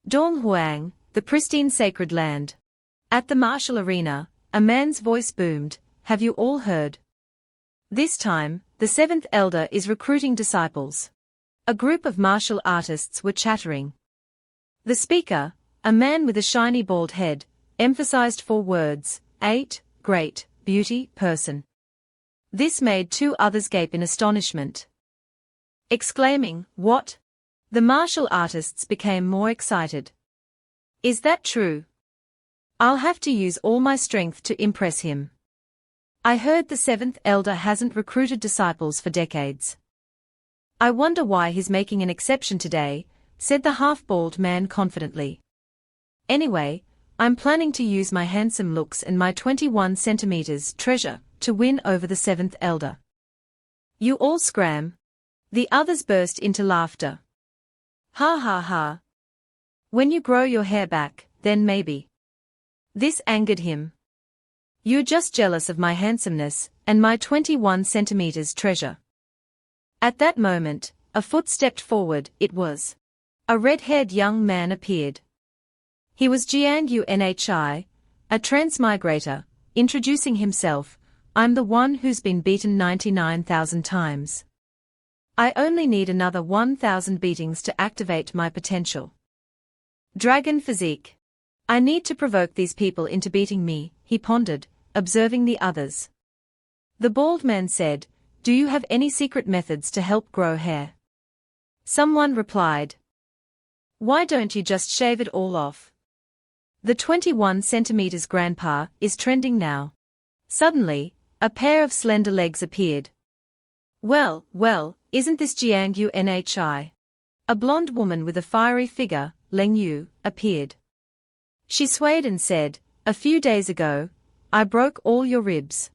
Donghuang, the pristine sacred land. At the martial arena, a man's voice boomed, "Have you all heard? This time, the seventh elder is recruiting disciples." A group of martial artists were chattering. The speaker, a man with a shiny bald head, emphasized 4 words, "8, great, beauty, person." This made 2 others gape in astonishment. Exclaiming, "What?" The martial artists became more excited. "Is that true? I'll have to use all my strength to impress him. I heard the 7th elder hasn't recruited disciples for decades. I wonder why he's making an exception today," said the half-bald man confidently. "Anyway, I'm planning to use my handsome looks and my 21 centimeters treasure to win over the 7th elder." "You all scram." The others burst into laughter. "Ha ha ha. When you grow your hair back, then maybe." This angered him. "You're just jealous of my handsomeness and my 21 centimeters treasure." At that moment, a foot stepped forward. It was a red-haired young man appeared. He was Gangnhi, a transmigrator, introducing himself, "I'm the one who's been beaten 99,000 times. I only need another 1,000 beatings to activate my potential. Dragon physique. I need to provoke these people into beating me," he pondered, observing the others. The bald man said, "Do you have any secret methods to help grow hair?" Someone replied, "Why don't you just shave it all off? The 21 centimeters grandpa is trending now." Suddenly, a pair of slender legs appeared. Well, isn't this Gangnhi? A blonde woman with a fiery figure, Leng Yu, appeared. She swayed and said, "A few days ago, I broke all your ribs.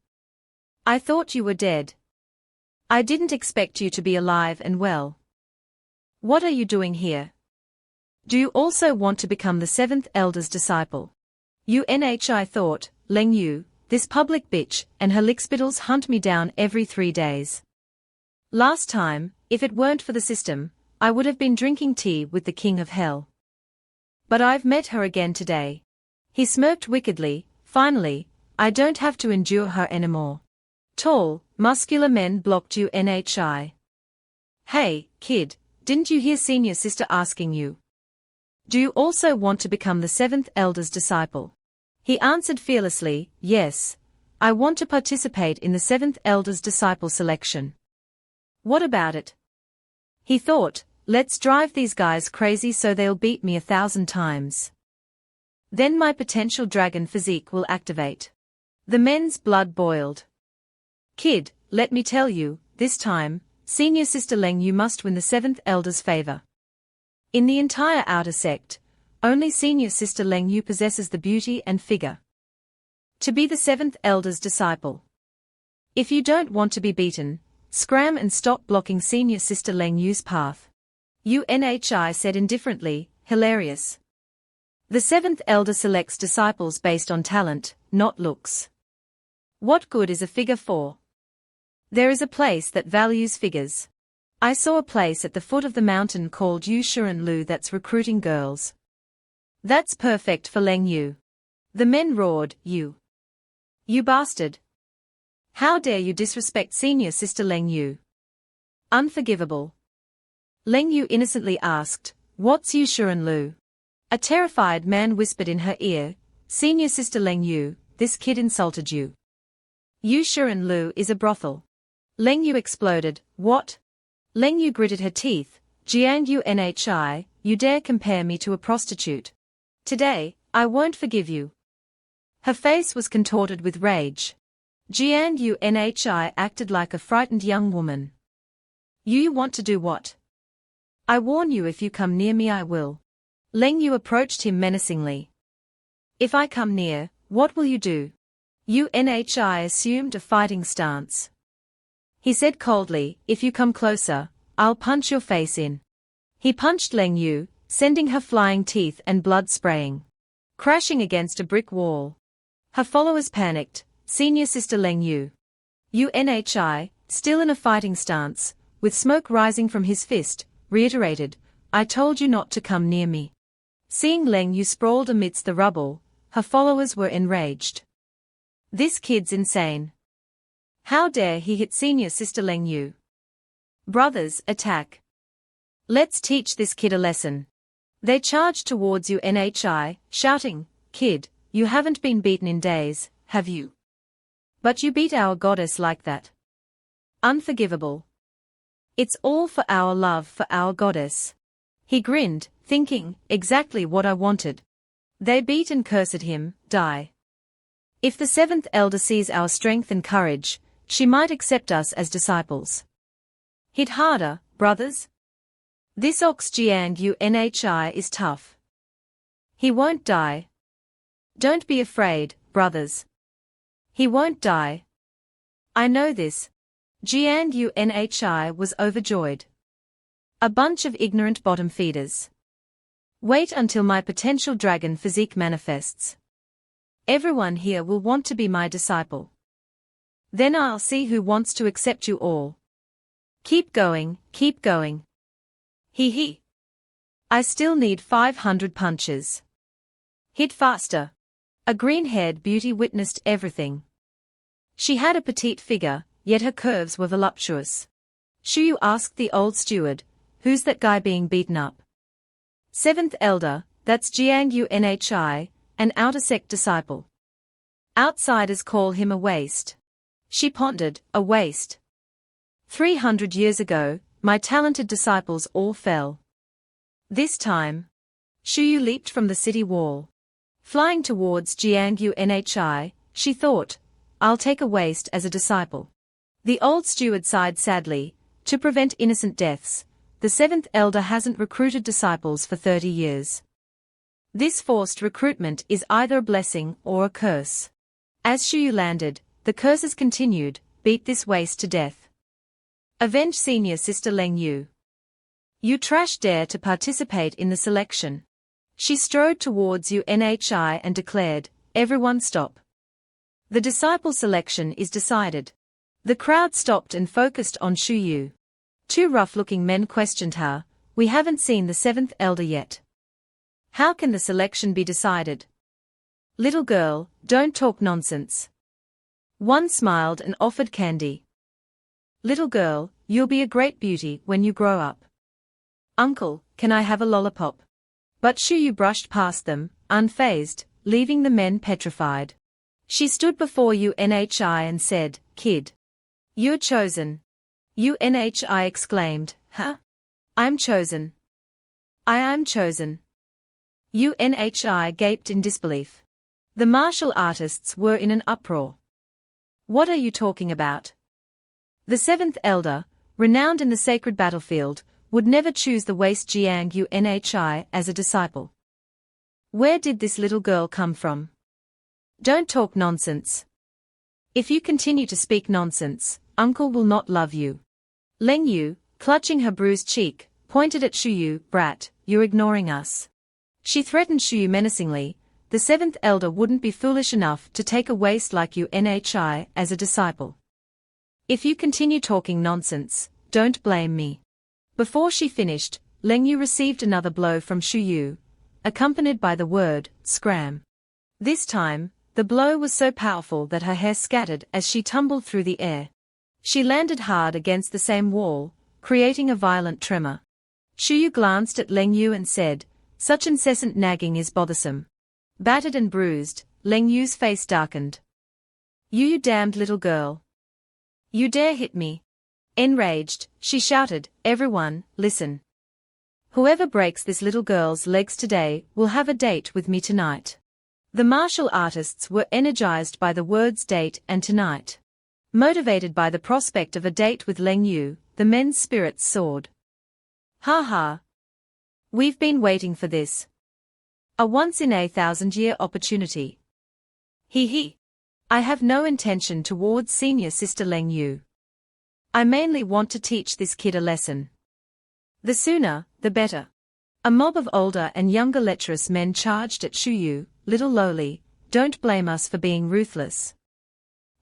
I thought you were dead. I didn't expect you to be alive and well. What are you doing here? Do you also want to become the 7th elder's disciple?" "Unhi thought, Leng Yu, this public bitch and her lickspittles hunt me down every 3 days. Last time, if it weren't for the system, I would have been drinking tea with the king of hell. But I've met her again today." He smirked wickedly. "Finally, I don't have to endure her anymore." Tall, muscular men blocked Unhi. "Hey, kid, didn't you hear senior sister asking you? Do you also want to become the 7th elder's disciple?" He answered fearlessly, "Yes, I want to participate in the 7th elder's disciple selection." "What about it?" He thought, "Let's drive these guys crazy so they'll beat me 1,000 times. Then my potential dragon physique will activate." The men's blood boiled. "Kid, let me tell you, this time, senior sister Leng Yu must win the 7th elder's favor. In the entire outer sect, only senior sister Leng Yu possesses the beauty and figure to be the 7th elder's disciple. If you don't want to be beaten, scram and stop blocking senior sister Leng Yu's path." Unhi said indifferently, "Hilarious. The 7th elder selects disciples based on talent, not looks. What good is a figure for? There is a place that values figures. I saw a place at the foot of the mountain called Lu that's recruiting girls. That's perfect for Leng Yu." The men roared, You bastard. How dare you disrespect senior sister Leng Yu? Unforgivable." Leng Yu innocently asked, "What's Lu?" A terrified man whispered in her ear, "Senior sister Leng Yu, this kid insulted you. Lu is a brothel." Leng Yu exploded, "What?" Leng Yu gritted her teeth, "Gangnhi, you dare compare me to a prostitute? Today, I won't forgive you." Her face was contorted with rage. Gangnhi acted like a frightened young woman. "You want to do what? I warn you, if you come near me I will." Leng Yu approached him menacingly. "If I come near, what will you do?" Unhi assumed a fighting stance. He said coldly, "If you come closer, I'll punch your face in." He punched Leng Yu, sending her flying teeth and blood spraying, crashing against a brick wall. Her followers panicked. Senior sister Leng Yu. Unhi, still in a fighting stance, with smoke rising from his fist, reiterated, "I told you not to come near me." Seeing Leng Yu sprawled amidst the rubble, her followers were enraged. This kid's insane. How dare he hit senior sister Leng Yu? Brothers, attack. Let's teach this kid a lesson. They charged towards Unhi, shouting, Kid, you haven't been beaten in days, have you? But you beat our goddess like that. Unforgivable. It's all for our love for our goddess. He grinned, thinking, exactly what I wanted. They beat and cursed him, die. If the seventh elder sees our strength and courage, she might accept us as disciples. Hit harder, brothers. This ox Gangnhi is tough. He won't die. Don't be afraid, brothers. He won't die. I know this. Gangnhi was overjoyed. A bunch of ignorant bottom feeders. Wait until my potential dragon physique manifests. Everyone here will want to be my disciple. Then I'll see who wants to accept you all. Keep going, keep going. Hee. I still need 500 punches. Hit faster. A green-haired beauty witnessed everything. She had a petite figure, yet her curves were voluptuous. Shuyu asked the old steward, Who's that guy being beaten up? Seventh elder, that's Gangnhi, an outer sect disciple. Outsiders call him a waste. She pondered, a waste. 300 years ago, my talented disciples all fell. This time, Shuyu leaped from the city wall. Flying towards Gangnhi, she thought, I'll take a waste as a disciple. The old steward sighed sadly, to prevent innocent deaths. The seventh elder hasn't recruited disciples for 30 years. This forced recruitment is either a blessing or a curse. As Shuyu landed, the curses continued, beat this waste to death. Avenge senior sister Leng Yu. You trash dare to participate in the selection. She strode towards Unhi and declared, Everyone stop. The disciple selection is decided. The crowd stopped and focused on Shuyu. Two rough-looking men questioned her, We haven't seen the seventh elder yet. How can the selection be decided? Little girl, don't talk nonsense. One smiled and offered candy. Little girl, you'll be a great beauty when you grow up. Uncle, can I have a lollipop? But Shuyu brushed past them, unfazed, leaving the men petrified. She stood before Unhi and said, Kid. You're chosen. Unhi exclaimed, Huh? I'm chosen. I am chosen. Unhi gaped in disbelief. The martial artists were in an uproar. What are you talking about? The seventh elder, renowned in the sacred battlefield, would never choose the waste Gangnhi as a disciple. Where did this little girl come from? Don't talk nonsense. If you continue to speak nonsense, Uncle will not love you. Leng Yu, clutching her bruised cheek, pointed at Shuyu, Brat, you're ignoring us. She threatened Shuyu menacingly, the seventh elder wouldn't be foolish enough to take a waste like Unhi as a disciple. If you continue talking nonsense, don't blame me. Before she finished, Leng Yu received another blow from Shuyu, accompanied by the word, scram. This time, the blow was so powerful that her hair scattered as she tumbled through the air. She landed hard against the same wall, creating a violent tremor. Shuyu glanced at Leng Yu and said, Such incessant nagging is bothersome. Battered and bruised, Leng Yu's face darkened. You damned little girl. You dare hit me. Enraged, she shouted, Everyone, listen. Whoever breaks this little girl's legs today will have a date with me tonight. The martial artists were energized by the words date and tonight. Motivated by the prospect of a date with Leng Yu, the men's spirits soared. Ha ha. We've been waiting for this. A once-in-a-thousand-year opportunity. Hee. I have no intention towards senior sister Leng Yu. I mainly want to teach this kid a lesson. The sooner, the better. A mob of older and younger lecherous men charged at Shuyu, Little lowly, don't blame us for being ruthless.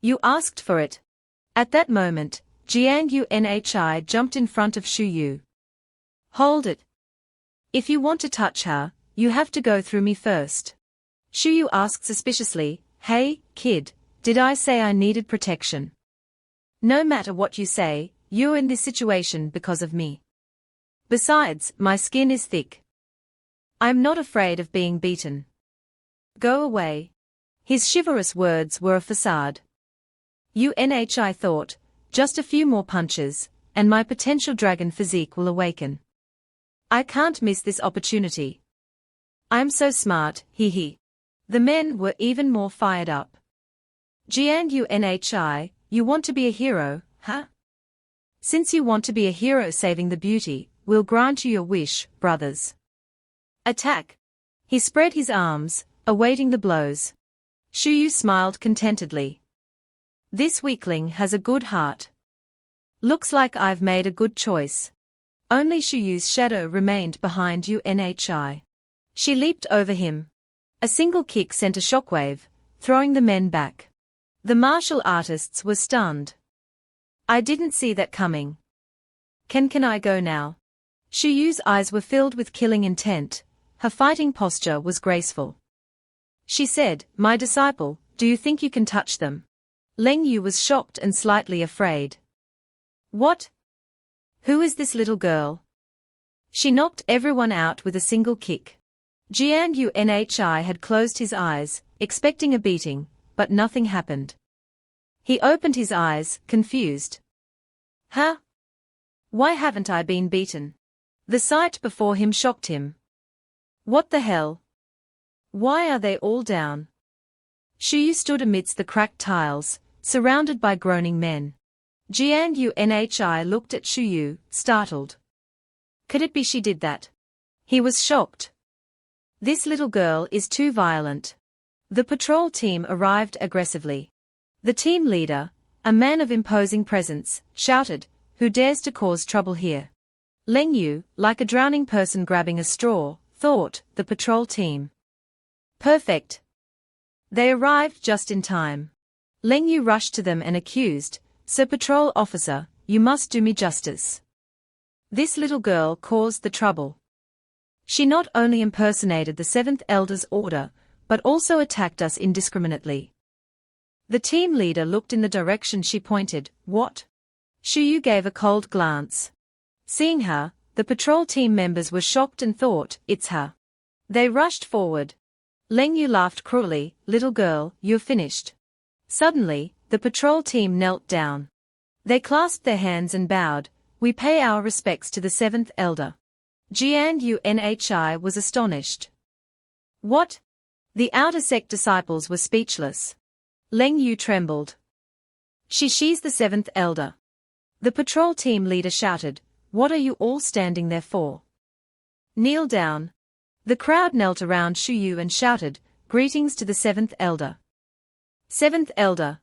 You asked for it. At that moment, Gangnhi jumped in front of Shuyu. Hold it. If you want to touch her, You have to go through me first. Shuyu asked suspiciously, hey, kid, did I say I needed protection? No matter what you say, you're in this situation because of me. Besides, my skin is thick. I'm not afraid of being beaten. Go away. His chivalrous words were a facade. I thought, just a few more punches, and my potential dragon physique will awaken. I can't miss this opportunity. I'm so smart, hee. The men were even more fired up. Gangnhi, you want to be a hero, huh? Since you want to be a hero saving the beauty, we'll grant you your wish, brothers. Attack! He spread his arms, awaiting the blows. Shuyu smiled contentedly. This weakling has a good heart. Looks like I've made a good choice. Only Shuyu's shadow remained behind Unhi. She leaped over him. A single kick sent a shockwave, throwing the men back. The martial artists were stunned. I didn't see that coming. Can I go now? Shuyu's eyes were filled with killing intent. Her fighting posture was graceful. She said, my disciple, do you think you can touch them? Leng Yu was shocked and slightly afraid. What? Who is this little girl? She knocked everyone out with a single kick. Gangnhi had closed his eyes, expecting a beating, but nothing happened. He opened his eyes, confused. Huh? Why haven't I been beaten? The sight before him shocked him. What the hell? Why are they all down? Shuyu stood amidst the cracked tiles, surrounded by groaning men. Gangnhi looked at Shuyu, startled. Could it be she did that? He was shocked. This little girl is too violent. The patrol team arrived aggressively. The team leader, a man of imposing presence, shouted, who dares to cause trouble here? Leng Yu, like a drowning person grabbing a straw, thought, the patrol team. Perfect. They arrived just in time. Leng Yu rushed to them and accused, Sir Patrol Officer, you must do me justice. This little girl caused the trouble. She not only impersonated the 7th Elder's order, but also attacked us indiscriminately. The team leader looked in the direction she pointed. What? Shuyu gave a cold glance. Seeing her, the patrol team members were shocked and thought, it's her. They rushed forward. Leng Yu laughed cruelly, little girl, you're finished. Suddenly, the patrol team knelt down. They clasped their hands and bowed, we pay our respects to the 7th Elder. Gangnhi was astonished. What? The outer sect disciples were speechless. Leng Yu trembled. She's the 7th Elder. The patrol team leader shouted, what are you all standing there for? Kneel down. The crowd knelt around Shuyu and shouted, greetings to the 7th Elder. 7th Elder.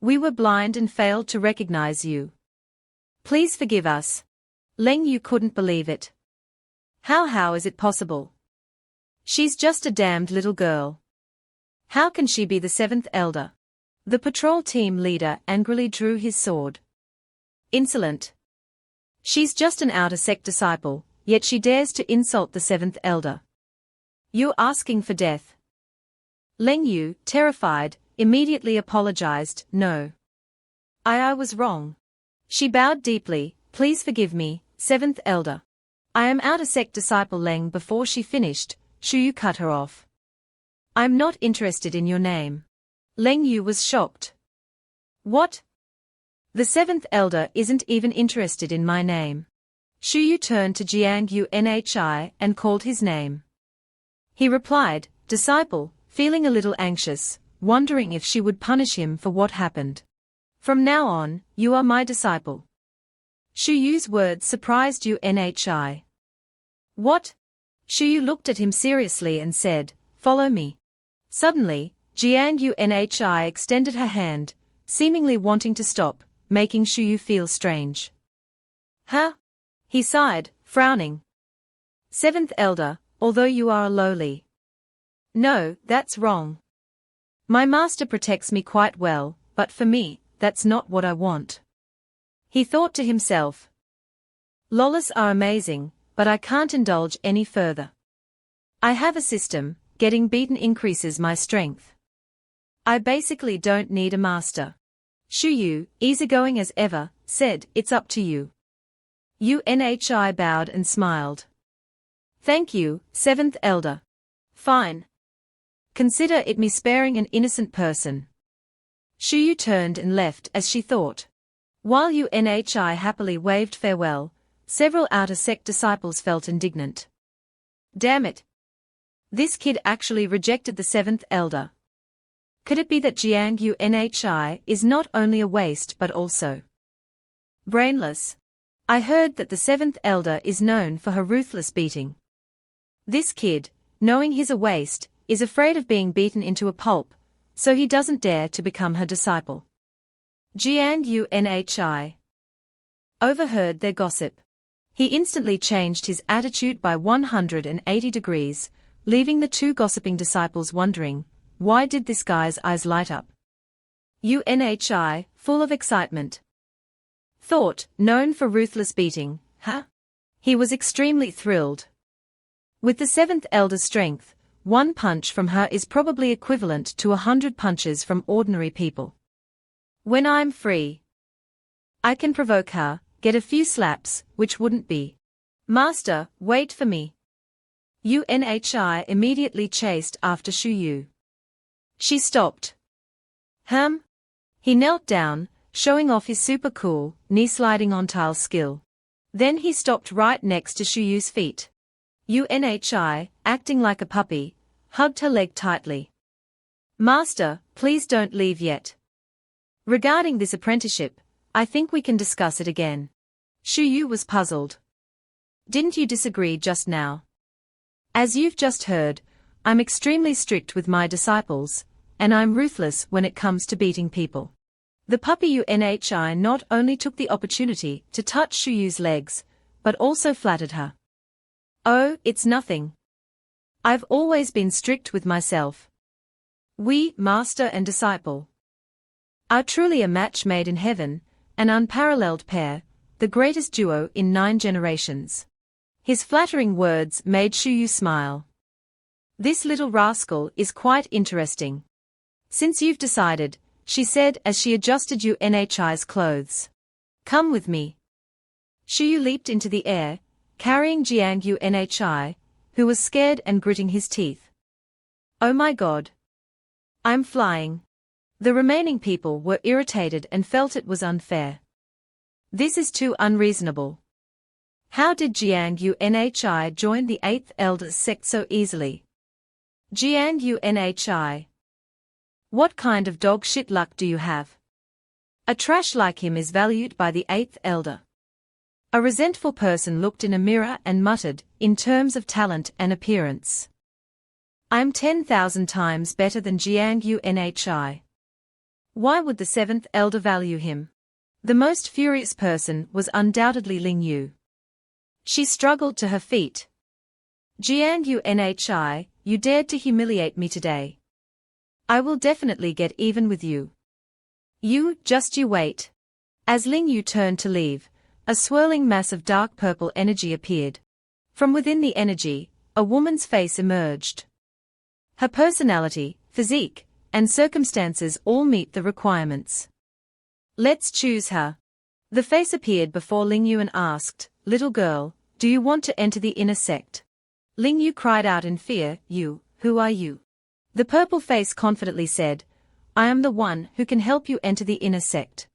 We were blind and failed to recognize you. Please forgive us. Leng Yu couldn't believe it. How is it possible? She's just a damned little girl. How can she be the 7th Elder? The patrol team leader angrily drew his sword. Insolent. She's just an outer sect disciple, yet she dares to insult the 7th Elder. You're asking for death. Leng Yu, terrified, immediately apologized, no. I was wrong. She bowed deeply, please forgive me, 7th Elder. I am outer sect disciple Leng. Before she finished, Shuyu cut her off. I'm not interested in your name. Leng Yu was shocked. What? The 7th Elder isn't even interested in my name. Shuyu turned to Gangnhi and called his name. He replied, disciple, feeling a little anxious, wondering if she would punish him for what happened. From now on, you are my disciple. Shuyu's words surprised Unhi. What? Shuyu looked at him seriously and said, follow me. Suddenly, Gangnhi extended her hand, seemingly wanting to stop, making Shuyu feel strange. Huh? He sighed, frowning. 7th Elder, although you are a lowly. No, that's wrong. My master protects me quite well, but for me, that's not what I want. He thought to himself. Lolas are amazing, but I can't indulge any further. I have a system, getting beaten increases my strength. I basically don't need a master. Shuyu, easygoing as ever, said, it's up to you. Unhi bowed and smiled. Thank you, seventh elder. Fine. Consider it me sparing an innocent person. Shuyu turned and left as she thought. While Unhi happily waved farewell, several outer sect disciples felt indignant. Damn it. This kid actually rejected the seventh elder. Could it be that Jiang Unhi is not only a waste but also brainless? I heard that the seventh elder is known for her ruthless beating. This kid, knowing he's a waste, is afraid of being beaten into a pulp, so he doesn't dare to become her disciple. Jiang Unhi overheard their gossip. He instantly changed his attitude by 180 degrees, leaving the two gossiping disciples wondering, why did this guy's eyes light up? Unhi, full of excitement. Thought, known for ruthless beating, huh? He was extremely thrilled. With the seventh elder's strength, one punch from her is probably equivalent to 100 punches from ordinary people. When I'm free, I can provoke her, get a few slaps, which wouldn't be. Master, wait for me. Unhi immediately chased after Shuyu. She stopped. He knelt down, showing off his super cool, knee-sliding on tile skill. Then he stopped right next to Shuyu's feet. Unhi, acting like a puppy, hugged her leg tightly. Master, please don't leave yet. Regarding this apprenticeship, I think we can discuss it again. Shuyu was puzzled. Didn't you disagree just now? As you've just heard, I'm extremely strict with my disciples, and I'm ruthless when it comes to beating people. The puppy Unhi not only took the opportunity to touch Shuyu's legs, but also flattered her. Oh, it's nothing. I've always been strict with myself. We, master and disciple, are truly a match made in heaven, an unparalleled pair, the greatest duo in 9 generations. His flattering words made Shuyu smile. This little rascal is quite interesting. Since you've decided, she said as she adjusted Unhi's clothes. Come with me. Shuyu leaped into the air, carrying Jiang Unhi, who was scared and gritting his teeth. Oh my god. I'm flying. The remaining people were irritated and felt it was unfair. This is too unreasonable. How did Jiang Unhi join the 8th Elder's sect so easily? Jiang Unhi. What kind of dog shit luck do you have? A trash like him is valued by the 8th Elder. A resentful person looked in a mirror and muttered, in terms of talent and appearance, I'm 10,000 times better than Jiang Unhi. Why would the 7th Elder value him? The most furious person was undoubtedly Ling Yu. She struggled to her feet. Jiang Unhi, you dared to humiliate me today. I will definitely get even with you. You wait. As Ling Yu turned to leave, a swirling mass of dark purple energy appeared. From within the energy, a woman's face emerged. Her personality, physique, and circumstances all meet the requirements. Let's choose her. The face appeared before Ling Yu and asked, Little girl, do you want to enter the inner sect? Ling Yu cried out in fear, who are you? The purple face confidently said, I am the one who can help you enter the inner sect.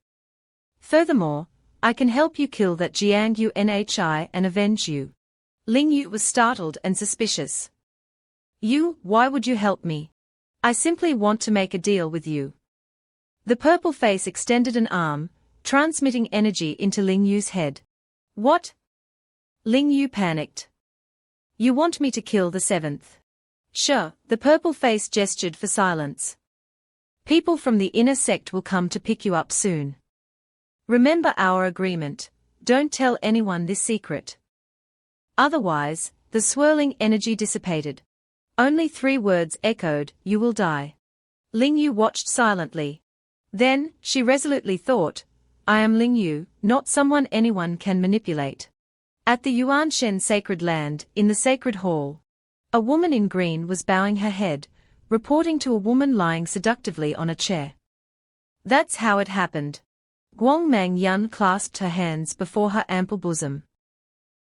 Furthermore, I can help you kill that Jiang Unhi and avenge you. Ling Yu was startled and suspicious. Why would you help me? I simply want to make a deal with you. The purple face extended an arm, transmitting energy into Ling Yu's head. What? Ling Yu panicked. You want me to kill the 7th? Sure, the purple face gestured for silence. People from the inner sect will come to pick you up soon. Remember our agreement, don't tell anyone this secret. Otherwise, the swirling energy dissipated. Only 3 words echoed, you will die. Ling Yu watched silently. Then, she resolutely thought, I am Ling Yu, not someone anyone can manipulate. At the Yuanshen sacred land, in the sacred hall, A woman in green was bowing her head, reporting to a woman lying seductively on a chair. That's how it happened. Guangmang Yun clasped her hands before her ample bosom.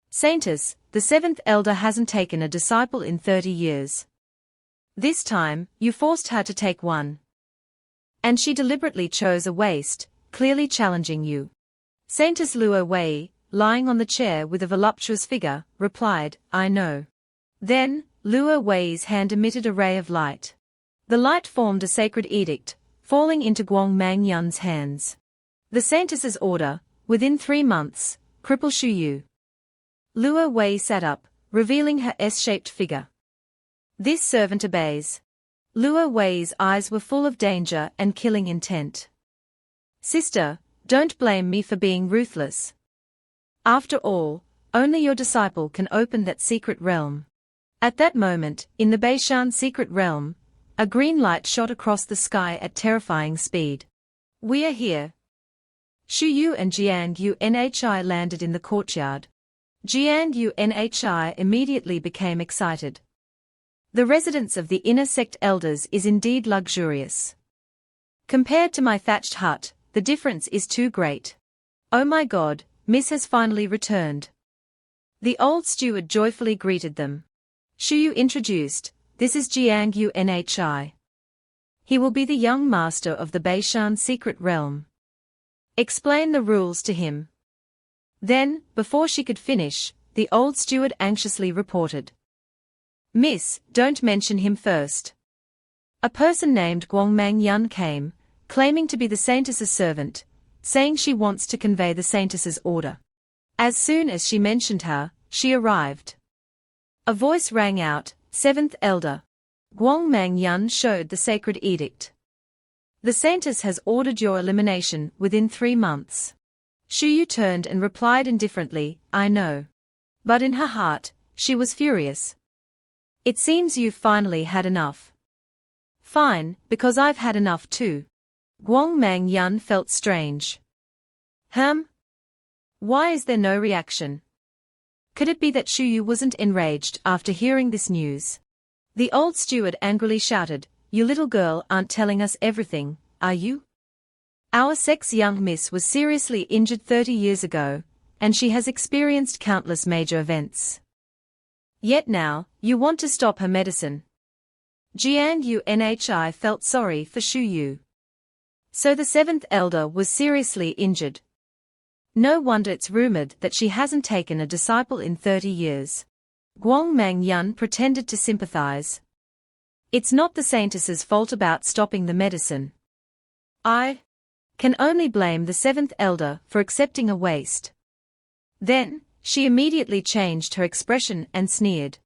Saintess, the seventh elder hasn't taken a disciple in 30 years. This time, you forced her to take one. And she deliberately chose a waste, clearly challenging you. Saintess Luo Wei, lying on the chair with a voluptuous figure, replied, I know. Then, Luo Wei's hand emitted a ray of light. The light formed a sacred edict, falling into Guangmang Yun's hands. The Saintess's order, within 3 months, cripple Shuyu. Luo Wei sat up, revealing her S-shaped figure. This servant obeys. Luo Wei's eyes were full of danger and killing intent. Sister, don't blame me for being ruthless. After all, only your disciple can open that secret realm. At that moment, in the Beishan secret realm, a green light shot across the sky at terrifying speed. We are here. Shuyu and Jiang Yunhi landed in the courtyard. Jiang Yunhi immediately became excited. The residence of the inner sect elders is indeed luxurious. Compared to my thatched hut, the difference is too great. Oh my God, Miss has finally returned. The old steward joyfully greeted them. Shuyu introduced, this is Jiang Yunhi. He will be the young master of the Beishan secret realm. Explain the rules to him. Then, before she could finish, the old steward anxiously reported. Miss, don't mention him first. A person named Guangmang Yun came, claiming to be the Saintess's servant, saying she wants to convey the Saintess's order. As soon as she mentioned her, she arrived. A voice rang out, Seventh Elder. Guangmang Yun showed the sacred edict. The Saintess has ordered your elimination within 3 months. Shuyu turned and replied indifferently, I know. But in her heart, she was furious. It seems you've finally had enough. Fine, because I've had enough too. Guangmang Yun felt strange. Why is there no reaction? Could it be that Shuyu wasn't enraged after hearing this news? The old steward angrily shouted, You little girl aren't telling us everything, are you? Our sect's young miss was seriously injured 30 years ago, and she has experienced countless major events. Yet now, you want to stop her medicine. Jiang Yunhi felt sorry for Shuyu. So the seventh elder was seriously injured. No wonder it's rumored that she hasn't taken a disciple in 30 years. Guangmang Yun pretended to sympathize. It's not the Saintess's fault about stopping the medicine. I can only blame the seventh elder for accepting a waste. Then, she immediately changed her expression and sneered.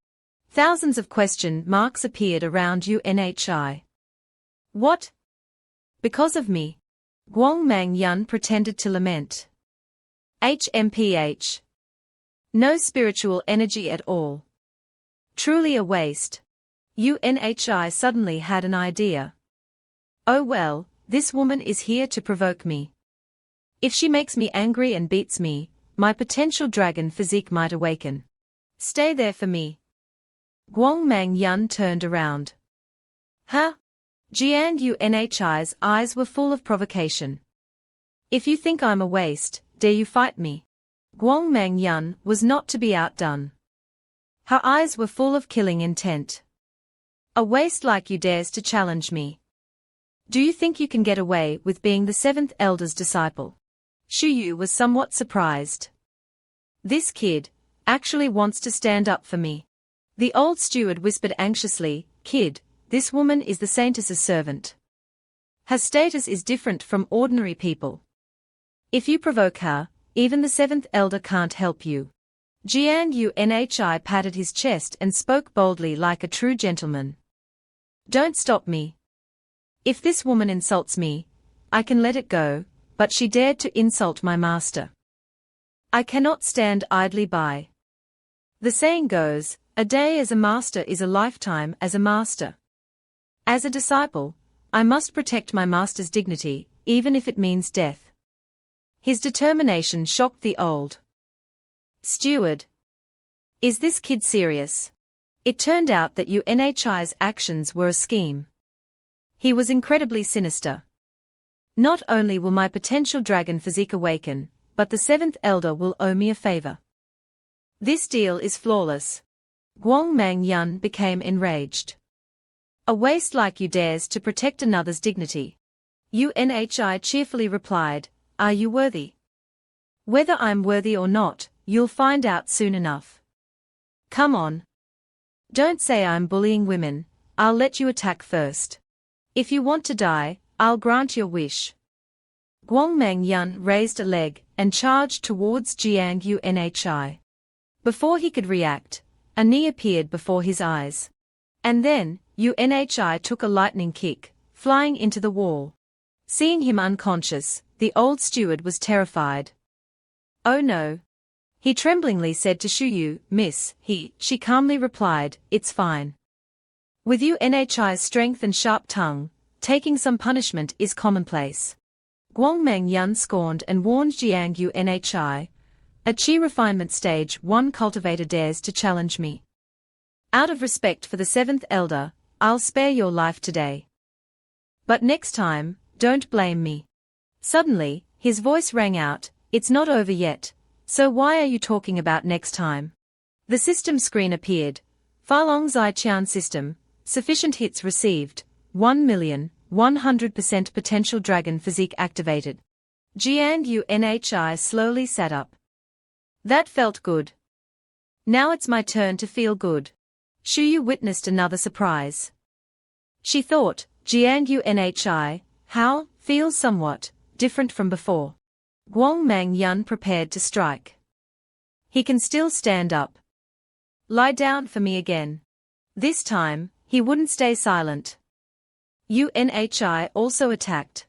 Thousands of question marks appeared around Unhi. What? Because of me? Guangmang Yun pretended to lament. HMPH. No spiritual energy at all. Truly a waste. Unhi suddenly had an idea. Oh well, this woman is here to provoke me. If she makes me angry and beats me, my potential dragon physique might awaken. Stay there for me. Guangmang Yun turned around. Jiang Yunhi's eyes were full of provocation. If you think I'm a waste, dare you fight me? Guangmang Yun was not to be outdone. Her eyes were full of killing intent. A waste like you dares to challenge me. Do you think you can get away with being the seventh elder's disciple? Shuyu was somewhat surprised. This kid actually wants to stand up for me. The old steward whispered anxiously, Kid, this woman is the Saintess's servant. Her status is different from ordinary people. If you provoke her, even the seventh elder can't help you. Jiang Yunhi patted his chest and spoke boldly like a true gentleman. Don't stop me. If this woman insults me, I can let it go, but she dared to insult my master. I cannot stand idly by. The saying goes, a day as a master is a lifetime as a master. As a disciple, I must protect my master's dignity, even if it means death. His determination shocked the old steward. Is this kid serious? It turned out that Unhi's actions were a scheme. He was incredibly sinister. Not only will my potential dragon physique awaken, but the seventh elder will owe me a favor. This deal is flawless. Guangmang became enraged. A waste like you dares to protect another's dignity. Unhi cheerfully replied, are you worthy? Whether I'm worthy or not, you'll find out soon enough. Come on. Don't say I'm bullying women, I'll let you attack first. If you want to die, I'll grant your wish. Guangmang raised a leg and charged towards Jiang Unhi. Before he could react, a knee appeared before his eyes. And then, Unhi took a lightning kick, flying into the wall. Seeing him unconscious, the old steward was terrified. Oh no. He tremblingly said to Shuyu, Miss, she calmly replied, it's fine. With Unhi's strength and sharp tongue, taking some punishment is commonplace. Guangmang scorned and warned Jiang Unhi, at Qi refinement stage 1 cultivator dares to challenge me. Out of respect for the seventh elder, I'll spare your life today. But next time, don't blame me. Suddenly, his voice rang out, it's not over yet, so why are you talking about next time? The system screen appeared. Falong Zaiqian system, sufficient hits received, 1,100% potential dragon physique activated. Jiang Unhi slowly sat up. That felt good. Now it's my turn to feel good. Shuyu witnessed another surprise. She thought, Jiang Unhi, how, feels somewhat different from before. Guangmang prepared to strike. He can still stand up. Lie down for me again. This time, he wouldn't stay silent. Unhi also attacked.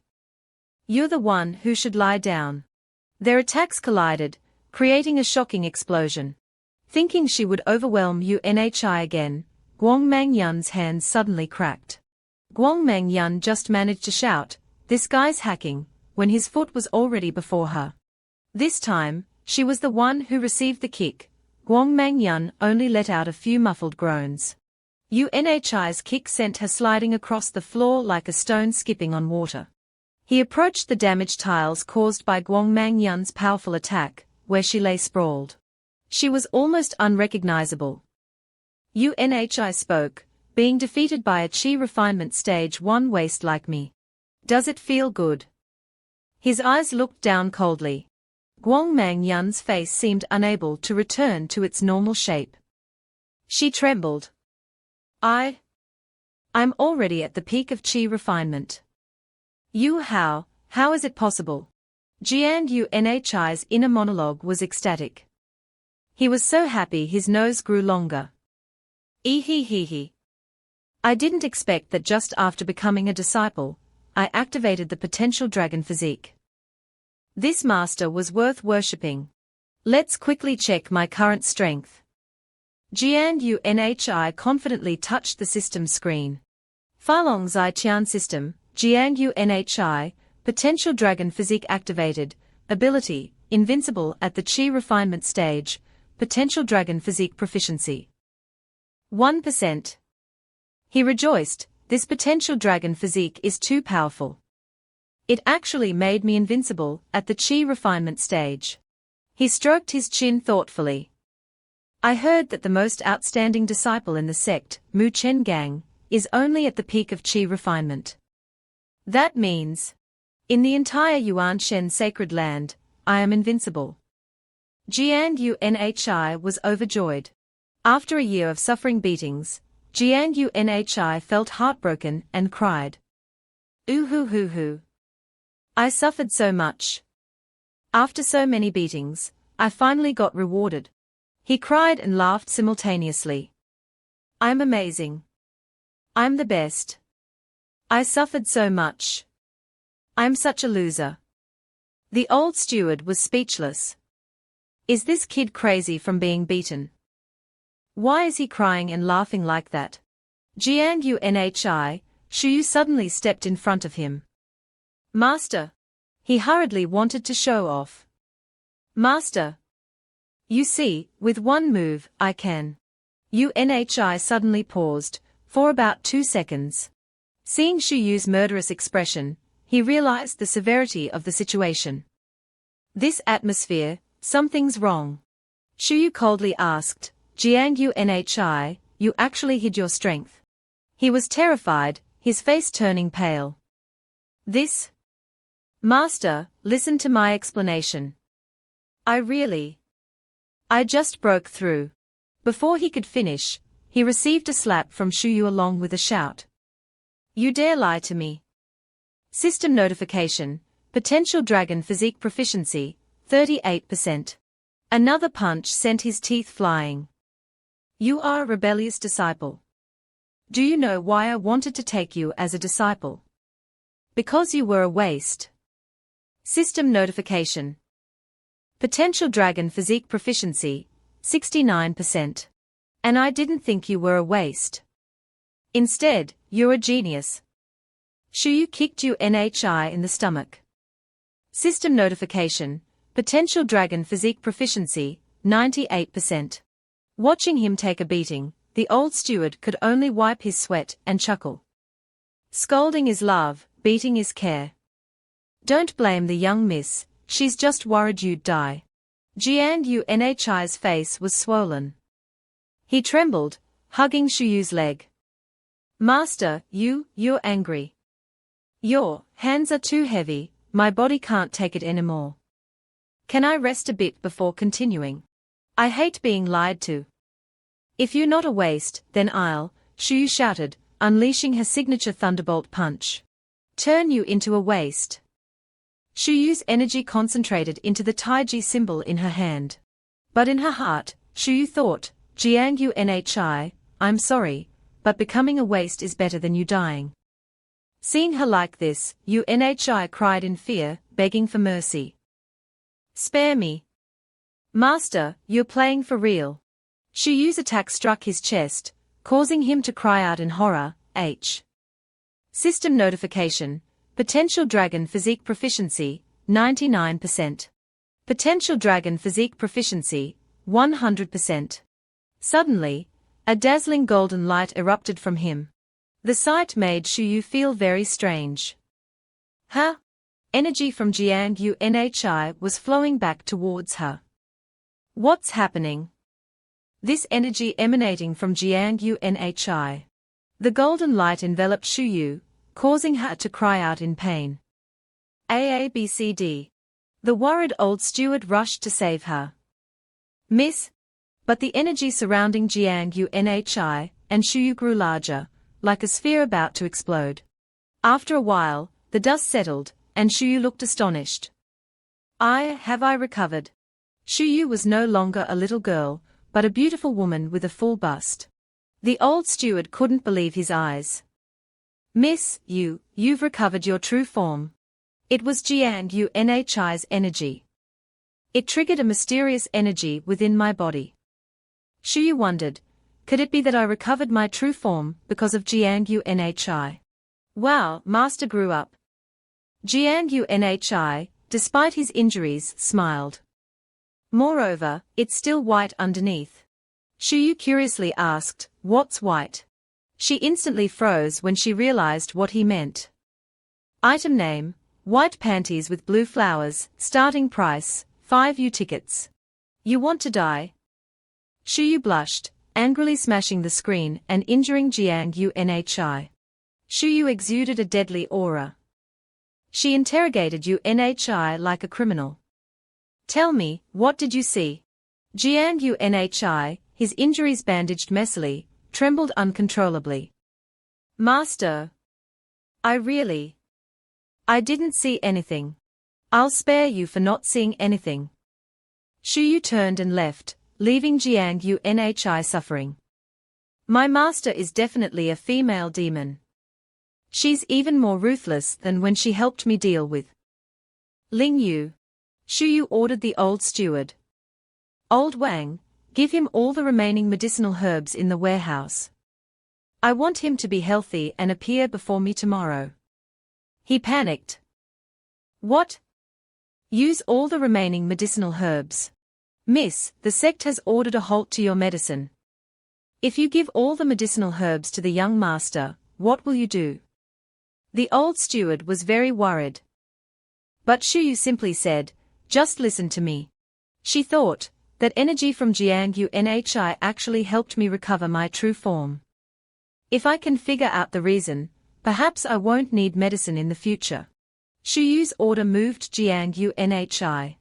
You're the one who should lie down. Their attacks collided, creating a shocking explosion. Thinking she would overwhelm Unhi again, Guangmang hands suddenly cracked. Guangmang just managed to shout, this guy's hacking, when his foot was already before her. This time, she was the one who received the kick. Guangmang only let out a few muffled groans. Unhi's kick sent her sliding across the floor like a stone skipping on water. He approached the damaged tiles caused by Guangmang powerful attack, where she lay sprawled. She was almost unrecognizable. Unhi spoke, being defeated by a Qi refinement stage 1 waste like me. Does it feel good? His eyes looked down coldly. Guangmang face seemed unable to return to its normal shape. She trembled. I'm already at the peak of Qi refinement. How is it possible? Jiang Unhi's inner monologue was ecstatic. He was so happy his nose grew longer. I didn't expect that just after becoming a disciple, I activated the potential dragon physique. This master was worth worshipping. Let's quickly check my current strength. Jiang Unhi confidently touched the system screen. Falong Zaiqian system, Jiang Unhi, potential dragon physique activated, ability, invincible at the Qi refinement stage, potential dragon physique proficiency. 1%. He rejoiced, this potential dragon physique is too powerful. It actually made me invincible at the Qi refinement stage. He stroked his chin thoughtfully. I heard that the most outstanding disciple in the sect, Muen Gang, is only at the peak of Qi refinement. That means, in the entire Yuanshen sacred land, I am invincible. Jiang Unhi was overjoyed. After a year of suffering beatings, Jiang Unhi felt heartbroken and cried. Ooh-hoo-hoo-hoo. I suffered so much. After so many beatings, I finally got rewarded. He cried and laughed simultaneously. I'm amazing. I'm the best. I suffered so much. I'm such a loser. The old steward was speechless. Is this kid crazy from being beaten? Why is he crying and laughing like that? Jiang Unhi, Shuyu suddenly stepped in front of him. Master. He hurriedly wanted to show off. Master. You see, with one move, I can. Unhi suddenly paused, for about 2 seconds. Seeing Shuyu's murderous expression, he realized the severity of the situation. This atmosphere, something's wrong. Shuyu coldly asked, Jiang Unhi, you actually hid your strength. He was terrified, his face turning pale. This? Master, listen to my explanation. I just broke through. Before he could finish, he received a slap from Shuyu along with a shout. You dare lie to me. System notification, potential dragon physique proficiency, 38%. Another punch sent his teeth flying. You are a rebellious disciple. Do you know why I wanted to take you as a disciple? Because you were a waste. System notification. Potential dragon physique proficiency, 69%. And I didn't think you were a waste. Instead, you're a genius. Shuyu kicked Unhi in the stomach. System notification, potential dragon physique proficiency, 98%. Watching him take a beating, the old steward could only wipe his sweat and chuckle. Scolding is love, beating is care. Don't blame the young miss, she's just worried you'd die. Jiang Unhi's face was swollen. He trembled, hugging Shuyu's leg. Master, you're angry. Your hands are too heavy, my body can't take it anymore. Can I rest a bit before continuing? I hate being lied to. If you're not a waste, then I'll, Shuyu shouted, unleashing her signature thunderbolt punch. Turn you into a waste. Shuyu's energy concentrated into the Taiji symbol in her hand. But in her heart, Shuyu thought, Jiang Unhi, I'm sorry, but becoming a waste is better than you dying. Seeing her like this, Unhi cried in fear, begging for mercy. Spare me. Master, you're playing for real. Shuyu's attack struck his chest, causing him to cry out in horror, H. System notification, potential dragon physique proficiency, 99%. Potential dragon physique proficiency, 100%. Suddenly, a dazzling golden light erupted from him. The sight made Shuyu feel very strange. Huh? Energy from Jiang Unhi was flowing back towards her. What's happening? This energy emanating from Jiang Unhi. The golden light enveloped Shuyu, causing her to cry out in pain. AABCD. The worried old steward rushed to save her. Miss? But the energy surrounding Jiang Unhi and Shuyu grew larger, like a sphere about to explode. After a while, the dust settled, and Shuyu looked astonished. Have I recovered? Shuyu was no longer a little girl, but a beautiful woman with a full bust. The old steward couldn't believe his eyes. Miss, you've recovered your true form. It was Jiang Unhi's energy. It triggered a mysterious energy within my body. Shuyu wondered, could it be that I recovered my true form because of Jiang Unhi? Wow, Master grew up. Jiang Unhi, despite his injuries, smiled. Moreover, it's still white underneath. Shuyu curiously asked, what's white? She instantly froze when she realized what he meant. Item name, white panties with blue flowers, starting price, 5 U tickets. You want to die? Shuyu blushed, angrily smashing the screen and injuring Jiang Unhi. Shuyu exuded a deadly aura. She interrogated Unhi like a criminal. Tell me, what did you see? Jiang Unhi, his injuries bandaged messily, trembled uncontrollably. Master. I didn't see anything. I'll spare you for not seeing anything. Shuyu turned and left, leaving Jiang Unhi suffering. My master is definitely a female demon. She's even more ruthless than when she helped me deal with Ling Yu. Shuyu ordered the old steward. Old Wang, give him all the remaining medicinal herbs in the warehouse. I want him to be healthy and appear before me tomorrow. He panicked. What? Use all the remaining medicinal herbs. Miss, the sect has ordered a halt to your medicine. If you give all the medicinal herbs to the young master, what will you do? The old steward was very worried. But Shuyu simply said, just listen to me. She thought that energy from Gangnhi actually helped me recover my true form. If I can figure out the reason, perhaps I won't need medicine in the future. Shuyu's order moved Gangnhi.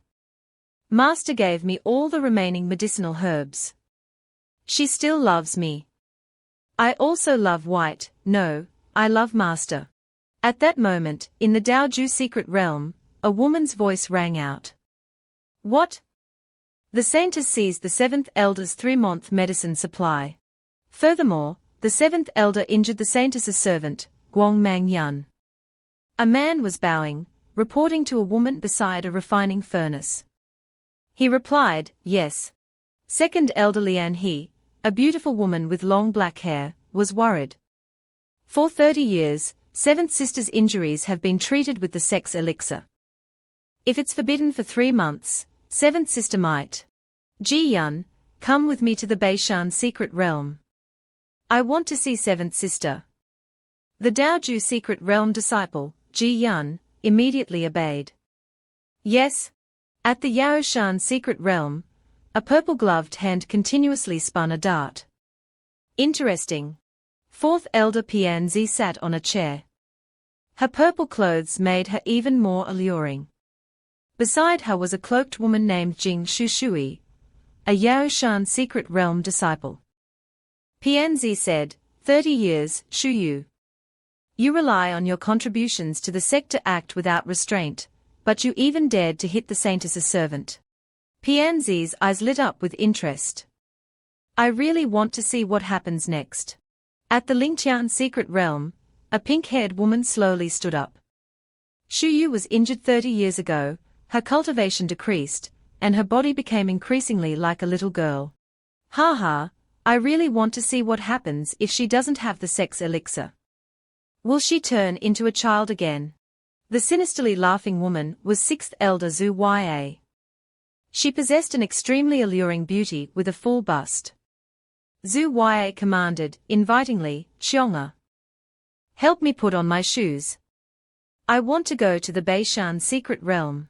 Master gave me all the remaining medicinal herbs. She still loves me. I also love White, no, I love Master. At that moment, in the Daoju secret realm, a woman's voice rang out. What? The Saintess seized the seventh elder's 3-month medicine supply. Furthermore, the seventh elder injured the Saintess's servant, Guangmang Yun. A man was bowing, reporting to a woman beside a refining furnace. He replied, yes. Second elder Lian He, a beautiful woman with long black hair, was worried. For 30 years, seventh sister's injuries have been treated with the sex elixir. If it's forbidden for 3 months, seventh sister might. Ji Yun, come with me to the Beishan secret realm. I want to see seventh sister. The Daoju secret realm disciple, Ji Yun, immediately obeyed. Yes. At the Yaoshan secret realm, a purple-gloved hand continuously spun a dart. Interesting. Fourth elder Pianzi sat on a chair. Her purple clothes made her even more alluring. Beside her was a cloaked woman named Jing Shui, a Yaoshan secret realm disciple. Pianzi said, 30 years, Shuyu. You rely on your contributions to the sect to act without restraint, but you even dared to hit the Saintess's servant. Pianzi's eyes lit up with interest. I really want to see what happens next. At the Lingtian secret realm, a pink-haired woman slowly stood up. Shuyu was injured 30 years ago, her cultivation decreased, and her body became increasingly like a little girl. Haha, I really want to see what happens if she doesn't have the sex elixir. Will she turn into a child again? The sinisterly laughing woman was sixth elder Zhu Ya. She possessed an extremely alluring beauty with a full bust. Zhu Ya commanded, invitingly, Xiong'er. Help me put on my shoes. I want to go to the Beishan secret realm.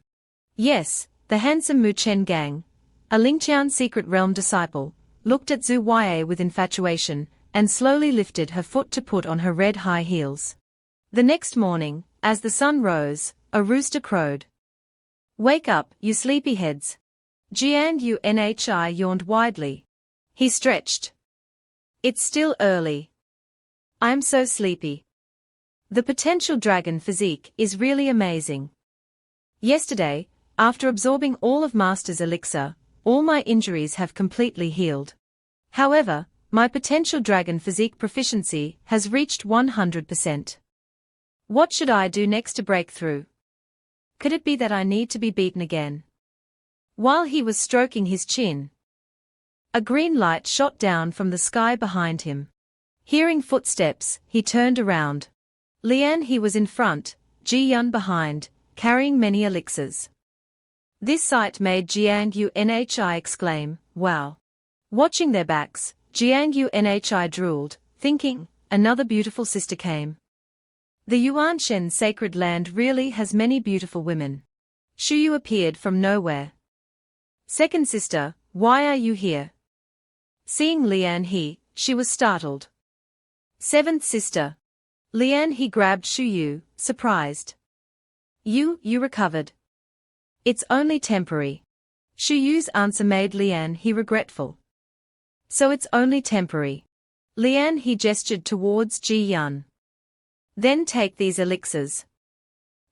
Yes, the handsome Muen Gang, a Lingtian secret realm disciple, looked at Zhu Ya with infatuation, and slowly lifted her foot to put on her red high heels. The next morning, as the sun rose, a rooster crowed. Wake up, you sleepyheads. Gangnhi yawned widely. He stretched. It's still early. I'm so sleepy. The potential dragon physique is really amazing. Yesterday, after absorbing all of Master's elixir, all my injuries have completely healed. However, my potential dragon physique proficiency has reached 100%. What should I do next to break through? Could it be that I need to be beaten again? While he was stroking his chin, a green light shot down from the sky behind him. Hearing footsteps, he turned around. Lian He was in front, Ji Yun behind, carrying many elixirs. This sight made Gangnhi exclaim, wow. Watching their backs, Gangnhi drooled, thinking, another beautiful sister came. The Yuanshen sacred land really has many beautiful women. Shuyu appeared from nowhere. Second sister, why are you here? Seeing Lian He, she was startled. Seventh sister. Lian He grabbed Shuyu, surprised. You recovered. It's only temporary. Shuyu's answer made Lian He regretful. So it's only temporary. Lian He gestured towards Ji Yun. Then take these elixirs.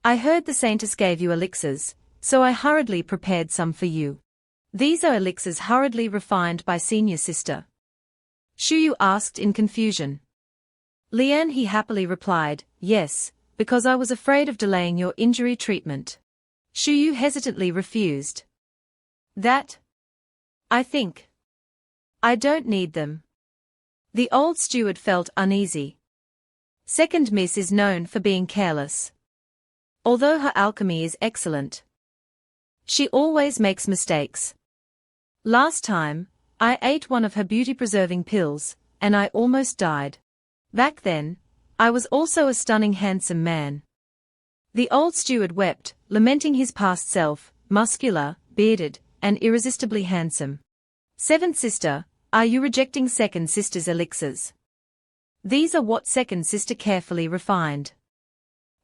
I heard the Saintess gave you elixirs, so I hurriedly prepared some for you. These are elixirs hurriedly refined by senior sister. Shuyu asked in confusion. Lian He happily replied, yes, because I was afraid of delaying your injury treatment. Shuyu hesitantly refused. That? I think. I don't need them. The old steward felt uneasy. Second miss is known for being careless. Although her alchemy is excellent, she always makes mistakes. Last time, I ate one of her beauty-preserving pills, and I almost died. Back then, I was also a stunning handsome man. The old steward wept, lamenting his past self, muscular, bearded, and irresistibly handsome. Seventh sister, are you rejecting second sister's elixirs? These are what second sister carefully refined.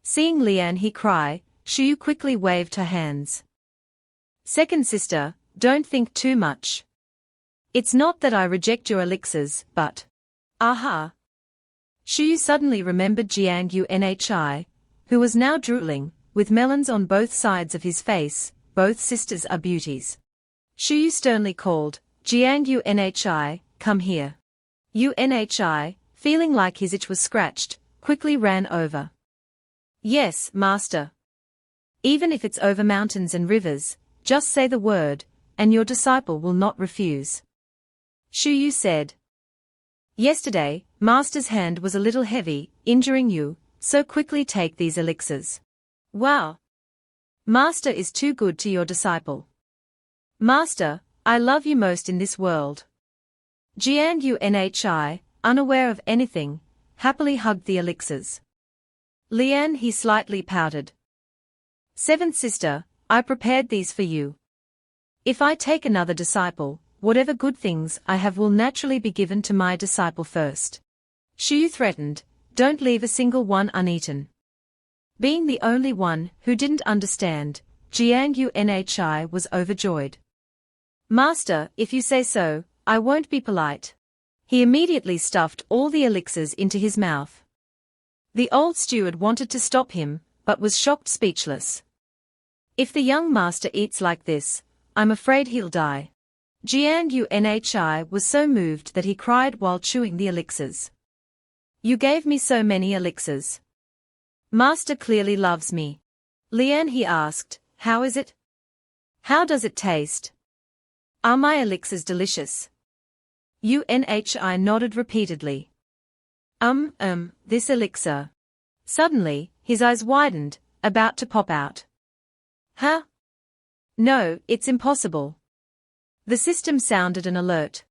Seeing Lian cry, Shuyu quickly waved her hands. Second sister, don't think too much. It's not that I reject your elixirs, but… Aha! Shuyu suddenly remembered Gangnhi, who was now drooling, with melons on both sides of his face. Both sisters are beauties. Shuyu sternly called, Gangnhi, come here. Unhi, feeling like his itch was scratched, quickly ran over. Yes, master. Even if it's over mountains and rivers, just say the word, and your disciple will not refuse. Shuyu said. Yesterday, master's hand was a little heavy, injuring you, so quickly take these elixirs. Wow! Master is too good to your disciple. Master, I love you most in this world. Gangnhi, unaware of anything, happily hugged the elixirs. Lian slightly pouted. Seventh sister, I prepared these for you. If I take another disciple, whatever good things I have will naturally be given to my disciple first. Shuyu threatened, don't leave a single one uneaten. Being the only one who didn't understand, Gangnhi was overjoyed. Master, if you say so, I won't be polite. He immediately stuffed all the elixirs into his mouth. The old steward wanted to stop him, but was shocked speechless. If the young master eats like this, I'm afraid he'll die. Gangnhi was so moved that he cried while chewing the elixirs. You gave me so many elixirs. Master clearly loves me. Lian asked, how is it? How does it taste? Are my elixirs delicious? Unhi nodded repeatedly. This elixir. Suddenly, his eyes widened, about to pop out. Huh? No, it's impossible. The system sounded an alert.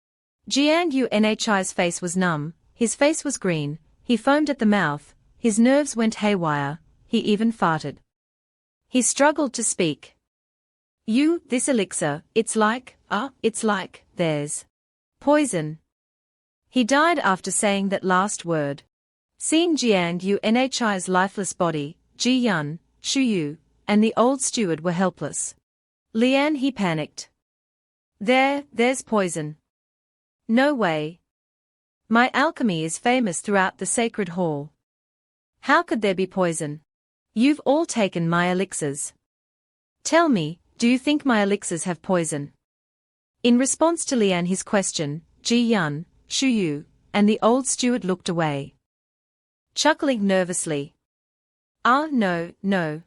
Gangnhi's face was numb, his face was green, he foamed at the mouth, his nerves went haywire, he even farted. He struggled to speak. This elixir, it's like, there's poison. He died after saying that last word. Seeing Gangnhi's lifeless body, Ji-yun, Shuyu, and the old steward were helpless. Lian panicked. There's poison. No way. My alchemy is famous throughout the sacred hall. How could there be poison? You've all taken my elixirs. Tell me, do you think my elixirs have poison? In response to Lian's question, Ji-yun, Shuyu, and the old steward looked away. Chuckling nervously. No.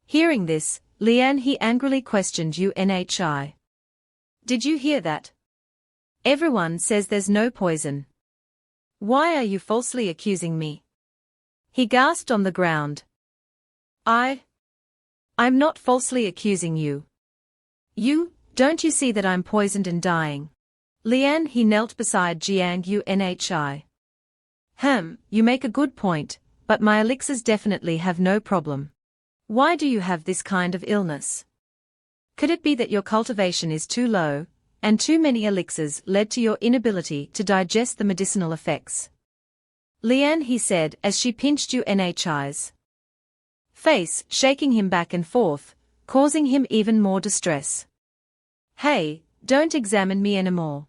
Hearing this, Lian angrily questioned Unhi. Did you hear that? Everyone says there's no poison. Why are you falsely accusing me? He gasped on the ground. I'm not falsely accusing you. Don't you see that I'm poisoned and dying? Lian knelt beside Gangnhi. You make a good point, but my elixirs definitely have no problem. Why do you have this kind of illness? Could it be that your cultivation is too low, and too many elixirs led to your inability to digest the medicinal effects? Lian said as she pinched Unhi's face, shaking him back and forth, causing him even more distress. Hey, don't examine me anymore.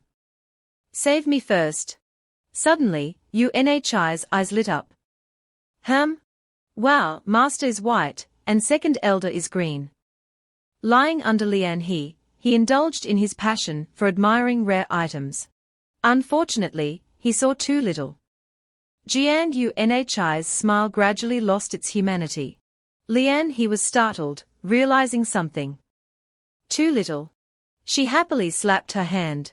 Save me first. Suddenly, Unhi's eyes lit up. Wow, master is white, and second elder is green. Lying under Lian he indulged in his passion for admiring rare items. Unfortunately, he saw too little. Gangnhi's smile gradually lost its humanity. Lian was startled, realizing something. Too little. She happily slapped her hand.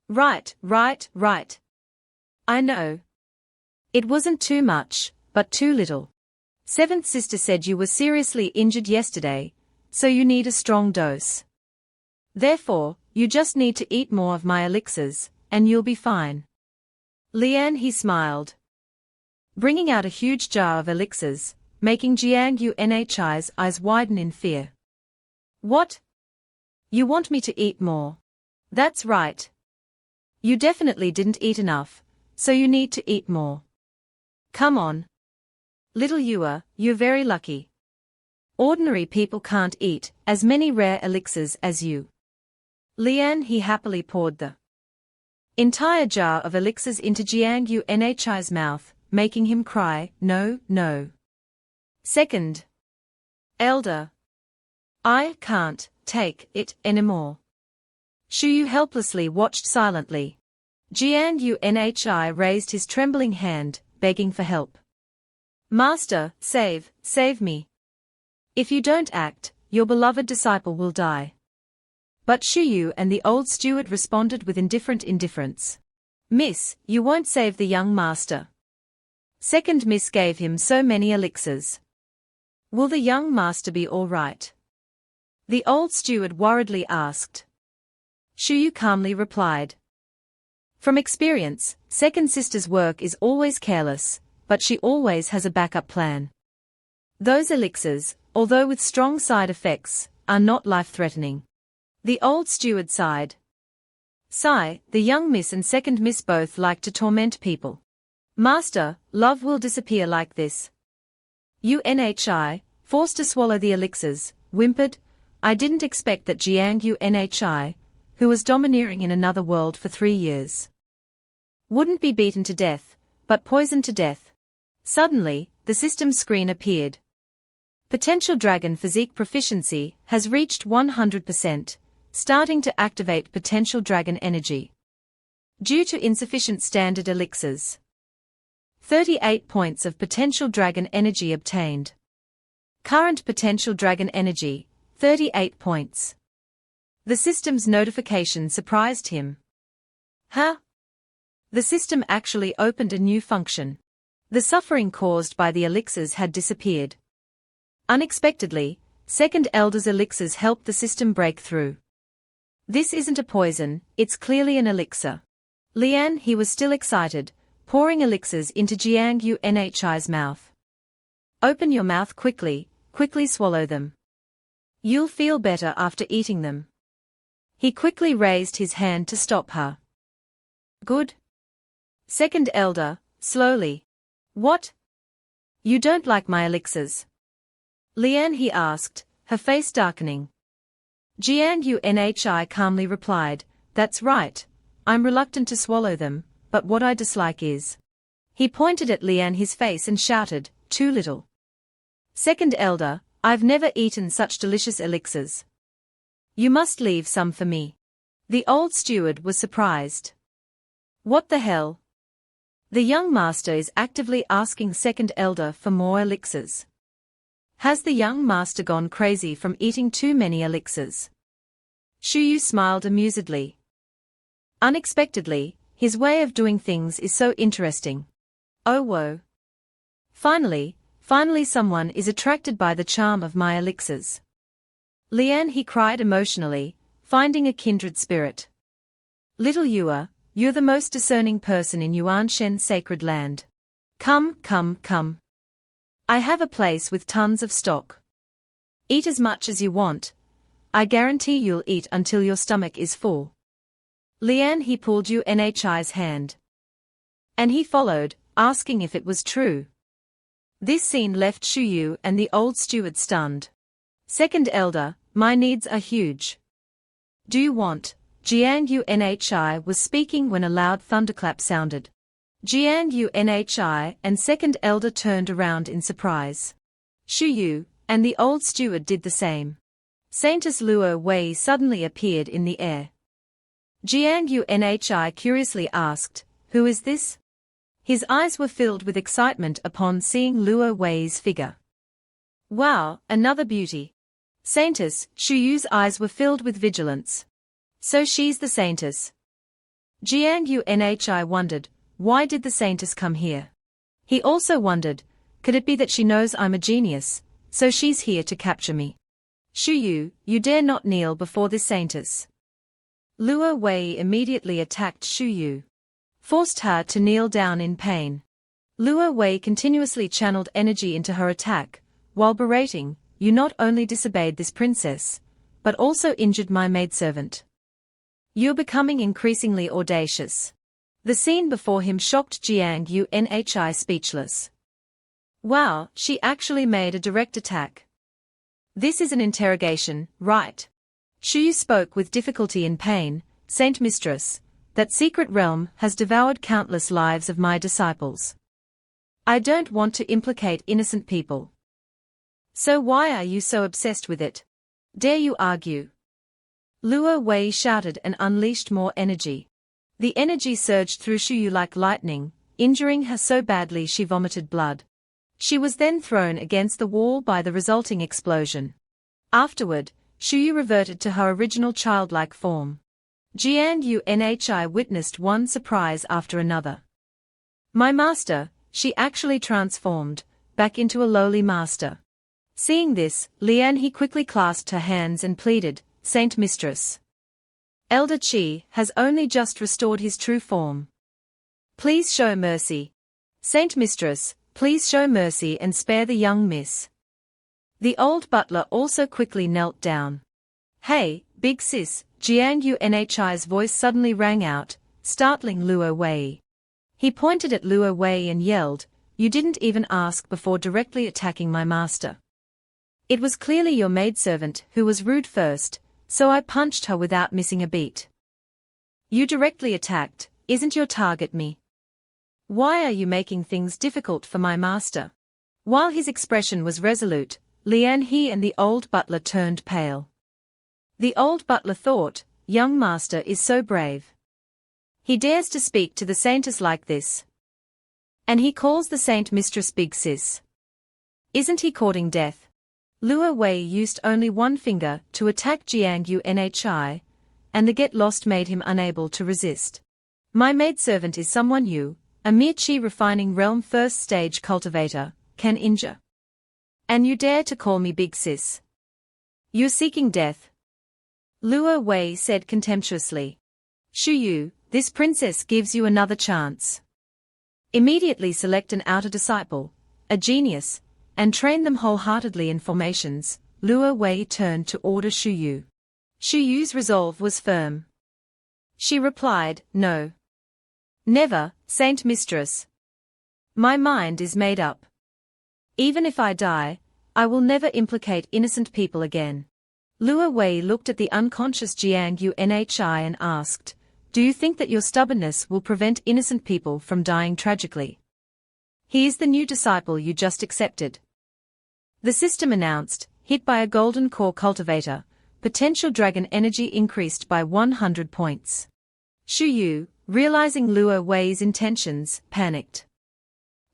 Right. I know. It wasn't too much, but too little. Seventh sister said you were seriously injured yesterday, so you need a strong dose. Therefore, you just need to eat more of my elixirs, and you'll be fine. He smiled, bringing out a huge jar of elixirs, making Gangnhi's eyes widen in fear. What? You want me to eat more? That's right. You definitely didn't eat enough, so you need to eat more. Come on. Little Yua, you're very lucky. Ordinary people can't eat as many rare elixirs as you. He happily poured the entire jar of elixirs into Gangnhi's mouth, making him cry, no, no. Second Elder. I can't take it anymore. Shuyu helplessly watched silently. Gangnhi raised his trembling hand, begging for help. Master, save me. If you don't act, your beloved disciple will die. But Shuyu and the old steward responded with indifference. Miss, you won't save the young master. Second Miss gave him so many elixirs. Will the young master be all right? The old steward worriedly asked. Shuyu calmly replied. From experience, second sister's work is always careless, but she always has a backup plan. Those elixirs, although with strong side effects, are not life-threatening. The old steward sighed. The young miss and second miss both like to torment people. Master, love will disappear like this. Unhi, forced to swallow the elixirs, whimpered, I didn't expect that Gangnhi, who was domineering in another world for 3 years, wouldn't be beaten to death, but poisoned to death. Suddenly, the system screen appeared. Potential dragon physique proficiency has reached 100%, starting to activate potential dragon energy. Due to insufficient standard elixirs. 38 points of potential dragon energy obtained. Current potential dragon energy, 38 points. The system's notification surprised him. Huh? The system actually opened a new function. The suffering caused by the elixirs had disappeared. Unexpectedly, second Elder's elixirs helped the system break through. This isn't a poison, it's clearly an elixir. He was still excited, pouring elixirs into Gangnhi's mouth. Open your mouth quickly swallow them. You'll feel better after eating them. He quickly raised his hand to stop her. Good. Second Elder, slowly. What? You don't like my elixirs? He asked, her face darkening. Gangnhi calmly replied, that's right, I'm reluctant to swallow them, but what I dislike is. He pointed at his face and shouted, too little. Second Elder, I've never eaten such delicious elixirs. You must leave some for me. The old steward was surprised. What the hell? The young master is actively asking second Elder for more elixirs. Has the young master gone crazy from eating too many elixirs? Shuyu smiled amusedly. Unexpectedly, his way of doing things is so interesting. Oh whoa. Finally someone is attracted by the charm of my elixirs. He cried emotionally, finding a kindred spirit. Little Yua, you're the most discerning person in Yuanshen's sacred land. Come. I have a place with tons of stock. Eat as much as you want. I guarantee you'll eat until your stomach is full. He pulled Unhi's hand. And he followed, asking if it was true. This scene left Shuyu and the old steward stunned. Second Elder, my needs are huge. Do you want? Gangnhi was speaking when a loud thunderclap sounded. Gangnhi and second Elder turned around in surprise. Shuyu and the old steward did the same. Saintess Luo Wei suddenly appeared in the air. Gangnhi curiously asked, who is this? His eyes were filled with excitement upon seeing Luo Wei's figure. Wow, another beauty. Saintess, Shuyu's eyes were filled with vigilance. So she's the Saintess. Gangnhi wondered, why did the Saintess come here? He also wondered, could it be that she knows I'm a genius, so she's here to capture me? Shuyu, you dare not kneel before this Saintess. Luo Wei immediately attacked Shuyu. forced her to kneel down in pain. Luo Wei continuously channeled energy into her attack, while berating, "You not only disobeyed this princess, but also injured my maidservant. You're becoming increasingly audacious." The scene before him shocked Jiang Yunhi speechless. Wow, she actually made a direct attack. This is an interrogation, right? Shuyu spoke with difficulty and pain. "Saint Mistress, that secret realm has devoured countless lives of my disciples. I don't want to implicate innocent people. So why are you so obsessed with it? Dare you argue?" Luo Wei shouted and unleashed more energy. The energy surged through Shuyu like lightning, injuring her so badly she vomited blood. She was then thrown against the wall by the resulting explosion. Afterward, Shuyu reverted to her original childlike form. Jiang Yunhi witnessed one surprise after another. "My master," she actually transformed, back into a lowly master. Seeing this, Lian quickly clasped her hands and pleaded, "Saint Mistress. Elder Qi has only just restored his true form. Please show mercy. Saint Mistress, please show mercy and spare the young miss." The old butler also quickly knelt down. "Hey, big sis," Jiang Yunhi's voice suddenly rang out, startling Luo Wei. He pointed at Luo Wei and yelled, "You didn't even ask before directly attacking my master. It was clearly your maidservant who was rude first, so I punched her without missing a beat. You directly attacked, isn't your target me? Why are you making things difficult for my master?" While his expression was resolute, Lian He and the old butler turned pale. The old butler thought, "Young master is so brave. He dares to speak to the saintess like this. And he calls the saint mistress big sis. Isn't he courting death?" Luo Wei used only one finger to attack Jiang Yunhi, and the get lost made him unable to resist. "My maidservant is someone you, a mere Qi refining realm first stage cultivator, can injure. And you dare to call me big sis? You're seeking death." Luo Wei said contemptuously. "Shuyu, this princess gives you another chance. Immediately select an outer disciple, a genius, and train them wholeheartedly in formations." Luo Wei turned to order Shuyu. Shuyu's resolve was firm. She replied, "No. Never, Saint Mistress. My mind is made up. Even if I die, I will never implicate innocent people again." Luo Wei looked at the unconscious Jiang Yunhi and asked, "Do you think that your stubbornness will prevent innocent people from dying tragically? He is the new disciple you just accepted." The system announced, hit by a golden core cultivator, potential dragon energy increased by 100 points. Shuyu, realizing Luo Wei's intentions, panicked.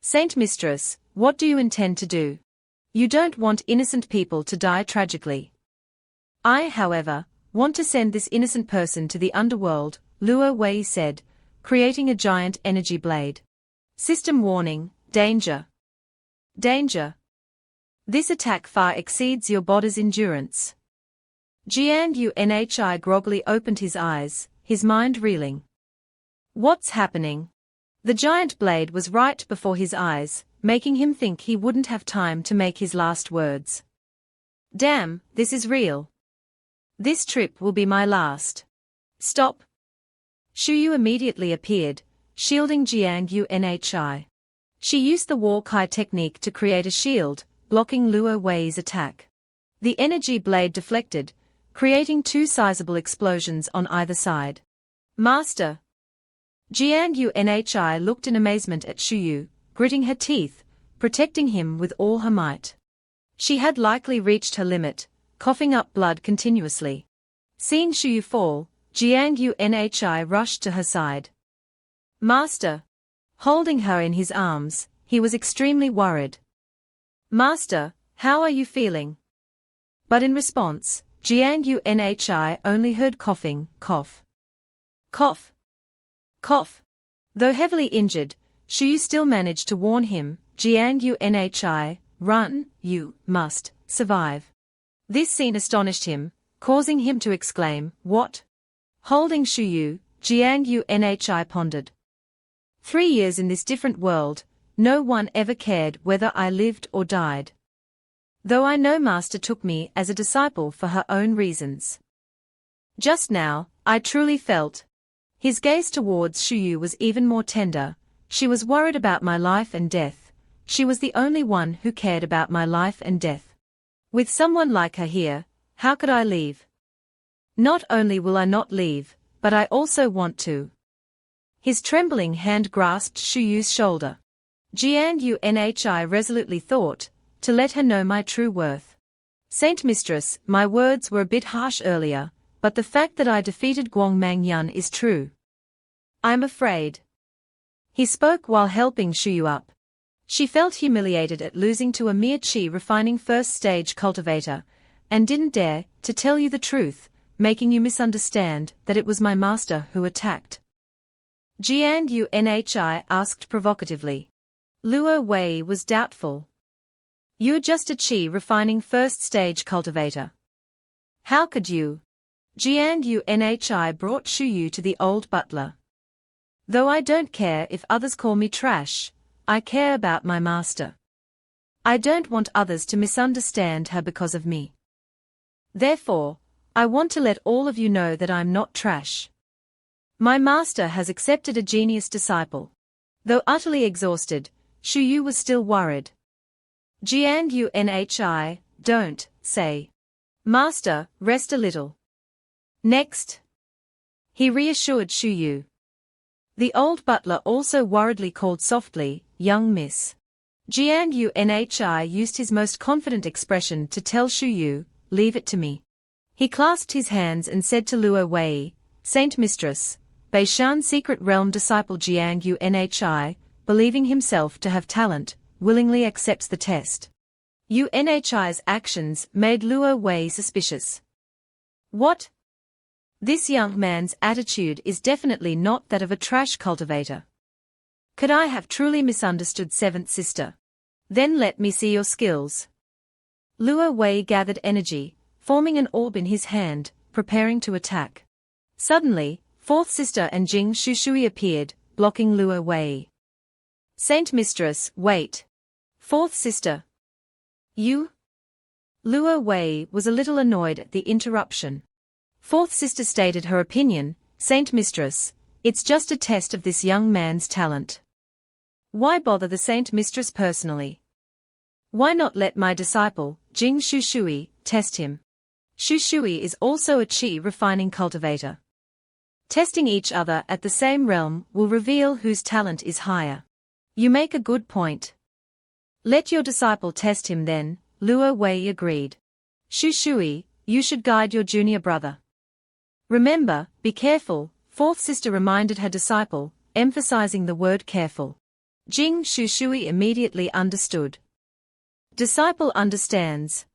"Saint Mistress, what do you intend to do? You don't want innocent people to die tragically." "I, however, want to send this innocent person to the underworld," Luo Wei said, creating a giant energy blade. "System warning, danger. Danger. This attack far exceeds your body's endurance." Jiang Yunhi groggily opened his eyes, his mind reeling. What's happening? The giant blade was right before his eyes, making him think he wouldn't have time to make his last words. Damn, this is real. This trip will be my last. Stop. Shuyu immediately appeared, shielding Jiang Yunhi. She used the War Kai technique to create a shield, blocking Luo Wei's attack. The energy blade deflected, creating two sizable explosions on either side. Master. Jiang Yunhi looked in amazement at Shuyu, gritting her teeth, protecting him with all her might. She had likely reached her limit, coughing up blood continuously. Seeing Shuyu fall, Jiang Yunhi rushed to her side. Master. Holding her in his arms, he was extremely worried. Master, how are you feeling? But in response, Jiang Yunhi only heard coughing, cough. Cough. Cough. Though heavily injured, Shuyu still managed to warn him, Jiang Yunhi, run, you must survive. This scene astonished him, causing him to exclaim, what? Holding Shuyu, Jiang Yunhi pondered. 3 years in this different world, no one ever cared whether I lived or died. Though I know Master took me as a disciple for her own reasons. Just now, I truly felt. His gaze towards Shuyu was even more tender. She was worried about my life and death. She was the only one who cared about my life and death. With someone like her here, how could I leave? Not only will I not leave, but I also want to. His trembling hand grasped Shuyu's shoulder. Gangnhi resolutely thought, to let her know my true worth. Saint Mistress, my words were a bit harsh earlier, but the fact that I defeated Guangmangyun is true. I'm afraid. He spoke while helping Shuyu up. She felt humiliated at losing to a mere chi-refining first-stage cultivator, and didn't dare to tell you the truth, making you misunderstand that it was my master who attacked. Gangnhi asked provocatively. Luo Wei was doubtful. You're just a chi-refining first-stage cultivator. How could you? Gangnhi brought Shuyu to the old butler. Though I don't care if others call me trash, I care about my master. I don't want others to misunderstand her because of me. Therefore, I want to let all of you know that I'm not trash. My master has accepted a genius disciple. Though utterly exhausted, Shuyu was still worried. Gangnhi, don't say. Master, rest a little. Next. He reassured Shuyu. The old butler also worriedly called softly, young miss. Gangnhi used his most confident expression to tell Shuyu, leave it to me. He clasped his hands and said to Luo Wei, Saint Mistress, Beishan secret realm disciple Gangnhi, believing himself to have talent, willingly accepts the test. Unhi's actions made Luo Wei suspicious. What? This young man's attitude is definitely not that of a trash cultivator. Could I have truly misunderstood seventh sister? Then let me see your skills. Luo Wei gathered energy, forming an orb in his hand, preparing to attack. Suddenly, fourth sister and Jing Shushui appeared, blocking Luo Wei. Saint Mistress, wait. Fourth sister. You? Luo Wei was a little annoyed at the interruption. Fourth sister stated her opinion, Saint Mistress, it's just a test of this young man's talent. Why bother the Saint Mistress personally? Why not let my disciple, Jing Shushui, test him? Shushui is also a chi-refining cultivator. Testing each other at the same realm will reveal whose talent is higher. You make a good point. Let your disciple test him then, Luo Wei agreed. Shushui, you should guide your junior brother. Remember, be careful, fourth sister reminded her disciple, emphasizing the word careful. Jing Shushui immediately understood. Disciple understands.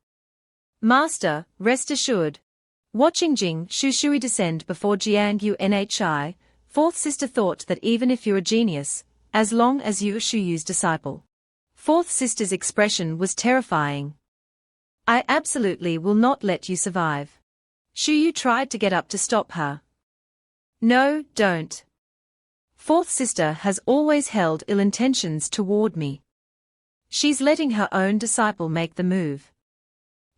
Master, rest assured. Watching Jing Shushui descend before Gangnhi, fourth sister thought that even if you're a genius, as long as you're Shuyu's disciple. Fourth sister's expression was terrifying. I absolutely will not let you survive. Shuyu tried to get up to stop her. No, don't. Fourth sister has always held ill intentions toward me. She's letting her own disciple make the move.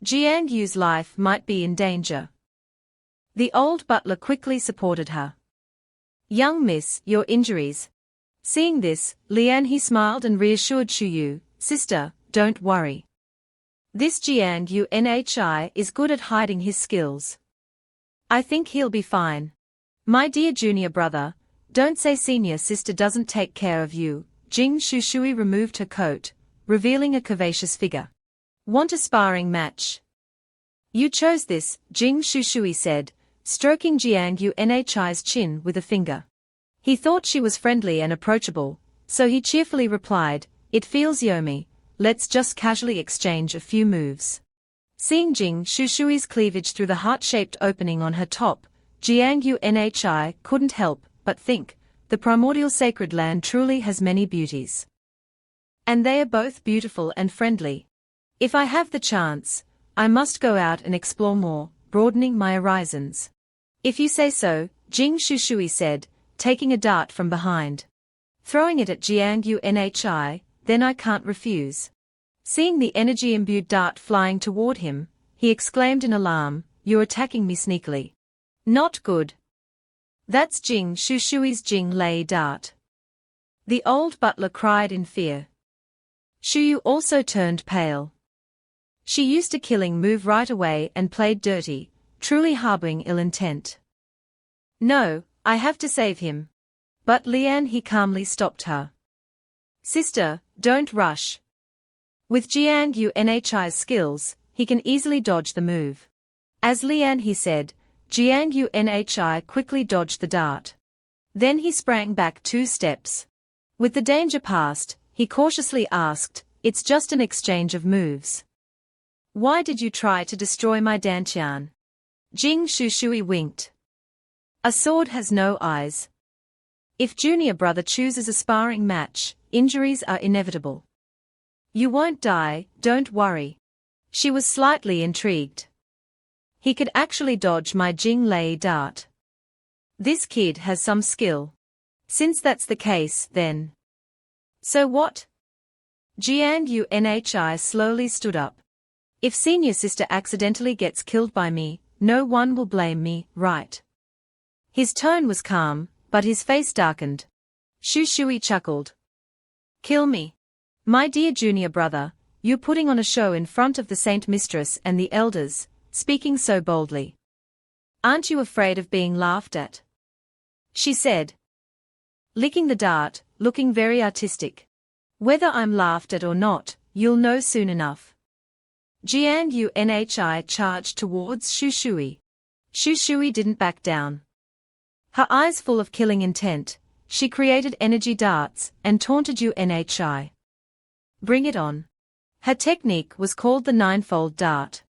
Gangnhi's life might be in danger. The old butler quickly supported her. Young miss, your injuries. Seeing this, Lianhe smiled and reassured Shuyu, sister, don't worry. This Gangnhi is good at hiding his skills. I think he'll be fine. My dear junior brother, don't say senior sister doesn't take care of you. Jing Shushui removed her coat, revealing a curvaceous figure. Want a sparring match? You chose this, Jing Shushui said, stroking Gangnhi's chin with a finger. He thought she was friendly and approachable, so he cheerfully replied, it feels yummy, let's just casually exchange a few moves. Seeing Jing Shushui's cleavage through the heart-shaped opening on her top, Gangnhi couldn't help but think, the primordial sacred land truly has many beauties. And they are both beautiful and friendly. If I have the chance, I must go out and explore more, broadening my horizons. If you say so, Jing Shushui said, taking a dart from behind. Throwing it at Gangnhi, then I can't refuse. Seeing the energy-imbued dart flying toward him, he exclaimed in alarm, "You're attacking me sneakily. Not good." "That's Jing Shushui's Jing Lei dart." The old butler cried in fear. Shuyu also turned pale. She used a killing move right away and played dirty, truly harboring ill intent. "No, I have to save him." But he calmly stopped her. "Sister, don't rush. With Gangnhi's skills, he can easily dodge the move." As he said, Gangnhi quickly dodged the dart. Then he sprang back 2 steps. With the danger past, he cautiously asked, "It's just an exchange of moves. Why did you try to destroy my dantian?" Jing Shushui winked. "A sword has no eyes. If junior brother chooses a sparring match, injuries are inevitable. You won't die, don't worry." She was slightly intrigued. "He could actually dodge my Jing Lei dart. This kid has some skill. Since that's the case, then. So what?" Gangnhi slowly stood up. "If senior sister accidentally gets killed by me, no one will blame me, right?" His tone was calm, but his face darkened. Shui chuckled. "Kill me? My dear junior brother, you're putting on a show in front of the Saint Mistress and the Elders, speaking so boldly. Aren't you afraid of being laughed at?" she said. Licking the dart, looking very artistic. "Whether I'm laughed at or not, you'll know soon enough." Gangnhi charged towards Shui. Shui didn't back down. Her eyes full of killing intent, she created energy darts and taunted Unhi. "Bring it on." Her technique was called the ninefold dart.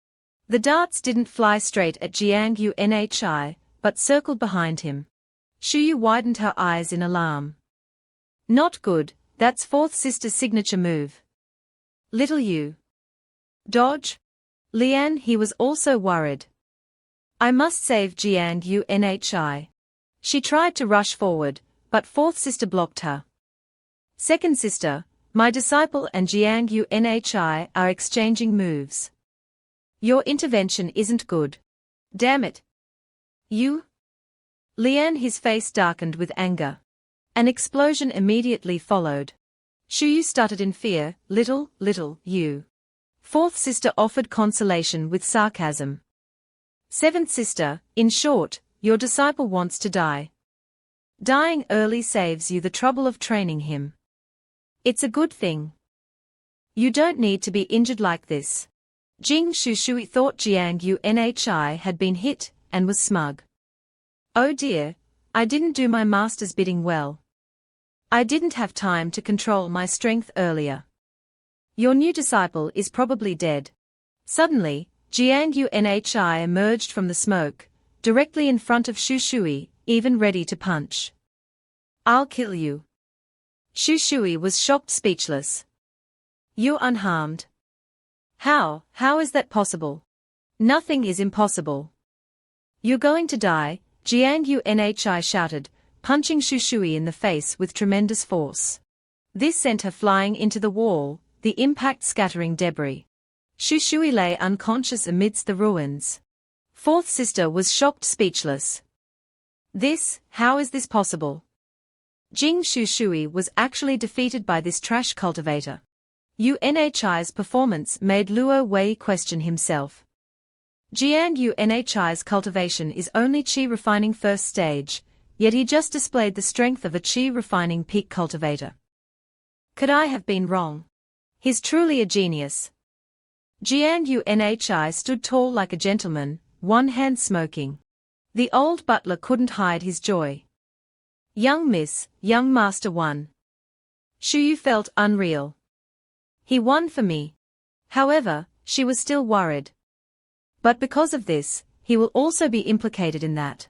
The darts didn't fly straight at Gangnhi, but circled behind him. Shuyu widened her eyes in alarm. "Not good, that's fourth sister's signature move. Little you. Dodge?" He was also worried. "I must save Gangnhi." She tried to rush forward, but fourth sister blocked her. "Second sister, my disciple and Gangnhi are exchanging moves. Your intervention isn't good. Damn it. You?" His face darkened with anger. An explosion immediately followed. Shuyu stuttered in fear, little you." Fourth sister offered consolation with sarcasm. "Seventh sister, in short, your disciple wants to die. Dying early saves you the trouble of training him. It's a good thing. You don't need to be injured like this." Jing Shushui thought Gangnhi had been hit, and was smug. "Oh dear, I didn't do my master's bidding well. I didn't have time to control my strength earlier. Your new disciple is probably dead." Suddenly, Gangnhi emerged from the smoke, directly in front of Shui, even ready to punch. "I'll kill you." Shui was shocked, speechless. "You're unharmed. How is that possible?" "Nothing is impossible. You're going to die," Gangnhi shouted, punching Shui in the face with tremendous force. This sent her flying into the wall, the impact scattering debris. Shui lay unconscious amidst the ruins. Fourth sister was shocked, speechless. How is this possible? Jing Shui was actually defeated by this trash cultivator. Unhi's performance made Luo Wei question himself. Gangnhi's cultivation is only chi refining first stage, yet he just displayed the strength of a chi refining peak cultivator. Could I have been wrong? He's truly a genius. Gangnhi stood tall like a gentleman, one hand smoking. The old butler couldn't hide his joy. "Young miss, young master won." Shuyu felt unreal. He won for me. However, she was still worried. But because of this, he will also be implicated in that.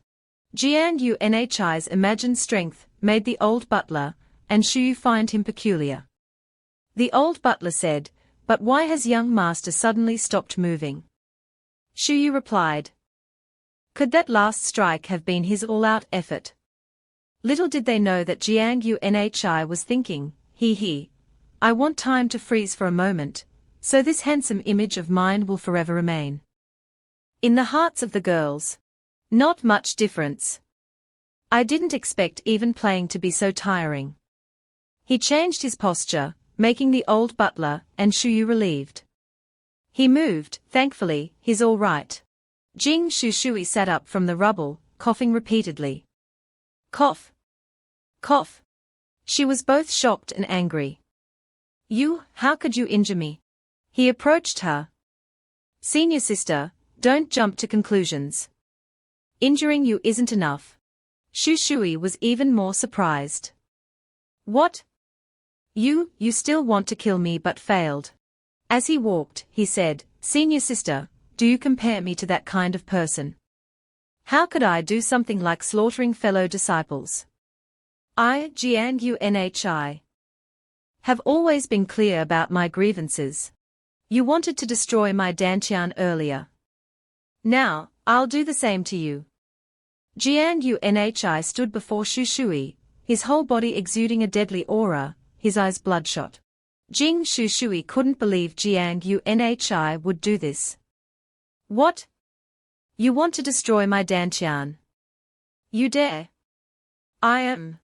Gangnhi's imagined strength made the old butler, and Shuyu find him peculiar. The old butler said, "But why has young master suddenly stopped moving?" Shuyu replied, "Could that last strike have been his all-out effort?" Little did they know that Jiang Yunhi was thinking, he. I want time to freeze for a moment, so this handsome image of mine will forever remain in the hearts of the girls. Not much difference. I didn't expect even playing to be so tiring. He changed his posture, making the old butler and Shuyu relieved. He moved, thankfully, he's all right. Jing Shui sat up from the rubble, coughing repeatedly. Cough. Cough. She was both shocked and angry. How could you injure me? He approached her. Senior sister, don't jump to conclusions. Injuring you isn't enough. Shui was even more surprised. What? You still want to kill me but failed. As he walked, he said, Senior sister, do you compare me to that kind of person? How could I do something like slaughtering fellow disciples? I, Jiang Yunhi, have always been clear about my grievances. You wanted to destroy my Dantian earlier. Now, I'll do the same to you. Jiang Yunhi stood before Shui, his whole body exuding a deadly aura, his eyes bloodshot. Jing Shui couldn't believe Jiang Yunhi would do this. What? You want to destroy my Dantian? You dare? I am.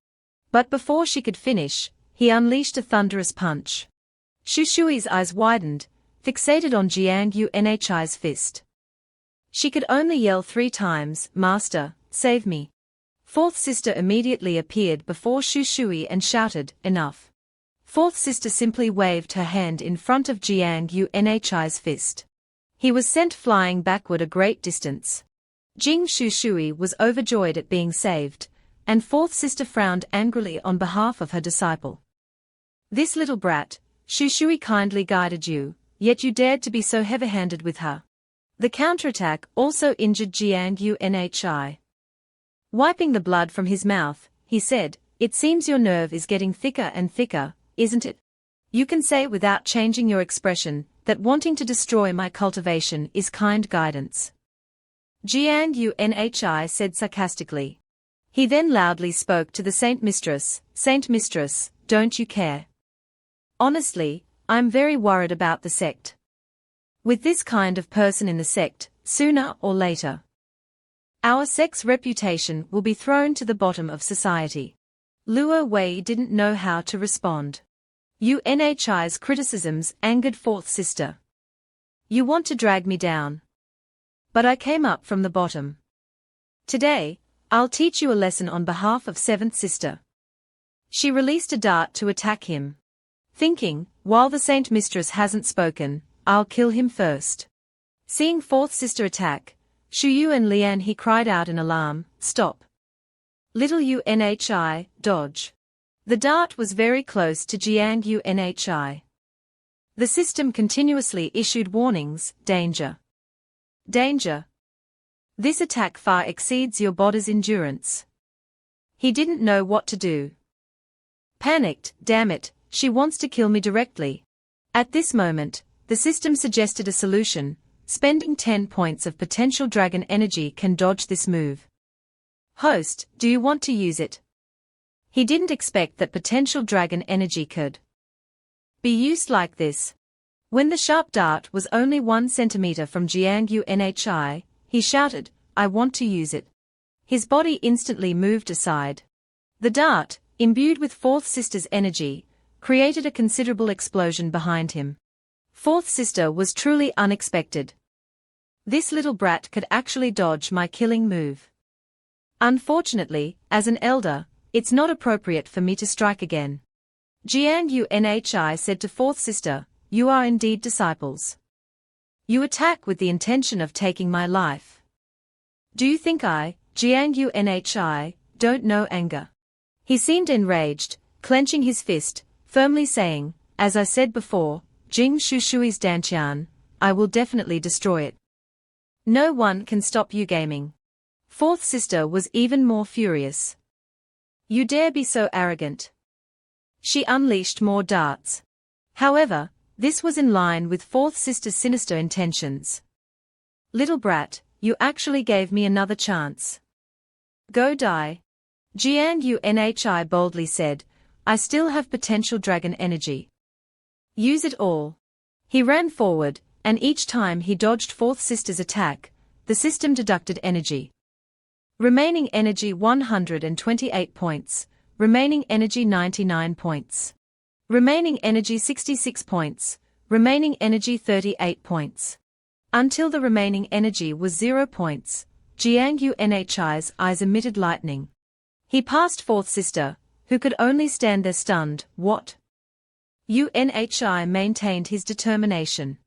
But before she could finish, he unleashed a thunderous punch. Shui's eyes widened, fixated on Jiang Yunhi's fist. She could only yell 3 times, Master, save me. Fourth sister immediately appeared before Shui and shouted, Enough. Fourth sister simply waved her hand in front of Jiang Yunhi's fist. He was sent flying backward a great distance. Jing Shui was overjoyed at being saved, and fourth sister frowned angrily on behalf of her disciple. This little brat, Shui kindly guided you, yet you dared to be so heavy-handed with her. The counterattack also injured Jiang Yunhi. Wiping the blood from his mouth, he said, It seems your nerve is getting thicker and thicker, isn't it? You can say without changing your expression, that wanting to destroy my cultivation is kind guidance. Jiang Yunhi said sarcastically. He then loudly spoke to the Saint Mistress, Saint Mistress, don't you care? Honestly, I'm very worried about the sect. With this kind of person in the sect, sooner or later, our sect's reputation will be thrown to the bottom of society. Luo Wei didn't know how to respond. Yunhi's criticisms angered fourth sister. You want to drag me down. But I came up from the bottom. Today, I'll teach you a lesson on behalf of seventh sister. She released a dart to attack him. Thinking, while the Saint Mistress hasn't spoken, I'll kill him first. Seeing fourth sister attack, Shuyu and Lian he cried out in alarm, Stop. Little Yunhi, dodge. The dart was very close to Jiang Yunhi. The system continuously issued warnings, danger. Danger. This attack far exceeds your body's endurance. He didn't know what to do. Panicked, damn it, she wants to kill me directly. At this moment, the system suggested a solution. Spending 10 points of potential dragon energy can dodge this move. Host, do you want to use it? He didn't expect that potential dragon energy could be used like this. When the sharp dart was only 1 centimeter from Jiang Yunhi, he shouted, I want to use it. His body instantly moved aside. The dart, imbued with fourth sister's energy, created a considerable explosion behind him. Fourth sister was truly unexpected. This little brat could actually dodge my killing move. Unfortunately, as an elder, it's not appropriate for me to strike again. Jiang Yunhi said to fourth sister, You are indeed disciples. You attack with the intention of taking my life. Do you think I, Jiang Yunhi, don't know anger? He seemed enraged, clenching his fist, firmly saying, As I said before, Jing Shui's Dantian, I will definitely destroy it. No one can stop you gaming. Fourth sister was even more furious. You dare be so arrogant. She unleashed more darts. However, this was in line with fourth sister's sinister intentions. Little brat, you actually gave me another chance. Go die. Jiang Unhi boldly said, I still have potential dragon energy. Use it all. He ran forward, and each time he dodged fourth sister's attack, the system deducted energy. Remaining energy 128 points, remaining energy 99 points. Remaining energy 66 points, remaining energy 38 points. Until the remaining energy was 0 points, Jiang Unhi's eyes emitted lightning. He passed fourth sister, who could only stand there stunned. What? Unhi maintained his determination.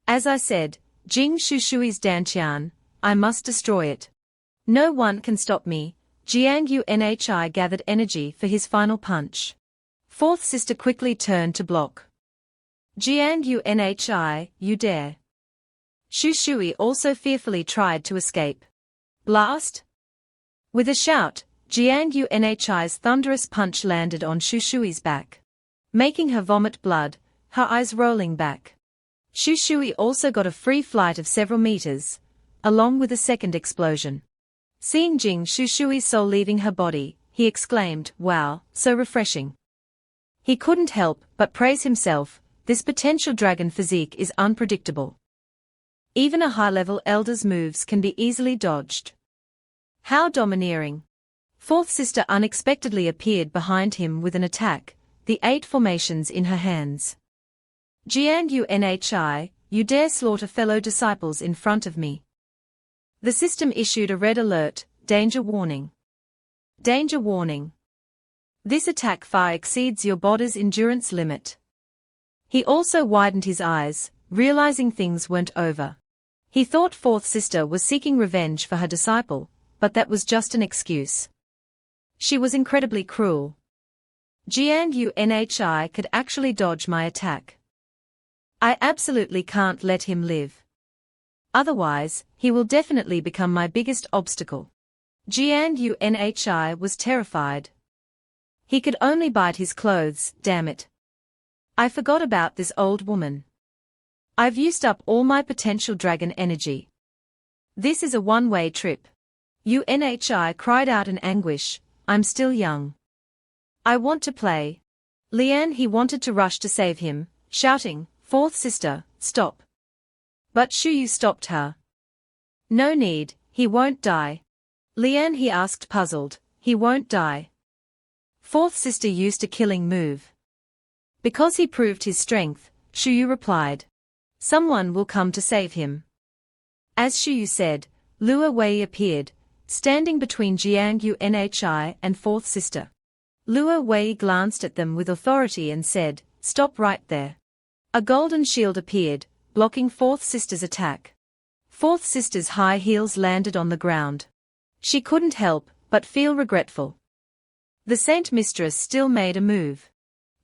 As I said, Jing Shushui's Dantian, I must destroy it. No one can stop me. Jiang Unhi gathered energy for his final punch. Fourth sister quickly turned to block. Jiang Unhi, you dare. Shushui also fearfully tried to escape. Blast! With a shout, Jiang Unhi's thunderous punch landed on Shushui's back, making her vomit blood, her eyes rolling back. Shushui also got a free flight of several meters, along with a second explosion. Seeing Jing Shushui's soul leaving her body, he exclaimed, wow, so refreshing. He couldn't help but praise himself, this potential dragon physique is unpredictable. Even a high-level elder's moves can be easily dodged. How domineering. Fourth sister unexpectedly appeared behind him with an attack, the 8 formations in her hands. Jiang Unhi, you dare slaughter fellow disciples in front of me. The system issued a red alert, danger warning. Danger warning. This attack far exceeds your body's endurance limit. He also widened his eyes, realizing things weren't over. He thought fourth sister was seeking revenge for her disciple, but that was just an excuse. She was incredibly cruel. Jiang Unhi could actually dodge my attack. I absolutely can't let him live. Otherwise, he will definitely become my biggest obstacle. Jiang Unhi was terrified. He could only bite his clothes, damn it. I forgot about this old woman. I've used up all my potential dragon energy. This is a one-way trip. Unhi cried out in anguish, I'm still young. I want to play. Lian he wanted to rush to save him, shouting, fourth sister, stop. But Shuyu stopped her. No need, he won't die. Lian he asked puzzled, he won't die. Fourth sister used a killing move. Because he proved his strength, Shuyu replied. Someone will come to save him. As Shuyu said, Luo Wei appeared, standing between Jiang Unhi and fourth sister. Luo Wei glanced at them with authority and said, stop right there. A golden shield appeared, blocking fourth sister's attack. Fourth sister's high heels landed on the ground. She couldn't help but feel regretful. The Saint Mistress still made a move.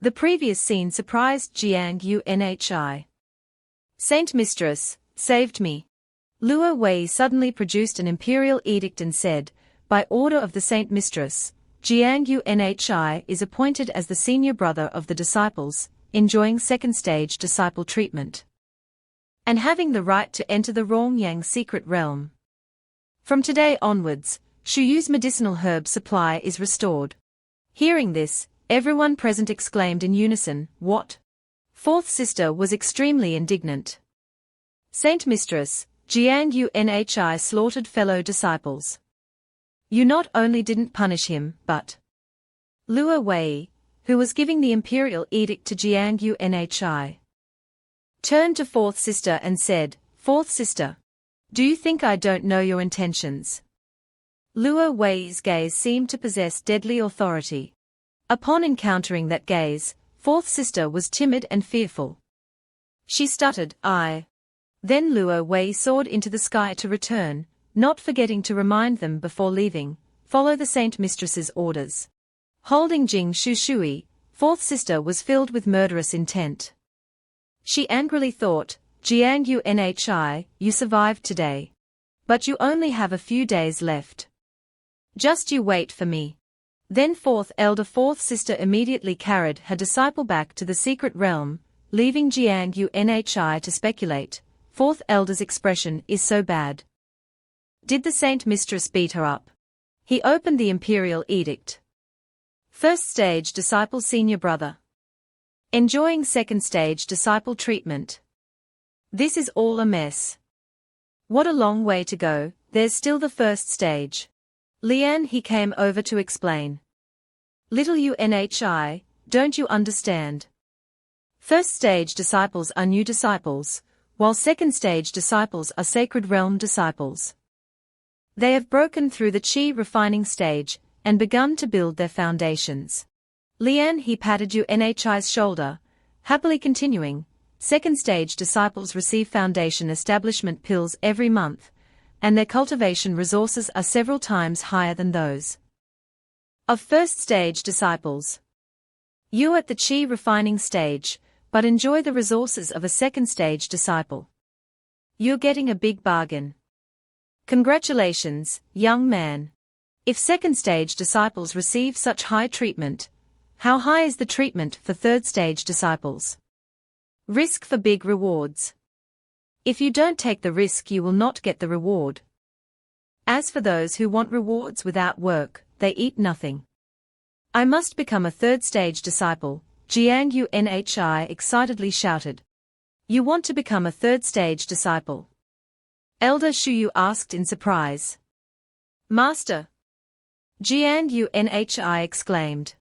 The previous scene surprised Jiang Unhi. Saint Mistress, saved me. Luo Wei suddenly produced an imperial edict and said, by order of the Saint Mistress, Jiang Unhi is appointed as the senior brother of the disciples, enjoying second stage disciple treatment, and having the right to enter the Rongyang secret realm. From today onwards, Shuyu's medicinal herb supply is restored. Hearing this, everyone present exclaimed in unison, what? Fourth sister was extremely indignant. Saint Mistress, Jiang Unhi slaughtered fellow disciples. You not only didn't punish him, but Luo Wei, who was giving the imperial edict to Jiang Unhi, turned to fourth sister and said, fourth sister, do you think I don't know your intentions? Luo Wei's gaze seemed to possess deadly authority. Upon encountering that gaze, fourth sister was timid and fearful. She stuttered, I. Then Luo Wei soared into the sky to return, not forgetting to remind them before leaving, follow the Saint Mistress's orders. Holding Jing Shushui, fourth sister was filled with murderous intent. She angrily thought, Jiang Unhi, you survived today. But you only have a few days left. Just you wait for me. Then fourth sister immediately carried her disciple back to the secret realm, leaving Jiang Unhi to speculate. Fourth elder's expression is so bad. Did the Saint Mistress beat her up? He opened the imperial edict. First stage disciple senior brother. Enjoying second stage disciple treatment. This is all a mess. What a long way to go, there's still the first stage. Lian he came over to explain. Little Unhi, don't you understand? First stage disciples are new disciples, while second stage disciples are sacred realm disciples. They have broken through the chi refining stage and begun to build their foundations. Lian he patted Unhi's shoulder, happily continuing, second stage disciples receive foundation establishment pills every month, and their cultivation resources are several times higher than those of first stage disciples. You at the chi refining stage, but enjoy the resources of a second stage disciple. You're getting a big bargain. Congratulations, young man. If second stage disciples receive such high treatment, how high is the treatment for third stage disciples? Risk for big rewards. If you don't take the risk, you will not get the reward. As for those who want rewards without work, they eat nothing. I must become a third stage disciple, Jiang Unhi excitedly shouted. You want to become a third stage disciple? Elder Shuyu asked in surprise. Master! Jiang Unhi exclaimed.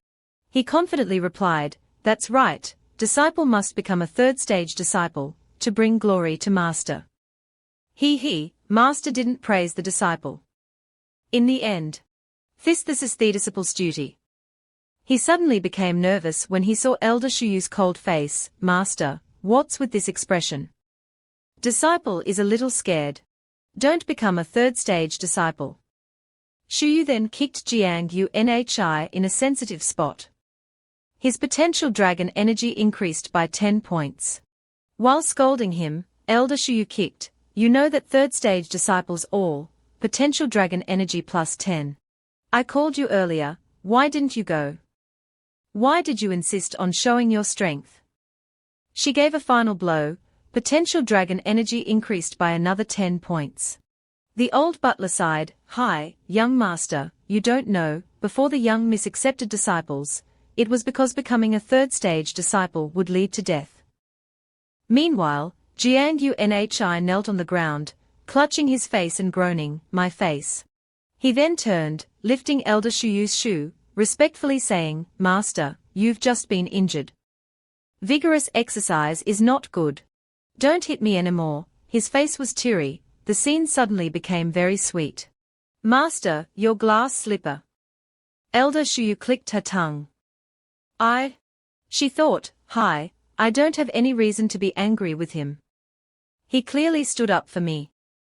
He confidently replied, that's right, disciple must become a third stage disciple, to bring glory to Master. Master didn't praise the disciple. In the end, this is the disciple's duty. He suddenly became nervous when he saw Elder Shuyu's cold face. Master, what's with this expression? Disciple is a little scared. Don't become a third stage disciple. Shuyu then kicked Jiang Unhi in a sensitive spot. His potential dragon energy increased by 10 points. While scolding him, Elder Shuyu kicked, you know that third stage disciples all, potential dragon energy plus 10. I called you earlier, why didn't you go? Why did you insist on showing your strength? She gave a final blow, potential dragon energy increased by another 10 points. The old butler sighed, hi, young master, you don't know, before the young miss accepted disciples, it was because becoming a third stage disciple would lead to death. Meanwhile, Jiang Unhi knelt on the ground, clutching his face and groaning, my face. He then turned, lifting Elder Shuyu's shoe, respectfully saying, Master, you've just been injured. Vigorous exercise is not good. Don't hit me anymore. His face was teary, the scene suddenly became very sweet. Master, your glass slipper. Elder Shuyu clicked her tongue. She thought, hi, I don't have any reason to be angry with him. He clearly stood up for me.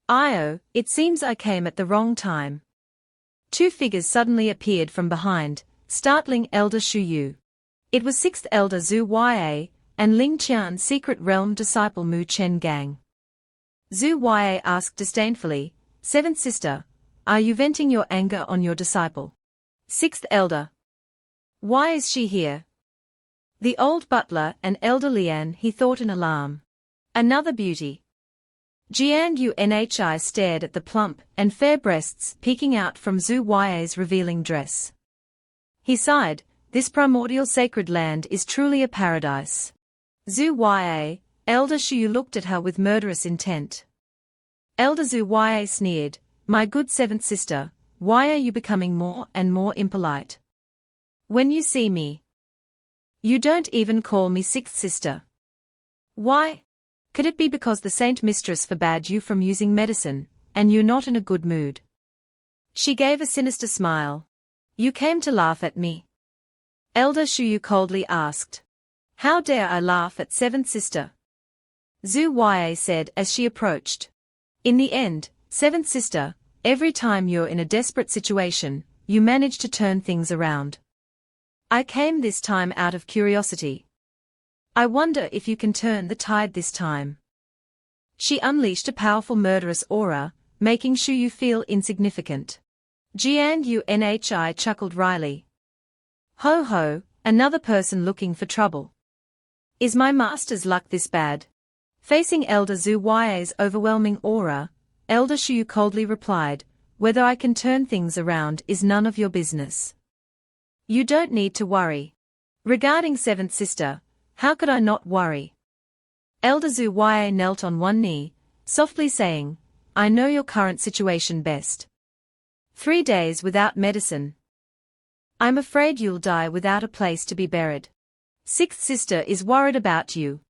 It seems I came at the wrong time. Two figures suddenly appeared from behind, startling Elder Shuyu. It was 6th Elder Zhu Ya, and Ling Qian's secret realm disciple Muen Gang. Zhu Ya asked disdainfully, 7th Sister, are you venting your anger on your disciple? 6th Elder. Why is she here? The old butler and Elder Lian he thought in alarm. Another beauty. Jiang Unhi stared at the plump and fair breasts peeking out from Zhu Ya's revealing dress. He sighed, this primordial sacred land is truly a paradise. Zhu Ya, Elder Shuyu looked at her with murderous intent. Elder Zhu Ya sneered, my good 7th sister, why are you becoming more and more impolite? When you see me, you don't even call me 6th sister. Why? Could it be because the saint mistress forbade you from using medicine, and you're not in a good mood? She gave a sinister smile. You came to laugh at me? Elder Shuyu coldly asked. How dare I laugh at 7th sister? Zhu Ya said as she approached. In the end, 7th sister, every time you're in a desperate situation, you manage to turn things around. I came this time out of curiosity. I wonder if you can turn the tide this time. She unleashed a powerful murderous aura, making Shuyu feel insignificant. Jiang Unhi chuckled wryly. Ho ho, another person looking for trouble. Is my master's luck this bad? Facing Elder Zhu Ya's overwhelming aura, Elder Shuyu coldly replied, Whether I can turn things around is none of your business. You don't need to worry. Regarding seventh sister, how could I not worry? Elder Zhuye knelt on one knee, softly saying, I know your current situation best. 3 days without medicine. I'm afraid you'll die without a place to be buried. Sixth sister is worried about you.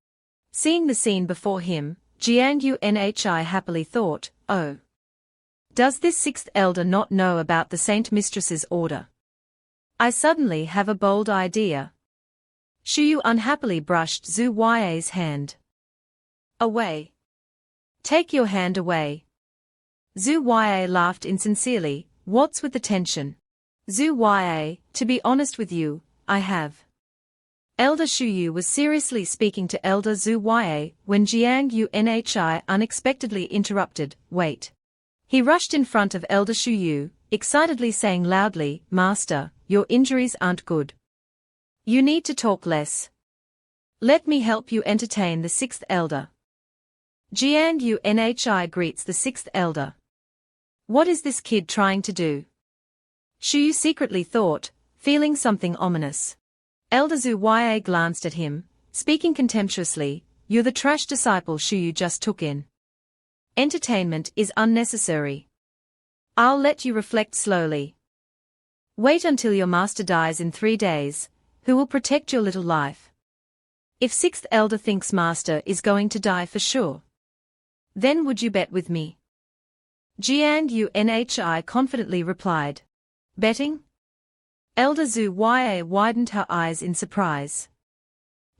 Seeing the scene before him, Jiang Yunhi happily thought, oh. Does this sixth elder not know about the Saint Mistress's order? I suddenly have a bold idea. Shuyu unhappily brushed Zhuye's hand. Away. Take your hand away. Zhuye laughed insincerely. What's with the tension? Zhuye, to be honest with you, I have. Elder Shuyu was seriously speaking to Elder Zhuye when Jiang Yunhi unexpectedly interrupted, wait. He rushed in front of Elder Shuyu, excitedly saying loudly, Master, your injuries aren't good. You need to talk less. Let me help you entertain the sixth elder. Jiang Yunhi greets the sixth elder. What is this kid trying to do? Shuyu secretly thought, feeling something ominous. Elder Zhuye glanced at him, speaking contemptuously, you're the trash disciple Shuyu just took in. Entertainment is unnecessary. I'll let you reflect slowly. Wait until your master dies in 3 days, who will protect your little life? If sixth elder thinks master is going to die for sure, then would you bet with me? Jiang Yunhi confidently replied. Betting? Elder Zhuye widened her eyes in surprise.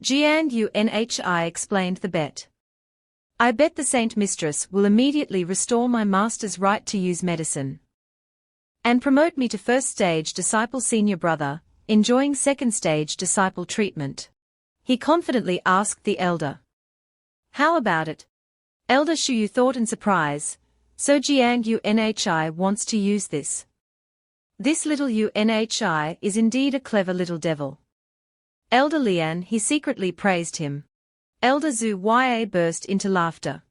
Jiang Yunhi explained the bet. I bet the Saint Mistress will immediately restore my master's right to use medicine. And promote me to first stage disciple senior brother, enjoying second stage disciple treatment. He confidently asked the elder. How about it? Elder Shuyu thought in surprise, so Jiang Yunhi wants to use this. This little Yunhi is indeed a clever little devil. Elder Lian he secretly praised him. Elder Zhuye burst into laughter.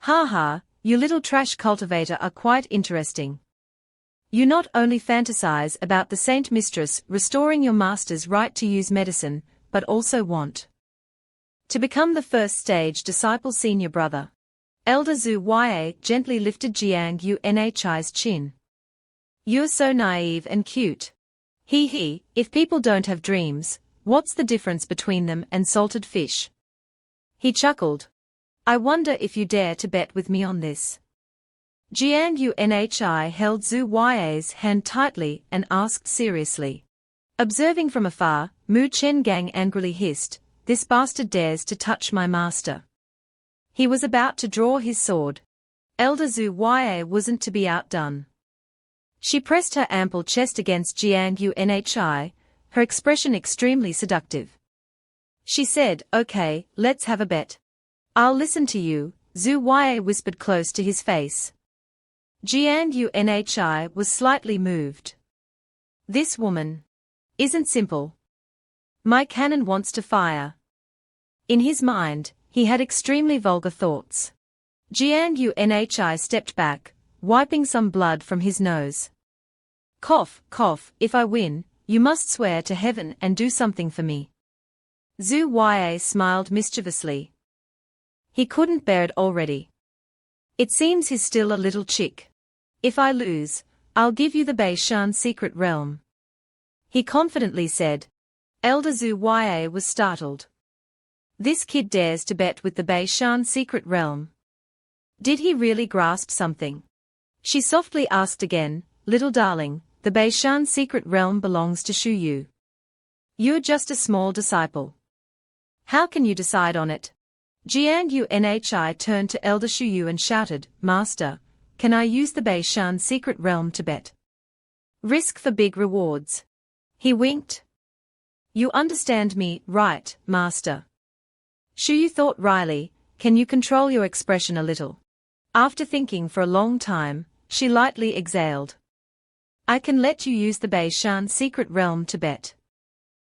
Ha ha, you little trash cultivator are quite interesting. You not only fantasize about the Saint Mistress restoring your master's right to use medicine, but also want to become the first stage disciple senior brother. Elder Zhuye gently lifted Jiang Yunhi's chin. You're so naive and cute. Hee, if people don't have dreams, what's the difference between them and salted fish? He chuckled. I wonder if you dare to bet with me on this. Jiang Yunhi held Zhuye's hand tightly and asked seriously. Observing from afar, Muen Gang angrily hissed, this bastard dares to touch my master. He was about to draw his sword. Elder Zhuye wasn't to be outdone. She pressed her ample chest against Jiang Yunhi, her expression extremely seductive. She said, okay, let's have a bet. I'll listen to you, Zhuye whispered close to his face. Jiang Yunhi was slightly moved. This woman isn't simple. My cannon wants to fire. In his mind, he had extremely vulgar thoughts. Jiang Yunhi stepped back, wiping some blood from his nose. Cough, cough, if I win, you must swear to heaven and do something for me. Zhuye smiled mischievously. He couldn't bear it already. It seems he's still a little chick. If I lose, I'll give you the Beishan secret realm. He confidently said. Elder Zhuye was startled. This kid dares to bet with the Beishan secret realm. Did he really grasp something? She softly asked again, little darling, the Beishan secret realm belongs to Shuyu. You're just a small disciple. How can you decide on it? Jiang Yunhi turned to Elder Shuyu and shouted, Master, can I use the Beishan secret realm to bet? Risk for big rewards. He winked. You understand me, right, Master? Shuyu thought wryly, can you control your expression a little? After thinking for a long time, she lightly exhaled. I can let you use the Beishan secret realm to bet.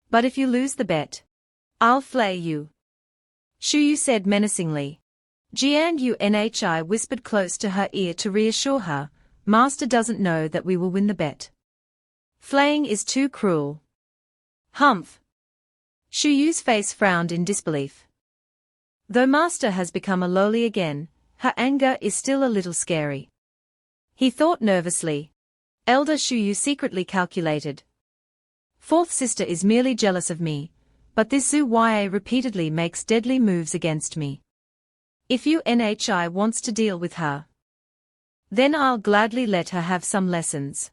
But if you lose the bet, I'll flay you. Shuyu said menacingly. Jiang Yunhi whispered close to her ear to reassure her, Master doesn't know that we will win the bet. Flaying is too cruel. Humph. Shuyu's face frowned in disbelief. Though Master has become a loli again, her anger is still a little scary. He thought nervously. Elder Shuyu secretly calculated. Fourth sister is merely jealous of me, but this Zhu repeatedly makes deadly moves against me. If UNHI wants to deal with her, then I'll gladly let her have some lessons.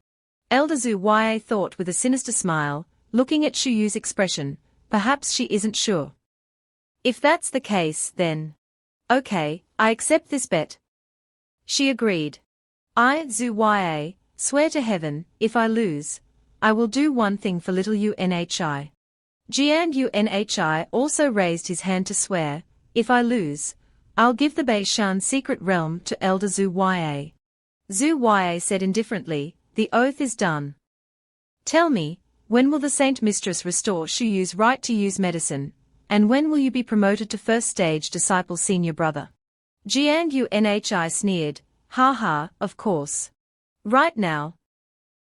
Elder Zhu thought with a sinister smile, looking at Shuyu's expression. Perhaps she isn't sure. If that's the case, then okay, I accept this bet. She agreed. I, Zhu, swear to heaven, if I lose, I will do one thing for little UNHI. Jian UNHI also raised his hand to swear, if I lose, I'll give the Beishan secret realm to Elder Zhu. Zhu said indifferently, the oath is done. Tell me, when will the Saint Mistress restore Shuyu's right to use medicine, and when will you be promoted to first stage disciple senior brother? Jian UNHI sneered, ha, of course. Right now.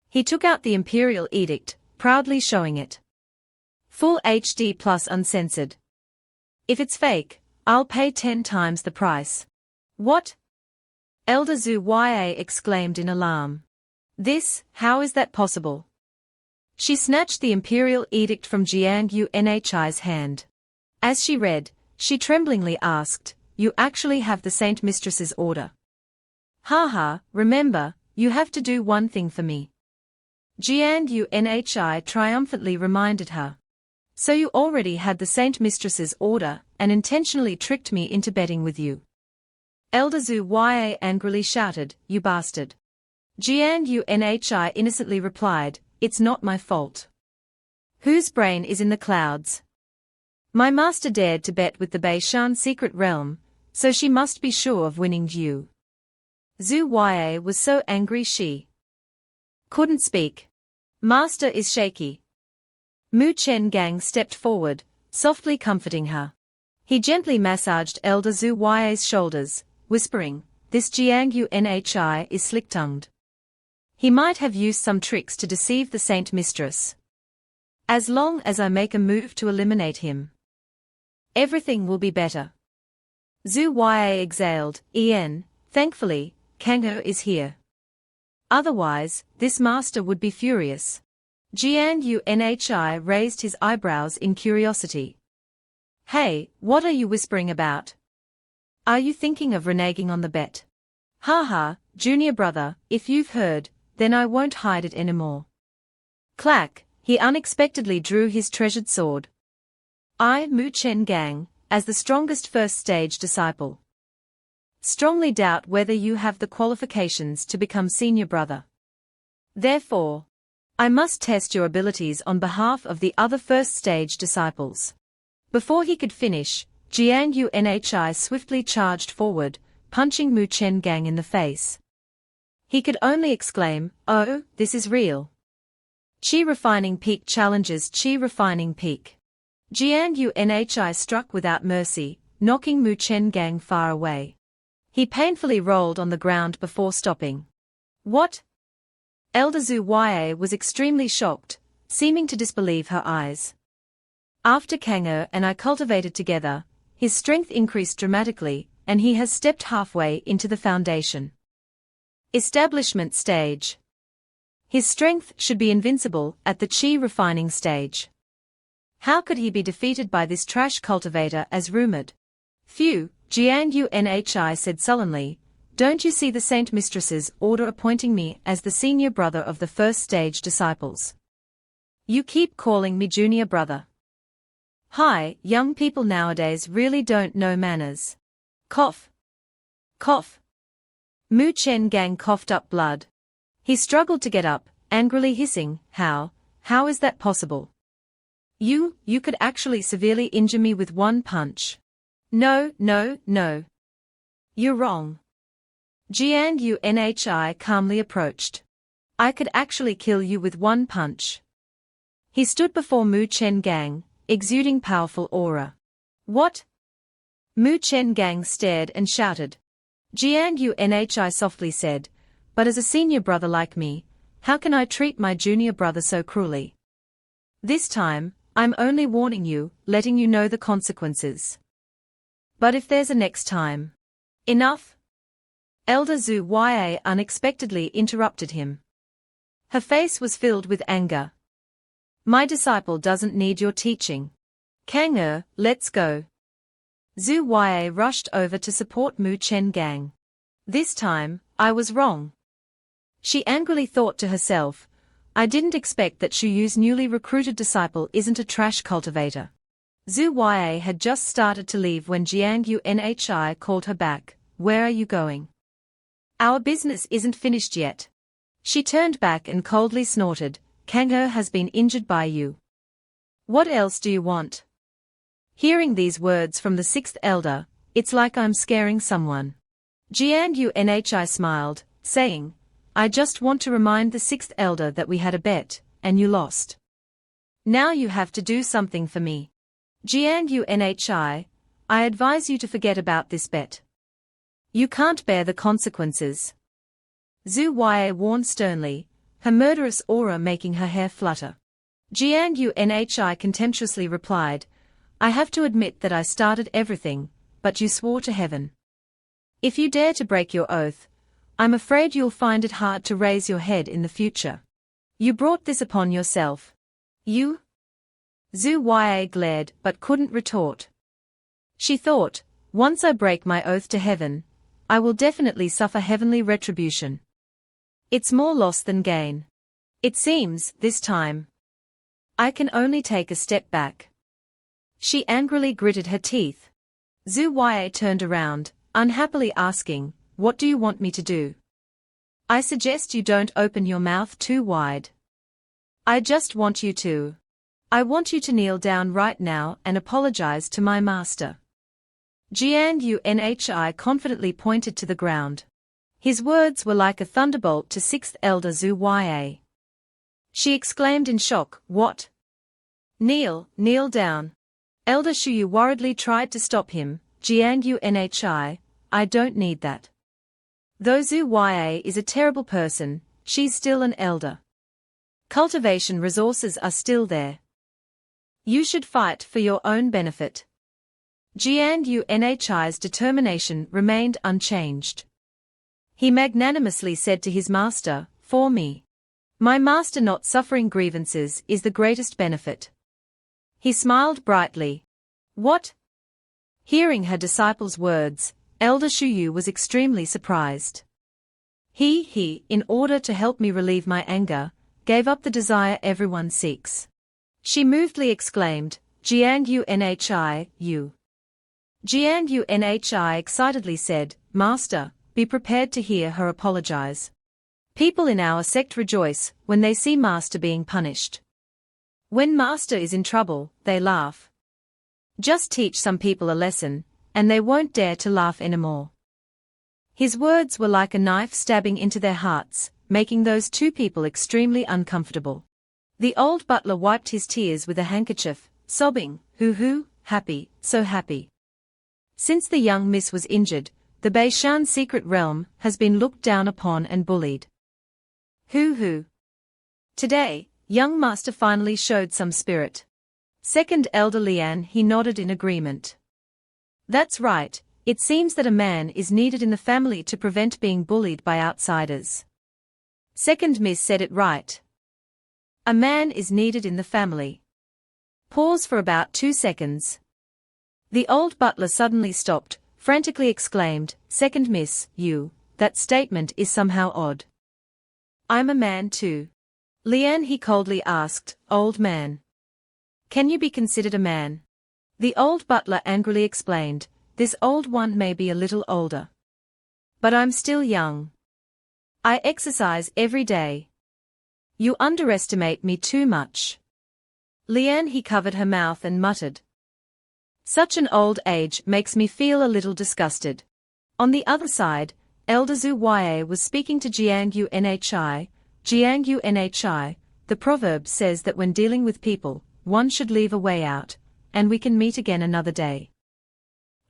He took out the Imperial Edict, proudly showing it. Full HD plus uncensored. If it's fake, I'll pay 10 times the price. What? Elder Zhu exclaimed in alarm. How is that possible? She snatched the Imperial Edict from Jiang UNHI's hand. As she read, she tremblingly asked, you actually have the Saint Mistress's order? Remember, you have to do one thing for me. Jiang UNHI triumphantly reminded her. So you already had the Saint Mistress's order and intentionally tricked me into betting with you. Elder Zhu angrily shouted, you bastard. Jiang UNHI innocently replied, it's not my fault. Whose brain is in the clouds? My master dared to bet with the Beishan secret realm, so she must be sure of winning you. Zhu was so angry she couldn't speak. Master is shaky. Muen Gang stepped forward, softly comforting her. He gently massaged Elder Zhu's shoulders, whispering, this Jiang UNHI is slick-tongued. He might have used some tricks to deceive the Saint Mistress. As long as I make a move to eliminate him, everything will be better. Zhu exhaled, thankfully, Gangnhi is here. Otherwise, this master would be furious. Jiang UNHI raised his eyebrows in curiosity. Hey, what are you whispering about? Are you thinking of reneging on the bet? Junior brother, if you've heard, then I won't hide it anymore. Clack, he unexpectedly drew his treasured sword. I, Muen Gang, as the strongest first stage disciple, strongly doubt whether you have the qualifications to become senior brother. Therefore, I must test your abilities on behalf of the other first stage disciples. Before he could finish, Jiang UNHI swiftly charged forward, punching Muen Gang in the face. He could only exclaim, oh, this is real. Qi Refining Peak challenges Qi Refining Peak. Jiang UNHI struck without mercy, knocking Muen Gang far away. He painfully rolled on the ground before stopping. What? Elder Zhu was extremely shocked, seeming to disbelieve her eyes. After Gangnhi and I cultivated together, his strength increased dramatically, and he has stepped halfway into the foundation. Establishment stage. His strength should be invincible at the Qi refining stage. How could he be defeated by this trash cultivator as rumored? Phew, Jiang UNHI said sullenly, don't you see the Saint Mistress's order appointing me as the senior brother of the first stage disciples? You keep calling me junior brother. Hi, young people nowadays really don't know manners. Cough. Cough. Muen Gang coughed up blood. He struggled to get up, angrily hissing, how is that possible? You could actually severely injure me with one punch. No. You're wrong. Jiang UNHI calmly approached. I could actually kill you with one punch. He stood before Muen Gang, exuding powerful aura. What? Muen Gang stared and shouted. Jiang UNHI softly said, but as a senior brother like me, how can I treat my junior brother so cruelly? This time, I'm only warning you, letting you know the consequences. But if there's a next time. Enough? Elder Zhu Ya unexpectedly interrupted him. Her face was filled with anger. My disciple doesn't need your teaching. Gangnhi, let's go. Zhu Ya rushed over to support Muen Gang. This time, I was wrong. She angrily thought to herself, I didn't expect that Shuyu's newly recruited disciple isn't a trash cultivator. Zhu Ya had just started to leave when Gangnhi called her back. Where are you going? Our business isn't finished yet. She turned back and coldly snorted, Gangnhi has been injured by you. What else do you want? Hearing these words from the sixth elder, it's like I'm scaring someone. Gangnhi smiled, saying, I just want to remind the sixth elder that we had a bet, and you lost. Now you have to do something for me. Gangnhi, I advise you to forget about this bet. You can't bear the consequences. Zhu Ya warned sternly, her murderous aura making her hair flutter. Gangnhi contemptuously replied, I have to admit that I started everything, but you swore to heaven. If you dare to break your oath, I'm afraid you'll find it hard to raise your head in the future. You brought this upon yourself. You? Zhu Ya glared but couldn't retort. She thought, once I break my oath to heaven, I will definitely suffer heavenly retribution. It's more loss than gain. It seems, this time, I can only take a step back. She angrily gritted her teeth. Zhu Ya turned around, unhappily asking, what do you want me to do? I suggest you don't open your mouth too wide. I just want you to. I want you to kneel down right now and apologize to my master. Gangnhi confidently pointed to the ground. His words were like a thunderbolt to sixth elder Zhu Ya. She exclaimed in shock, what? Kneel down. Elder Shuyu worriedly tried to stop him, Gangnhi, I don't need that. Though Zhu Ya is a terrible person, she's still an elder. Cultivation resources are still there. You should fight for your own benefit. Gangnhi's determination remained unchanged. He magnanimously said to his master, for me. My master not suffering grievances is the greatest benefit. He smiled brightly. What? Hearing her disciple's words, Elder Shuyu was extremely surprised. He, in order to help me relieve my anger, gave up the desire everyone seeks. She movedly exclaimed, Gangnhi, you. Gangnhi excitedly said, Master, be prepared to hear her apologize. People in our sect rejoice when they see Master being punished. When Master is in trouble, they laugh. Just teach some people a lesson, and they won't dare to laugh anymore. His words were like a knife stabbing into their hearts, making those two people extremely uncomfortable. The old butler wiped his tears with a handkerchief, sobbing, hoo, happy, so happy. Since the young miss was injured, the Beishan secret realm has been looked down upon and bullied. Hoo. Today, young master finally showed some spirit. Second elder Lian he nodded in agreement. That's right, it seems that a man is needed in the family to prevent being bullied by outsiders. Second miss said it right. A man is needed in the family. Pause for about 2 seconds. The old butler suddenly stopped, frantically exclaimed, Second miss, that statement is somehow odd. I'm a man too. Lian he coldly asked, Old man. Can you be considered a man? The old butler angrily explained, This old one may be a little older. But I'm still young. I exercise every day. You underestimate me too much. Lian he covered her mouth and muttered. Such an old age makes me feel a little disgusted. On the other side, Elder Zhu Ya was speaking to Gangnhi. Gangnhi, the proverb says that when dealing with people, one should leave a way out, and we can meet again another day.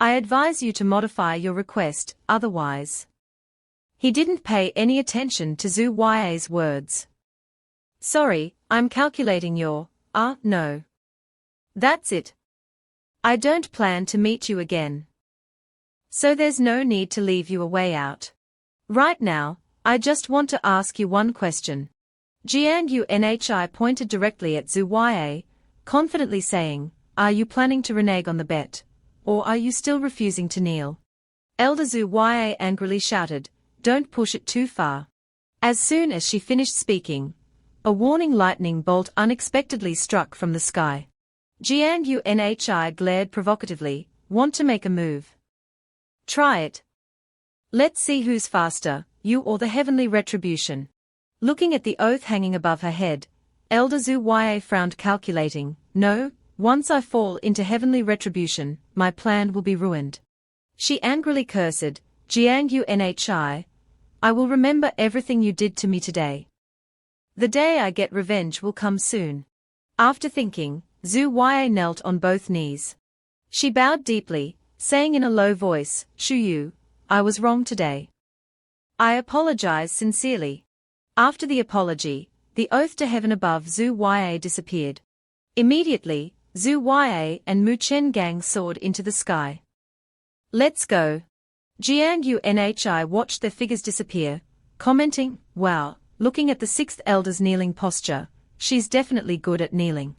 I advise you to modify your request, otherwise. He didn't pay any attention to Zhu Yue's words. Sorry, I'm calculating your, no. That's it. I don't plan to meet you again. So there's no need to leave you a way out. Right now, I just want to ask you one question. Gangnhi pointed directly at Zhu Yue, confidently saying, are you planning to renege on the bet? Or are you still refusing to kneel? Elder Zhu Yue angrily shouted, don't push it too far. As soon as she finished speaking, a warning lightning bolt unexpectedly struck from the sky. Gangnhi glared provocatively, want to make a move? Try it. Let's see who's faster, you or the heavenly retribution. Looking at the oath hanging above her head, Elder Zhu Yue frowned, calculating, no, once I fall into heavenly retribution, my plan will be ruined. She angrily cursed, Gangnhi, I will remember everything you did to me today. The day I get revenge will come soon. After thinking, Zhu Yue knelt on both knees. She bowed deeply, saying in a low voice, Shuyu, I was wrong today. I apologize sincerely. After the apology, the oath to heaven above Zhu Yue disappeared. Immediately, Zhu Yue and Muen Gang soared into the sky. Let's go. Gangnhi watched their figures disappear, commenting, wow, looking at the sixth elder's kneeling posture, she's definitely good at kneeling.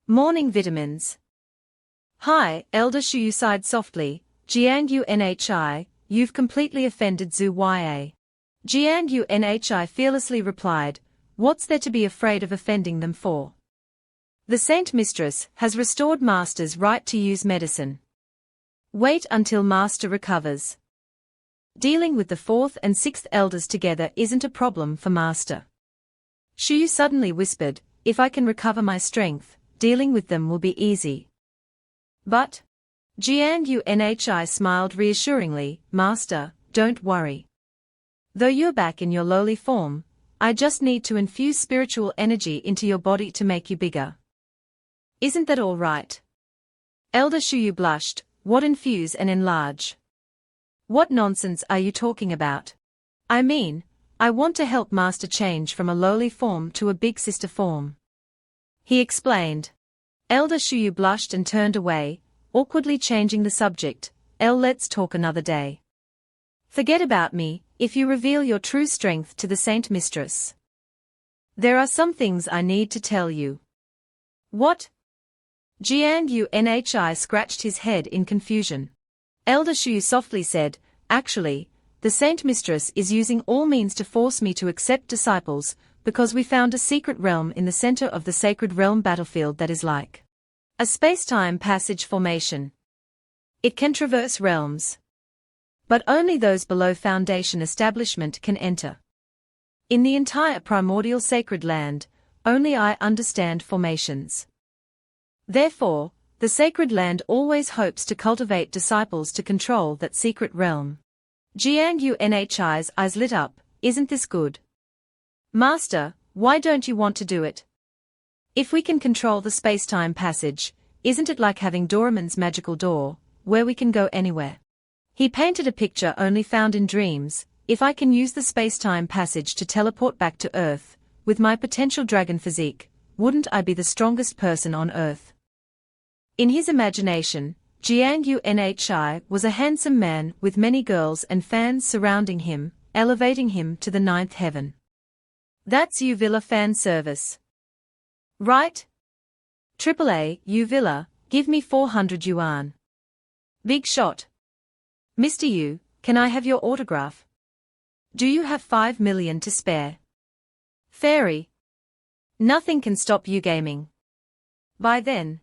Morning vitamins. Hi, Elder Shuyu sighed softly, Gangnhi, you've completely offended Zhu Yue. Gangnhi fearlessly replied, what's there to be afraid of offending them for? The Saint Mistress has restored Master's right to use medicine. Wait until Master recovers. Dealing with the fourth and sixth elders together isn't a problem for Master. Shuyu suddenly whispered, if I can recover my strength, dealing with them will be easy. But Gangnhi smiled reassuringly, Master, don't worry. Though you're back in your lowly form, I just need to infuse spiritual energy into your body to make you bigger. Isn't that all right? Elder Shuyu blushed, what infuse and enlarge? What nonsense are you talking about? I mean, I want to help Master change from a lowly form to a big sister form. He explained. Elder Shuyu blushed and turned away, awkwardly changing the subject, let's talk another day. Forget about me, if you reveal your true strength to the Saint Mistress. There are some things I need to tell you. What? Gangnhi scratched his head in confusion. Elder Shuyu softly said, actually, the Saint Mistress is using all means to force me to accept disciples, because we found a secret realm in the center of the sacred realm battlefield that is like a space-time passage formation. It can traverse realms. But only those below Foundation establishment can enter. In the entire primordial sacred land, only I understand formations. Therefore, the sacred land always hopes to cultivate disciples to control that secret realm. Gangnhi's eyes lit up, isn't this good? Master, why don't you want to do it? If we can control the space-time passage, isn't it like having Doraemon's magical door, where we can go anywhere? He painted a picture only found in dreams, if I can use the space-time passage to teleport back to Earth, with my potential dragon physique, wouldn't I be the strongest person on Earth? In his imagination, Gangnhi was a handsome man with many girls and fans surrounding him, elevating him to the ninth heaven. That's Uvilla fan service. Right? AAA, Uvilla, give me 400 yuan. Big shot. Mr. Yu, can I have your autograph? Do you have 5 million to spare? Fairy. Nothing can stop you gaming. By then,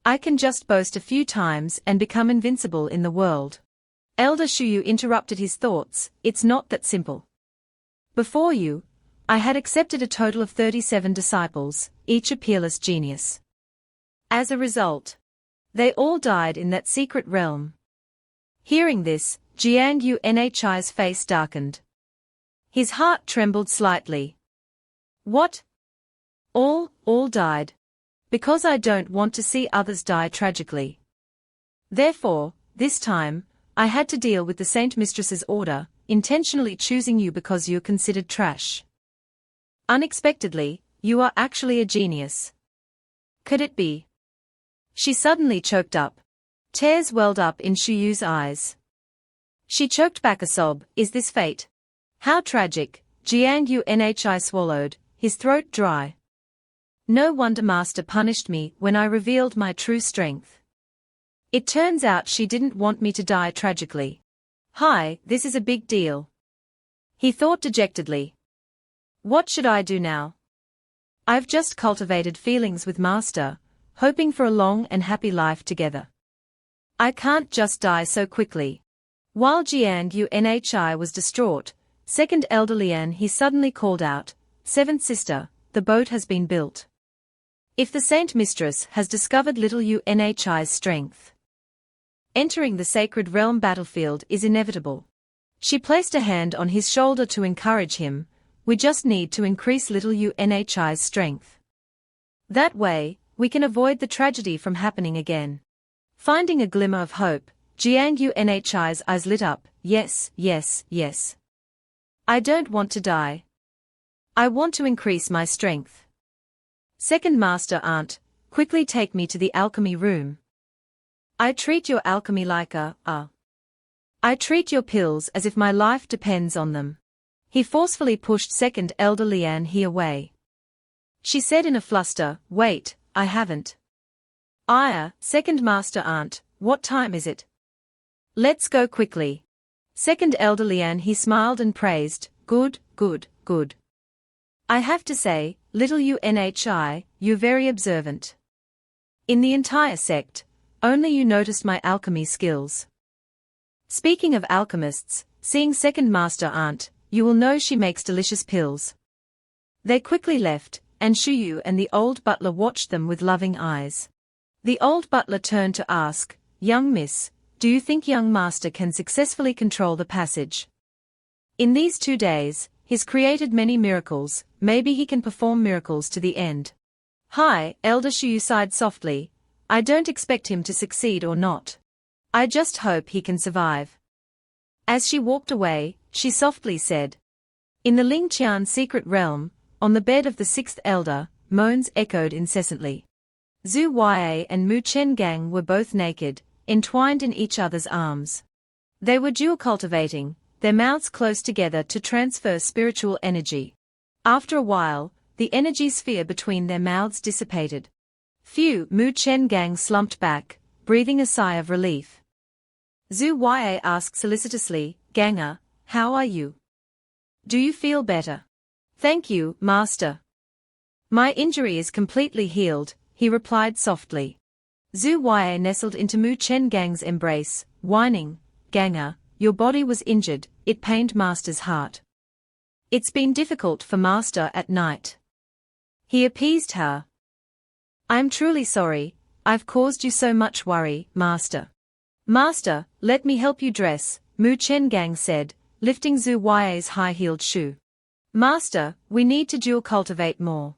I can just boast a few times and become invincible in the world. Elder Shuyu interrupted his thoughts, it's not that simple. Before you, I had accepted a total of 37 disciples, each a peerless genius. As a result, they all died in that secret realm. Hearing this, Gangnhi's face darkened. His heart trembled slightly. What? All died. Because I don't want to see others die tragically. Therefore, this time, I had to deal with the Saint Mistress's order, intentionally choosing you because you're considered trash. Unexpectedly, you are actually a genius. Could it be? She suddenly choked up. Tears welled up in Shuyu's eyes. She choked back a sob. Is this fate? How tragic. Gangnhi swallowed, his throat dry. No wonder Master punished me when I revealed my true strength. It turns out she didn't want me to die tragically. Hi, this is a big deal. He thought dejectedly. What should I do now? I've just cultivated feelings with Master, hoping for a long and happy life together. I can't just die so quickly. While Gangnhi was distraught, second elder Lian he suddenly called out, "Seventh sister, the boat has been built. If the Saint Mistress has discovered little Unhi's strength, entering the sacred realm battlefield is inevitable." She placed a hand on his shoulder to encourage him. We just need to increase little Unhi's strength. That way, we can avoid the tragedy from happening again. Finding a glimmer of hope, Gangnhi's eyes lit up. Yes, yes, yes. I don't want to die. I want to increase my strength. Second Master Aunt, quickly take me to the alchemy room. I treat your alchemy like I treat your pills as if my life depends on them. He forcefully pushed second elder Lian he away. She said in a fluster, "Wait, I haven't." Second Master Aunt, what time is it? Let's go quickly. Second elder Lian he smiled and praised, "Good, good, good. I have to say, little Unhi, you're very observant. In the entire sect, only you noticed my alchemy skills." Speaking of alchemists, seeing second Master Aunt, you will know she makes delicious pills. They quickly left, and Shuyu and the old butler watched them with loving eyes. The old butler turned to ask, "Young miss, do you think young master can successfully control the passage? In these 2 days, he's created many miracles, maybe he can perform miracles to the end." "Hi," Elder Shuyu sighed softly, "I don't expect him to succeed or not. I just hope he can survive." As she walked away, she softly said, "In the Lingqian secret realm, on the bed of the sixth elder, moans echoed incessantly. Zhu and Muen Gang were both naked, entwined in each other's arms. They were dual cultivating, their mouths close together to transfer spiritual energy. After a while, the energy sphere between their mouths dissipated. Phew, Muen Gang slumped back, breathing a sigh of relief. Zhu asked solicitously, "Gangnhi, how are you? Do you feel better?" "Thank you, Master. My injury is completely healed," he replied softly. Zhu nestled into Muen Gang's embrace, whining, "Gangnhi, your body was injured, it pained Master's heart. It's been difficult for Master at night." He appeased her. "I'm truly sorry, I've caused you so much worry, Master." "Master, let me help you dress," Muen Gang said, lifting Zhu high-heeled shoe. "Master, we need to dual cultivate more.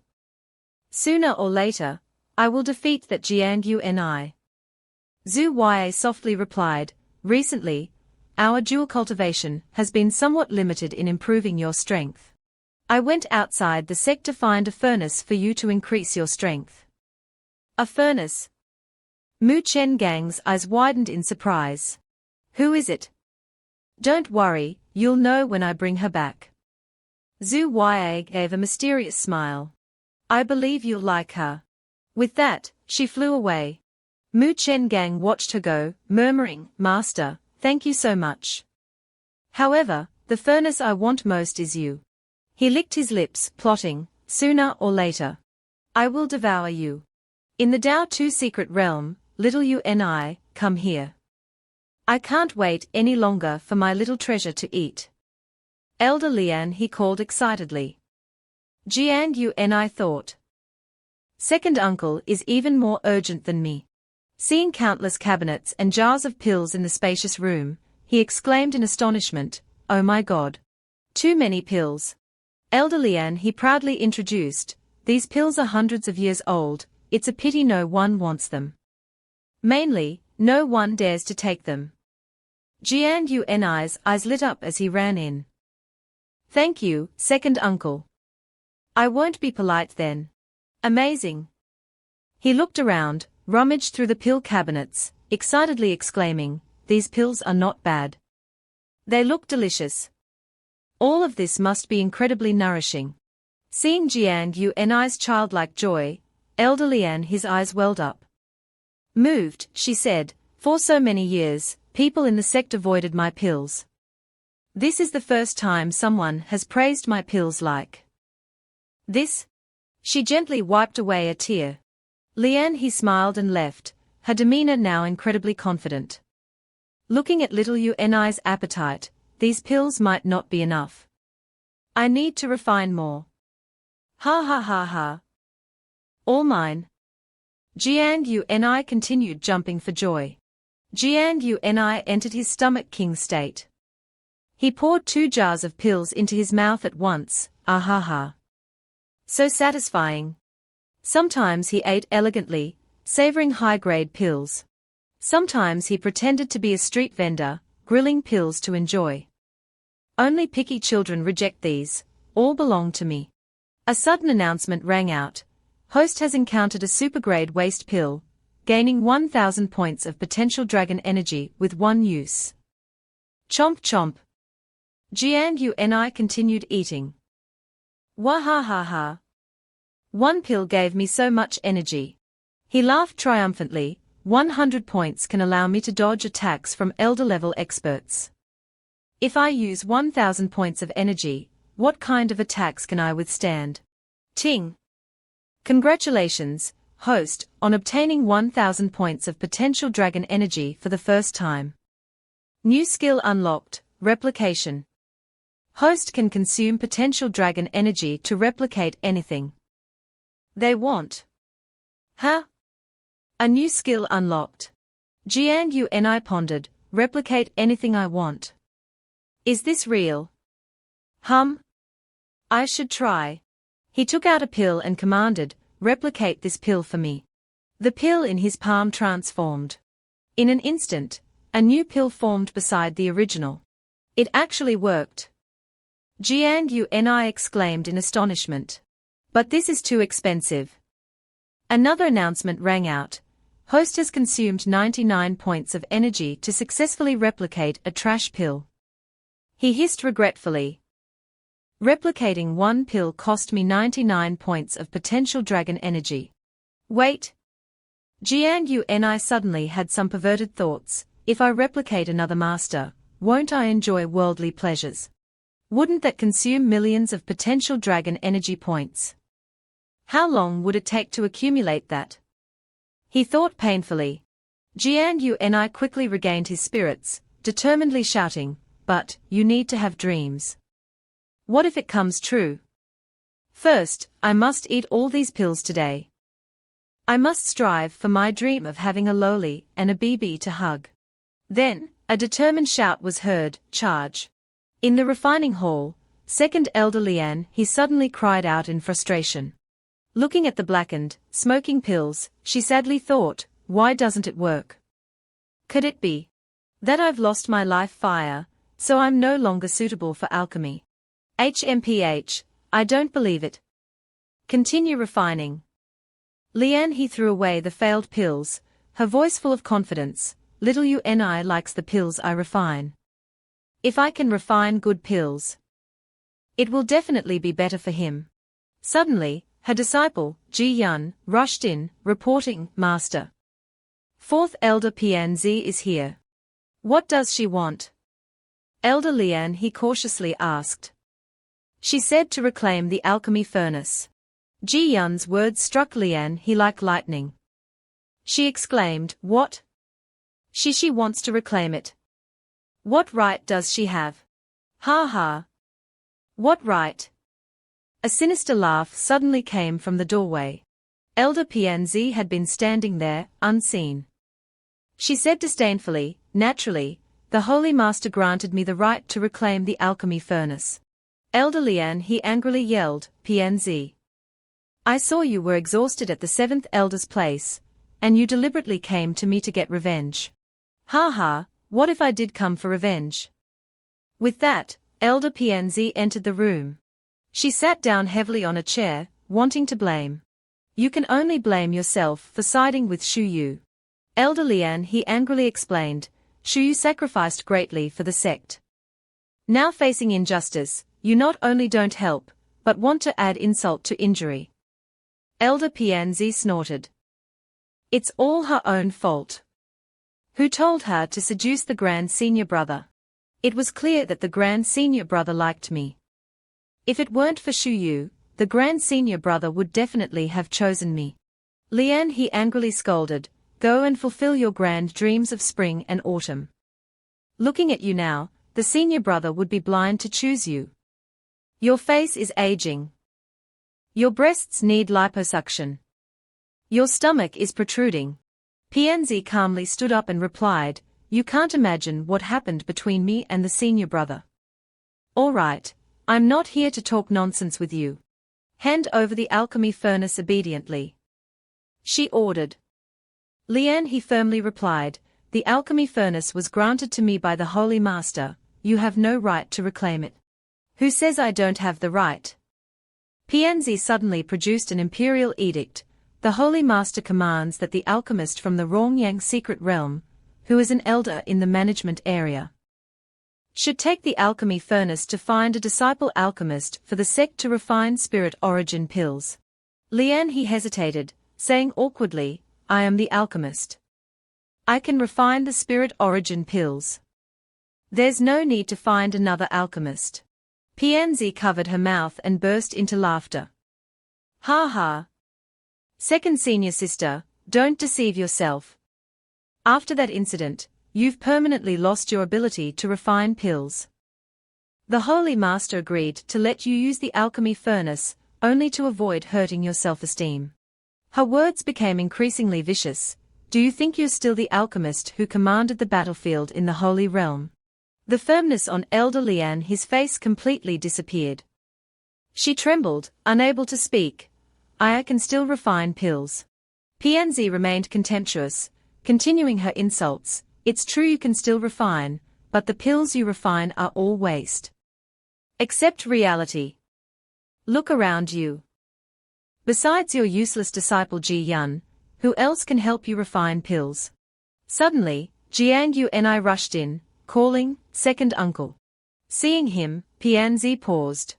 Sooner or later, I will defeat that Gangnhi." Zhu softly replied, "Recently, our dual cultivation has been somewhat limited in improving your strength. I went outside the sect to find a furnace for you to increase your strength." "A furnace?" Muen Gang's eyes widened in surprise. "Who is it?" "Don't worry, you'll know when I bring her back." Zhu gave a mysterious smile. "I believe you'll like her." With that, she flew away. Muen Gang watched her go, murmuring, "Master, thank you so much. However, the furnace I want most is you." He licked his lips, plotting, "Sooner or later, I will devour you. In the Dao 2 secret realm, little Unhi, come here. I can't wait any longer for my little treasure to eat." "Elder Lian," he called excitedly. Gangnhi thought. "Second uncle is even more urgent than me." Seeing countless cabinets and jars of pills in the spacious room, he exclaimed in astonishment, "Oh my God! Too many pills." Elder Lian he proudly introduced, "These pills are hundreds of years old, it's a pity no one wants them. Mainly, no one dares to take them." Jian Yun's eyes lit up as he ran in. Thank you, second uncle. I won't be polite then. Amazing. He looked around, rummaged through the pill cabinets, excitedly exclaiming, these pills are not bad. They look delicious. All of this must be incredibly nourishing. Seeing Jiang Yun's childlike joy, Elder Lian, his eyes welled up. Moved, she said, for so many years, people in the sect avoided my pills. This is the first time someone has praised my pills like this. She gently wiped away a tear. Lian, he smiled and left, her demeanor now incredibly confident. Looking at little Yun's appetite, these pills might not be enough. I need to refine more. Ha ha ha ha. All mine. Jiang Yun continued jumping for joy. Jiang Yun entered his stomach king state. He poured 2 jars of pills into his mouth at once, ah ha ha. So satisfying. Sometimes he ate elegantly, savoring high-grade pills. Sometimes he pretended to be a street vendor, grilling pills to enjoy. Only picky children reject these, all belong to me. A sudden announcement rang out. Host has encountered a supergrade waste pill, gaining 1,000 points of potential dragon energy with 1 use. Chomp chomp. Jiang Yun continued eating. Wahahaha. 1 pill gave me so much energy. He laughed triumphantly. 100 points can allow me to dodge attacks from elder-level experts. If I use 1,000 points of energy, what kind of attacks can I withstand? Ting. Congratulations, host, on obtaining 1,000 points of potential dragon energy for the first time. New skill unlocked, replication. Host can consume potential dragon energy to replicate anything they want. Huh? A new skill unlocked. Jiang Yun pondered, replicate anything I want. Is this real? I should try. He took out a pill and commanded, replicate this pill for me. The pill in his palm transformed. In an instant, a new pill formed beside the original. It actually worked. Jiang Yun exclaimed in astonishment. But this is too expensive. Another announcement rang out. Host has consumed 99 points of energy to successfully replicate a trash pill. He hissed regretfully. Replicating 1 pill cost me 99 points of potential dragon energy. Wait. Jiang Yun suddenly had some perverted thoughts. If I replicate another master, won't I enjoy worldly pleasures? Wouldn't that consume millions of potential dragon energy points? How long would it take to accumulate that? He thought painfully. Jiang Yun quickly regained his spirits, determinedly shouting, but, you need to have dreams. What if it comes true? First, I must eat all these pills today. I must strive for my dream of having a loli and a BB to hug. Then, a determined shout was heard, charge. In the refining hall, second Elder Lian, he suddenly cried out in frustration. Looking at the blackened, smoking pills, she sadly thought, why doesn't it work? Could it be that I've lost my life fire, so I'm no longer suitable for alchemy? HMPH, I don't believe it. Continue refining. Lian, he threw away the failed pills, her voice full of confidence. Little Uni likes the pills I refine. If I can refine good pills, it will definitely be better for him. Suddenly, her disciple, Ji Yun, rushed in, reporting, Master. 4th Elder PNZ is here. What does she want? Elder Lian, he cautiously asked. She said to reclaim the alchemy furnace. Ji Yun's words struck Lian he like lightning. She exclaimed, what? She wants to reclaim it. What right does she have? Ha ha. What right? A sinister laugh suddenly came from the doorway. Elder PNZ had been standing there, unseen. She said disdainfully, naturally, the Holy Master granted me the right to reclaim the alchemy furnace. Elder Lian, he angrily yelled, PNZ. I saw you were exhausted at the 7th Elder's place, and you deliberately came to me to get revenge. Ha ha, What if I did come for revenge? With that, Elder PNZ entered the room. She sat down heavily on a chair, wanting to blame. You can only blame yourself for siding with Shuyu. Elder Lian, he angrily explained, Shuyu sacrificed greatly for the sect. Now facing injustice, you not only don't help, but want to add insult to injury. Elder PNZ snorted. It's all her own fault. Who told her to seduce the Grand Senior Brother? It was clear that the Grand Senior Brother liked me. If it weren't for Shuyu, the Grand Senior Brother would definitely have chosen me. Lian, he angrily scolded, go and fulfill your grand dreams of spring and autumn. Looking at you now, the Senior Brother would be blind to choose you. Your face is aging. Your breasts need liposuction. Your stomach is protruding. PNZ calmly stood up and replied, you can't imagine what happened between me and the Senior Brother. All right, I'm not here to talk nonsense with you. Hand over the alchemy furnace obediently. She ordered. Lian, he firmly replied, the alchemy furnace was granted to me by the Holy Master, you have no right to reclaim it. Who says I don't have the right? PNZ suddenly produced an imperial edict. The Holy Master commands that the alchemist from the Muen Gang secret realm, who is an elder in the management area, should take the alchemy furnace to find a disciple alchemist for the sect to refine spirit origin pills. Lian, he hesitated, saying awkwardly, I am the alchemist. I can refine the spirit origin pills. There's no need to find another alchemist. PNZ covered her mouth and burst into laughter. Ha ha. Second senior sister, don't deceive yourself. After that incident, you've permanently lost your ability to refine pills. The Holy Master agreed to let you use the alchemy furnace, only to avoid hurting your self-esteem. Her words became increasingly vicious. Do you think you're still the alchemist who commanded the battlefield in the Holy Realm? The firmness on Elder Lian, his face completely disappeared. She trembled, unable to speak. I can still refine pills. PNZ remained contemptuous, continuing her insults. It's true you can still refine, but the pills you refine are all waste. Accept reality. Look around you. Besides your useless disciple Ji Yun, who else can help you refine pills? Suddenly, Jiang Yunai rushed in, calling, second uncle. Seeing him, PNZ paused.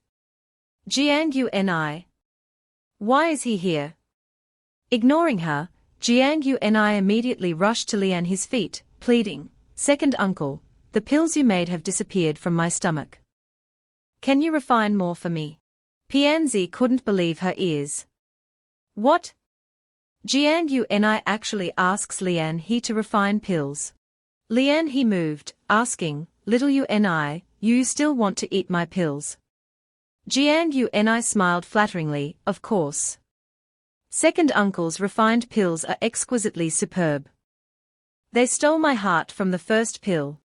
Jiang Yunai. Why is he here? Ignoring her, Jiang Yunai immediately rushed to Lian his feet, pleading, second uncle, the pills you made have disappeared from my stomach. Can you refine more for me? PNZ couldn't believe her ears. What? Jiang Yunai actually asks Lian he to refine pills. Lian he moved, asking, little Yunai, you still want to eat my pills? Jiang Yunai smiled flatteringly, of course. Second uncle's refined pills are exquisitely superb. They stole my heart from the first pill.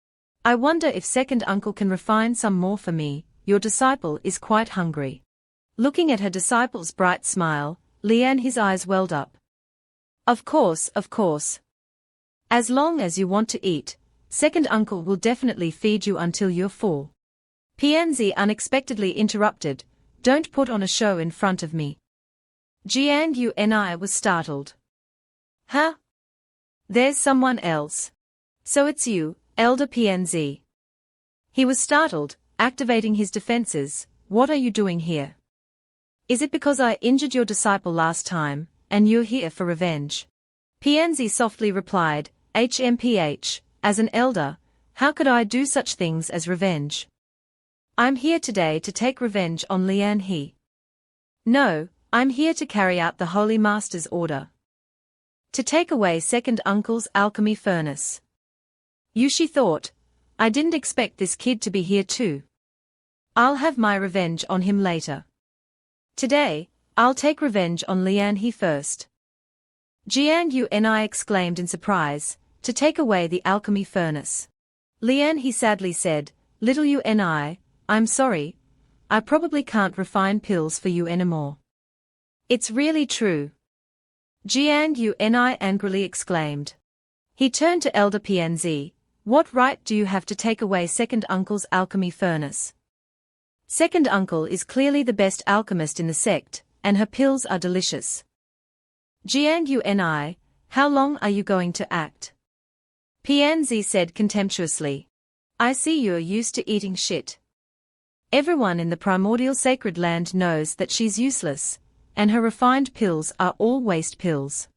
I wonder if second uncle can refine some more for me, your disciple is quite hungry. Looking at her disciple's bright smile, Lian his eyes welled up. Of course. As long as you want to eat, second uncle will definitely feed you until you're full. PNZ unexpectedly interrupted, don't put on a show in front of me. Jiang Yunai was startled. Huh? There's someone else. So it's you, Elder PNZ. He was startled, activating his defenses. What are you doing here? Is it because I injured your disciple last time, and you're here for revenge? PNZ softly replied, HMPH, as an elder, how could I do such things as revenge? I'm here today to take revenge on Lian He. No, I'm here to carry out the Holy Master's order. To take away second uncle's alchemy furnace. Yushi thought, I didn't expect this kid to be here too. I'll have my revenge on him later. Today, I'll take revenge on Lian He first. Jiang Yunai exclaimed in surprise, to take away the alchemy furnace. Lian He sadly said, little Yunai, I'm sorry, I probably can't refine pills for you anymore. It's really true. Jiang Yunai angrily exclaimed. He turned to Elder PNZ, What right do you have to take away second uncle's alchemy furnace? Second uncle is clearly the best alchemist in the sect, and her pills are delicious. Gangnhi, how long are you going to act? Pianzi said contemptuously. I see you're used to eating shit. Everyone in the primordial sacred land knows that she's useless, and her refined pills are all waste pills.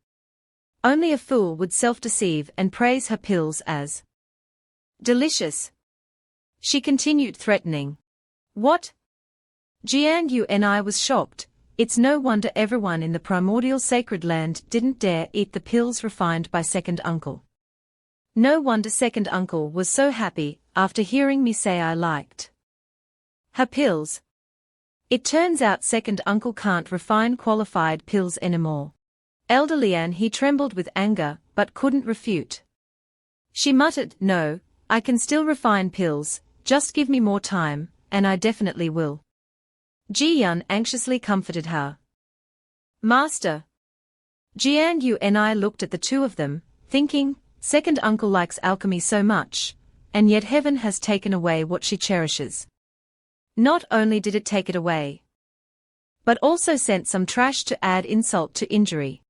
Only a fool would self-deceive and praise her pills as delicious. She continued threatening. What? Gangnhi was shocked. It's no wonder everyone in the primordial sacred land didn't dare eat the pills refined by second uncle. No wonder second uncle was so happy after hearing me say I liked her pills. It turns out second uncle can't refine qualified pills anymore. Elder Lian he trembled with anger but couldn't refute. She muttered, no, I can still refine pills, just give me more time, and I definitely will. Ji Yun anxiously comforted her. Master. Gangnhi looked at the two of them, thinking, second uncle likes alchemy so much, and yet heaven has taken away what she cherishes. Not only did it take it away, but also sent some trash to add insult to injury.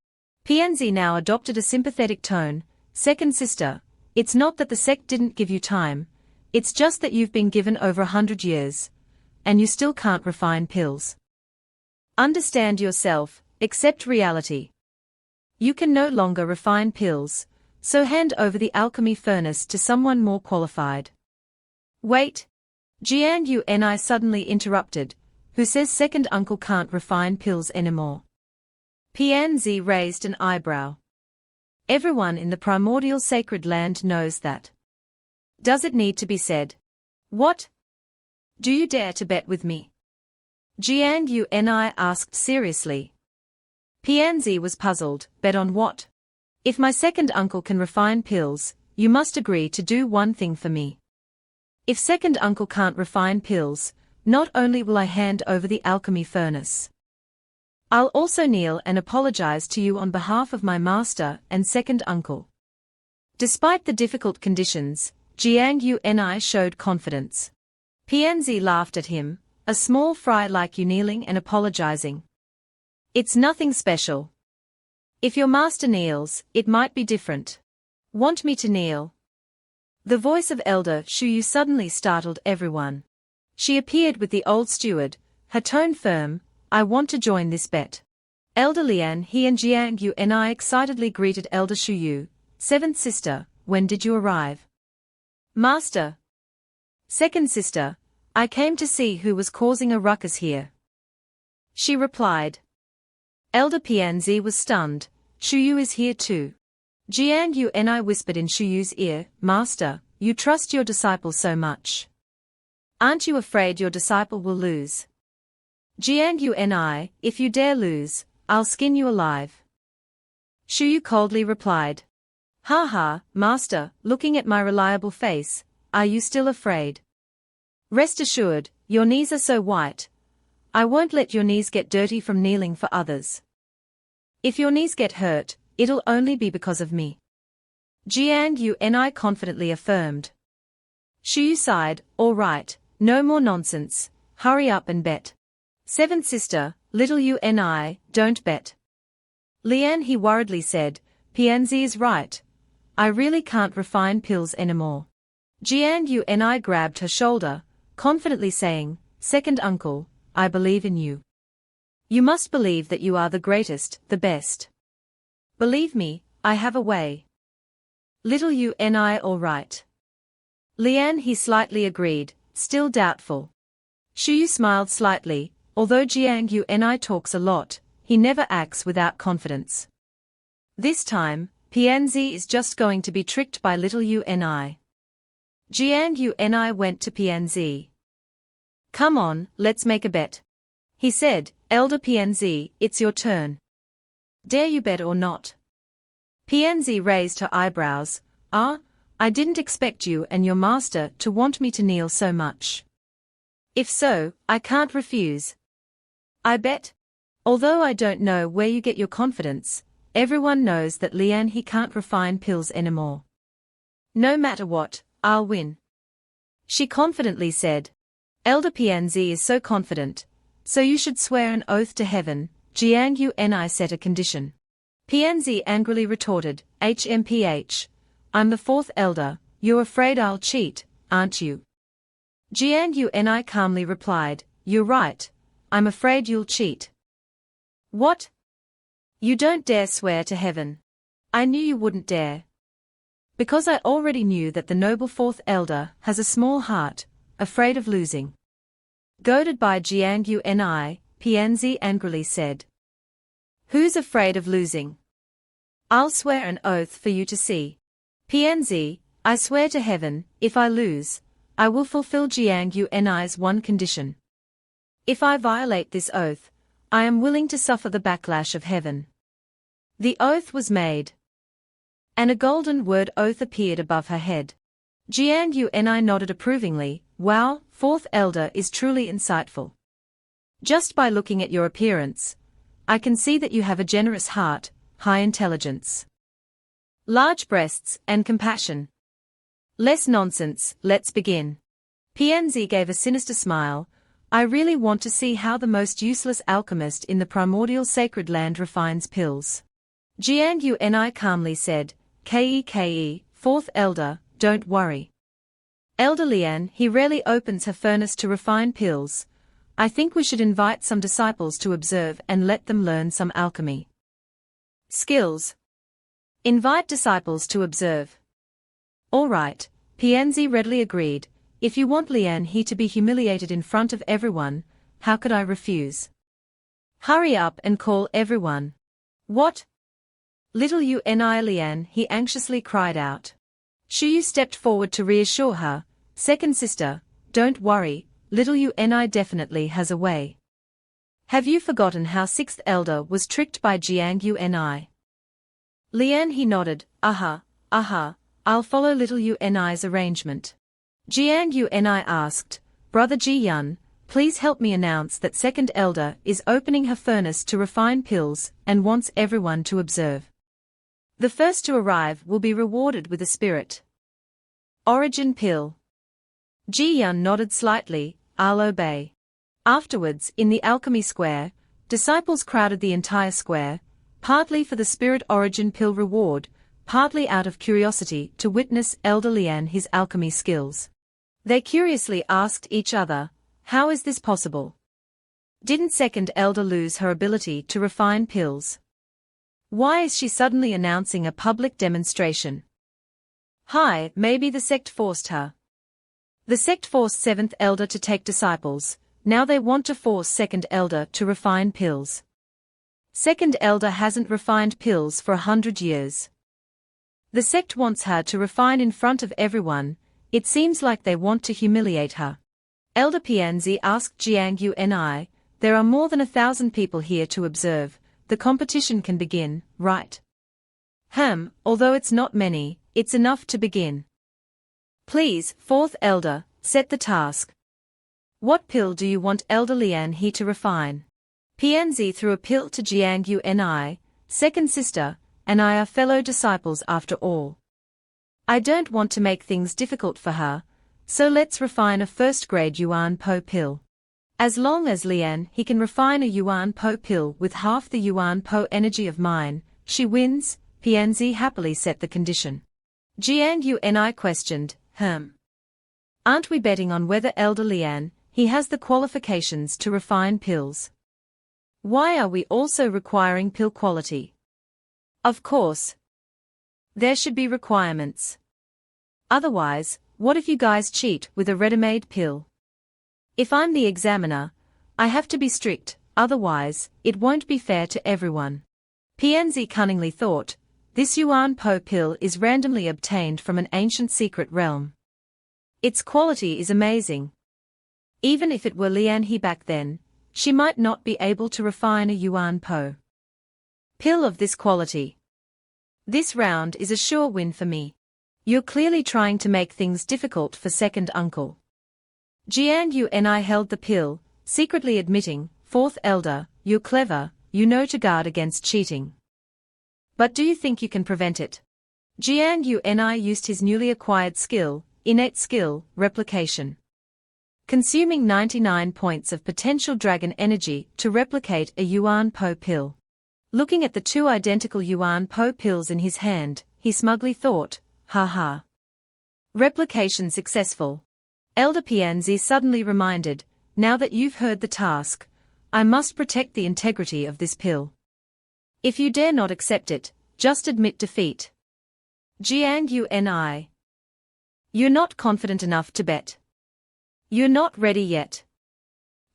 Pianzi now adopted a sympathetic tone. Second sister, it's not that the sect didn't give you time, it's just that you've been given over 100 years, and you still can't refine pills. Understand yourself, accept reality. You can no longer refine pills, so hand over the alchemy furnace to someone more qualified. Wait. Gangnhi suddenly interrupted. Who says second uncle can't refine pills anymore? Pianzi raised an eyebrow. Everyone in the primordial sacred land knows that. Does it need to be said? What? Do you dare to bet with me? Gangnhi asked seriously. Pianzi was puzzled. Bet on what? If my second uncle can refine pills, you must agree to do one thing for me. If second uncle can't refine pills, not only will I hand over the alchemy furnace, I'll also kneel and apologize to you on behalf of my master and second uncle. Despite the difficult conditions, Gangnhi showed confidence. Pianzi laughed at him, a small fry like you kneeling and apologizing. It's nothing special. If your master kneels, it might be different. Want me to kneel? The voice of Elder Shuyu suddenly startled everyone. She appeared with the old steward, her tone firm. I want to join this bet. Elder Lian he and Gangnhi excitedly greeted Elder Shuyu. Seventh sister, when did you arrive? Master. Second sister, I came to see who was causing a ruckus here. She replied. Elder Pianzi was stunned. Shuyu is here too. Gangnhi whispered in Shuyu's ear, Master, you trust your disciple so much. Aren't you afraid your disciple will lose? Gangnhi, if you dare lose, I'll skin you alive. Shuyu coldly replied. Ha ha, Master, looking at my reliable face, are you still afraid? Rest assured, your knees are so white. I won't let your knees get dirty from kneeling for others. If your knees get hurt, it'll only be because of me. Gangnhi confidently affirmed. Shuyu sighed, all right, no more nonsense, hurry up and bet. Seventh sister, little Uni, don't bet. Lian he worriedly said, Pianzi is right. I really can't refine pills anymore. Gangnhi grabbed her shoulder, confidently saying, Second uncle, I believe in you. You must believe that you are the greatest, the best. Believe me, I have a way. Little Uni all right. Lian he slightly agreed, still doubtful. Shuyu smiled slightly, although Gangnhi talks a lot, he never acts without confidence. This time, Pianzi is just going to be tricked by little Uni. Gangnhi went to Pianzi. Come on, let's make a bet. He said, Elder Pianzi, it's your turn. Dare you bet or not? Pianzi raised her eyebrows. I didn't expect you and your master to want me to kneel so much. If so, I can't refuse. I bet. Although I don't know where you get your confidence, everyone knows that Lian he can't refine pills anymore. No matter what, I'll win. She confidently said. Elder PNZ is so confident. So you should swear an oath to heaven. Jiang Yunai set a condition. PNZ angrily retorted, HMPH. I'm the fourth elder, you're afraid I'll cheat, aren't you? Jiang Yunai calmly replied, you're right, I'm afraid you'll cheat. What? You don't dare swear to heaven. I knew you wouldn't dare. Because I already knew that the noble fourth elder has a small heart, afraid of losing. Goaded by Jiang Yunai, PNZ angrily said. Who's afraid of losing? I'll swear an oath for you to see. PNZ, I swear to heaven, if I lose, I will fulfill Jiang Yunai's one condition. If I violate this oath, I am willing to suffer the backlash of heaven. The oath was made. And a golden word oath appeared above her head. Jiang Yunai nodded approvingly, wow, fourth elder is truly insightful. Just by looking at your appearance, I can see that you have a generous heart, high intelligence, large breasts, and compassion. Less nonsense, let's begin. PNZ gave a sinister smile. I really want to see how the most useless alchemist in the primordial sacred land refines pills. Jiang Yunai calmly said, Ke, fourth elder, don't worry. Elder Lian, he rarely opens her furnace to refine pills. I think we should invite some disciples to observe and let them learn some alchemy skills. Invite disciples to observe. All right, PNZ readily agreed. If you want Lian he to be humiliated in front of everyone, how could I refuse? Hurry up and call everyone. What? Little Uni Lian, he anxiously cried out. Shuyu stepped forward to reassure her. Second sister, don't worry, little Uni definitely has a way. Have you forgotten how sixth elder was tricked by Jiang Uni? Lian he nodded, aha, I'll follow little Uni's arrangement. Jiang Uni asked, Brother Ji Yun, please help me announce that second elder is opening her furnace to refine pills and wants everyone to observe. The first to arrive will be rewarded with a spirit origin pill. Ji Yun nodded slightly, I'll obey. Afterwards, in the alchemy square, disciples crowded the entire square, partly for the spirit origin pill reward, partly out of curiosity to witness Elder Lian his alchemy skills. They curiously asked each other, how is this possible? Didn't second elder lose her ability to refine pills? Why is she suddenly announcing a public demonstration? Hi, maybe the sect forced her. The sect forced seventh elder to take disciples, now they want to force second elder to refine pills. Second elder hasn't refined pills for 100 years. The sect wants her to refine in front of everyone, it seems like they want to humiliate her. Elder PNZ asked Jiang Uni, there are more than 1,000 people here to observe, the competition can begin, right? Although it's not many, it's enough to begin. Please, fourth elder, set the task. What pill do you want Elder Lian he to refine? PNZ threw a pill to Jiang Uni, second sister, and I are fellow disciples after all. I don't want to make things difficult for her, so let's refine a first-grade Yuan Po pill. As long as Lian he can refine a Yuan Po pill with half the Yuan Po energy of mine, she wins, PNZ happily set the condition. Jiang Uni questioned, Aren't we betting on whether Elder Lian he has the qualifications to refine pills? Why are we also requiring pill quality? Of course. There should be requirements. Otherwise, what if you guys cheat with a ready-made pill? If I'm the examiner, I have to be strict, otherwise, it won't be fair to everyone. PNZ cunningly thought, this Yuan Po pill is randomly obtained from an ancient secret realm. Its quality is amazing. Even if it were Lian he back then, she might not be able to refine a Yuan Po pill of this quality. This round is a sure win for me. You're clearly trying to make things difficult for second uncle. Jiang Uni held the pill, secretly admitting, fourth elder, you're clever, you know to guard against cheating. But do you think you can prevent it? Jiang Uni used his newly acquired skill, innate skill, replication. Consuming 99 points of potential dragon energy to replicate a Yuan Po pill. Looking at the two identical Yuan Po pills in his hand, he smugly thought, ha. Replication successful. Elder Pianzi suddenly reminded, now that you've heard the task, I must protect the integrity of this pill. If you dare not accept it, just admit defeat. Gangnhi. You're not confident enough to bet. You're not ready yet.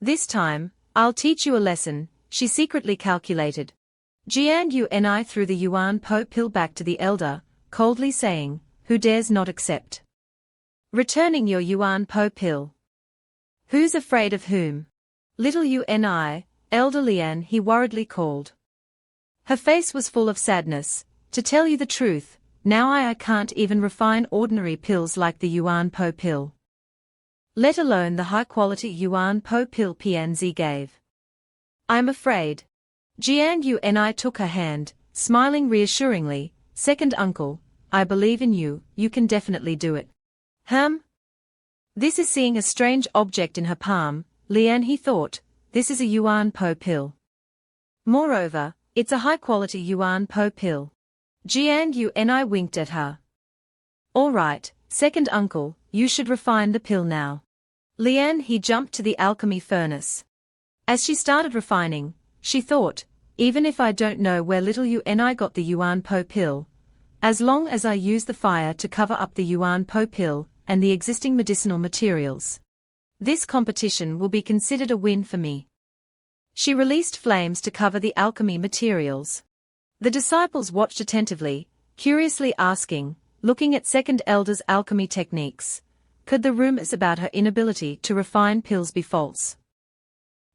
This time, I'll teach you a lesson, she secretly calculated. Gangnhi threw the Yuan Po pill back to the elder, coldly saying, who dares not accept? Returning your Yuan Po pill. Who's afraid of whom? Little Uni, Elder Lian, he worriedly called. Her face was full of sadness. To tell you the truth, now I can't even refine ordinary pills like the Yuan Po pill. Let alone the high-quality Yuan Po pill Pianzi gave. I'm afraid. Gangnhi took her hand, smiling reassuringly, second uncle, I believe in you, you can definitely do it. This is seeing a strange object in her palm, Lian he thought, this is a Yuan Po pill. Moreover, it's a high-quality Yuan Po pill. Gangnhi winked at her. All right, second uncle, you should refine the pill now. Lian he jumped to the alchemy furnace. As she started refining, she thought, even if I don't know where little Uni got the Yuan Po pill, as long as I use the fire to cover up the Yuan Po pill and the existing medicinal materials, this competition will be considered a win for me. She released flames to cover the alchemy materials. The disciples watched attentively, curiously asking, looking at second elder's alchemy techniques, could the rumors about her inability to refine pills be false?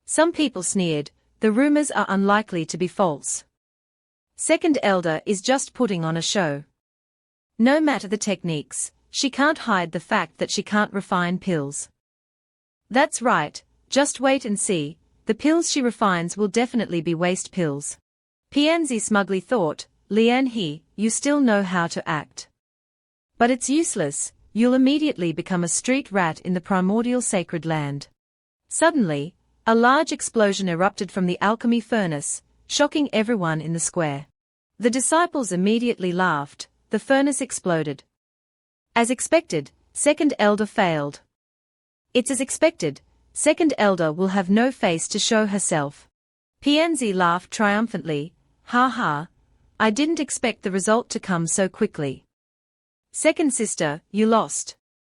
Some people sneered, the rumors are unlikely to be false. Second elder is just putting on a show. No matter the techniques, she can't hide the fact that she can't refine pills. That's right, just wait and see, the pills she refines will definitely be waste pills. Pianzi smugly thought, Lian he, you still know how to act. But it's useless, you'll immediately become a street rat in the primordial sacred land. Suddenly, a large explosion erupted from the alchemy furnace, shocking everyone in the square. The disciples immediately laughed, the furnace exploded. As expected, second elder failed. It's as expected, second elder will have no face to show herself. Pianzi laughed triumphantly, ha, I didn't expect the result to come so quickly. Second sister, you lost.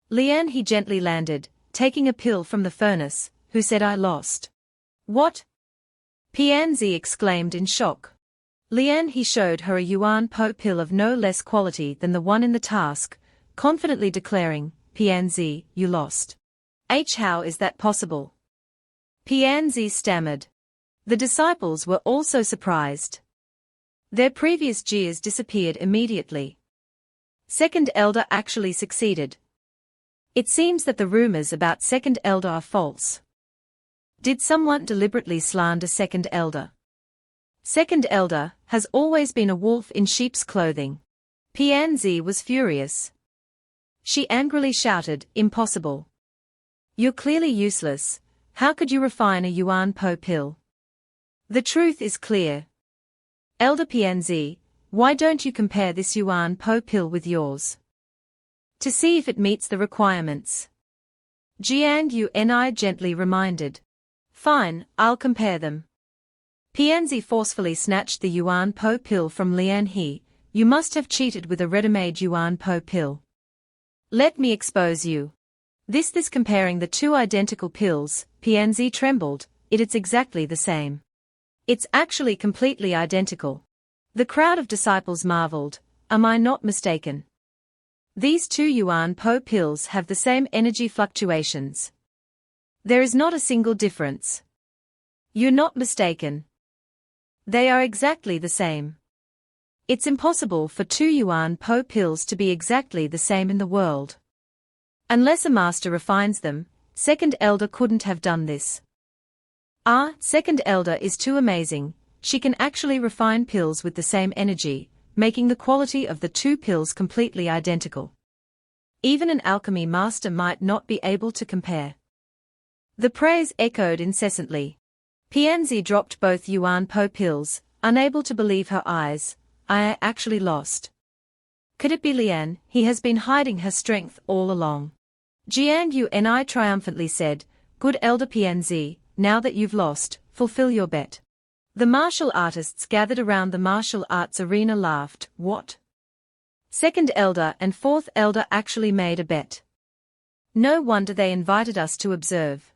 Lian he gently landed, taking a pill from the furnace, who said I lost. What? Pianzi exclaimed in shock. Lian he showed her a Yuan Po pill of no less quality than the one in the task, confidently declaring, Pianzi, you lost. How is that possible? Pianzi stammered. The disciples were also surprised. Their previous jeers disappeared immediately. Second elder actually succeeded. It seems that the rumors about second elder are false. Did someone deliberately slander second elder? Second elder has always been a wolf in sheep's clothing. Pianzi was furious. She angrily shouted, impossible. You're clearly useless, how could you refine a Yuan Po pill? The truth is clear. Elder Pianzi, why don't you compare this Yuan Po pill with yours? To see if it meets the requirements. Gangnhi gently reminded. Fine, I'll compare them. Pianzi forcefully snatched the Yuan Po pill from Lian he, you must have cheated with a ready-made Yuan Po pill. Let me expose you. This comparing the two identical pills, Pianzi trembled, it's exactly the same. It's actually completely identical. The crowd of disciples marveled, am I not mistaken? These two Yuan Po pills have the same energy fluctuations. There is not a single difference. You're not mistaken. They are exactly the same. It's impossible for two Yuan Po pills to be exactly the same in the world. Unless a master refines them, second elder couldn't have done this. Second elder is too amazing, she can actually refine pills with the same energy, making the quality of the two pills completely identical. Even an alchemy master might not be able to compare. The praise echoed incessantly. Pianzi dropped both Yuan Po pills, unable to believe her eyes. I actually lost. Could it be Lian? He has been hiding her strength all along. Jiang Yunai triumphantly said, Good Elder Pianzi, now that you've lost, fulfill your bet. The martial artists gathered around the martial arts arena laughed. What? Second Elder and Fourth Elder actually made a bet. No wonder they invited us to observe.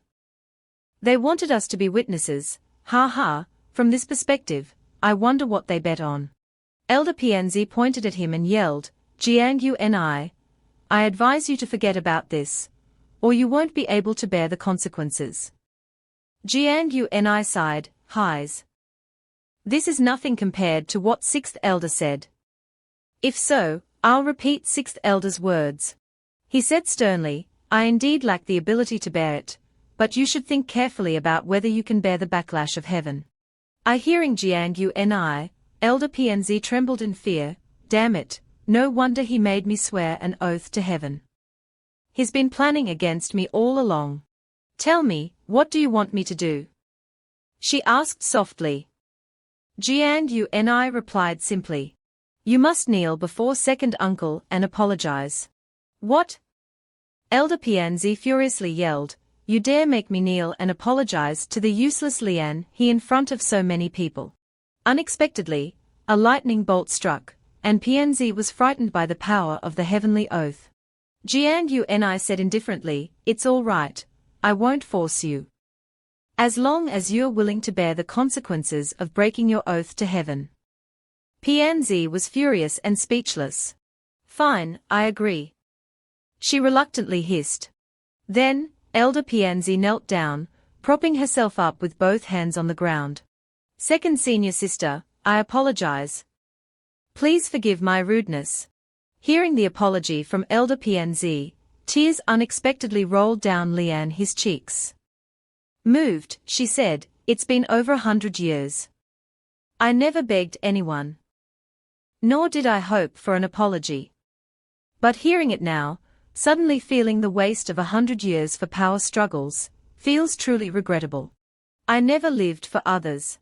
They wanted us to be witnesses, ha ha. From this perspective, I wonder what they bet on. Elder Pianzi pointed at him and yelled, Jiang Yunai, I advise you to forget about this, or you won't be able to bear the consequences. Jiang Yunai sighed, Highs. This is nothing compared to what Sixth Elder said. If so, I'll repeat Sixth Elder's words. He said sternly, I indeed lack the ability to bear it, but you should think carefully about whether you can bear the backlash of heaven. Hearing Jiang Yunai, Elder Pianzi trembled in fear. Damn it, no wonder he made me swear an oath to heaven. He's been planning against me all along. Tell me, what do you want me to do? She asked softly. Jiang Yunai replied simply. You must kneel before second uncle and apologize. What? Elder Pianzi furiously yelled, You dare make me kneel and apologize to the useless Lian he in front of so many people. Unexpectedly, a lightning bolt struck, and Pianzi was frightened by the power of the heavenly oath. Jiang Yunai said indifferently, It's all right, I won't force you. As long as you're willing to bear the consequences of breaking your oath to heaven. Pianzi was furious and speechless. Fine, I agree. She reluctantly hissed. Then, Elder Pianzi knelt down, propping herself up with both hands on the ground. Second senior sister, I apologize. Please forgive my rudeness. Hearing the apology from Elder Pianzi, tears unexpectedly rolled down Lian his cheeks. Moved, she said, It's been over 100 years. I never begged anyone. Nor did I hope for an apology. But hearing it now, suddenly feeling the waste of 100 years for power struggles, feels truly regrettable. I never lived for others.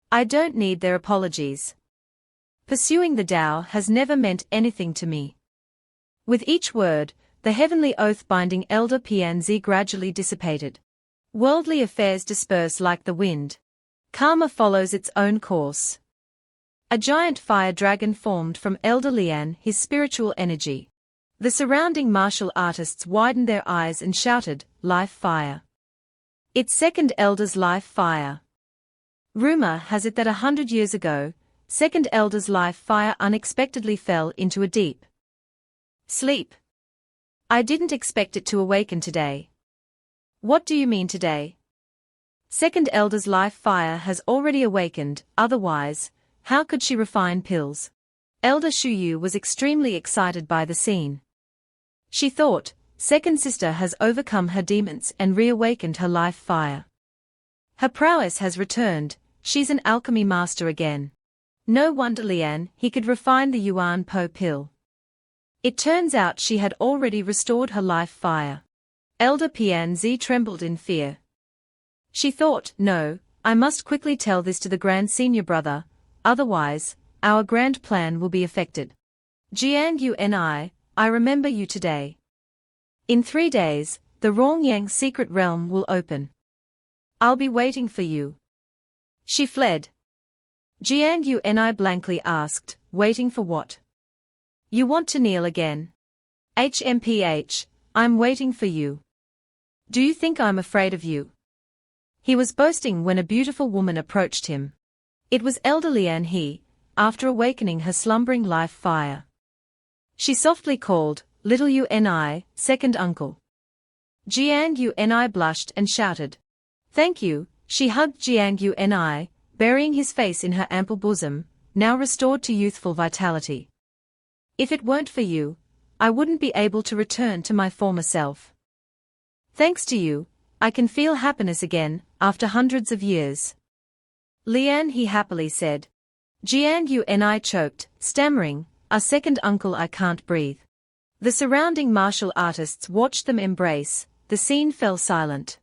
I don't need their apologies. Pursuing the Tao has never meant anything to me. With each word, the heavenly oath-binding Elder Pianzi gradually dissipated. Worldly affairs disperse like the wind. Karma follows its own course. A giant fire dragon formed from Elder Lian, his spiritual energy. The surrounding martial artists widened their eyes and shouted, Life fire. It's Second Elder's life fire. Rumor has it that 100 years ago, Second Elder's life fire unexpectedly fell into a deep sleep. I didn't expect it to awaken today. What do you mean today? Second Elder's life fire has already awakened, otherwise, how could she refine pills? Elder Shuyu was extremely excited by the scene. She thought, Second Sister has overcome her demons and reawakened her life fire. Her prowess has returned, she's an alchemy master again. No wonder Lian, he could refine the Yuan Po pill. It turns out she had already restored her life fire. Elder Pianzi trembled in fear. She thought, no, I must quickly tell this to the Grand Senior Brother, otherwise, our grand plan will be affected. Jiang Yunai, I remember you today. In 3 days, the Rongyang secret realm will open. I'll be waiting for you. She fled. Jiang Yunai blankly asked, waiting for what? You want to kneel again? HMPH, I'm waiting for you. Do you think I'm afraid of you? He was boasting when a beautiful woman approached him. It was Elder Lian He, after awakening her slumbering life fire. She softly called, Little Yunai, second uncle. Jiang Yunai blushed and shouted. Thank you, she hugged Jiang Yunai, burying his face in her ample bosom, now restored to youthful vitality. If it weren't for you, I wouldn't be able to return to my former self. Thanks to you, I can feel happiness again, after hundreds of years. Lian He happily said. Jiang Yunai choked, stammering, Our second uncle I can't breathe. The surrounding martial artists watched them embrace. The scene fell silent.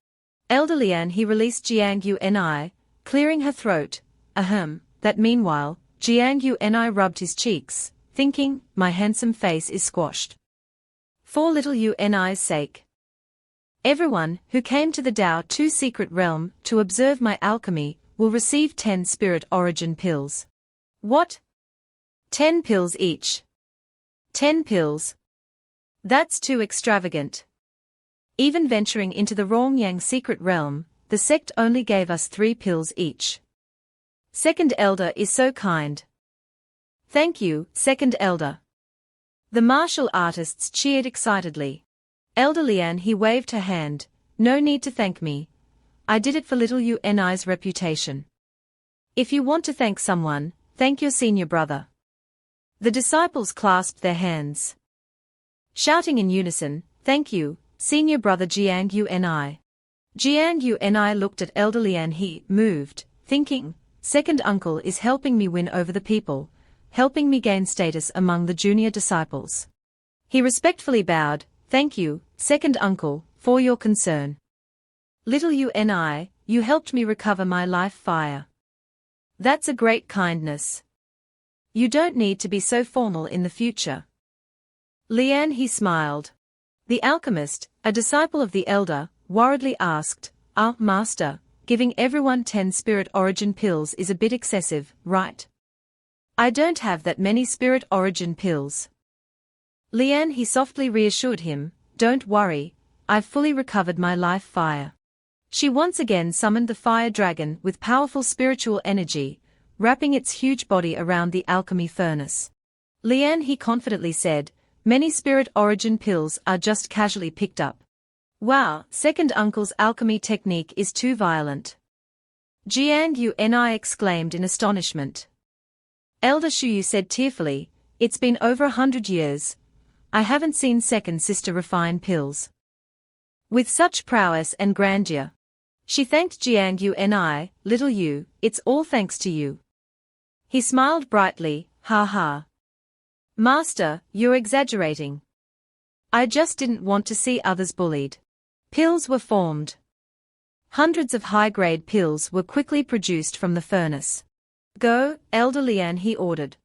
Elder Lian he released Jiang Yunai, clearing her throat. Ahem, that meanwhile, Jiang Yunai rubbed his cheeks, thinking, my handsome face is squashed. For little Yunai's sake. Everyone who came to the Dao 2 secret realm to observe my alchemy will receive 10 spirit origin pills. What? 10 pills each. 10 pills. That's too extravagant. Even venturing into the Rongyang secret realm, the sect only gave us 3 pills each. Second Elder is so kind. Thank you, Second Elder. The martial artists cheered excitedly. Elder Lian he waved her hand. No need to thank me. I did it for little Yunai's reputation. If you want to thank someone, thank your senior brother. The disciples clasped their hands, shouting in unison, thank you, senior brother Jiang Yunai. Jiang Yunai looked at Elder Lian he, moved, thinking, second uncle is helping me win over the people, helping me gain status among the junior disciples. He respectfully bowed, thank you, second uncle, for your concern. Little Yunai, you helped me recover my life fire. That's a great kindness. You don't need to be so formal in the future. Lian he smiled. The alchemist, a disciple of the elder, worriedly asked, Master, giving everyone 10 spirit origin pills is a bit excessive, right? I don't have that many spirit origin pills. Lian he softly reassured him, don't worry, I've fully recovered my life fire. She once again summoned the fire dragon with powerful spiritual energy, wrapping its huge body around the alchemy furnace. Lian he confidently said, many spirit origin pills are just casually picked up. Wow, second uncle's alchemy technique is too violent. Jiang Yunai exclaimed in astonishment. Elder Shuyu said tearfully, it's been over 100 years. I haven't seen second sister refine pills with such prowess and grandeur. She thanked Jiang Yunai, little you, it's all thanks to you. He smiled brightly, ha ha. Master, you're exaggerating. I just didn't want to see others bullied. Pills were formed. Hundreds of high-grade pills were quickly produced from the furnace. Go, Elder Lian he ordered.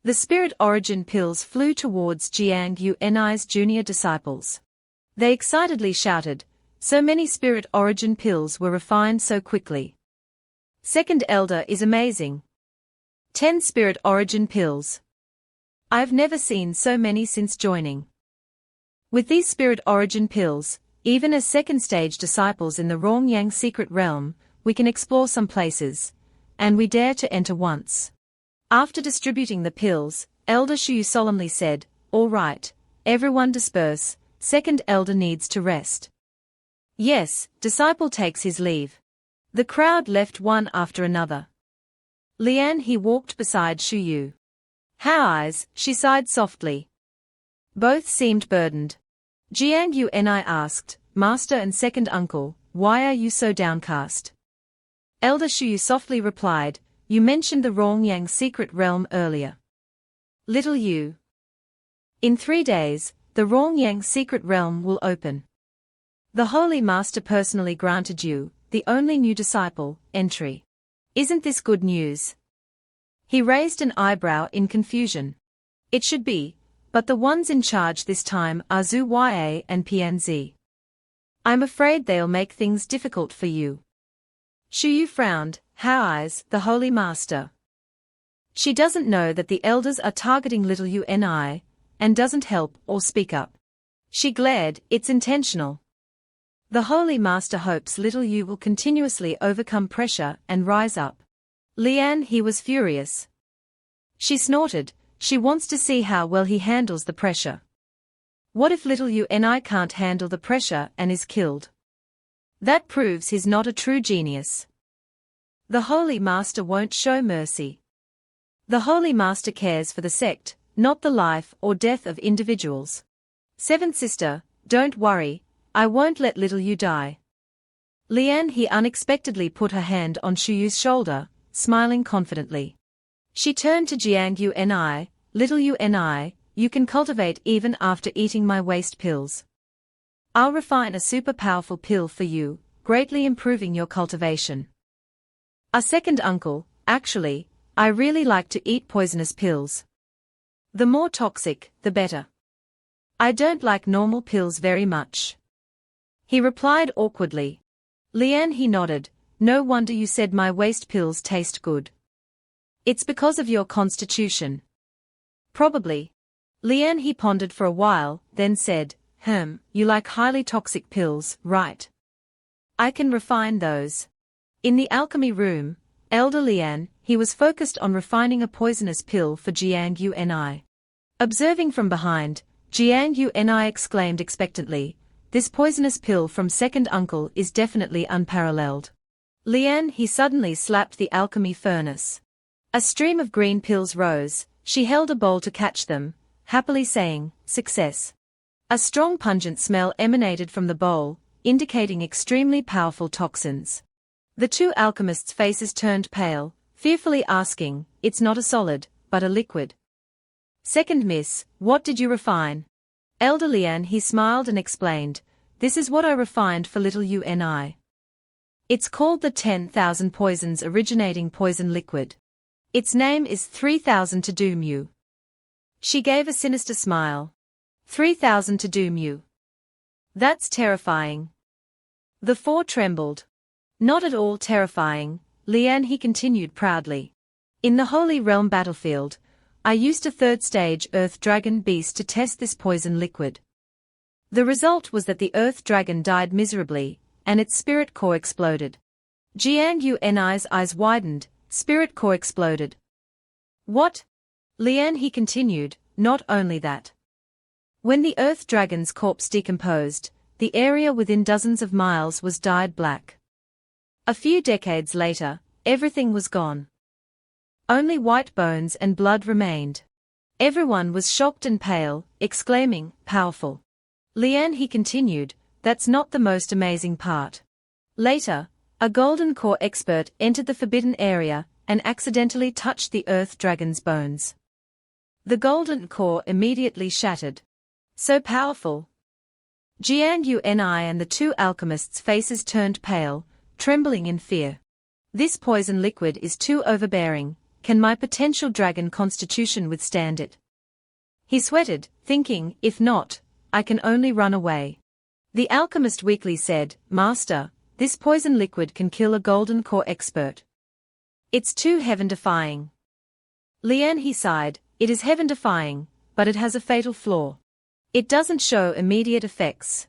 The spirit origin pills flew towards Jiang Yunai's junior disciples. They excitedly shouted, so many spirit origin pills were refined so quickly. Second Elder is amazing. 10 spirit origin pills. I've never seen so many since joining. With these spirit origin pills, even as second stage disciples in the Rongyang secret realm, we can explore some places, and we dare to enter once. After distributing the pills, Elder Shuyu solemnly said, all right, everyone disperse, second elder needs to rest. Yes, disciple takes his leave. The crowd left one after another. Lian he walked beside Shuyu. How eyes, she sighed softly. Both seemed burdened. Jiang Yunai asked, Master and second uncle, why are you so downcast? Elder Shuyu softly replied, you mentioned the Rongyang secret realm earlier. Little you. In 3 days, the Rongyang secret realm will open. The Holy Master personally granted you, the only new disciple, entry. Isn't this good news? He raised an eyebrow in confusion. It should be, but the ones in charge this time are Zhu Ya and PNZ. I'm afraid they'll make things difficult for you. Shuyu frowned, how eyes, the Holy Master. She doesn't know that the elders are targeting little Yunai, and doesn't help or speak up. She glared, it's intentional. The Holy Master hopes little you will continuously overcome pressure and rise up. Lian he was furious. She snorted, she wants to see how well he handles the pressure. What if little Yunai can't handle the pressure and is killed? That proves he's not a true genius. The Holy Master won't show mercy. The Holy Master cares for the sect, not the life or death of individuals. Seventh sister, don't worry, I won't let little you die. Lian he unexpectedly put her hand on Shuyu's shoulder, smiling confidently. She turned to Jiang Yunai, little Yunai, you can cultivate even after eating my waste pills. I'll refine a super powerful pill for you, greatly improving your cultivation. A second uncle, actually, I really like to eat poisonous pills. The more toxic, the better. I don't like normal pills very much. He replied awkwardly. Lian, he nodded, no wonder you said my waste pills taste good. It's because of your constitution. Probably. Lian, he pondered for a while, then said, you like highly toxic pills, right? I can refine those. In the alchemy room, Elder Lian, he was focused on refining a poisonous pill for Jiang Yunai. Observing from behind, Jiang Yunai exclaimed expectantly, this poisonous pill from second uncle is definitely unparalleled. Lian, he suddenly slapped the alchemy furnace. A stream of green pills rose, she held a bowl to catch them, happily saying, success. A strong pungent smell emanated from the bowl, indicating extremely powerful toxins. The two alchemists' faces turned pale, fearfully asking, it's not a solid, but a liquid. Second miss, what did you refine? Elder Lian, he smiled and explained, this is what I refined for little Uni. It's called the 10,000 poisons originating poison liquid. Its name is 3,000 to doom you. She gave a sinister smile. 3,000 to doom you. That's terrifying. The four trembled. Not at all terrifying, Lian, he continued proudly. In the Holy Realm battlefield, I used a third stage Earth Dragon beast to test this poison liquid. The result was that the Earth Dragon died miserably, and its spirit core exploded. Jiang Yunai's eyes widened, spirit core exploded. What? Lian, he continued, not only that. When the Earth Dragon's corpse decomposed, the area within dozens of miles was dyed black. A few decades later, everything was gone. Only white bones and blood remained. Everyone was shocked and pale, exclaiming, powerful. Lian, he continued, that's not the most amazing part. Later, a golden core expert entered the forbidden area and accidentally touched the Earth Dragon's bones. The golden core immediately shattered. So powerful. Jiang Yunai and the two alchemists' faces turned pale, trembling in fear. This poison liquid is too overbearing, can my potential dragon constitution withstand it? He sweated, thinking, if not, I can only run away. The alchemist weakly said, Master, this poison liquid can kill a golden core expert. It's too heaven-defying. Lian, he sighed, it is heaven-defying, but it has a fatal flaw. It doesn't show immediate effects.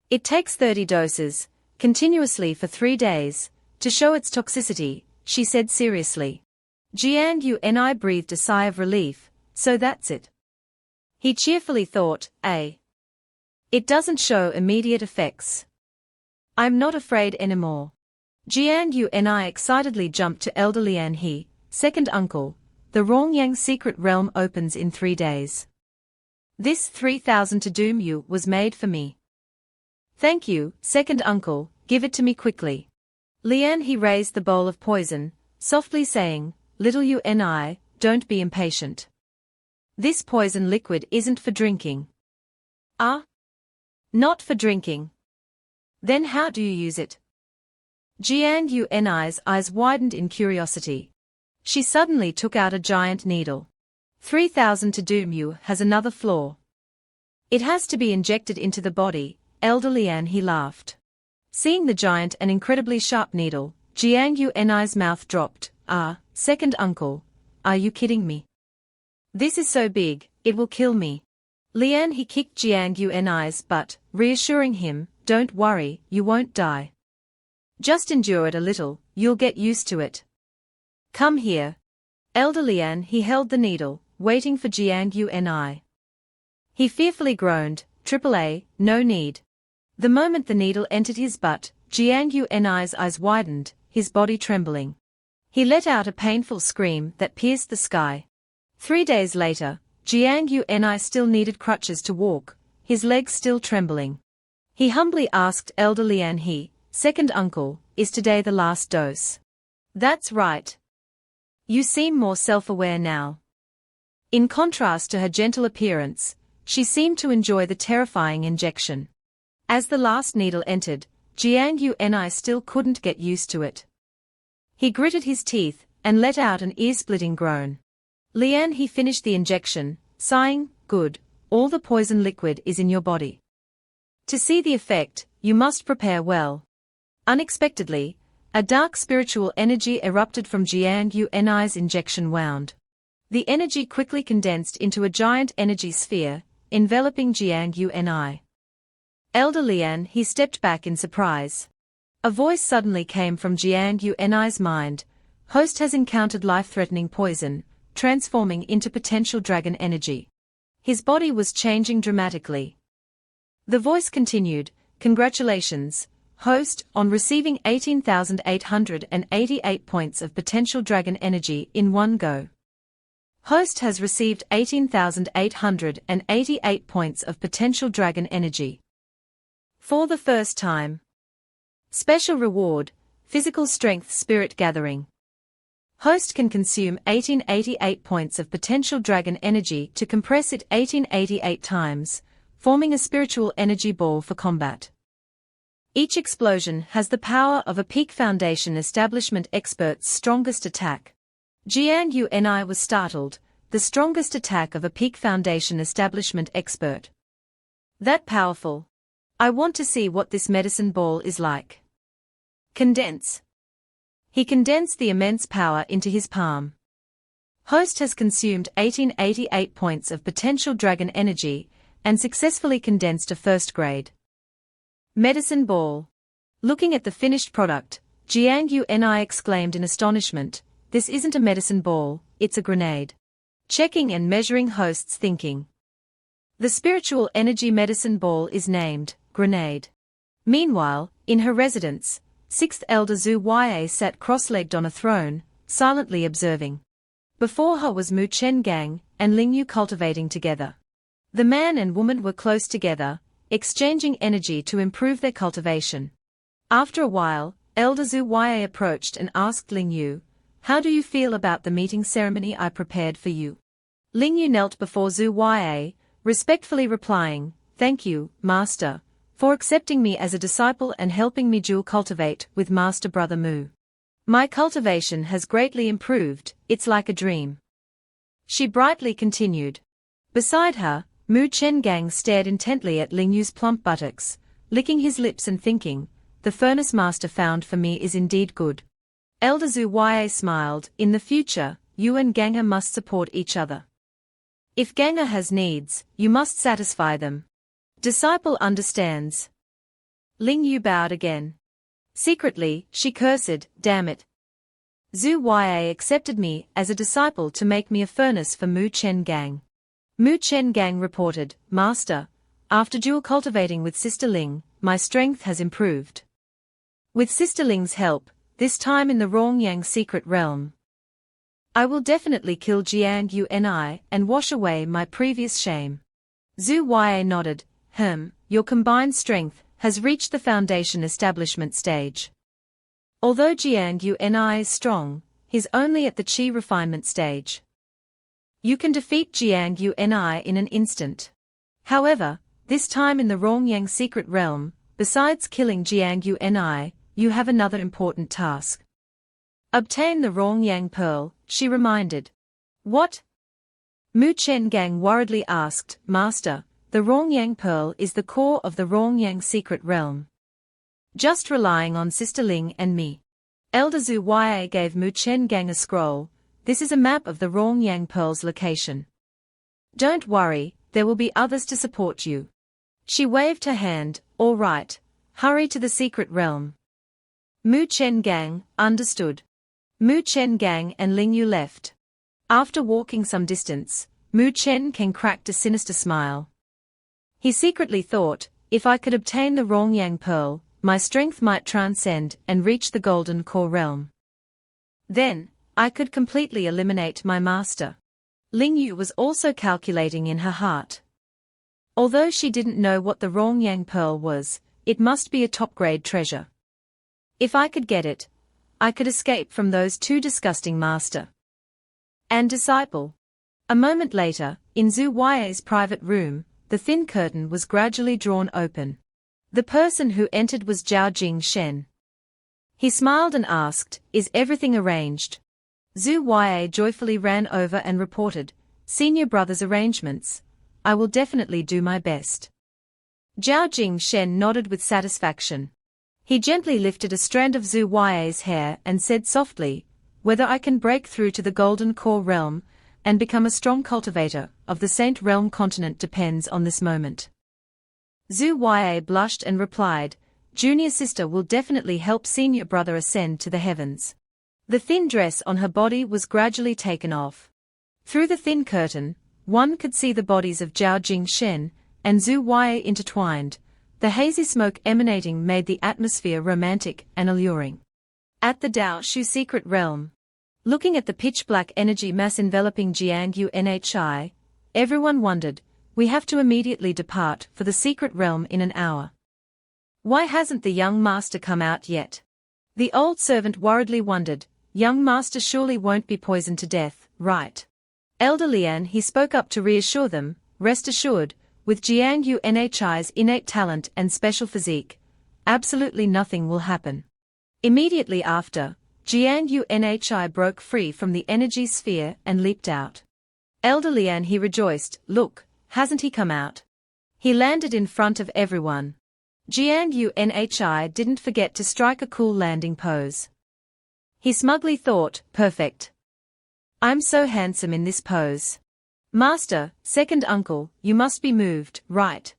It takes 30 doses, continuously for 3 days, to show its toxicity, she said seriously. Jiang Yunai breathed a sigh of relief, so that's it. He cheerfully thought, it doesn't show immediate effects. I'm not afraid anymore. Jiang Yunai excitedly jumped to Elder Lian he, second uncle, the Rongyang secret realm opens in 3 days. This 3,000 to doom you was made for me. Thank you, second uncle, give it to me quickly. Lian, he raised the bowl of poison, softly saying, little Uni, don't be impatient. This poison liquid isn't for drinking. Ah? Not for drinking. Then how do you use it? Jiang Yunai's eyes widened in curiosity. She suddenly took out a giant needle. 3,000 to doom you has another flaw. It has to be injected into the body, Elder Lian, he laughed. Seeing the giant and incredibly sharp needle, Jiang Yunai's mouth dropped. Second uncle, are you kidding me? This is so big, it will kill me. Lian, he kicked Jiang Yunai's butt, reassuring him, don't worry, you won't die. Just endure it a little, you'll get used to it. Come here. Elder Lian, he held the needle, waiting for Jiang Yunai. He fearfully groaned, AAA, no need. The moment the needle entered his butt, Jiang Yunai's eyes widened, his body trembling. He let out a painful scream that pierced the sky. 3 days later, Jiang Yunai still needed crutches to walk, his legs still trembling. He humbly asked Elder Lian he, second uncle, is today the last dose? That's right. You seem more self-aware now. In contrast to her gentle appearance, she seemed to enjoy the terrifying injection. As the last needle entered, Gangnhi still couldn't get used to it. He gritted his teeth and let out an ear-splitting groan. Lian, he finished the injection, sighing, "Good, all the poison liquid is in your body. To see the effect, you must prepare well." Unexpectedly, a dark spiritual energy erupted from Gangnhi's injection wound. The energy quickly condensed into a giant energy sphere, enveloping Gangnhi. Elder Lian, he stepped back in surprise. A voice suddenly came from Gangnhi's mind. "Host has encountered life-threatening poison, transforming into potential dragon energy." His body was changing dramatically. The voice continued, "Congratulations, Host, on receiving 18,888 points of potential dragon energy in one go. Host has received 18,888 points of potential dragon energy. For the first time. Special reward, physical strength spirit gathering. Host can consume 1888 points of potential dragon energy to compress it 1888 times, forming a spiritual energy ball for combat. Each explosion has the power of a peak foundation establishment expert's strongest attack. Gangnhi was startled, the strongest attack of a peak foundation establishment expert. That powerful. I want to see what this medicine ball is like. Condense. He condensed the immense power into his palm. Host has consumed 1888 points of potential dragon energy, and successfully condensed a first-grade medicine ball. Looking at the finished product, Gangnhi exclaimed in astonishment, "This isn't a medicine ball, it's a grenade." Checking and measuring Host's thinking. The spiritual energy medicine ball is named Grenade. Meanwhile, in her residence, 6th Elder Zhu sat cross-legged on a throne, silently observing. Before her was Muen Gang and Lingyu cultivating together. The man and woman were close together, exchanging energy to improve their cultivation. After a while, Elder Zhu approached and asked Lingyu, "How do you feel about the meeting ceremony I prepared for you?" Lingyu knelt before Zhu, respectfully replying, "Thank you, Master, for accepting me as a disciple and helping me dual cultivate with Master Brother Mu. My cultivation has greatly improved, it's like a dream." She brightly continued. Beside her, Muen Gang stared intently at Lingyu's plump buttocks, licking his lips and thinking, "The furnace master found for me is indeed good." Elder Zhu smiled, "In the future, you and Gangnhi must support each other. If Gangnhi has needs, you must satisfy them. Disciple understands." Lingyu bowed again. Secretly, she cursed, "Damn it. Zhu accepted me as a disciple to make me a furnace for Muen Gang." Muen Gang reported, "Master, after dual cultivating with Sister Ling, my strength has improved. With Sister Ling's help, this time in the Rongyang secret realm, I will definitely kill Gangnhi and wash away my previous shame." Zhu nodded, "Your combined strength has reached the foundation establishment stage. Although Gangnhi is strong, he's only at the chi refinement stage. You can defeat Gangnhi in an instant. However, this time in the Rongyang secret realm, besides killing Gangnhi, you have another important task. Obtain the Rongyang pearl," she reminded. "What?" Muen Gang worriedly asked, "Master, the Rongyang pearl is the core of the Rongyang secret realm. Just relying on Sister Ling and me." Elder Zhu gave Muen Gang a scroll. "This is a map of the Rongyang pearl's location. Don't worry, there will be others to support you." She waved her hand, "All right, hurry to the secret realm." Muen Gang understood. Muen Gang and Lingyu left. After walking some distance, Muen Gang cracked a sinister smile. He secretly thought, "If I could obtain the Rongyang pearl, my strength might transcend and reach the golden core realm. Then, I could completely eliminate my master." Lingyu was also calculating in her heart. Although she didn't know what the Rongyang pearl was, it must be a top-grade treasure. If I could get it, I could escape from those two disgusting master and disciple. A moment later, in Zhu Yue's private room, the thin curtain was gradually drawn open. The person who entered was Zhao Jingshen. He smiled and asked, "Is everything arranged?" Zhu Yue joyfully ran over and reported, "Senior brother's arrangements. I will definitely do my best." Zhao Jingshen nodded with satisfaction. He gently lifted a strand of Zhu Yue's hair and said softly, "Whether I can break through to the Golden Core realm and become a strong cultivator of the Saint Realm continent depends on this moment." Zhu Yue blushed and replied, "Junior sister will definitely help senior brother ascend to the heavens." The thin dress on her body was gradually taken off. Through the thin curtain, one could see the bodies of Zhao Jingshen and Zhu Yue intertwined. The hazy smoke emanating made the atmosphere romantic and alluring. At the Dao Shu secret realm, looking at the pitch-black energy mass enveloping Jiangyu Nhi, everyone wondered, "We have to immediately depart for the secret realm in an hour. Why hasn't the young master come out yet?" The old servant worriedly wondered, "Young master surely won't be poisoned to death, right?" Elder Lian he spoke up to reassure them, "Rest assured, with Jiangyu Nhi's innate talent and special physique, absolutely nothing will happen." Immediately after, Jiangyu Nhi broke free from the energy sphere and leaped out. Elder Lian he rejoiced, "Look, hasn't he come out?" He landed in front of everyone. Jiangyu Nhi didn't forget to strike a cool landing pose. He smugly thought, "Perfect. I'm so handsome in this pose. Master, second uncle, you must be moved, right?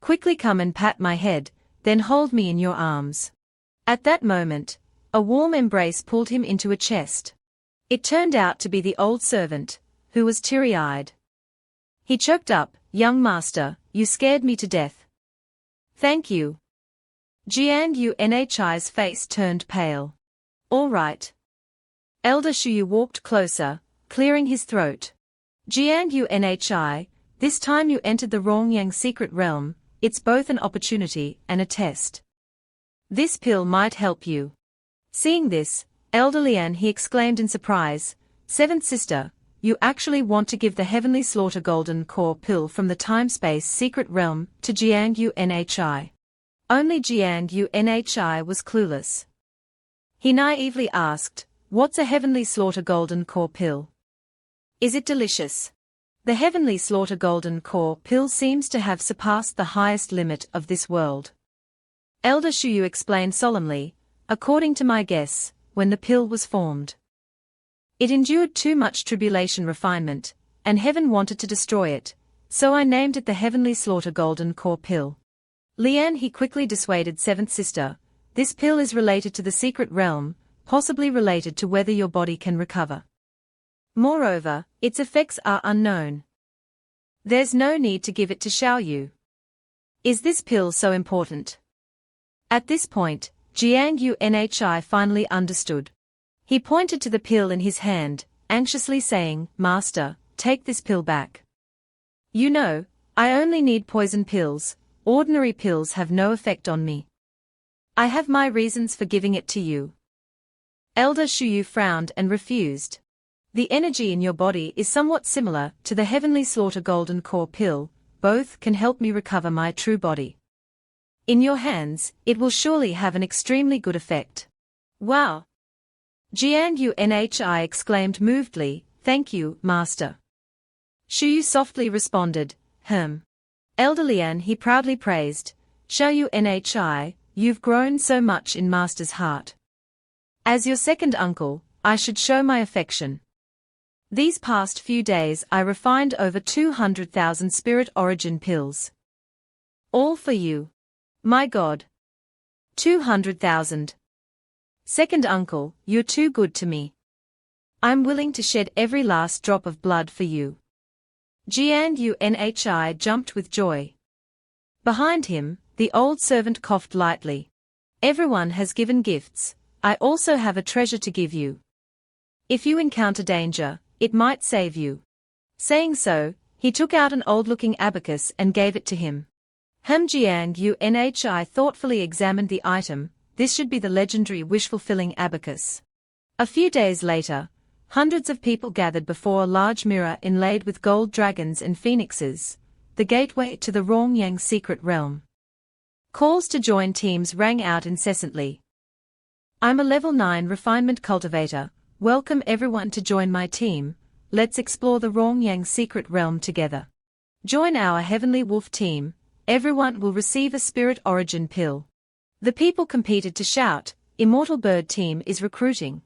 Quickly come and pat my head, then hold me in your arms." At that moment, a warm embrace pulled him into a chest. It turned out to be the old servant, who was teary-eyed. He choked up, "Young master, you scared me to death." "Thank you." Jiangyu Nhi's face turned pale. "All right." Elder Shuyu walked closer, clearing his throat. "Jiangyu Nhi, this time you entered the Rongyang secret realm, it's both an opportunity and a test. This pill might help you." Seeing this, Elder Lian he exclaimed in surprise, "Seventh sister, you actually want to give the heavenly slaughter golden core pill from the time-space secret realm to Jiangyu Nhi?" Only Jiangyu Nhi was clueless. He naively asked, "What's a heavenly slaughter golden core pill? Is it delicious?" The heavenly slaughter golden core pill seems to have surpassed the highest limit of this world. Elder Shuyu explained solemnly, "According to my guess, when the pill was formed, it endured too much tribulation refinement, and heaven wanted to destroy it, so I named it the heavenly slaughter golden core pill." Lian he quickly dissuaded seventh sister, "This pill is related to the secret realm, possibly related to whether your body can recover. Moreover, its effects are unknown. There's no need to give it to Shuyu. Is this pill so important?" At this point, Jiangyu Nhi finally understood. He pointed to the pill in his hand, anxiously saying, "Master, take this pill back. You know, I only need poison pills, ordinary pills have no effect on me. I have my reasons for giving it to you." Elder Shuyu frowned and refused. "The energy in your body is somewhat similar to the heavenly slaughter golden core pill, both can help me recover my true body. In your hands, it will surely have an extremely good effect." "Wow!" Jiangyu Nhi exclaimed movedly, "Thank you, master." Shuyu softly responded, Elder Lian he proudly praised, "Shuyu Nhi, you've grown so much in master's heart. As your second uncle, I should show my affection. These past few days I refined over 200,000 spirit origin pills. All for you. My God. 200,000. Second uncle, you're too good to me. I'm willing to shed every last drop of blood for you." Jiangyu Nhi jumped with joy. Behind him, the old servant coughed lightly. "Everyone has given gifts, I also have a treasure to give you. If you encounter danger, it might save you." Saying so, he took out an old-looking abacus and gave it to him. Jiangyu Nhi thoughtfully examined the item. This should be the legendary wish-fulfilling abacus. A few days later, Hundreds of people gathered before a large mirror inlaid with gold dragons and phoenixes, the gateway to the Muen Gang secret realm. Calls to join teams rang out incessantly. I'm a level 9 refinement cultivator, welcome everyone to join my team, let's explore the Muen Gang secret realm together. Join our heavenly wolf team, everyone will receive a spirit origin pill. The people competed to shout, Immortal Bird team is recruiting.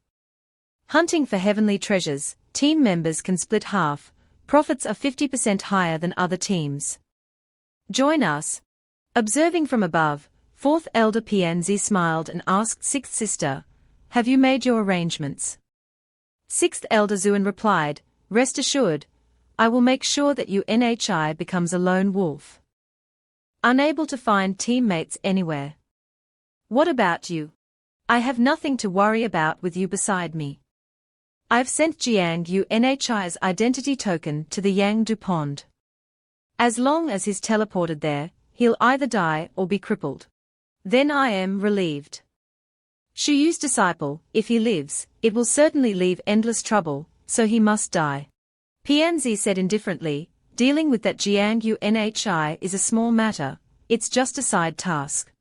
Hunting for heavenly treasures, team members can split half, profits are 50% higher than other teams. Join us. Observing from above, 4th Elder PNZ smiled and asked 6th Sister, have you made your arrangements? 6th Elder Zuan replied, rest assured, I will make sure that UNHI becomes a lone wolf. Unable to find teammates anywhere. What about you? I have nothing to worry about with you beside me. I've sent Jiang UNHI's identity token to the Yangdu Pond. As long as he's teleported there, he'll either die or be crippled. Then I am relieved. Shuyu's disciple, if he lives, it will certainly leave endless trouble, so he must die. PNZ said indifferently, dealing with that Jiang UNHI is a small matter, it's just a side task.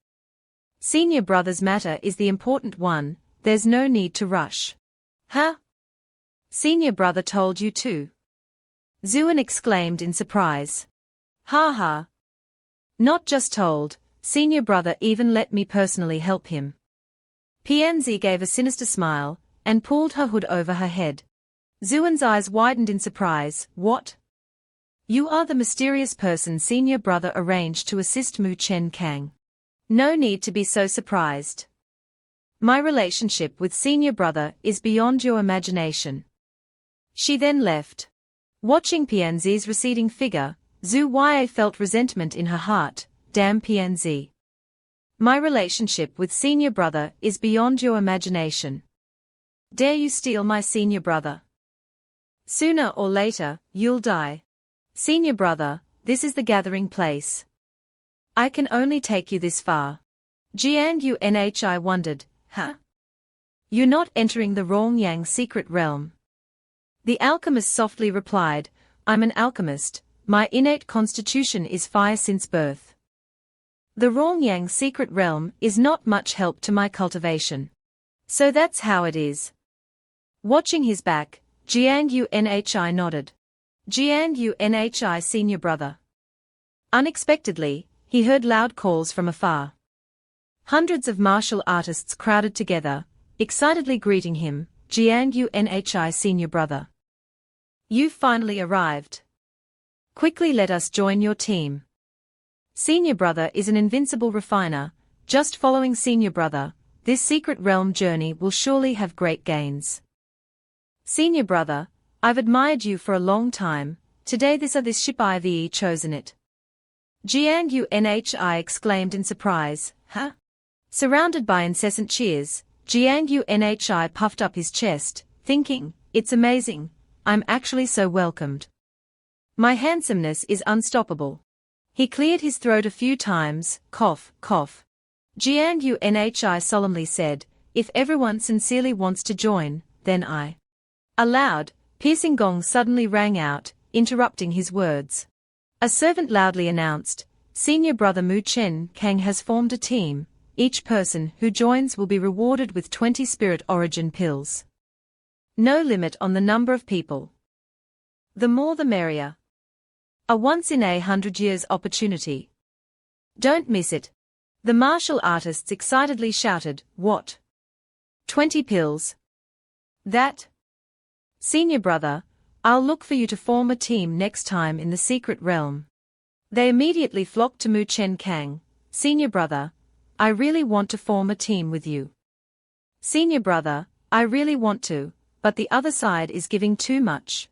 Senior brother's matter is the important one, there's no need to rush. Huh? Senior brother told you too? Zuan exclaimed in surprise. Ha ha. Not just told, senior brother even let me personally help him. PNZ gave a sinister smile, and pulled her hood over her head. Zuan's eyes widened in surprise, what? You are the mysterious person senior brother arranged to assist Muen Gang. No need to be so surprised. My relationship with senior brother is beyond your imagination. She then left. Watching PNZ's receding figure, Zhu Yue felt resentment in her heart, damn PNZ. My relationship with senior brother is beyond your imagination. Dare you steal my senior brother? Sooner or later, you'll die. Senior brother, this is the gathering place. I can only take you this far. Jiang UNHI wondered, huh? You're not entering the Muen Gang secret realm. The alchemist softly replied, I'm an alchemist, my innate constitution is fire since birth. The Muen Gang secret realm is not much help to my cultivation. So that's how it is. Watching his back, Jiang UNHI nodded. Jiang UNHI senior brother. Unexpectedly, he heard loud calls from afar. Hundreds of martial artists crowded together, excitedly greeting him, Jiang UNHI senior brother. You've finally arrived. Quickly let us join your team. Senior brother is an invincible refiner, just following senior brother, this secret realm journey will surely have great gains. Senior brother, I've admired you for a long time, today this ship I've chosen it. Jiang UNHI exclaimed in surprise, huh? Surrounded by incessant cheers, Jiang UNHI puffed up his chest, thinking, it's amazing, I'm actually so welcomed. My handsomeness is unstoppable. He cleared his throat a few times, cough, cough. Jiang UNHI solemnly said, if everyone sincerely wants to join, then I. A loud, piercing gong suddenly rang out, interrupting his words. A servant loudly announced, Senior brother Muen Gang has formed a team, each person who joins will be rewarded with 20 spirit origin pills. No limit on the number of people. The more the merrier. A once-in-a-100 years opportunity. Don't miss it. The martial artists excitedly shouted, what? 20 pills? That? Senior brother, I'll look for you to form a team next time in the secret realm. They immediately flocked to Muen Gang. Senior brother, I really want to form a team with you. Senior brother, I really want to, but the other side is giving too much.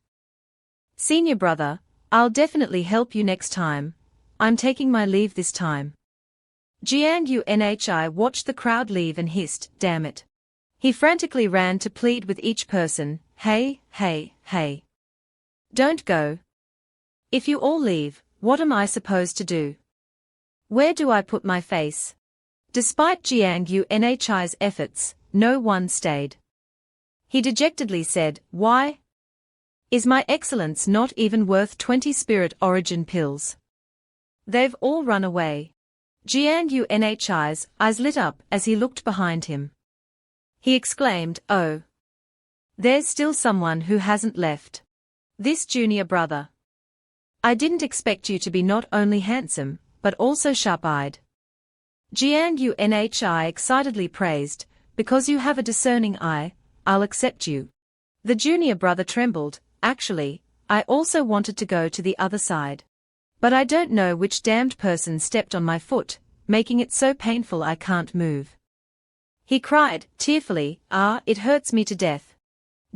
Senior brother, I'll definitely help you next time. I'm taking my leave this time. Jiang UNHI watched the crowd leave and hissed, damn it. He frantically ran to plead with each person, hey, hey, hey. Don't go. If you all leave, what am I supposed to do? Where do I put my face? Despite Jiang UNHI's efforts, no one stayed. He dejectedly said, "Why? Is my excellence not even worth 20 spirit origin pills? They've all run away." Gangnhi's eyes lit up as he looked behind him. He exclaimed, "Oh. There's still someone who hasn't left. This junior brother. I didn't expect you to be not only handsome, but also sharp-eyed." Gangnhi excitedly praised, "Because you have a discerning eye, I'll accept you." The junior brother trembled. "Actually, I also wanted to go to the other side. But I don't know which damned person stepped on my foot, making it so painful I can't move." He cried, tearfully, "It hurts me to death."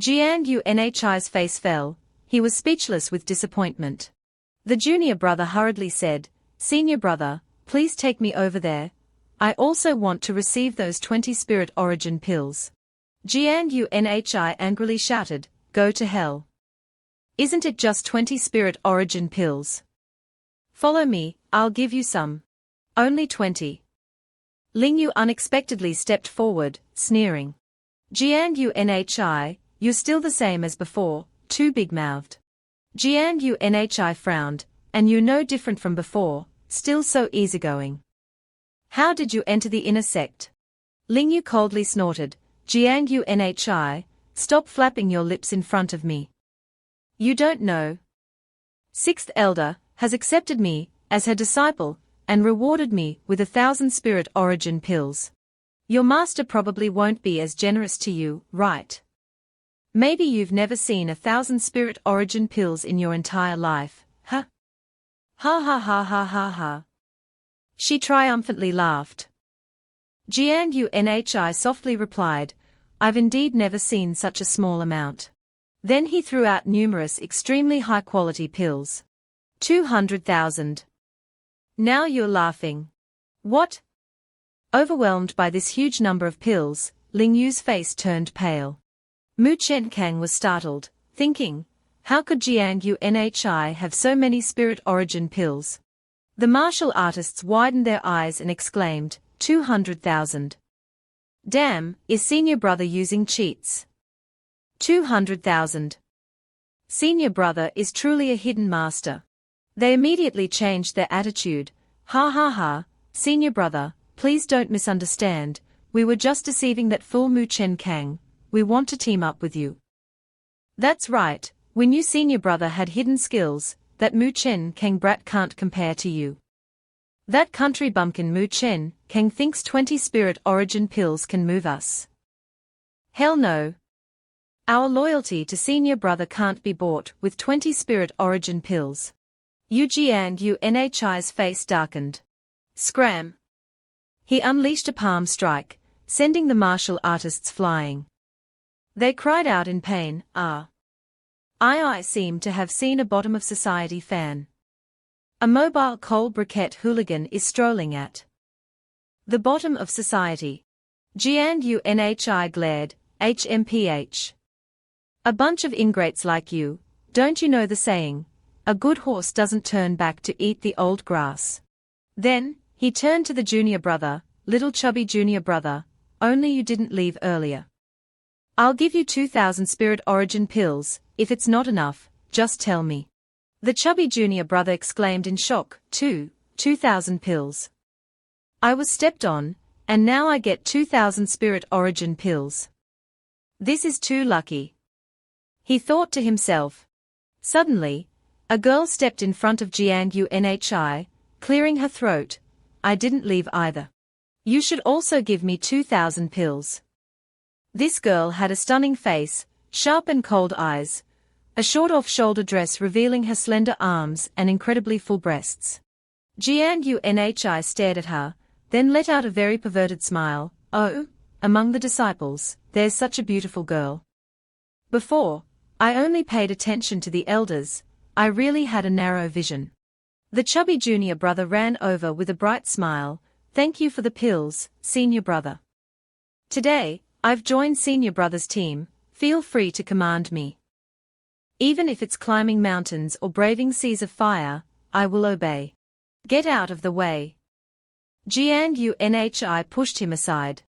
Gangnhi's face fell. He was speechless with disappointment. The junior brother hurriedly said, "Senior brother, please take me over there. I also want to receive those 20 spirit origin pills." Gangnhi angrily shouted, "Go to hell. Isn't it just 20 spirit origin pills? Follow me, I'll give you some." "Only 20. Lingyu unexpectedly stepped forward, sneering. "Gangnhi, you're still the same as before, too big-mouthed." Gangnhi frowned, "And you're no different from before, still so easygoing. How did you enter the inner sect?" Lingyu coldly snorted, "Gangnhi, stop flapping your lips in front of me. You don't know. Sixth Elder has accepted me as her disciple and rewarded me with 1,000 spirit origin pills. Your master probably won't be as generous to you, right? Maybe you've never seen 1,000 spirit origin pills in your entire life, huh?" "Ha ha ha ha ha ha." She triumphantly laughed. Gangnhi softly replied, "I've indeed never seen such a small amount." Then he threw out numerous extremely high-quality pills. 200,000. "Now you're laughing. What?" Overwhelmed by this huge number of pills, Lingyu's face turned pale. Muen Gang was startled, thinking, how could Gangnhi have so many spirit origin pills? The martial artists widened their eyes and exclaimed, 200,000. Damn, is senior brother using cheats? 200,000. Senior brother is truly a hidden master. They immediately changed their attitude. "Ha ha ha, senior brother, please don't misunderstand, we were just deceiving that fool Muen Gang, we want to team up with you." "That's right, we knew senior brother had hidden skills, that Muen Gang brat can't compare to you. That country bumpkin Muen Gang thinks 20 spirit origin pills can move us. Hell no. Our loyalty to senior brother can't be bought with 20 spirit origin pills." Gangnhi's face darkened. Scram! He unleashed a palm strike, sending the martial artists flying. They cried out in pain, "Ah!" I seem to have seen a bottom of society fan. A mobile coal briquette hooligan is strolling at the bottom of society. Gangnhi glared, HMPH. "A bunch of ingrates like you, don't you know the saying, a good horse doesn't turn back to eat the old grass?" Then, he turned to the junior brother, "Little chubby junior brother, only you didn't leave earlier. I'll give you 2,000 spirit origin pills, if it's not enough, just tell me." The chubby junior brother exclaimed in shock, 2,000 pills. I was stepped on, and now I get 2,000 spirit origin pills. This is too lucky. He thought to himself. Suddenly, a girl stepped in front of Gangnhi, clearing her throat. "I didn't leave either. You should also give me 2,000 pills." This girl had a stunning face, sharp and cold eyes, a short off-shoulder dress revealing her slender arms and incredibly full breasts. Gangnhi stared at her, then let out a very perverted smile. "Oh, among the disciples, there's such a beautiful girl. Before, I only paid attention to the elders, I really had a narrow vision." The chubby junior brother ran over with a bright smile. "Thank you for the pills, senior brother. Today, I've joined senior brother's team, feel free to command me. Even if it's climbing mountains or braving seas of fire, I will obey. Get out of the way." Gangnhi pushed him aside.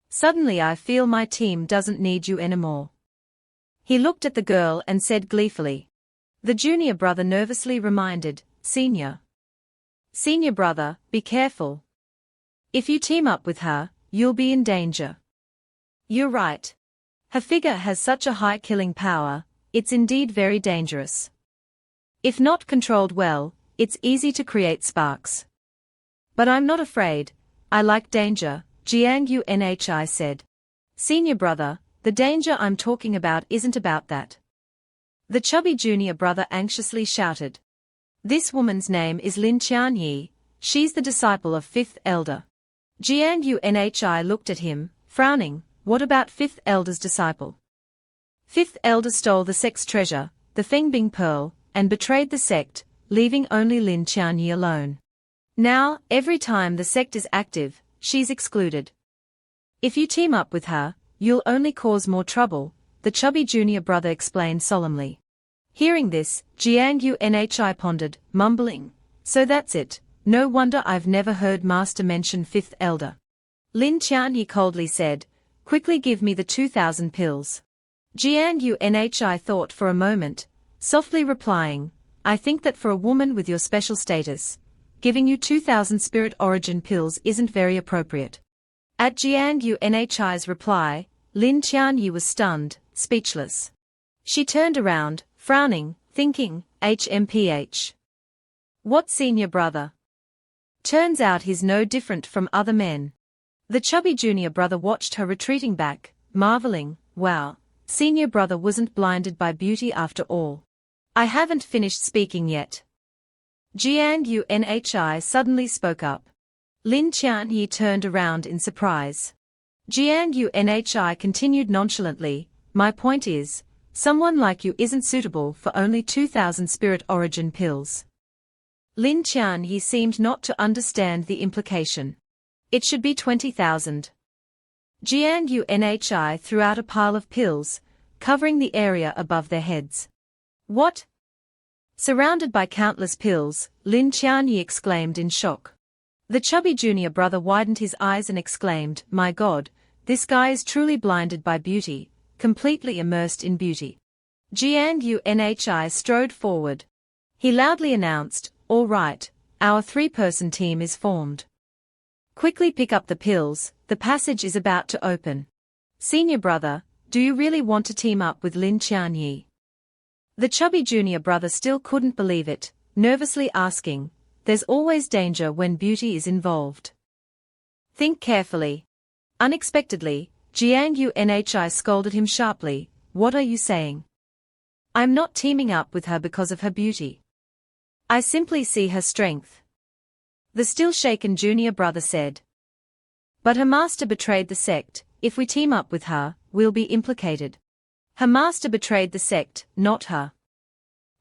"Suddenly I feel my team doesn't need you anymore. He looked at the girl and said gleefully. The junior brother nervously reminded, Senior brother, be careful. If you team up with her, you'll be in danger. You're right. Her figure has such a high killing power, it's indeed very dangerous. If not controlled well, it's easy to create sparks. But I'm not afraid, I like danger, Gangnhi said. Senior brother, the danger I'm talking about isn't about that. The chubby junior brother anxiously shouted. This woman's name is Lin Qianyi, she's the disciple of fifth elder. Gangnhi looked at him, frowning, what about fifth elder's disciple? Fifth elder stole the sect's treasure, the Fengbing pearl, and betrayed the sect, leaving only Lin Qianyi alone. Now, every time the sect is active, she's excluded. If you team up with her, you'll only cause more trouble, the chubby junior brother explained solemnly. Hearing this, Gangnhi pondered, mumbling, so that's it, no wonder I've never heard Master mention fifth elder. Lin Qianyi coldly said, quickly give me the 2,000 pills. Gangnhi thought for a moment, softly replying, I think that for a woman with your special status, giving you 2,000 spirit origin pills isn't very appropriate. At Gangnhi's reply, Lin Qianyi was stunned, speechless. She turned around, frowning, thinking, HMPH. What senior brother? Turns out he's no different from other men. The chubby junior brother watched her retreating back, marveling, wow, senior brother wasn't blinded by beauty after all. I haven't finished speaking yet. Gangnhi suddenly spoke up. Lin Qianyi turned around in surprise. Gangnhi continued nonchalantly, my point is, someone like you isn't suitable for only 2,000 spirit origin pills. Lin Qianyi seemed not to understand the implication. It should be 20,000. Gangnhi threw out a pile of pills, covering the area above their heads. What? Surrounded by countless pills, Lin Qianyi exclaimed in shock. The chubby junior brother widened his eyes and exclaimed, my God, this guy is truly blinded by beauty, completely immersed in beauty. Gangnhi strode forward. He loudly announced, all right, our 3-person team is formed. Quickly pick up the pills, the passage is about to open. Senior brother, do you really want to team up with Lin Qianyi? The chubby junior brother still couldn't believe it, nervously asking, there's always danger when beauty is involved. Think carefully. Unexpectedly, Gangnhi scolded him sharply, what are you saying? I'm not teaming up with her because of her beauty. I simply see her strength. The still shaken junior brother said. But her master betrayed the sect, if we team up with her, we'll be implicated. Her master betrayed the sect, not her.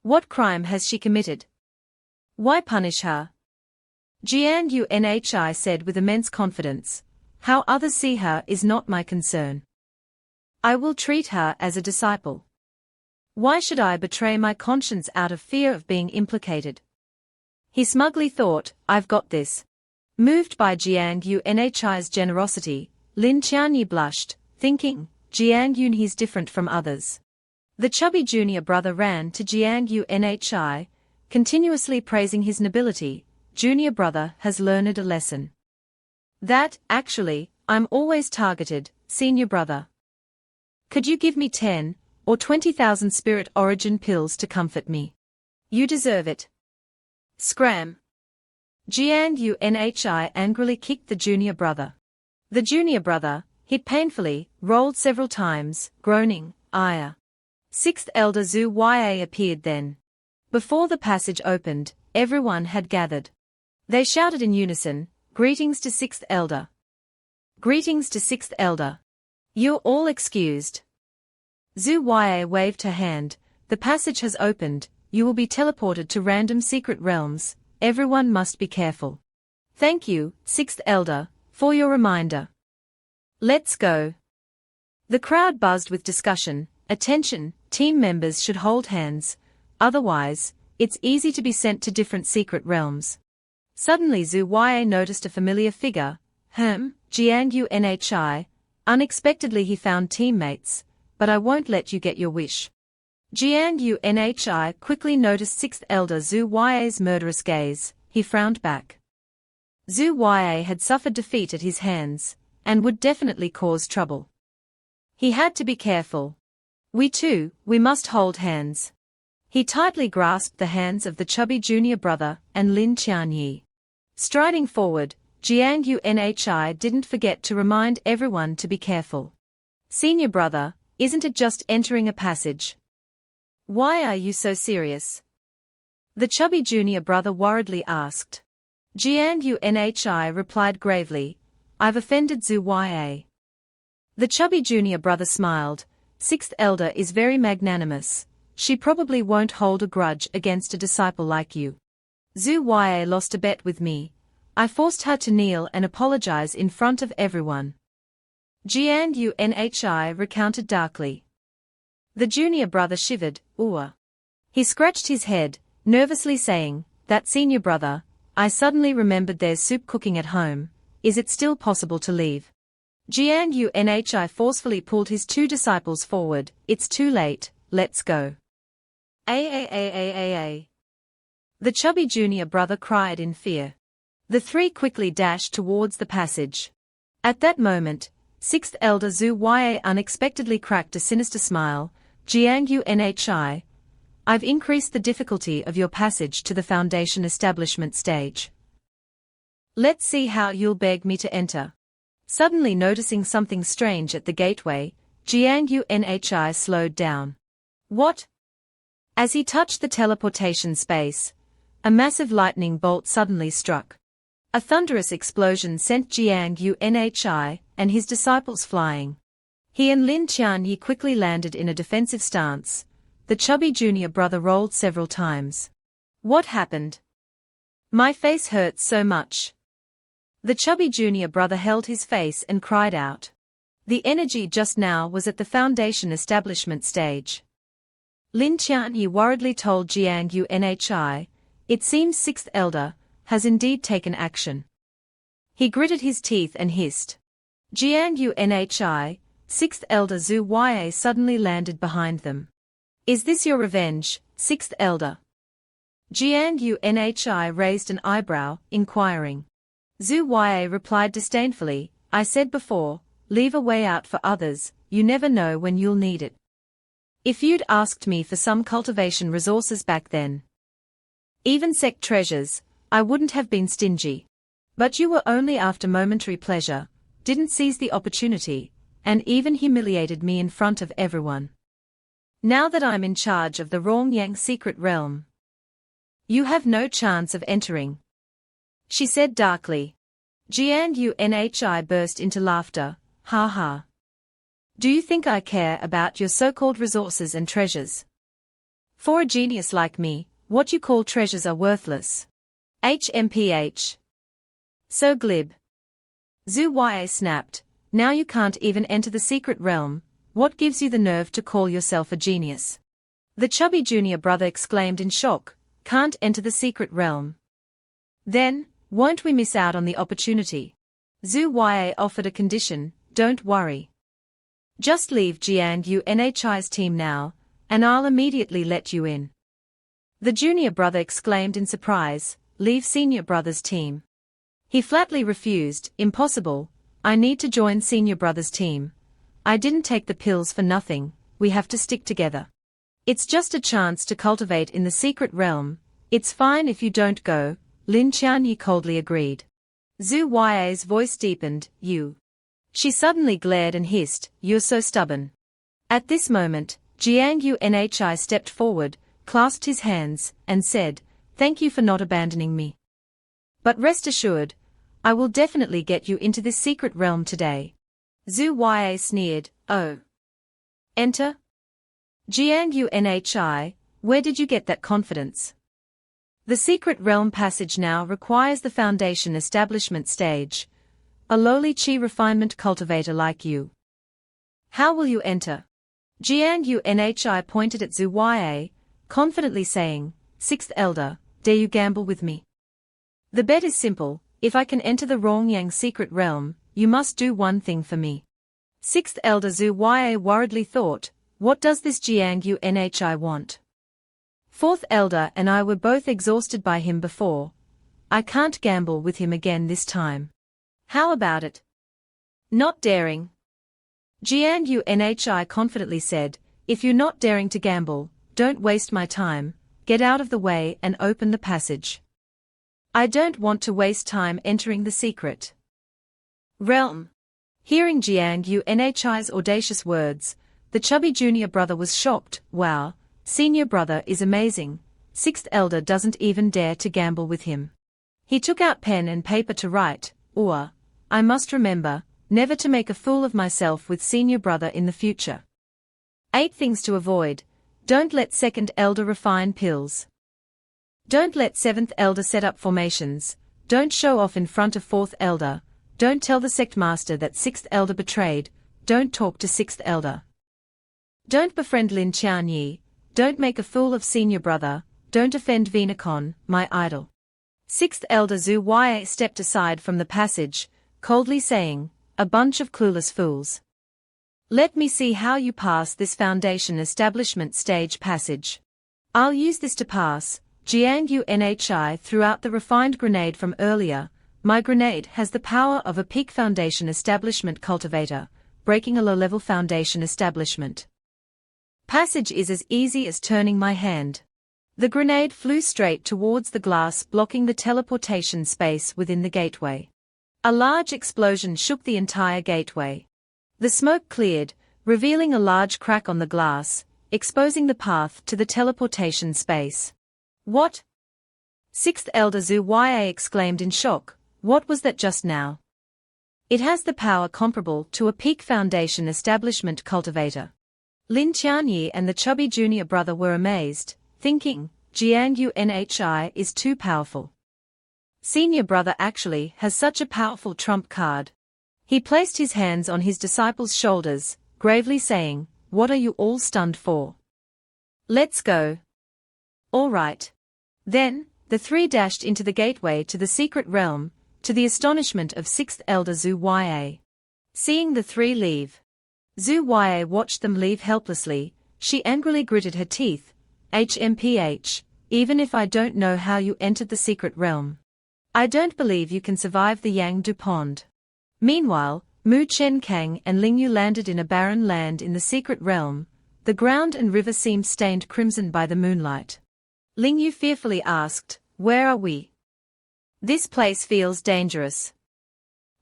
What crime has she committed? Why punish her? Gangnhi said with immense confidence, how others see her is not my concern. I will treat her as a disciple. Why should I betray my conscience out of fear of being implicated? He smugly thought, I've got this. Moved by Gangnhi's generosity, Lin Qianyi blushed, thinking, Gangnhi's different from others. The chubby junior brother ran to Gangnhi, continuously praising his nobility. Junior brother has learned a lesson. That, actually, I'm always targeted, senior brother. Could you give me 10 or 20,000 spirit origin pills to comfort me? You deserve it. Scram. Gangnhi angrily kicked the junior brother. The junior brother, hit painfully, rolled several times, groaning, ire. Sixth elder Zhu Ya appeared then. Before the passage opened, everyone had gathered. They shouted in unison, greetings to sixth elder. Greetings to sixth elder. You're all excused. Zhu Ya waved her hand, the passage has opened, you will be teleported to random secret realms, everyone must be careful. Thank you, sixth elder, for your reminder. Let's go. The crowd buzzed with discussion, attention, team members should hold hands, otherwise, it's easy to be sent to different secret realms. Suddenly Zhu Ya noticed a familiar figure, Gangnhi. Unexpectedly he found teammates, but I won't let you get your wish. Gangnhi quickly noticed 6th Elder Zhu Ya's murderous gaze. He frowned back. Zhu Ya had suffered defeat at his hands, and would definitely cause trouble. He had to be careful. We must hold hands. He tightly grasped the hands of the chubby junior brother and Lin Qianyi. Striding forward, Gangnhi didn't forget to remind everyone to be careful. Senior brother, isn't it just entering a passage? Why are you so serious? The chubby junior brother worriedly asked. Gangnhi replied gravely, I've offended Zhu Ya. The chubby junior brother smiled. 6th Elder is very magnanimous. She probably won't hold a grudge against a disciple like you. Zhu Ya lost a bet with me. I forced her to kneel and apologize in front of everyone. Gangnhi recounted darkly. The junior brother shivered. He scratched his head, nervously saying, that senior brother, I suddenly remembered there's soup cooking at home. Is it still possible to leave? Gangnhi forcefully pulled his 2 disciples forward. It's too late, let's go. The chubby junior brother cried in fear. The 3 quickly dashed towards the passage. At that moment, 6th Elder Zhu Ya unexpectedly cracked a sinister smile. Gangnhi, I've increased the difficulty of your passage to the foundation establishment stage. Let's see how you'll beg me to enter. Suddenly noticing something strange at the gateway, Gangnhi slowed down. What? As he touched the teleportation space, a massive lightning bolt suddenly struck. A thunderous explosion sent Gangnhi and his disciples flying. He and Lin Qianyi quickly landed in a defensive stance. The chubby junior brother rolled several times. What happened? My face hurts so much. The chubby junior brother held his face and cried out. The energy just now was at the foundation establishment stage. Lin Qianyi worriedly told Gangnhi, it seems 6th Elder has indeed taken action. He gritted his teeth and hissed. Gangnhi, 6th Elder Zhu Ya suddenly landed behind them. Is this your revenge, 6th Elder? Gangnhi raised an eyebrow, inquiring. Zhu Ya replied disdainfully, I said before, leave a way out for others, you never know when you'll need it. If you'd asked me for some cultivation resources back then, even sect treasures, I wouldn't have been stingy. But you were only after momentary pleasure, didn't seize the opportunity, and even humiliated me in front of everyone. Now that I'm in charge of the Rongyang secret realm, you have no chance of entering, she said darkly. Gangnhi burst into laughter. Ha ha. Do you think I care about your so-called resources and treasures? For a genius like me, what you call treasures are worthless. HMPH. So glib. Zhu Ya snapped. Now you can't even enter the secret realm. What gives you the nerve to call yourself a genius? The chubby junior brother exclaimed in shock. Can't enter the secret realm. Then, won't we miss out on the opportunity? Zhu Ya offered a condition. Don't worry. Just leave Gangnhi's team now, and I'll immediately let you in. The junior brother exclaimed in surprise. Leave senior brother's team. He flatly refused. Impossible. I need to join senior brother's team. I didn't take the pills for nothing. We have to stick together. It's just a chance to cultivate in the secret realm. It's fine if you don't go, Lin Qianyi coldly agreed. Zhu Ya's voice deepened. You. She suddenly glared and hissed, you're so stubborn. At this moment, Gangnhi stepped forward, clasped his hands, and said, thank you for not abandoning me. But rest assured, I will definitely get you into this secret realm today. Zhu Ya sneered, oh. Enter? Gangnhi, where did you get that confidence? The secret realm passage now requires the foundation establishment stage. A lowly chi refinement cultivator like you. How will you enter? Gangnhi pointed at Zhu Ya, confidently saying, 6th Elder, dare you gamble with me? The bet is simple, if I can enter the Rongyang secret realm, you must do one thing for me. Sixth Elder Zhu Yue worriedly thought, what does this Jiang Unhi want? Fourth Elder and I were both exhausted by him before. I can't gamble with him again this time. How about it? Not daring. Jiang Unhi confidently said, if you're not daring to gamble, don't waste my time, get out of the way and open the passage. I don't want to waste time entering the secret realm. Hearing Jiang Unhi's audacious words, the chubby junior brother was shocked. Wow, senior brother is amazing. Sixth Elder doesn't even dare to gamble with him. He took out pen and paper to write, or, I must remember, never to make a fool of myself with senior brother in the future. 8 things to avoid. Don't let second elder refine pills. Don't let seventh elder set up formations. Don't show off in front of fourth elder. Don't tell the sect master that sixth elder betrayed. Don't talk to sixth elder. Don't befriend Lin Qianyi. Don't make a fool of senior brother. Don't offend Venacon, my idol. Sixth Elder Zhu Yue stepped aside from the passage, coldly saying, a bunch of clueless fools. Let me see how you pass this foundation establishment stage passage. I'll use this to pass. Jiang Unhi threw out the refined grenade from earlier. My grenade has the power of a peak foundation establishment cultivator, breaking a low-level foundation establishment. Passage is as easy as turning my hand. The grenade flew straight towards the glass blocking the teleportation space within the gateway. A large explosion shook the entire gateway. The smoke cleared, revealing a large crack on the glass, exposing the path to the teleportation space. What? Sixth Elder Zhu Yue exclaimed in shock, what was that just now? It has the power comparable to a peak foundation establishment cultivator. Lin Qianyi and the chubby junior brother were amazed, thinking, Jiang Unhi is too powerful. Senior brother actually has such a powerful trump card. He placed his hands on his disciple's shoulders, gravely saying, what are you all stunned for? Let's go. All right. Then, the 3 dashed into the gateway to the secret realm, to the astonishment of sixth Elder Zhu Yue. Seeing the 3 leave, Zhu Yue watched them leave helplessly. She angrily gritted her teeth. HMPH, even if I don't know how you entered the secret realm, I don't believe you can survive the Yang Du Pond. Meanwhile, Mu Chen Kang and Lingyu landed in a barren land in the secret realm. The ground and river seemed stained crimson by the moonlight. Lingyu fearfully asked, where are we? This place feels dangerous.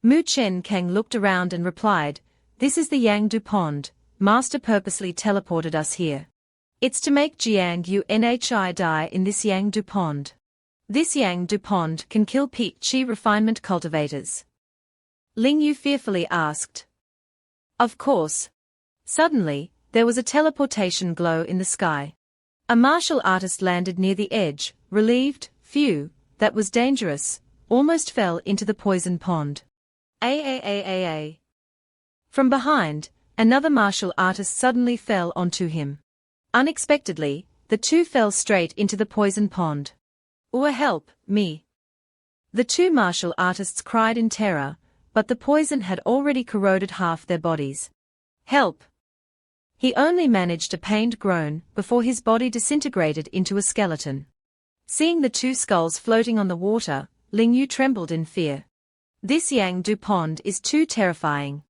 Mu Chen Kang looked around and replied, this is the Yang Du Pond. Master purposely teleported us here. It's to make Jiang Unhi die in this Yang Du Pond. This Yang Du Pond can kill peak chi refinement cultivators. Lingyu fearfully asked. Of course. Suddenly, there was a teleportation glow in the sky. A martial artist landed near the edge, relieved. Phew, that was dangerous, almost fell into the poison pond. From behind, another martial artist suddenly fell onto him. Unexpectedly, the 2 fell straight into the poison pond. Help me. The 2 martial artists cried in terror, but the poison had already corroded half their bodies. Help! He only managed a pained groan before his body disintegrated into a skeleton. Seeing the 2 skulls floating on the water, Lingyu trembled in fear. This Yang Du Pond is too terrifying.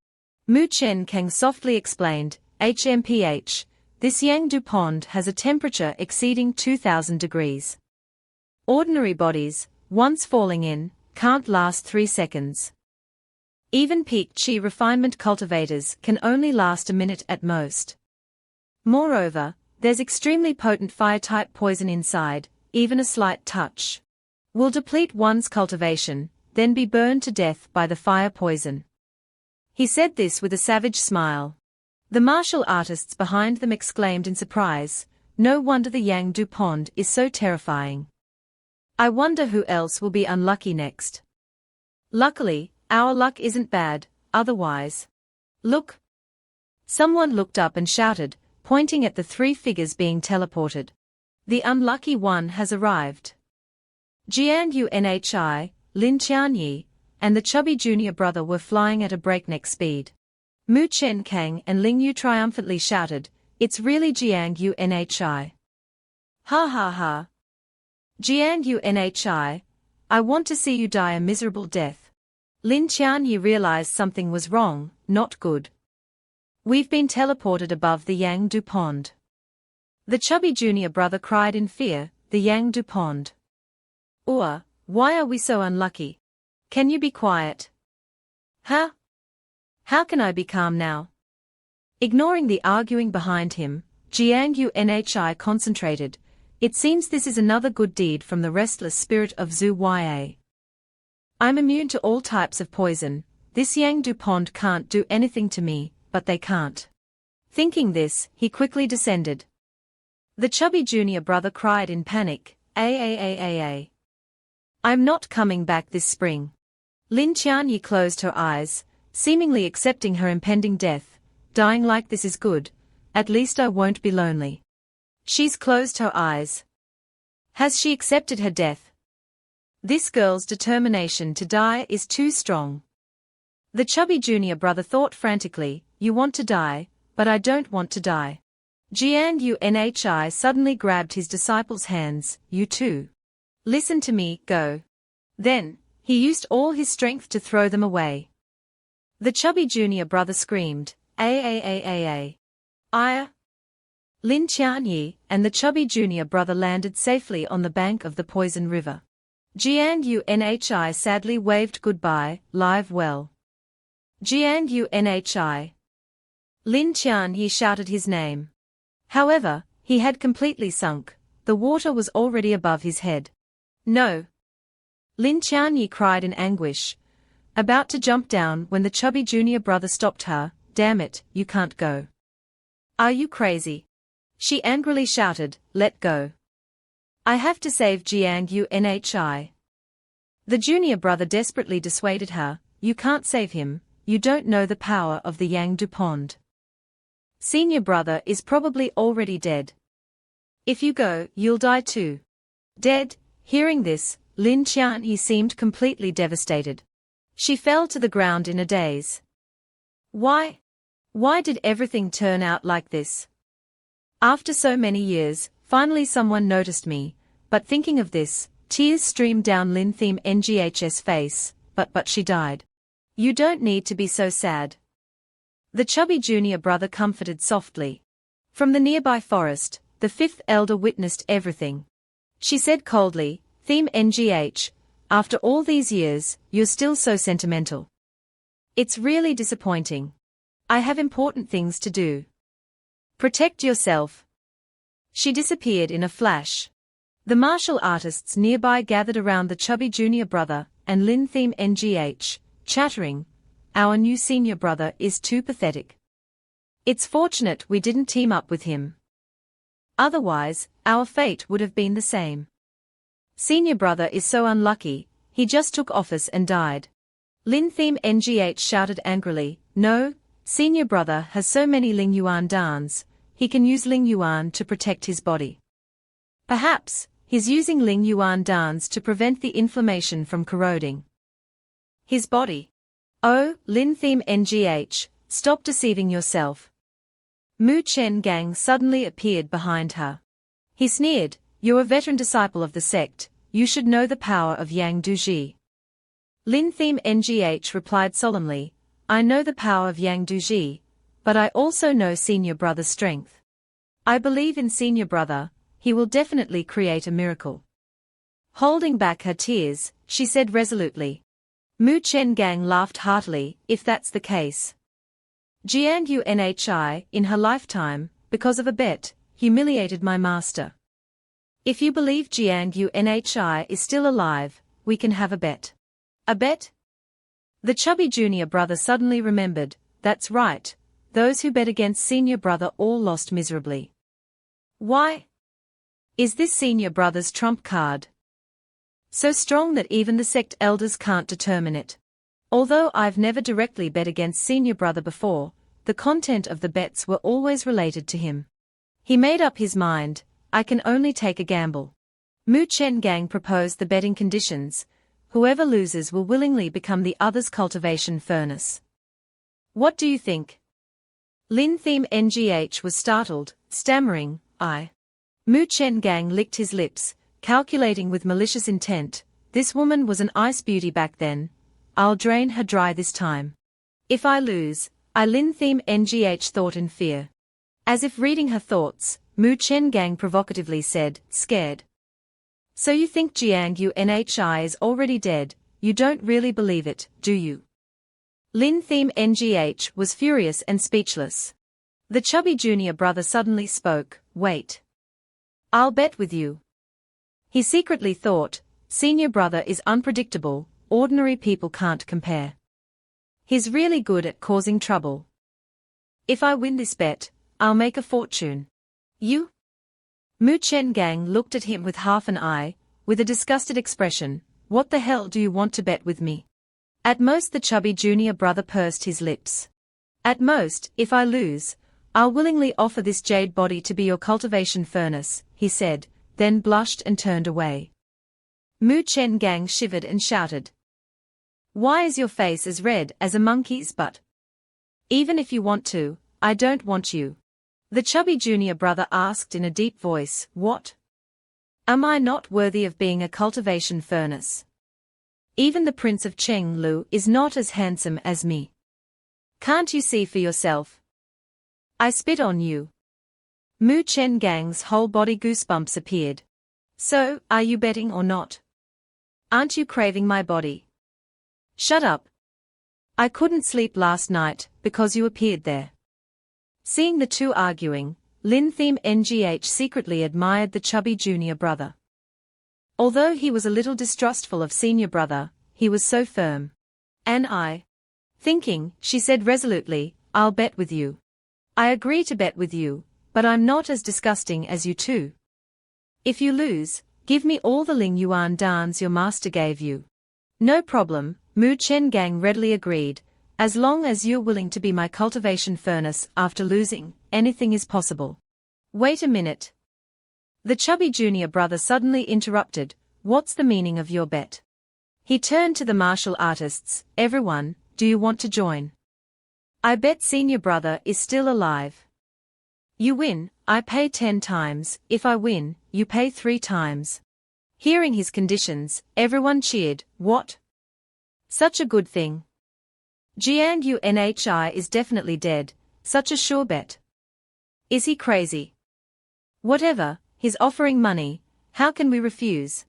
Mu Chen Kang softly explained, HMPH, this Yang Du Pond has a temperature exceeding 2000 degrees. Ordinary bodies, once falling in, can't last 3 seconds. Even peak chi refinement cultivators can only last a minute at most. Moreover, there's extremely potent fire-type poison inside, even a slight touch will deplete one's cultivation, then be burned to death by the fire poison. He said this with a savage smile. The martial artists behind them exclaimed in surprise, no wonder the Yang Du Pond is so terrifying. I wonder who else will be unlucky next. Luckily, our luck isn't bad, otherwise. Look! Someone looked up and shouted, pointing at the 3 figures being teleported. The unlucky one has arrived. Jiang Unhi, Lin Qianyi, and the chubby junior brother were flying at a breakneck speed. Muen Gang and Ling Yu triumphantly shouted, "It's really Jiang Unhi. Ha ha ha. Jiang Unhi, I want to see you die a miserable death." Lin Qianyi realized something was wrong, not good. "We've been teleported above the Yangdu Pond." The chubby junior brother cried in fear, "The Yangdu Pond. Why are we so unlucky? Can you be quiet?" "Huh? How can I be calm now?" Ignoring the arguing behind him, Jiang Unhi concentrated. "It seems this is another good deed from the restless spirit of Zhu Ya. I'm immune to all types of poison. This Yangdu Pond can't do anything to me, but they can't." Thinking this, he quickly descended. The chubby junior brother cried in panic, "A. I'm not coming back this spring." Lin Qianyi closed her eyes, seemingly accepting her impending death. "Dying like this is good. At least I won't be lonely." She's closed her eyes. Has she accepted her death? This girl's determination to die is too strong. The chubby junior brother thought frantically, "You want to die, but I don't want to die." Jiang Unhi suddenly grabbed his disciple's hands. "You too. Listen to me, go." Then, he used all his strength to throw them away. The chubby junior brother screamed, "A. Lin Qianyi and the chubby junior brother landed safely on the bank of the poison river. Jiang Unhi sadly waved goodbye, "Live well." Jiang Unhi. Lin Qianyi shouted his name. However, he had completely sunk. The water was already above his head. "No!" Lin Qianyi cried in anguish, about to jump down when the chubby junior brother stopped her. "Damn it, you can't go. Are you crazy?" She angrily shouted, "Let go. I have to save Jiang Unhi." The junior brother desperately dissuaded her, "You can't save him, you don't know the power of the Yangdu Pond. Senior brother is probably already dead. If you go, you'll die too." "Dead?" Hearing this, Lin Qianyi seemed completely devastated. She fell to the ground in a daze. Why? Why did everything turn out like this? After so many years, finally someone noticed me, but thinking of this, tears streamed down Lin Thiem-Ngh's face, but she died. "You don't need to be so sad." The chubby junior brother comforted softly. From the nearby forest, the fifth elder witnessed everything. She said coldly, "Thiem-Ngh, after all these years, you're still so sentimental. It's really disappointing. I have important things to do. Protect yourself." She disappeared in a flash. The martial artists nearby gathered around the chubby junior brother and Lin Thiem-Ngh, chattering, "Our new senior brother is too pathetic. It's fortunate we didn't team up with him. Otherwise, our fate would have been the same. Senior brother is so unlucky, he just took office and died." Lin Thiem-Ngh shouted angrily, "No, senior brother has so many Ling Yuan dans, he can use Ling Yuan to protect his body. Perhaps, he's using Ling Yuan dans to prevent the inflammation from corroding his body." "Oh, Lin Thiem-Ngh, stop deceiving yourself." Muen Gang suddenly appeared behind her. He sneered, "You're a veteran disciple of the sect, you should know the power of Yang Duji." Lin Thiem-Ngh replied solemnly, "I know the power of Yang Duji, but I also know senior brother's strength. I believe in senior brother, he will definitely create a miracle." Holding back her tears, she said resolutely. Muen Gang laughed heartily, "If that's the case. Jiang Unhi, in her lifetime, because of a bet, humiliated my master. If you believe Jiang Unhi is still alive, we can have a bet." "A bet?" The chubby junior brother suddenly remembered, "That's right, those who bet against senior brother all lost miserably." "Why? Is this senior brother's trump card so strong that even the sect elders can't determine it? Although I've never directly bet against senior brother before, the content of the bets were always related to him. He made up his mind, I can only take a gamble." Muen Gang proposed the betting conditions. Whoever loses will willingly become the other's cultivation furnace. What do you think? Lin Theme Ngh was startled, stammering, I. Muen Gang licked his lips, calculating with malicious intent. This woman was an ice beauty back then. I'll drain her dry this time. If I lose, Lin Theme Ngh thought in fear. As if reading her thoughts, Muen Gang provocatively said, scared. So you think Gangnhi is already dead? You don't really believe it, do you? Lin Theme Ngh was furious and speechless. The chubby junior brother suddenly spoke, wait. I'll bet with you. He secretly thought, senior brother is unpredictable, ordinary people can't compare. He's really good at causing trouble. If I win this bet, I'll make a fortune. You? Muen Gang looked at him with half an eye, with a disgusted expression. What the hell do you want to bet with me? At most the chubby junior brother pursed his lips. At most, if I lose, I'll willingly offer this jade body to be your cultivation furnace, he said, then blushed and turned away. Muen Gang shivered and shouted. Why is your face as red as a monkey's butt? Even if you want to, I don't want you. The chubby junior brother asked in a deep voice, what? Am I not worthy of being a cultivation furnace? Even the Prince of Chenglu is not as handsome as me. Can't you see for yourself? I spit on you. Muen Gang's whole body goosebumps appeared. So, are you betting or not? Aren't you craving my body? Shut up. I couldn't sleep last night because you appeared there. Seeing the two arguing, Lin Theme Ngh secretly admired the chubby junior brother. Although he was a little distrustful of senior brother, he was so firm. And I. Thinking, she said resolutely, I'll bet with you. I agree to bet with you, but I'm not as disgusting as you two. If you lose, give me all the Ling Yuan dans your master gave you. No problem, Muen Gang readily agreed. As long as you're willing to be my cultivation furnace after losing, anything is possible. Wait a minute. The chubby junior brother suddenly interrupted, what's the meaning of your bet? He turned to the martial artists, everyone, do you want to join? I bet senior brother is still alive. You win, I pay 10 times, if I win, you pay 3 times. Hearing his conditions, everyone cheered, what? Such a good thing. Gangnhi is definitely dead, such a sure bet. Is he crazy? Whatever, he's offering money, how can we refuse?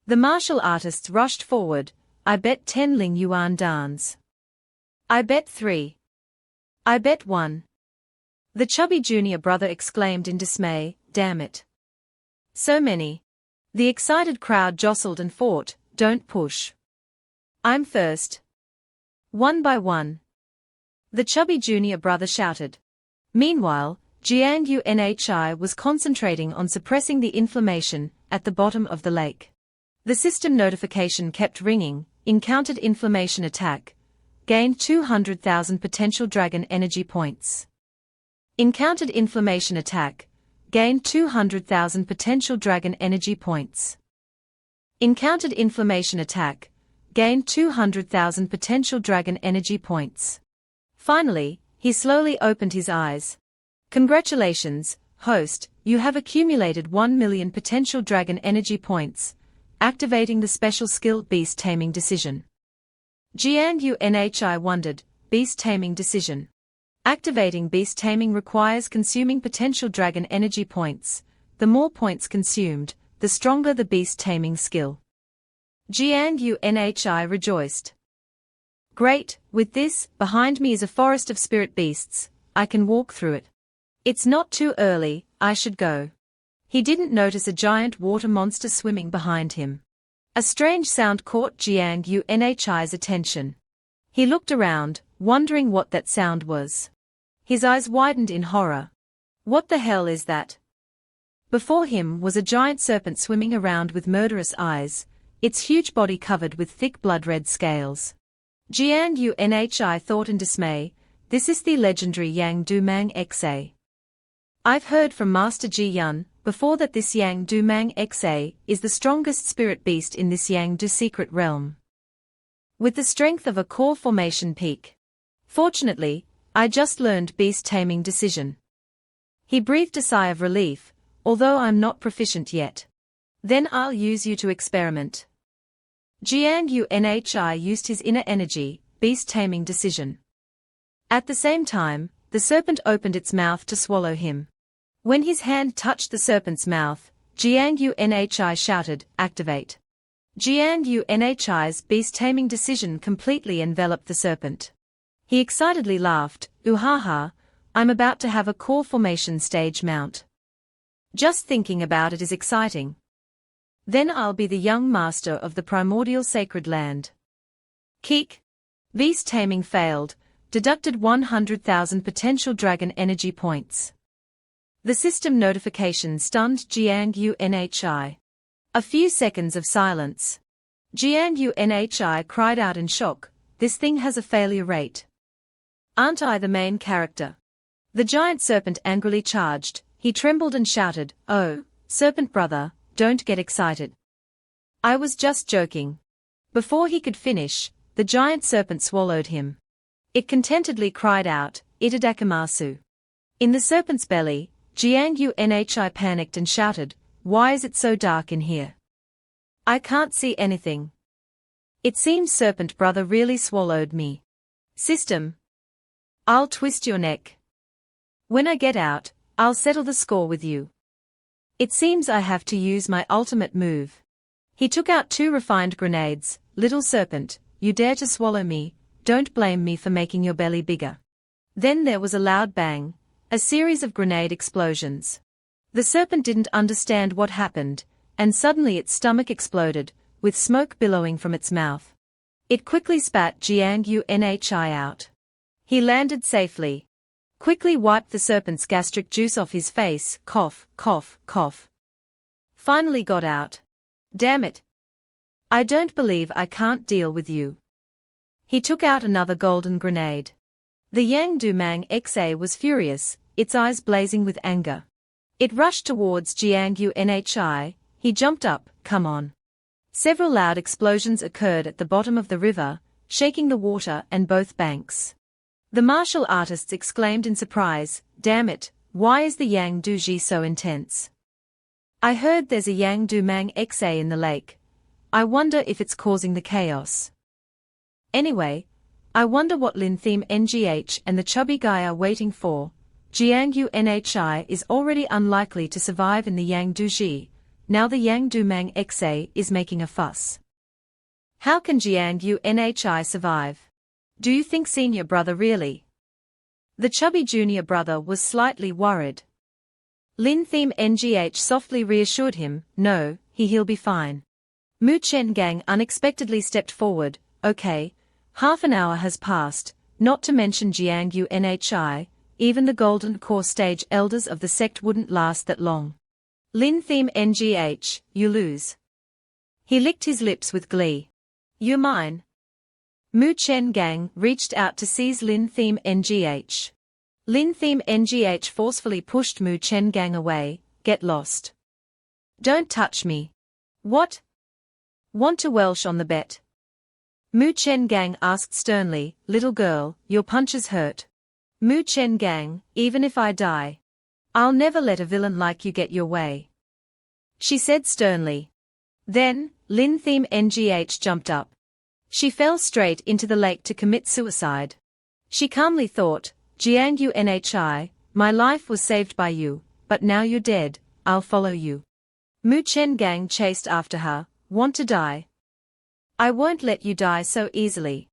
The martial artists rushed forward, I bet 10 Ling Yuan dans. I bet 3. I bet 1. The chubby junior brother exclaimed in dismay, damn it. So many. The excited crowd jostled and fought, don't push. I'm first. One by one. The chubby junior brother shouted. Meanwhile, Gangnhi was concentrating on suppressing the inflammation at the bottom of the lake. The system notification kept ringing, encountered inflammation attack, gained 200,000 potential dragon energy points. Encountered inflammation attack, gained 200,000 potential dragon energy points. Encountered inflammation attack, gained 200,000 potential dragon energy points. Finally, he slowly opened his eyes. Congratulations, host, you have accumulated 1 million potential dragon energy points, activating the special skill Beast Taming Decision. Gangnhi wondered, Beast Taming Decision. Activating Beast Taming requires consuming potential dragon energy points. The more points consumed, the stronger the Beast Taming skill. Gangnhi rejoiced. Great, with this, behind me is a forest of spirit beasts, I can walk through it. It's not too early, I should go. He didn't notice a giant water monster swimming behind him. A strange sound caught Gangnhi's attention. He looked around, wondering what that sound was. His eyes widened in horror. What the hell is that? Before him was a giant serpent swimming around with murderous eyes, its huge body covered with thick blood-red scales. Gangnhi thought in dismay, this is the legendary Yang Du Mang Xa. I've heard from Master Ji Yun before that this Yang Du Mang Xa is the strongest spirit beast in this Yang Du secret realm. With the strength of a core formation peak. Fortunately, I just learned beast taming decision. He breathed a sigh of relief, although I'm not proficient yet. Then I'll use you to experiment. Gangnhi used his inner energy, beast taming decision. At the same time, the serpent opened its mouth to swallow him. When his hand touched the serpent's mouth, Gangnhi shouted, activate. Gangnhi's beast-taming decision completely enveloped the serpent. He excitedly laughed, "Ooh-ha-ha, I'm about to have a core formation stage mount. Just thinking about it is exciting. Then I'll be the young master of the primordial sacred land." Kick. Beast-taming failed, deducted 100,000 potential dragon energy points. The system notification stunned Gangnhi. A few seconds of silence. Gangnhi cried out in shock, "This thing has a failure rate. Aren't I the main character?" The giant serpent angrily charged. He trembled and shouted, "Oh, serpent brother, don't get excited. I was just joking." Before he could finish, the giant serpent swallowed him. It contentedly cried out, "Itadakimasu." In the serpent's belly, Gangnhi panicked and shouted, "Why is it so dark in here? I can't see anything. It seems serpent brother really swallowed me. System. I'll twist your neck. When I get out, I'll settle the score with you. It seems I have to use my ultimate move." He took out 2 refined grenades. "Little serpent, you dare to swallow me, don't blame me for making your belly bigger." Then there was a loud bang, a series of grenade explosions. The serpent didn't understand what happened, and suddenly its stomach exploded, with smoke billowing from its mouth. It quickly spat Gangnhi out. He landed safely. Quickly wiped the serpent's gastric juice off his face, cough, cough, cough. Finally got out. "Damn it. I don't believe I can't deal with you." He took out another golden grenade. The Yang-Du-Mang XA was furious, its eyes blazing with anger. It rushed towards Gangnhi. He jumped up, "Come on." Several loud explosions occurred at the bottom of the river, shaking the water and both banks. The martial artists exclaimed in surprise, "Damn it, why is the Yang-Du so intense? I heard there's a Yang-Du-Mang XA in the lake. I wonder if it's causing the chaos. Anyway, I wonder what Lintheme NGH and the chubby guy are waiting for. Gangnhi is already unlikely to survive in the Yang-Du. Now the Yang-Du-Mang XA is making a fuss. How can Gangnhi survive? Do you think senior brother really?" The chubby junior brother was slightly worried. Lintheme NGH softly reassured him, "No, he'll be fine." Muen Gang unexpectedly stepped forward, "Okay, half an hour has passed, not to mention Gangnhi, even the golden core stage elders of the sect wouldn't last that long. Lintheme NGH, you lose." He licked his lips with glee. "You're mine." Muen Gang reached out to seize Lintheme NGH. Lintheme NGH forcefully pushed Muen Gang away, "Get lost. Don't touch me." "What? Want to Welsh on the bet?" Muen Gang asked sternly, "Little girl, your punches hurt." Muen Gang, "Even if I die, I'll never let a villain like you get your way," she said sternly. Then, Lintheme NGH jumped up. She fell straight into the lake to commit suicide. She calmly thought, "Gangnhi, my life was saved by you, but now you're dead, I'll follow you." Muen Gang chased after her, "Want to die? I won't let you die so easily."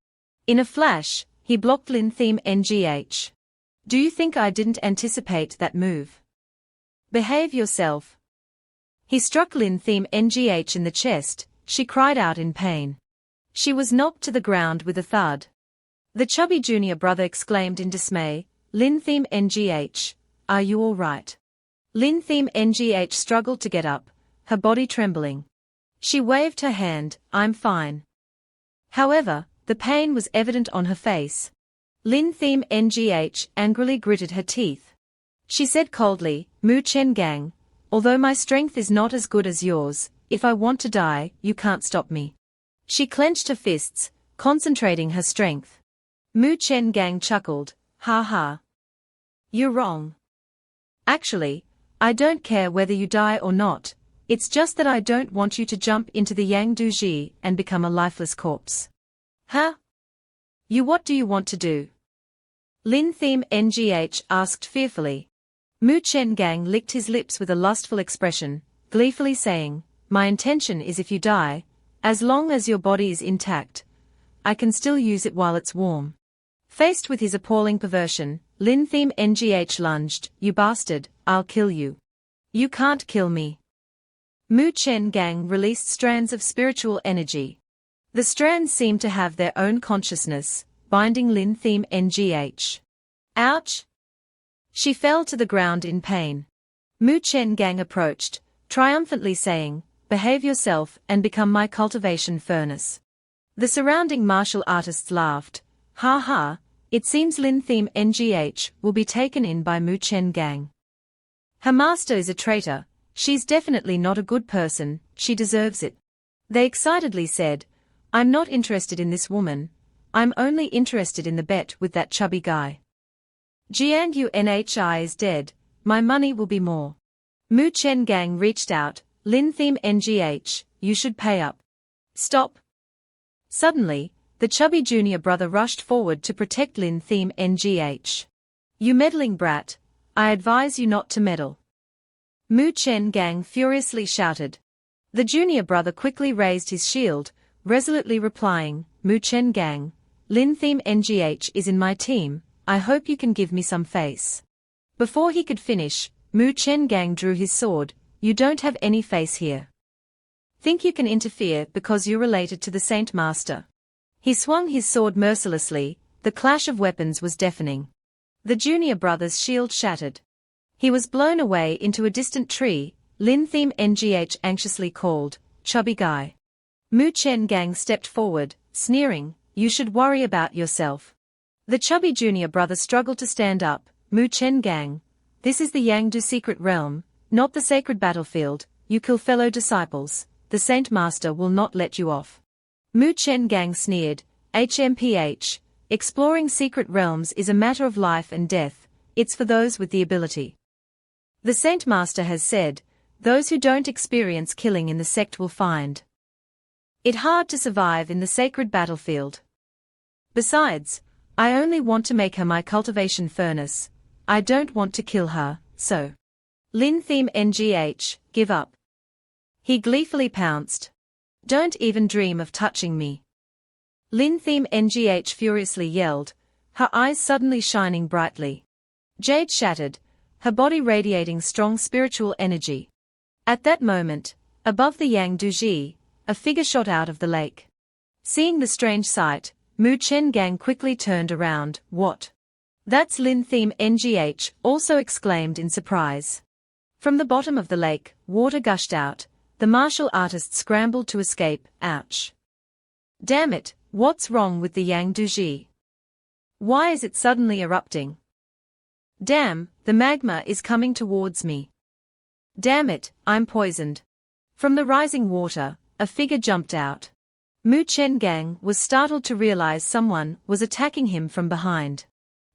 In a flash, he blocked Lintheme NGH. "Do you think I didn't anticipate that move? Behave yourself." He struck Lintheme NGH in the chest. She cried out in pain. She was knocked to the ground with a thud. The chubby junior brother exclaimed in dismay, "Lintheme NGH, are you all right?" Lintheme NGH struggled to get up, her body trembling. She waved her hand, "I'm fine." However, the pain was evident on her face. Lintheme NGH angrily gritted her teeth. She said coldly, "Muen Gang, although my strength is not as good as yours, if I want to die, you can't stop me." She clenched her fists, concentrating her strength. Muen Gang chuckled, Ha ha. You're wrong. Actually, I don't care whether you die or not, it's just that I don't want you to jump into the Yang Duji and become a lifeless corpse. Huh? What do you want to do? Lin Theme Ngh asked fearfully. Muen Gang licked his lips with a lustful expression, gleefully saying, my intention is if you die, as long as your body is intact, I can still use it while it's warm. Faced with his appalling perversion, Lin Theme Ngh lunged, you bastard, I'll kill you. You can't kill me. Muen Gang released strands of spiritual energy. The strands seemed to have their own consciousness, binding Lin Theme Ngh. Ouch! She fell to the ground in pain. Muen Gang approached, triumphantly saying, behave yourself and become my cultivation furnace. The surrounding martial artists laughed. Ha ha, it seems Lin Theme Ngh will be taken in by Muen Gang. Her master is a traitor, she's definitely not a good person, she deserves it. They excitedly said, I'm not interested in this woman, I'm only interested in the bet with that chubby guy. Gangnhi is dead, my money will be more. Muen Gang reached out, Lin Theme Ngh, you should pay up. Stop. Suddenly, the chubby junior brother rushed forward to protect Lin Theme Ngh. You meddling brat, I advise you not to meddle. Muen Gang furiously shouted. The junior brother quickly raised his shield, resolutely replying, Muen Gang, Lin Theme Ngh is in my team, I hope you can give me some face. Before he could finish, Muen Gang drew his sword, you don't have any face here. Think you can interfere because you're related to the Saint Master. He swung his sword mercilessly, the clash of weapons was deafening. The junior brother's shield shattered. He was blown away into a distant tree, Lin Theme Ngh anxiously called, chubby guy. Muen Gang stepped forward, sneering, you should worry about yourself. The chubby junior brother struggled to stand up, Muen Gang, this is the Yangdu secret realm, not the sacred battlefield, you kill fellow disciples, the Saint Master will not let you off. Muen Gang sneered, HMPH, exploring secret realms is a matter of life and death, it's for those with the ability. The Saint Master has said, those who don't experience killing in the sect will find it hard to survive in the sacred battlefield. Besides, I only want to make her my cultivation furnace, I don't want to kill her, so. Lin Theme Ngh, give up. He gleefully pounced. Don't even dream of touching me. Lin Theme Ngh furiously yelled, her eyes suddenly shining brightly. Jade shattered, her body radiating strong spiritual energy. At that moment, above the Yang Duji, a figure shot out of the lake. Seeing the strange sight, Muen Gang quickly turned around, what? That's Lin Theme Ngh, also exclaimed in surprise. From the bottom of the lake, water gushed out, the martial artist scrambled to escape, ouch. Damn it, what's wrong with the Yang Duji? Why is it suddenly erupting? Damn, the magma is coming towards me. Damn it, I'm poisoned. From the rising water, a figure jumped out. Muen Gang was startled to realize someone was attacking him from behind.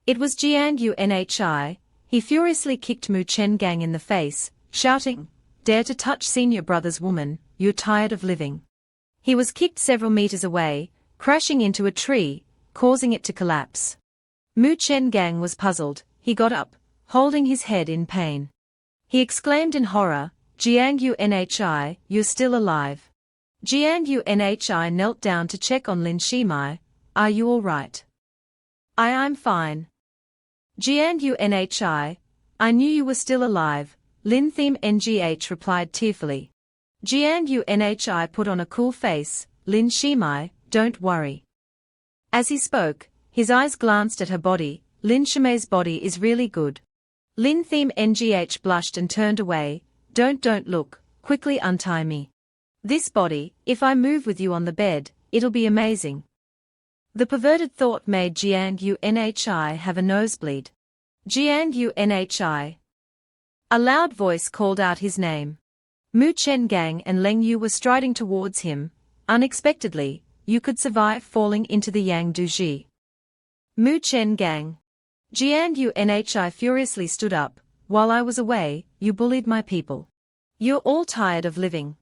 It was Gangnhi. He furiously kicked Muen Gang in the face, shouting, dare to touch senior brother's woman, you're tired of living. He was kicked several meters away, crashing into a tree, causing it to collapse. Muen Gang was puzzled, he got up, holding his head in pain. He exclaimed in horror, Gangnhi, you're still alive. Gangnhi knelt down to check on Lin Shimai, are you alright? I'm fine. Gangnhi, I knew you were still alive, Lin Theme Ngh replied tearfully. Gangnhi put on a cool face, Lin Shimai, don't worry. As he spoke, his eyes glanced at her body, Lin Shimai's body is really good. Lin Theme Ngh blushed and turned away, don't look, quickly untie me. This body, if I move with you on the bed, it'll be amazing. The perverted thought made Gangnhi have a nosebleed. Gangnhi. A loud voice called out his name. Muen Gang and Leng Yu were striding towards him. Unexpectedly, you could survive falling into the Yang Duji. Muen Gang. Gangnhi furiously stood up. While I was away, you bullied my people. You're all tired of living.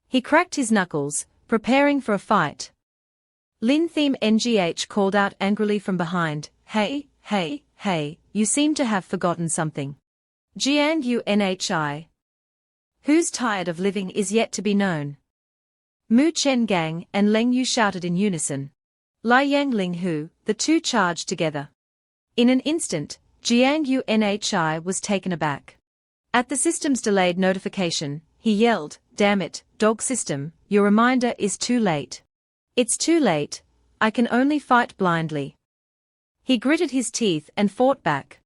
He cracked his knuckles, preparing for a fight. Lin Theme Ngh called out angrily from behind, Hey, hey, hey, you seem to have forgotten something. Gangnhi. Who's tired of living is yet to be known. Muen Gang and Leng Yu shouted in unison. Lai Yang Ling Hu, the two charged together. In an instant, Gangnhi was taken aback. At the system's delayed notification, he yelled, Damn it, dog system, your reminder is too late. It's too late, I can only fight blindly. He gritted his teeth and fought back.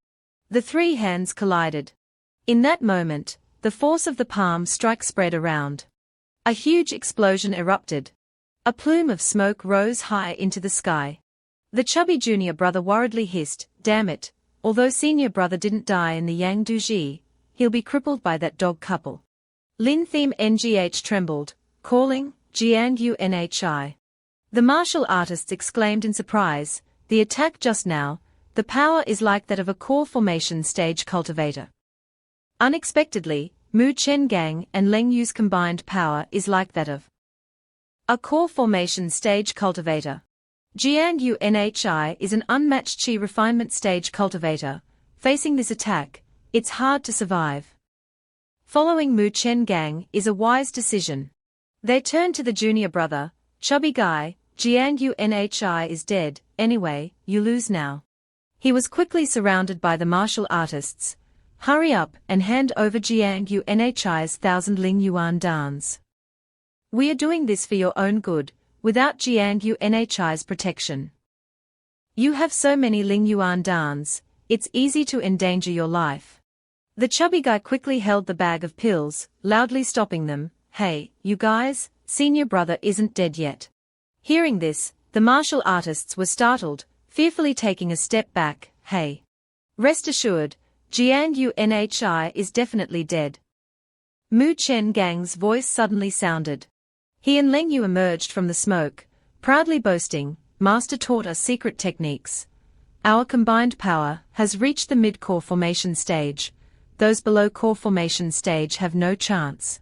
The three hands collided. In that moment, the force of the palm strike spread around. A huge explosion erupted. A plume of smoke rose high into the sky. The chubby junior brother worriedly hissed, Damn it, although senior brother didn't die in the Yang Duji, he'll be crippled by that dog couple. Lin Theme Ngh trembled, calling, Gangnhi. The martial artists exclaimed in surprise, the attack just now, the power is like that of a core formation stage cultivator. Unexpectedly, Muen Gang and Leng Yu's combined power is like that of a core formation stage cultivator. Gangnhi is an unmatched chi refinement stage cultivator. Facing this attack, it's hard to survive. Following Muen Gang is a wise decision. They turn to the junior brother, chubby guy, Gangnhi is dead, anyway, you lose now. He was quickly surrounded by the martial artists. Hurry up and hand over Gangnhi's 1,000 Ling Yuan dance. We are doing this for your own good, without Gangnhi's protection. You have so many Ling Yuan dance, it's easy to endanger your life. The chubby guy quickly held the bag of pills, loudly stopping them. Hey, you guys, senior brother isn't dead yet. Hearing this, the martial artists were startled, fearfully taking a step back. Hey. Rest assured, Gangnhi is definitely dead. Muen Gang's voice suddenly sounded. He and Leng Yu emerged from the smoke, proudly boasting, Master taught us secret techniques. Our combined power has reached the mid-core formation stage. Those below core formation stage have no chance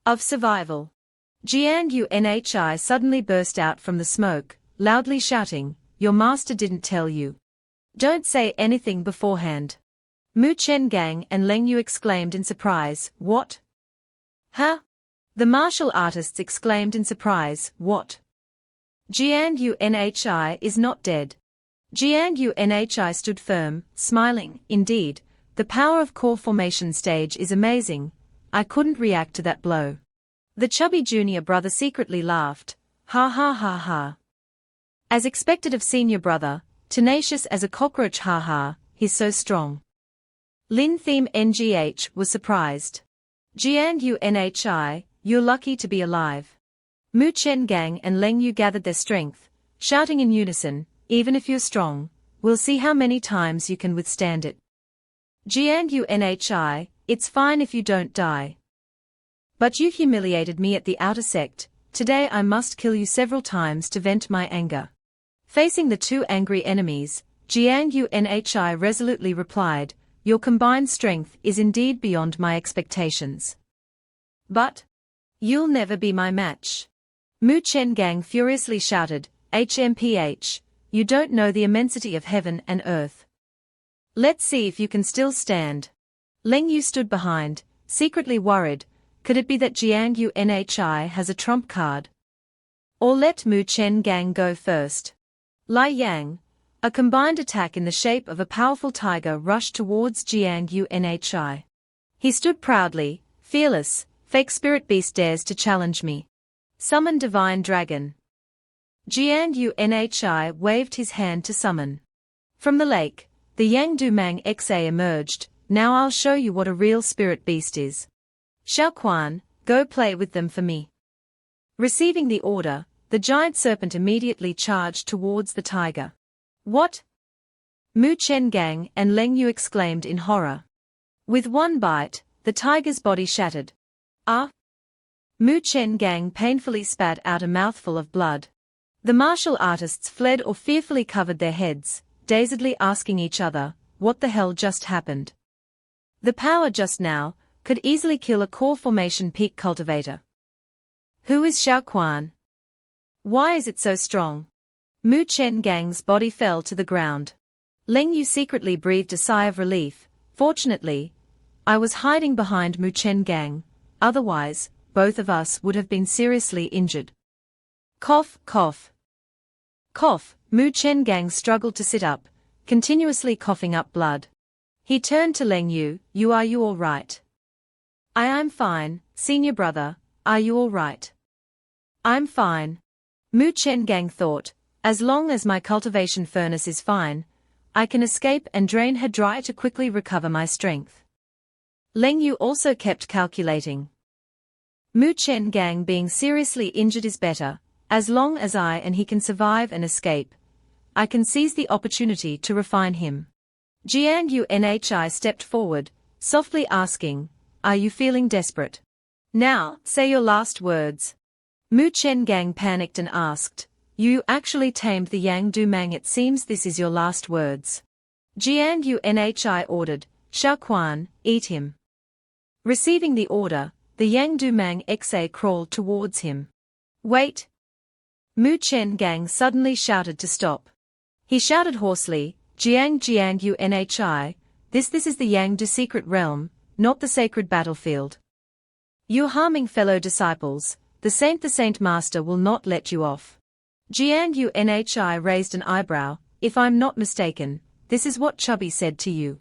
of survival. Gangnhi suddenly burst out from the smoke, loudly shouting, Your master didn't tell you. Don't say anything beforehand. Muen Gang and Leng Yu exclaimed in surprise, What? Huh? The martial artists exclaimed in surprise, What? Gangnhi is not dead. Gangnhi stood firm, smiling, Indeed, the power of core formation stage is amazing. I couldn't react to that blow. The chubby junior brother secretly laughed, Ha ha ha ha. As expected of senior brother, tenacious as a cockroach ha ha, he's so strong. Lin Theme Ngh was surprised. Gangnhi, you're lucky to be alive. Muen Gang and Leng Yu gathered their strength, shouting in unison, Even if you're strong, we'll see how many times you can withstand it. Gangnhi, it's fine if you don't die. But you humiliated me at the outer sect, today I must kill you several times to vent my anger. Facing the two angry enemies, Gangnhi resolutely replied, Your combined strength is indeed beyond my expectations. But you'll never be my match. Muen Gang furiously shouted, HMPH, you don't know the immensity of heaven and earth. Let's see if you can still stand. Leng Yu stood behind, secretly worried, could it be that Gangnhi has a trump card? Or let Muen Gang go first. Lai Yang, a combined attack in the shape of a powerful tiger rushed towards Gangnhi. He stood proudly, fearless, fake spirit beast dares to challenge me. Summon divine dragon. Gangnhi waved his hand to summon. From the lake, the Yang Du Mang Xa emerged, now I'll show you what a real spirit beast is. Xiao Quan, go play with them for me. Receiving the order, the giant serpent immediately charged towards the tiger. What? Muen Gang and Leng Yu exclaimed in horror. With one bite, the tiger's body shattered. Ah! Muen Gang painfully spat out a mouthful of blood. The martial artists fled or fearfully covered their heads, dazedly asking each other, what the hell just happened? The power just now could easily kill a core formation peak cultivator. Who is Xiaoquan? Why is it so strong? Muen Gang's body fell to the ground. Leng Yu secretly breathed a sigh of relief. Fortunately, I was hiding behind Muen Gang, otherwise, both of us would have been seriously injured. Cough, cough. Cough, Muen Gang struggled to sit up, continuously coughing up blood. He turned to Leng Yu, are you all right? I'm fine, senior brother, are you all right? I'm fine. Muen Gang thought, as long as my cultivation furnace is fine, I can escape and drain her dry to quickly recover my strength. Leng Yu also kept calculating. Muen Gang being seriously injured is better, as long as I and he can survive and escape. I can seize the opportunity to refine him. Gangnhi stepped forward, softly asking, are you feeling desperate? Now, say your last words. Muen Gang panicked and asked, you actually tamed the Yang Du Mang, it seems this is your last words. Gangnhi ordered, Xiaoquan, eat him. Receiving the order, the Yang Du Mang Xa crawled towards him. Wait! Muen Gang suddenly shouted to stop. He shouted hoarsely, Gangnhi, this is the Yang Du secret realm, not the sacred battlefield. You're harming fellow disciples, the Saint Master will not let you off. Gangnhi raised an eyebrow, if I'm not mistaken, this is what Chubby said to you.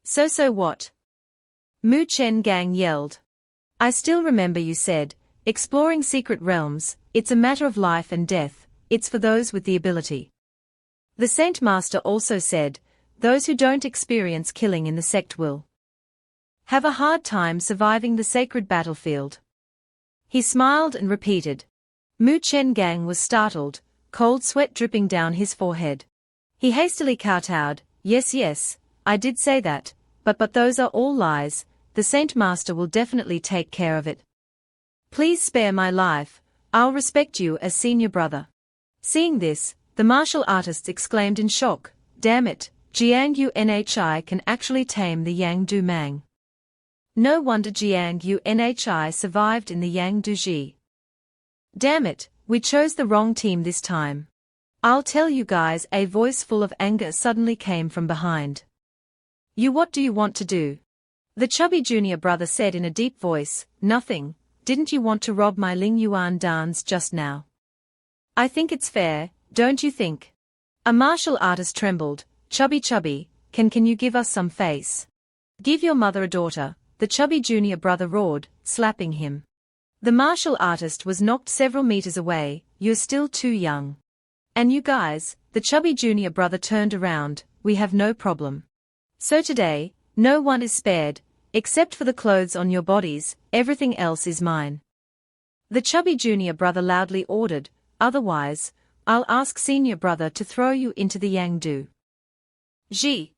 So what? Muen Gang yelled. I still remember you said, exploring secret realms, it's a matter of life and death, it's for those with the ability. The Saint Master also said, those who don't experience killing in the sect will have a hard time surviving the sacred battlefield. He smiled and repeated. Muen Gang was startled, cold sweat dripping down his forehead. He hastily kowtowed, yes, I did say that, but those are all lies, the Saint Master will definitely take care of it. Please spare my life, I'll respect you as senior brother. Seeing this, the martial artists exclaimed in shock, damn it, Gangnhi can actually tame the Yang Du Mang. No wonder Gangnhi survived in the Yang Du Ji. Damn it, we chose the wrong team this time. I'll tell you guys, a voice full of anger suddenly came from behind. What do you want to do? The chubby junior brother said in a deep voice, nothing, didn't you want to rob my Ling Yuan dance just now? I think it's fair, don't you think? A martial artist trembled, chubby, can you give us some face? Give your mother a daughter, the chubby junior brother roared, slapping him. The martial artist was knocked several meters away, you're still too young. And you guys, the chubby junior brother turned around, we have no problem. So today, no one is spared, except for the clothes on your bodies, everything else is mine. The chubby junior brother loudly ordered, otherwise, I'll ask senior brother to throw you into the Yang Du Ji.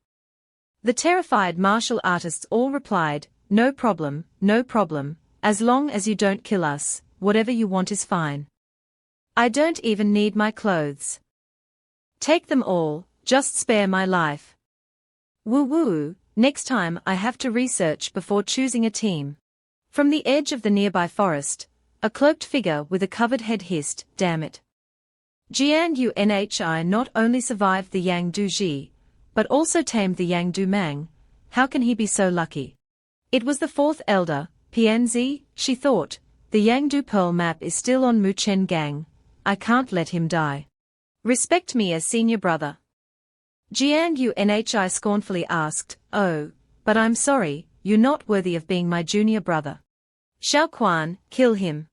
The terrified martial artists all replied, no problem, as long as you don't kill us, whatever you want is fine. I don't even need my clothes. Take them all, just spare my life. Woo, next time I have to research before choosing a team. From the edge of the nearby forest, a cloaked figure with a covered head hissed, damn it. Gangnhi not only survived the Yang Du Ji, but also tamed the Yang Du Mang, how can he be so lucky? It was the fourth elder, PNZ, she thought, the Yang Du Pearl map is still on Muen Gang, I can't let him die. Respect me as senior brother. Gangnhi scornfully asked, oh, but I'm sorry, you're not worthy of being my junior brother. Xiaoquan, kill him.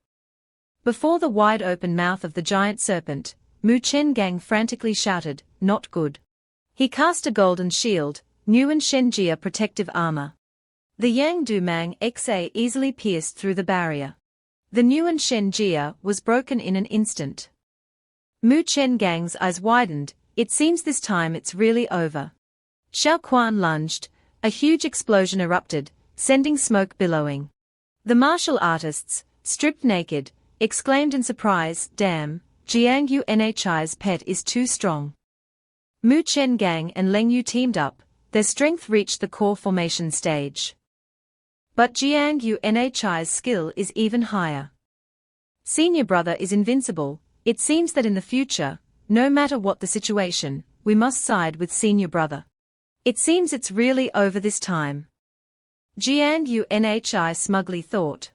Before the wide-open mouth of the giant serpent, Muen Gang frantically shouted, not good. He cast a golden shield, Nguyen Shenjia protective armor. The Yang Du Mang Xa easily pierced through the barrier. The Nguyen Shenjia was broken in an instant. Muen Gang's eyes widened, it seems this time it's really over. Xiaoquan lunged, a huge explosion erupted, sending smoke billowing. The martial artists, stripped naked, exclaimed in surprise, damn, Gangnhi's pet is too strong. Muen Gang and Lengyu teamed up, their strength reached the core formation stage. But Jiang Yunhi's skill is even higher. Senior brother is invincible. It seems that in the future, no matter what the situation, we must side with senior brother. It seems it's really over this time. Jiang Yunhi smugly thought.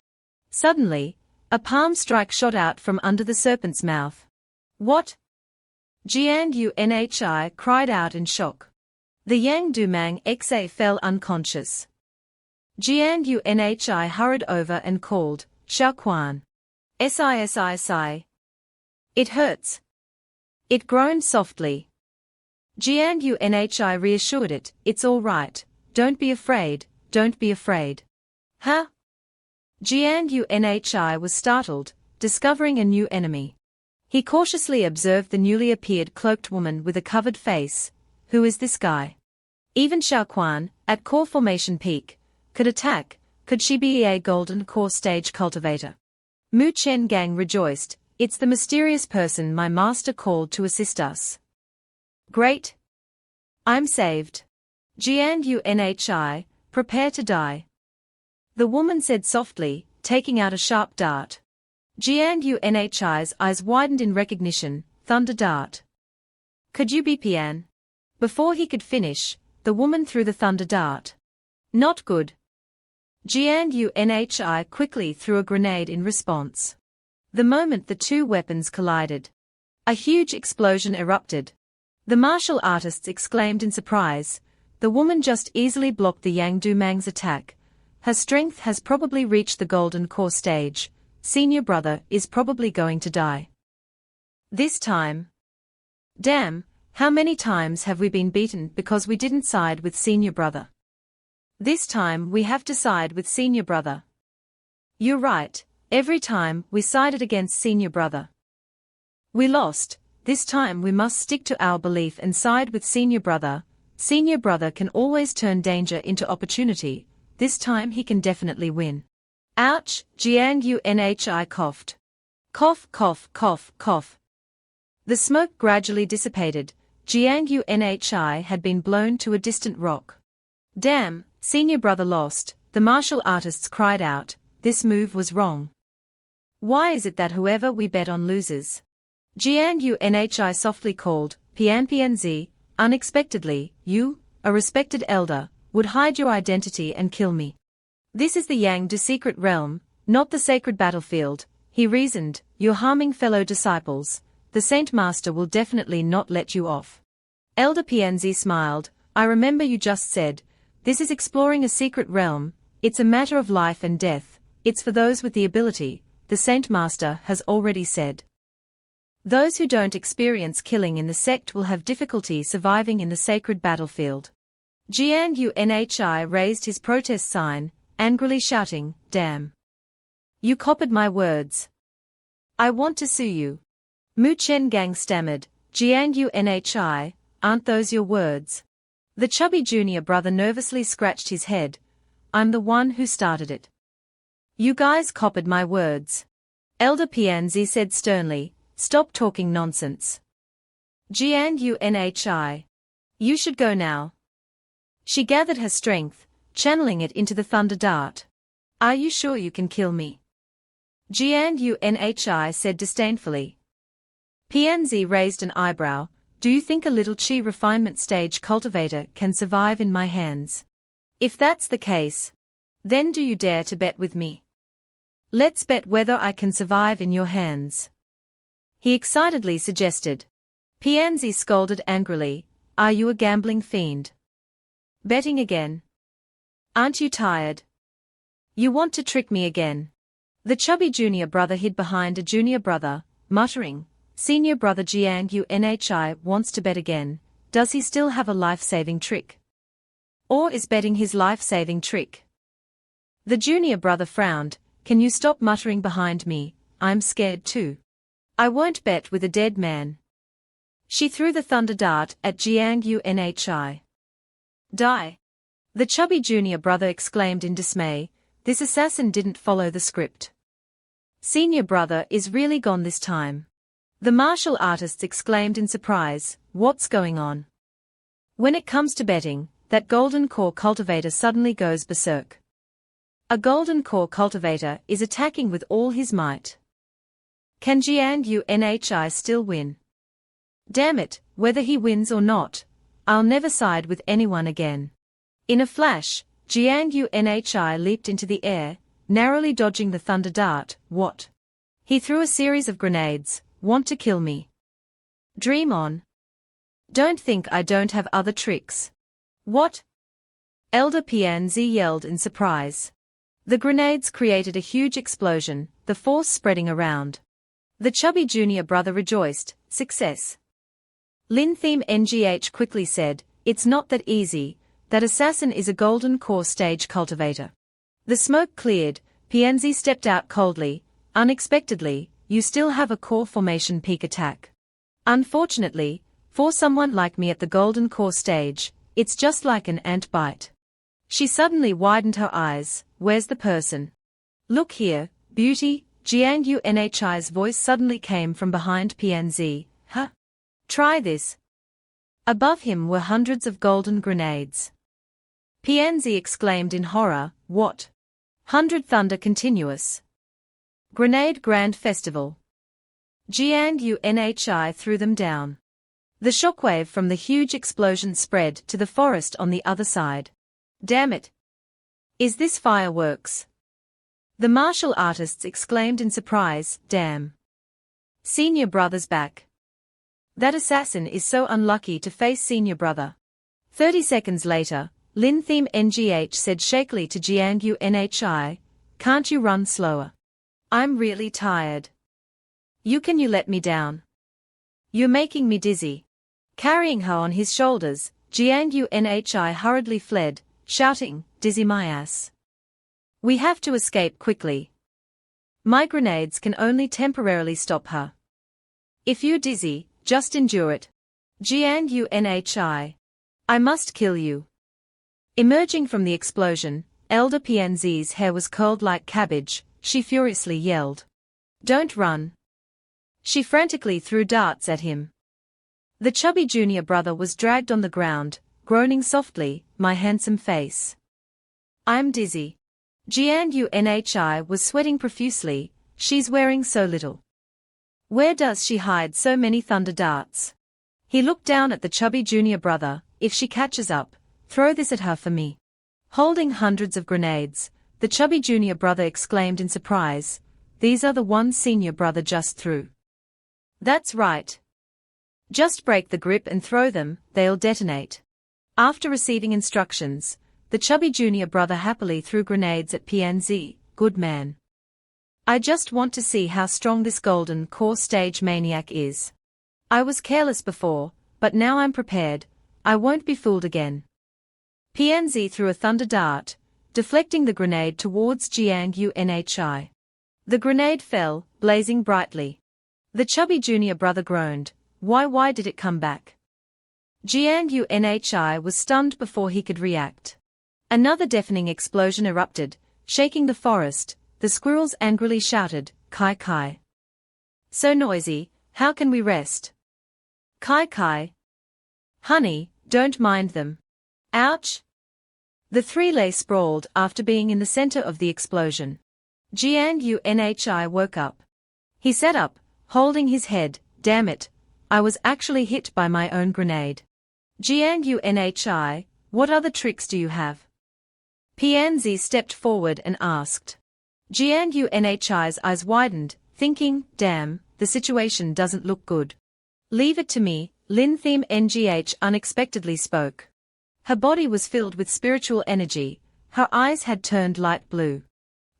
Suddenly, a palm strike shot out from under the serpent's mouth. What? Jiang Yunhi cried out in shock. The Yang Dumang Xa fell unconscious. Jiang Yunhi hurried over and called, Shaoquan. Si. It hurts. It groaned softly. Jiang Yunhi reassured it, it's all right, don't be afraid, don't be afraid. Huh? Jiang Yunhi was startled, discovering a new enemy. He cautiously observed the newly appeared cloaked woman with a covered face. Who is this guy? Even Shaoquan, at core formation peak, could attack. Could she be a golden core stage cultivator? Muen Gang rejoiced, it's the mysterious person my master called to assist us. Great. I'm saved. Jiang Yunhi, prepare to die. The woman said softly, taking out a sharp dart. Jiang Yunhi's eyes widened in recognition, thunder dart. Could you be Pian? Before he could finish, the woman threw the thunder dart. Not good. Jiang Yunhi quickly threw a grenade in response. The moment the two weapons collided, a huge explosion erupted. The martial artists exclaimed in surprise. The woman just easily blocked the Yang Dumang's attack. Her strength has probably reached the golden core stage. Senior brother is probably going to die. This time. Damn, how many times have we been beaten because we didn't side with senior brother? This time we have to side with senior brother. You're right, every time we sided against senior brother. We lost, this time we must stick to our belief and side with senior brother. Senior brother can always turn danger into opportunity, this time he can definitely win. Ouch, Jiang Yunhi coughed. Cough, cough, cough, cough. The smoke gradually dissipated. Jiang Yunhi had been blown to a distant rock. Damn, senior brother lost, the martial artists cried out, this move was wrong. Why is it that whoever we bet on loses? Jiang Yunhi softly called, Pianzi, unexpectedly, you, a respected elder, would hide your identity and kill me. This is the Yang Du secret realm, not the sacred battlefield, he reasoned, you're harming fellow disciples, the Saint Master will definitely not let you off. Elder Pianzi smiled, I remember you just said, this is exploring a secret realm, it's a matter of life and death, it's for those with the ability, the Saint Master has already said. Those who don't experience killing in the sect will have difficulty surviving in the sacred battlefield. Jiang Yunhi raised his protest sign, angrily shouting, damn. You copied my words. I want to sue you. Muen Gang stammered, Jiang Yunhi, aren't those your words? The chubby junior brother nervously scratched his head. I'm the one who started it. You guys copied my words. Elder Pianzi said sternly, stop talking nonsense. Jiang Yunhi. You should go now. She gathered her strength, channeling it into the thunder dart. Are you sure you can kill me? Jiang Yunhi said disdainfully. Pianzi raised an eyebrow, do you think a little chi refinement stage cultivator can survive in my hands? If that's the case, then do you dare to bet with me? Let's bet whether I can survive in your hands. He excitedly suggested. Pianzi scolded angrily, are you a gambling fiend? Betting again? Aren't you tired? You want to trick me again? The chubby junior brother hid behind a junior brother, muttering, senior brother Jiang Yunhi wants to bet again, does he still have a life-saving trick? Or is betting his life-saving trick? The junior brother frowned, can you stop muttering behind me, I'm scared too. I won't bet with a dead man. She threw the thunder dart at Jiang Yunhi. Die! The chubby junior brother exclaimed in dismay, this assassin didn't follow the script. Senior brother is really gone this time. The martial artists exclaimed in surprise, what's going on? When it comes to betting, that golden core cultivator suddenly goes berserk. A golden core cultivator is attacking with all his might. Can Gangnhi still win? Damn it, whether he wins or not, I'll never side with anyone again. In a flash, Gangnhi leaped into the air, narrowly dodging the thunder dart. What? He threw a series of grenades. Want to kill me? Dream on. Don't think I don't have other tricks. What? Elder PNZ yelled in surprise. The grenades created a huge explosion, the force spreading around. The chubby junior brother rejoiced. Success. Lin Theme NGH quickly said, it's not that easy. That assassin is a golden core stage cultivator. The smoke cleared, PNZ stepped out coldly. Unexpectedly, you still have a core formation peak attack. Unfortunately, for someone like me at the golden core stage, it's just like an ant bite. She suddenly widened her eyes. Where's the person? Look here, beauty. Gangnhi's voice suddenly came from behind PNZ. Huh? Try this. Above him were hundreds of golden grenades. PNZ exclaimed in horror. What? 100 Thunder Continuous. Grenade Grand Festival. Gangnhi threw them down. The shockwave from the huge explosion spread to the forest on the other side. Damn it! Is this fireworks? The martial artists exclaimed in surprise. Damn. Senior brother's back. That assassin is so unlucky to face senior brother. 30 seconds later, Lin Theme NGH said shakily to Gangnhi, can't you run slower? I'm really tired. You let me down? You're making me dizzy. Carrying her on his shoulders, Gangnhi hurriedly fled, shouting, dizzy my ass. We have to escape quickly. My grenades can only temporarily stop her. If you're dizzy, just endure it. Gangnhi. I must kill you. Emerging from the explosion, Elder PNZ's hair was curled like cabbage. She furiously yelled. Don't run. She frantically threw darts at him. The chubby junior brother was dragged on the ground, groaning softly, my handsome face. I'm dizzy. Gangnhi was sweating profusely, she's wearing so little. Where does she hide so many thunder darts? He looked down at the chubby junior brother. If she catches up, throw this at her for me. Holding hundreds of grenades, the chubby junior brother exclaimed in surprise. These are the ones senior brother just threw. That's right. Just break the grip and throw them, they'll detonate. After receiving instructions, the chubby junior brother happily threw grenades at PNZ. Good man. I just want to see how strong this golden core stage maniac is. I was careless before, but now I'm prepared. I won't be fooled again. PNZ threw a thunder dart, deflecting the grenade towards Gangnhi. The grenade fell, blazing brightly. The chubby junior brother groaned. Why did it come back? Gangnhi was stunned before he could react. Another deafening explosion erupted, shaking the forest. The squirrels angrily shouted, Kai Kai. So noisy, how can we rest? Kai Kai. Honey, don't mind them. Ouch. The three lay sprawled after being in the center of the explosion. Gangnhi woke up. He sat up, holding his head. Damn it, I was actually hit by my own grenade. Gangnhi, what other tricks do you have? PNZ stepped forward and asked. Gangnhi's eyes widened, thinking, damn, the situation doesn't look good. Leave it to me, Lin Theme NGH unexpectedly spoke. Her body was filled with spiritual energy, her eyes had turned light blue.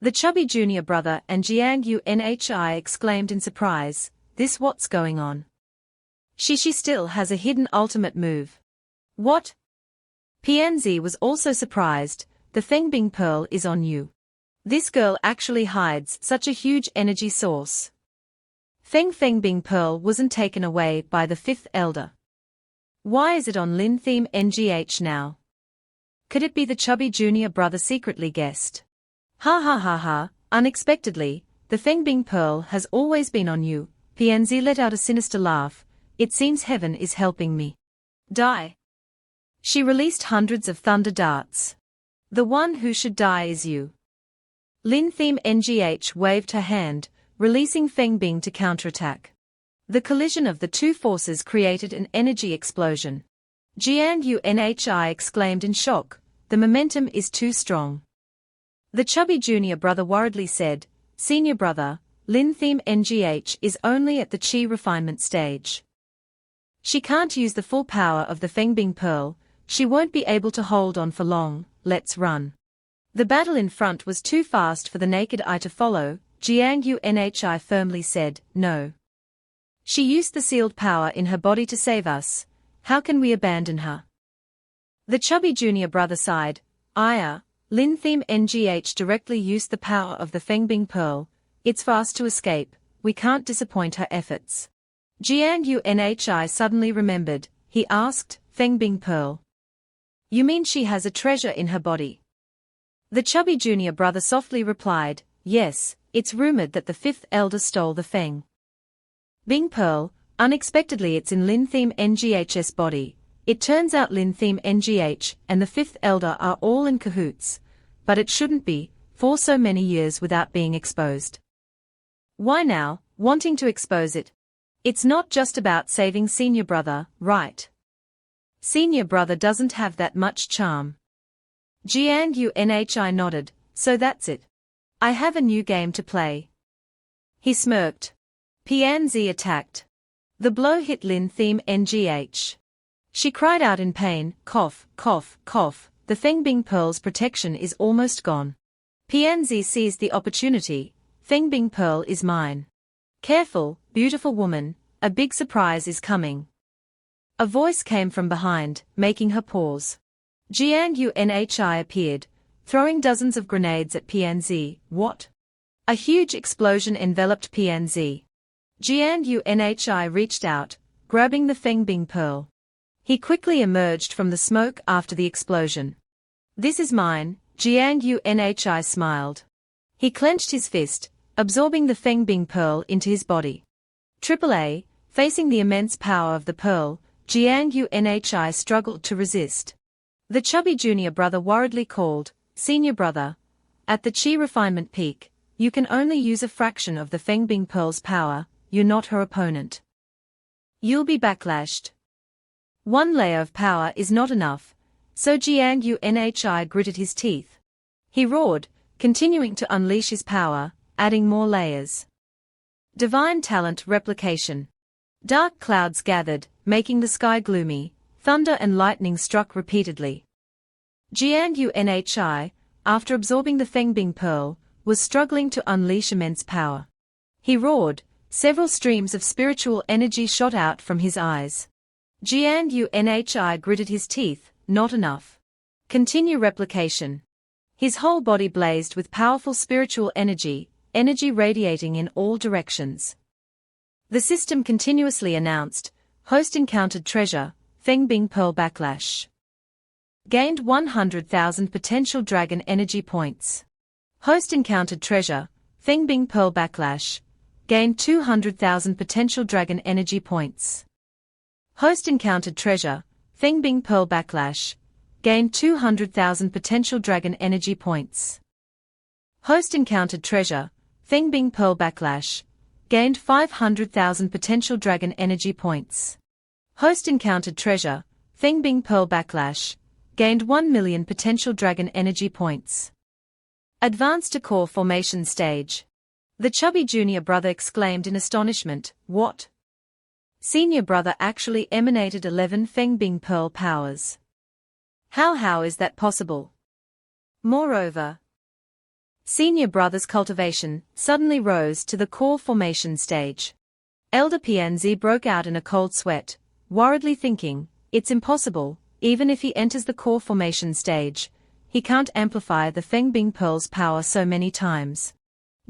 The chubby junior brother and Gangnhi exclaimed in surprise, this what's going on? She still has a hidden ultimate move. What? PNZ was also surprised, the Fengbing Pearl is on you. This girl actually hides such a huge energy source. Fengbing Pearl wasn't taken away by the fifth elder. Why is it on Lin Theme NGH now? Could it be the chubby junior brother secretly guessed? Ha ha ha ha, unexpectedly, the Fengbing Pearl has always been on you. PNZ let out a sinister laugh. It seems heaven is helping me. Die. She released hundreds of thunder darts. The one who should die is you. Lin Theme Ngh waved her hand, releasing Feng Bing to counterattack. The collision of the two forces created an energy explosion. Jiang Unhi exclaimed in shock, the momentum is too strong. The chubby junior brother worriedly said, Senior brother, Lin Theme Ngh is only at the chi refinement stage. She can't use the full power of the Feng Bing Pearl, she won't be able to hold on for long, let's run. The battle in front was too fast for the naked eye to follow, Jiang Unhi firmly said, no. She used the sealed power in her body to save us, how can we abandon her? The chubby junior brother sighed, Lin Theme Ngh directly used the power of the Feng Bing Pearl, it's for us to escape, we can't disappoint her efforts. Jiang Unhi suddenly remembered, he asked, Feng Bing Pearl. You mean she has a treasure in her body? The chubby junior brother softly replied, yes, it's rumored that the fifth elder stole the Feng Bing Pearl, unexpectedly it's in Lin Theme Ngh's body. It turns out Lin Theme Ngh and the fifth elder are all in cahoots, but it shouldn't be, for so many years without being exposed. Why now, wanting to expose it? It's not just about saving senior brother, right? Senior brother doesn't have that much charm. Jiang Unhi nodded, so that's it. I have a new game to play. He smirked. Pianzi attacked. The blow hit Lin Theme Ngh. She cried out in pain, cough, cough, cough, the Feng Bing Pearl's protection is almost gone. Pianzi seized the opportunity, Feng Bing Pearl is mine. Careful, beautiful woman, a big surprise is coming. A voice came from behind, making her pause. Jiang Unhi appeared, throwing dozens of grenades at Pianzi. What? A huge explosion enveloped Pianzi. Jiang Unhi reached out, grabbing the Feng Bing Pearl. He quickly emerged from the smoke after the explosion. This is mine, Jiang Unhi smiled. He clenched his fist, absorbing the Feng Bing Pearl into his body. AAA, facing the immense power of the pearl, Jiang Unhi struggled to resist. The chubby junior brother worriedly called, Senior brother, at the chi refinement peak, you can only use a fraction of the Feng Bing Pearl's power, you're not her opponent. You'll be backlashed. One layer of power is not enough, so Jiang Unhi gritted his teeth. He roared, continuing to unleash his power, adding more layers. Divine talent replication. Dark clouds gathered, making the sky gloomy, thunder and lightning struck repeatedly. Jiang Unhi, after absorbing the Feng Bing Pearl, was struggling to unleash immense power. He roared, several streams of spiritual energy shot out from his eyes. Jiang Unhi gritted his teeth, not enough. Continue replication. His whole body blazed with powerful spiritual energy radiating in all directions. The system continuously announced, host encountered treasure, Feng Bing Pearl backlash. Gained 100,000 potential dragon energy points. Host encountered treasure, Feng Bing Pearl backlash. Gained 200,000 potential dragon energy points. Host encountered treasure, Feng Bing Pearl backlash. Gained 200,000 potential dragon energy points. Host encountered treasure, Feng Bing Pearl backlash. Gained 500,000 potential dragon energy points. Host encountered treasure, Feng Bing Pearl backlash. Gained 1 million potential dragon energy points. Advanced to core formation stage. The chubby junior brother exclaimed in astonishment, what? Senior brother actually emanated 11 Feng Bing Pearl powers. How is that possible? Moreover, senior brother's cultivation suddenly rose to the core formation stage. Elder Pianzi broke out in a cold sweat, worriedly thinking, it's impossible, even if he enters the core formation stage, he can't amplify the Feng Bing Pearl's power so many times.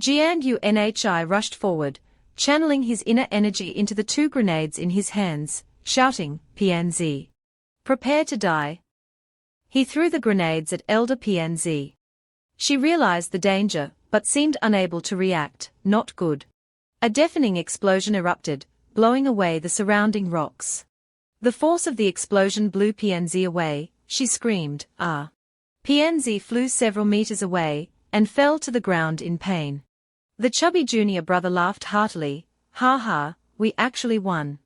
Jiang Unhi rushed forward, channeling his inner energy into the 2 grenades in his hands, shouting, Pianzi, prepare to die. He threw the grenades at Elder Pianzi. She realized the danger, but seemed unable to react, not good. A deafening explosion erupted, blowing away the surrounding rocks. The force of the explosion blew PNZ away. She screamed, ah. PNZ flew several meters away, and fell to the ground in pain. The chubby junior brother laughed heartily, ha ha, we actually won.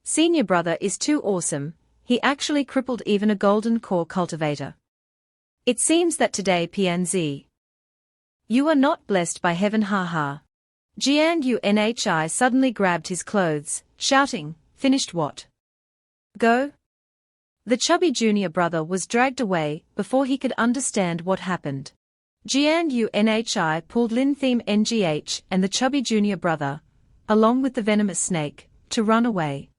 Senior brother is too awesome, he actually crippled even a golden core cultivator. It seems that today PNZ. You are not blessed by heaven, ha ha. Gangnhi suddenly grabbed his clothes, shouting, finished what? Go? The chubby junior brother was dragged away before he could understand what happened. Gangnhi pulled Lintheme NGH and the chubby junior brother, along with the venomous snake, to run away.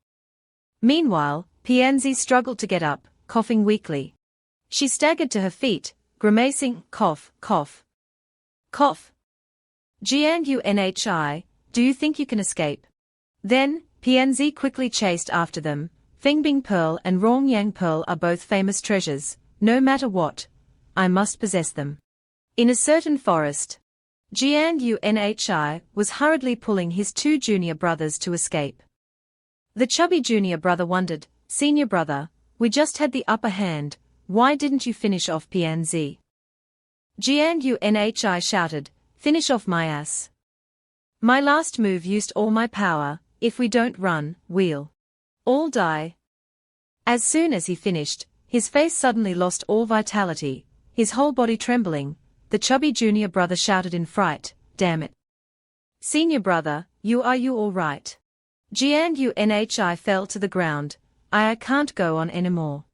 Meanwhile, PNZ struggled to get up, coughing weakly. She staggered to her feet, grimacing, cough, cough. Cough. Gangnhi, do you think you can escape? Then, PNZ quickly chased after them. Fengbing Pearl and Rongyang Pearl are both famous treasures, no matter what, I must possess them. In a certain forest, Gangnhi was hurriedly pulling his two junior brothers to escape. The chubby junior brother wondered, senior brother, we just had the upper hand, why didn't you finish off PNZ? Gangnhi shouted, finish off my ass. My last move used all my power, if we don't run, we'll all die. As soon as he finished, his face suddenly lost all vitality, his whole body trembling. The chubby junior brother shouted in fright, damn it. Senior brother, you all right? Gangnhi fell to the ground, I can't go on anymore.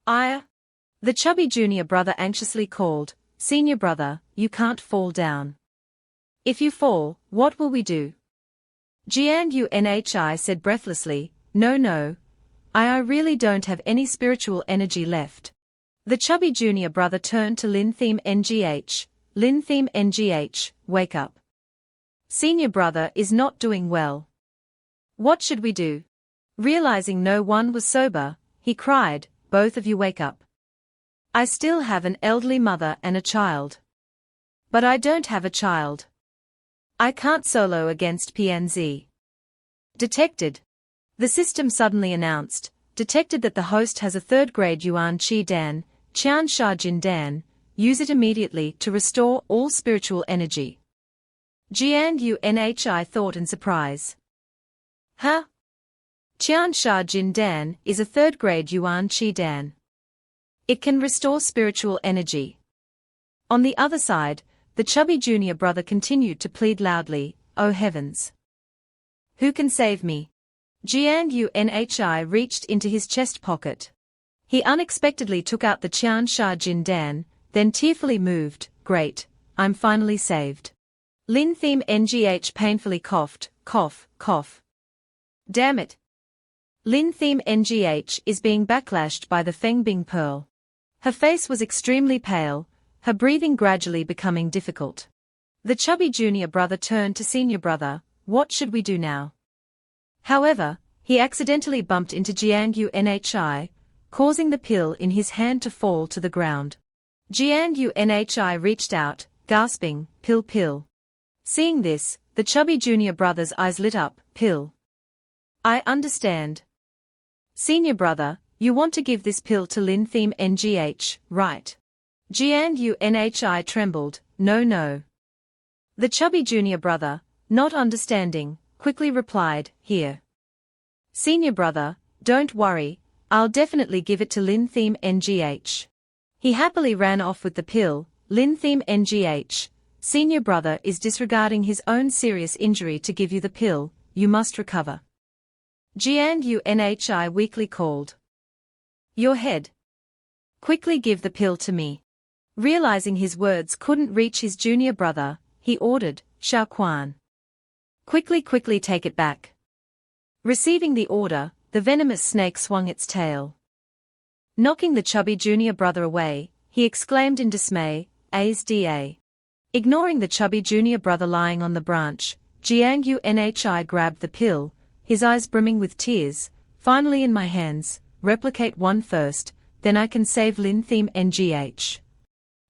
The chubby junior brother anxiously called, senior brother, you can't fall down. If you fall, what will we do? Gangnhi said breathlessly, no, I really don't have any spiritual energy left. The chubby junior brother turned to Lintheme NGH, Lintheme NGH, wake up. Senior brother is not doing well. What should we do? Realizing no one was sober, he cried, both of you wake up. I still have an elderly mother and a child. But I don't have a child. I can't solo against PNZ. Detected. The system suddenly announced, detected that the host has a third-grade Yuan Qi Dan, Qian Sha Jin Dan, use it immediately to restore all spiritual energy. Gangnhi thought in surprise. Huh? Qian Sha Jin Dan is a third-grade Yuan Qi Dan. It can restore spiritual energy. On the other side, the chubby junior brother continued to plead loudly, oh heavens. Who can save me? Gangnhi reached into his chest pocket. He unexpectedly took out the Qian Sha Jin Dan, then tearfully moved, great, I'm finally saved. Lintheme NGH painfully coughed, cough, cough. Damn it. Lintheme NGH is being backlashed by the Fengbing Pearl. Her face was extremely pale, her breathing gradually becoming difficult. The chubby junior brother turned to senior brother, what should we do now? However, he accidentally bumped into Gangnhi, causing the pill in his hand to fall to the ground. Gangnhi reached out, gasping, pill pill. Seeing this, the chubby junior brother's eyes lit up, pill. I understand. Senior brother, you want to give this pill to Lintheme NGH, right? Gangnhi trembled, no. The chubby junior brother, not understanding, quickly replied, here. Senior brother, don't worry, I'll definitely give it to Lintheme NGH. He happily ran off with the pill. Lintheme NGH, senior brother is disregarding his own serious injury to give you the pill, you must recover. Gangnhi weakly called. Your head. Quickly give the pill to me. Realizing his words couldn't reach his junior brother, he ordered, Shao Quan. Quickly take it back. Receiving the order, the venomous snake swung its tail. Knocking the chubby junior brother away, he exclaimed in dismay, ASDA. Ignoring the chubby junior brother lying on the branch, Gangnhi grabbed the pill, his eyes brimming with tears, finally in my hands, replicate one first, then I can save Lintheme NGH.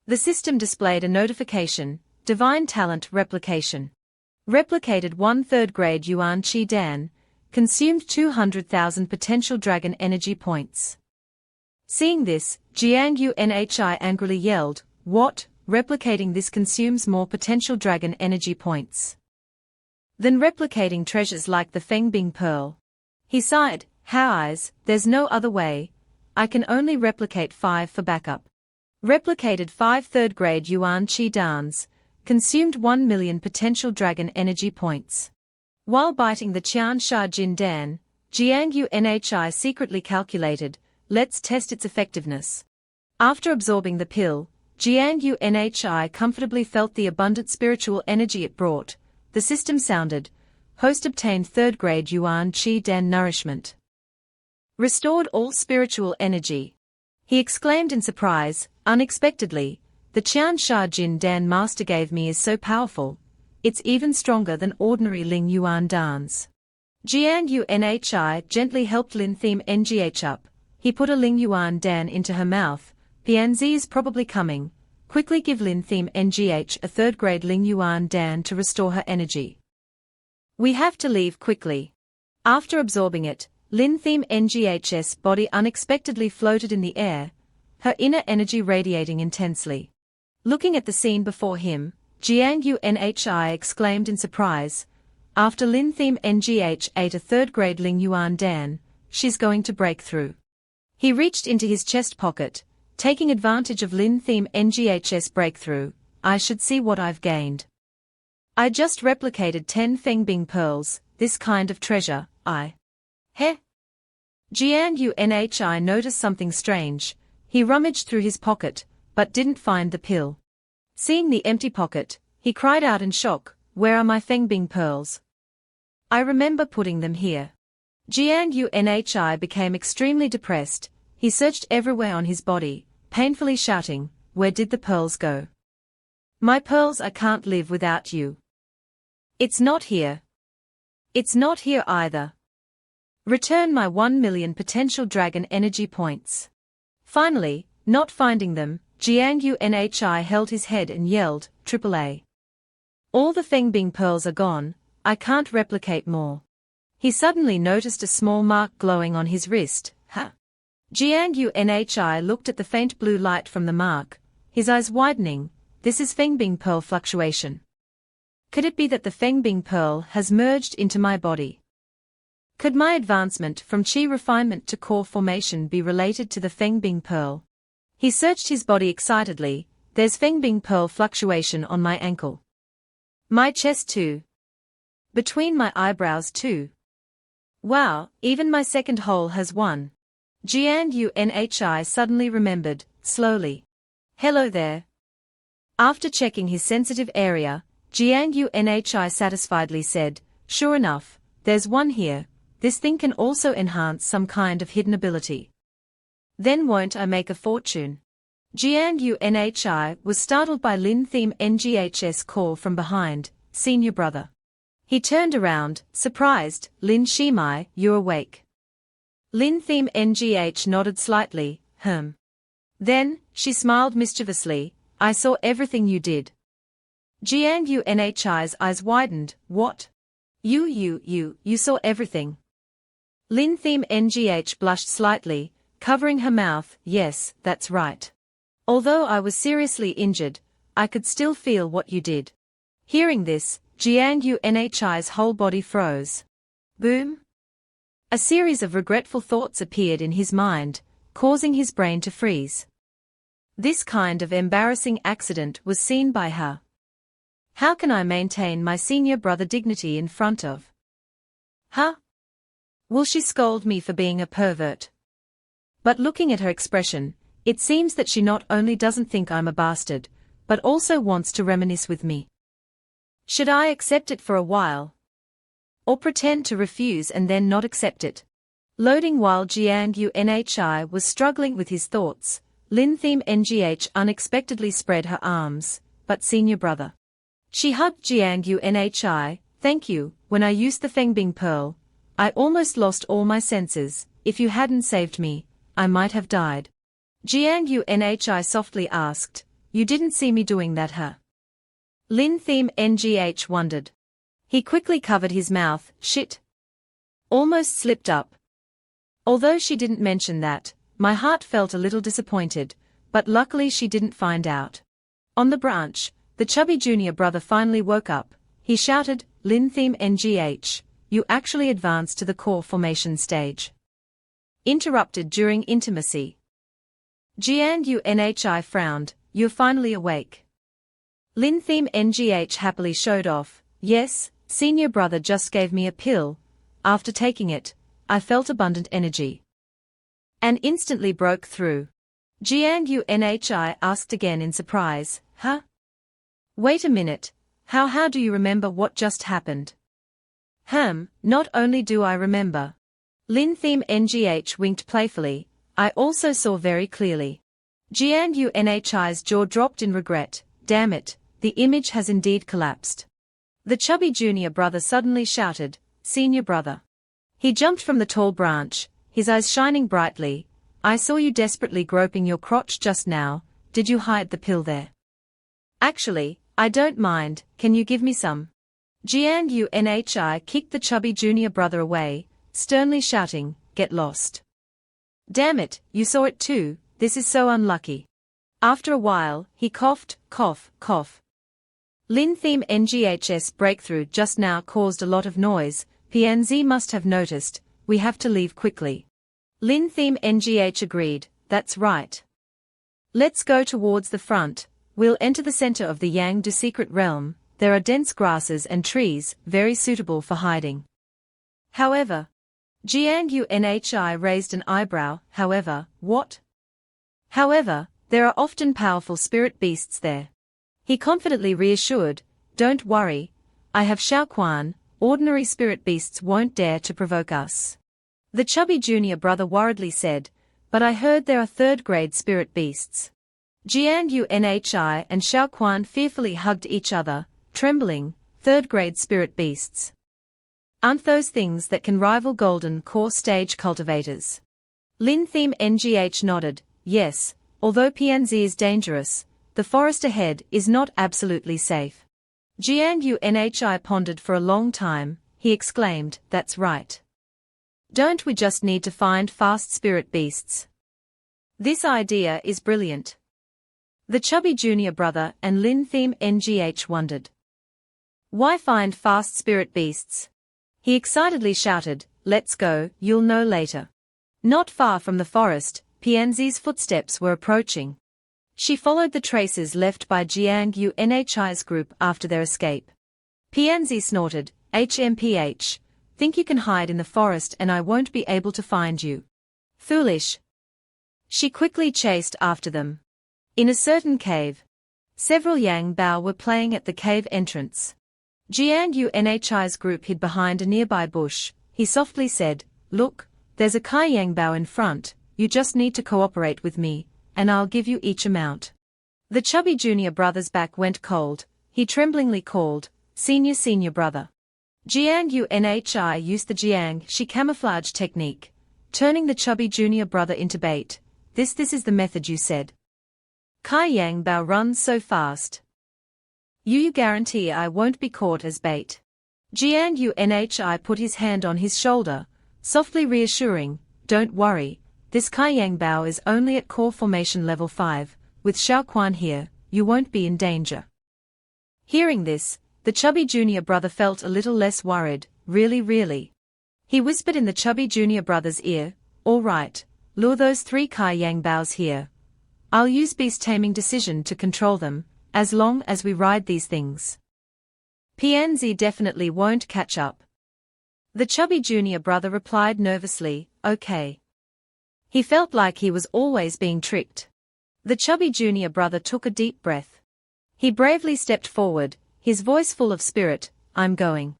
The system displayed a notification, Divine Talent Replication. Replicated 1/3 grade Yuan Qi Dan, consumed 200,000 potential dragon energy points. Seeing this, Gangnhi angrily yelled, "What? Replicating this consumes more potential dragon energy points than replicating treasures like the Fengbing Pearl." He sighed, "How eyes, there's no other way. I can only replicate 5 for backup." Replicated 5 third-grade Yuan Qi Dans, consumed 1 million potential dragon energy points. While biting the Qian Sha Jin Dan, Gangnhi secretly calculated, "Let's test its effectiveness." After absorbing the pill, Gangnhi comfortably felt the abundant spiritual energy it brought. The system sounded. Host obtained third-grade Yuan Qi Dan nourishment. Restored all spiritual energy. He exclaimed in surprise, "Unexpectedly, the Qian Sha Jin Dan master gave me is so powerful. It's even stronger than ordinary Ling Yuan Dans." Gangnhi gently helped Lin Theme Ngh up. He put a Ling Yuan Dan into her mouth. "PNZ is probably coming. Quickly give Lin Theme Ngh a third-grade Ling Yuan Dan to restore her energy. We have to leave quickly." After absorbing it, Lin Theme Ngh's body unexpectedly floated in the air, her inner energy radiating intensely. Looking at the scene before him, Gangnhi exclaimed in surprise. After Lin Theme Ngh ate a third-grade Ling Yuan Dan, she's going to break through. He reached into his chest pocket, taking advantage of Lin Theme Ngh's breakthrough. "I should see what I've gained. I just replicated 10 Fengbing pearls, this kind of treasure, Heh." Gangnhi noticed something strange. He rummaged through his pocket, but didn't find the pill. Seeing the empty pocket, he cried out in shock, "Where are my Fengbing pearls? I remember putting them here." Gangnhi became extremely depressed. He searched everywhere on his body, painfully shouting, "Where did the pearls go? My pearls, I can't live without you. It's not here. It's not here either. Return my 1 million potential dragon energy points." Finally, not finding them, Gangnhi held his head and yelled, "AAA. All the Fengbing pearls are gone, I can't replicate more." He suddenly noticed a small mark glowing on his wrist. Gangnhi looked at the faint blue light from the mark, his eyes widening. "This is Fengbing pearl fluctuation. Could it be that the Fengbing pearl has merged into my body? Could my advancement from Qi refinement to core formation be related to the Fengbing pearl?" He searched his body excitedly. "There's Fengbing pearl fluctuation on my ankle. My chest too. Between my eyebrows too. Wow, even my second hole has one." Gangnhi suddenly remembered, slowly. "Hello there." After checking his sensitive area, Gangnhi satisfiedly said, "Sure enough, there's one here. This thing can also enhance some kind of hidden ability. Then won't I make a fortune?" Gangnhi was startled by Lin Theme Ngh's call from behind, "Senior brother." He turned around, surprised. "Lin Shimai, you're awake." Lin Theme Ngh nodded slightly, Then, she smiled mischievously, "I saw everything you did." Gangnhi's eyes widened. "What? You saw everything?" Lin Theme Ngh blushed slightly, covering her mouth. "Yes, that's right. Although I was seriously injured, I could still feel what you did." Hearing this, Gangnhi's whole body froze. Boom! A series of regretful thoughts appeared in his mind, causing his brain to freeze. This kind of embarrassing accident was seen by her. How can I maintain my senior brother dignity in front of her? Will she scold me for being a pervert? But looking at her expression, it seems that she not only doesn't think I'm a bastard, but also wants to reminisce with me. Should I accept it for a while? Or pretend to refuse and then not accept it? Loading. While Gangnhi was struggling with his thoughts, Lin Theme Ngh unexpectedly spread her arms. "But senior brother." She hugged Gangnhi. "Thank you. When I used the Fengbing pearl, I almost lost all my senses. If you hadn't saved me, I might have died." Gangnhi softly asked, "You didn't see me doing that, huh?" Lin Theme Ngh wondered. He quickly covered his mouth. "Shit. Almost slipped up. Although she didn't mention that, my heart felt a little disappointed, but luckily she didn't find out. On the branch, the chubby junior brother finally woke up. He shouted, Lin Theme NGH, you actually advanced to the core formation stage. Interrupted during intimacy. Jiang Unhi frowned, you're finally awake. Lin Theme NGH happily showed off, yes, senior brother just gave me a pill. After taking it, I felt abundant energy. And instantly broke through. Jiang Unhi asked again in surprise, huh? Wait a minute, how do you remember what just happened? Not only do I remember. Lin Theme NGH winked playfully, I also saw very clearly. Jiang Unhi's jaw dropped in regret, damn it, the image has indeed collapsed. The chubby junior brother suddenly shouted, senior brother. He jumped from the tall branch, his eyes shining brightly, I saw you desperately groping your crotch just now, did you hide the pill there? Actually, I don't mind, can you give me some? Jiang Unhi kicked the chubby junior brother away, sternly shouting, get lost. Damn it, you saw it too, this is so unlucky. After a while, he coughed, cough, cough. Lin Theme NGH's breakthrough just now caused a lot of noise, PNZ must have noticed, we have to leave quickly. Lin Theme NGH agreed, that's right. Let's go towards the front, we'll enter the center of the Yang Du secret realm, there are dense grasses and trees, very suitable for hiding. However, Jiang Unhi raised an eyebrow, however, what? However, there are often powerful spirit beasts there. He confidently reassured, don't worry, I have Shaoquan, ordinary spirit beasts won't dare to provoke us. The chubby junior brother worriedly said, but I heard there are third-grade spirit beasts. Jiang Unhi and Shaoquan fearfully hugged each other, trembling, third-grade spirit beasts. Aren't those things that can rival golden core stage cultivators? Lin Theme NGH nodded, yes, although PNZ is dangerous, the forest ahead is not absolutely safe. Jiang Unhi pondered for a long time, he exclaimed, that's right. Don't we just need to find fast spirit beasts? This idea is brilliant. The chubby junior brother and Lin Theme NGH wondered. Why find fast spirit beasts? He excitedly shouted, let's go, you'll know later. Not far from the forest, PNZ's footsteps were approaching. She followed the traces left by Jiang Unhi's group after their escape. PNZ snorted, HMPH, think you can hide in the forest and I won't be able to find you. Foolish. She quickly chased after them. In a certain cave, several Yang Bao were playing at the cave entrance. Jiang Unhi's group hid behind a nearby bush. He softly said, look, there's a Kai Yang Bao in front, you just need to cooperate with me, and I'll give you each amount. The chubby junior brother's back went cold, he tremblingly called, senior brother. Jiang Unhi used the Jiang Shi camouflage technique, turning the chubby junior brother into bait. This is the method you said. Kai Yang Bao runs so fast. You guarantee I won't be caught as bait. Jiang Unhi put his hand on his shoulder, softly reassuring, don't worry, this Kai Yang Bao is only at core formation level 5, with Shaoquan here, you won't be in danger. Hearing this, the chubby junior brother felt a little less worried, really. He whispered in the chubby junior brother's ear, all right, lure those 3 Kai Yang Baos here. I'll use beast taming decision to control them, as long as we ride these things. PNZ definitely won't catch up. The chubby junior brother replied nervously, okay. He felt like he was always being tricked. The chubby junior brother took a deep breath. He bravely stepped forward, his voice full of spirit, I'm going.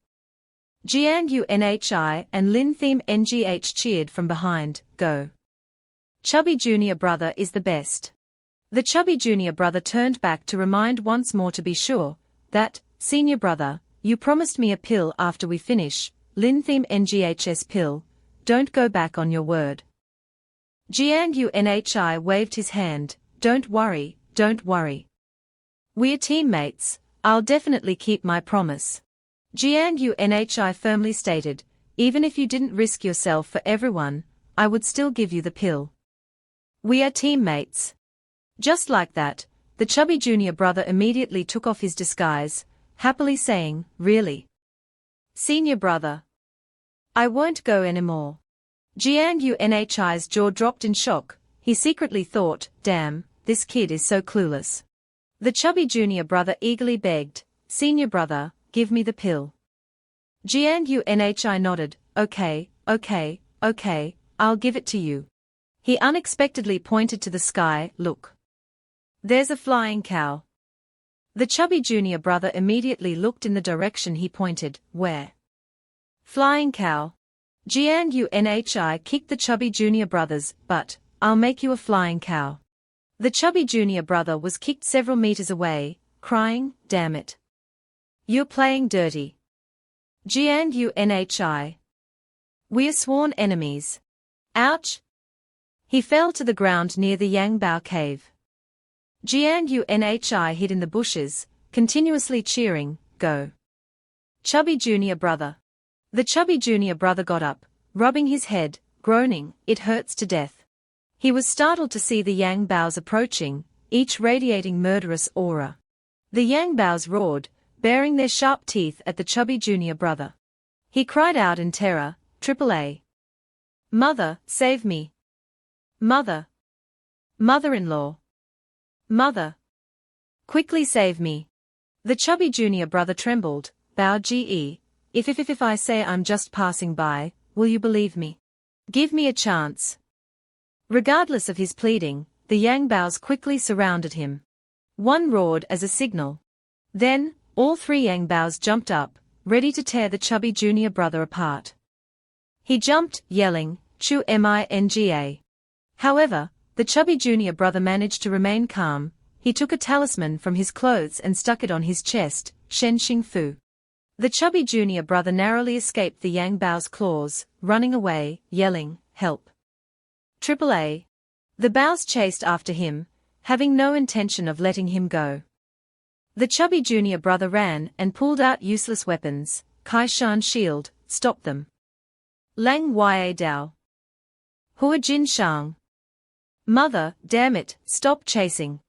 Jiang Unhi and Lin Theme NGH cheered from behind, go. Chubby junior brother is the best. The chubby junior brother turned back to remind once more to be sure, that, senior brother, you promised me a pill after we finish, Lin Theme NGH's pill, don't go back on your word. Jiang Unhi waved his hand, don't worry. We're teammates, I'll definitely keep my promise. Jiang Unhi firmly stated, even if you didn't risk yourself for everyone, I would still give you the pill. We are teammates. Just like that, the chubby junior brother immediately took off his disguise, happily saying, really? Senior brother. I won't go anymore. Gangnhi's jaw dropped in shock. He secretly thought, damn, this kid is so clueless. The chubby junior brother eagerly begged, senior brother, give me the pill. Gangnhi nodded, okay, I'll give it to you. He unexpectedly pointed to the sky, look. There's a flying cow. The chubby junior brother immediately looked in the direction he pointed, where? Flying cow. Gangnhi kicked the chubby junior brother's butt. I'll make you a flying cow. The chubby junior brother was kicked several meters away, crying, damn it. You're playing dirty. Gangnhi. We're sworn enemies. Ouch. He fell to the ground near the Yangbao cave. Gangnhi hid in the bushes, continuously cheering, go. Chubby junior brother. The chubby junior brother got up, rubbing his head, groaning, it hurts to death. He was startled to see the Yangbaos approaching, each radiating murderous aura. The Yangbaos roared, baring their sharp teeth at the chubby junior brother. He cried out in terror, AAA. Mother, save me. Mother. Mother-in-law. Mother. Quickly save me. The chubby junior brother trembled, Bao Ge, if I say I'm just passing by, will you believe me? Give me a chance. Regardless of his pleading, the Yangbaos quickly surrounded him. One roared as a signal. Then, all three Yangbaos jumped up, ready to tear the chubby junior brother apart. He jumped, yelling, Chu Minga. However, the chubby junior brother managed to remain calm. He took a talisman from his clothes and stuck it on his chest, Shen Xing Fu. The chubby junior brother narrowly escaped the Yangbao's claws, running away, yelling, help. AAA. The Baos chased after him, having no intention of letting him go. The chubby junior brother ran and pulled out useless weapons. Kai Shan shield, stop them. Lang Ya Dao. Hua Jin Shang. Mother, damn it, stop chasing.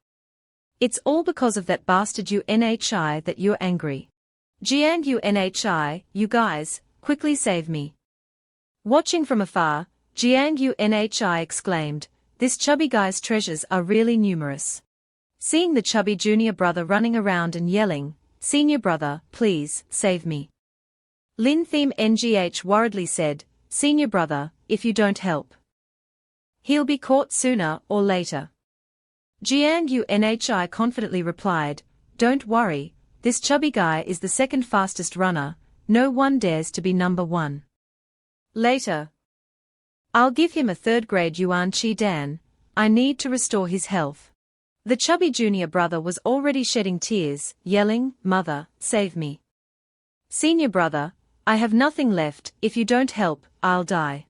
It's all because of that bastard Unhi that you're angry. Gangnhi, you guys, quickly save me. Watching from afar, Gangnhi exclaimed, this chubby guy's treasures are really numerous. Seeing the chubby junior brother running around and yelling, senior brother, please, save me. Lin Theme Ngh worriedly said, senior brother, if you don't help, he'll be caught sooner or later. Gangnhi confidently replied, don't worry, this chubby guy is the second fastest runner, no one dares to be number one. Later. I'll give him a third-grade Yuan Qi Dan, I need to restore his health. The chubby junior brother was already shedding tears, yelling, mother, save me. Senior brother, I have nothing left, if you don't help, I'll die.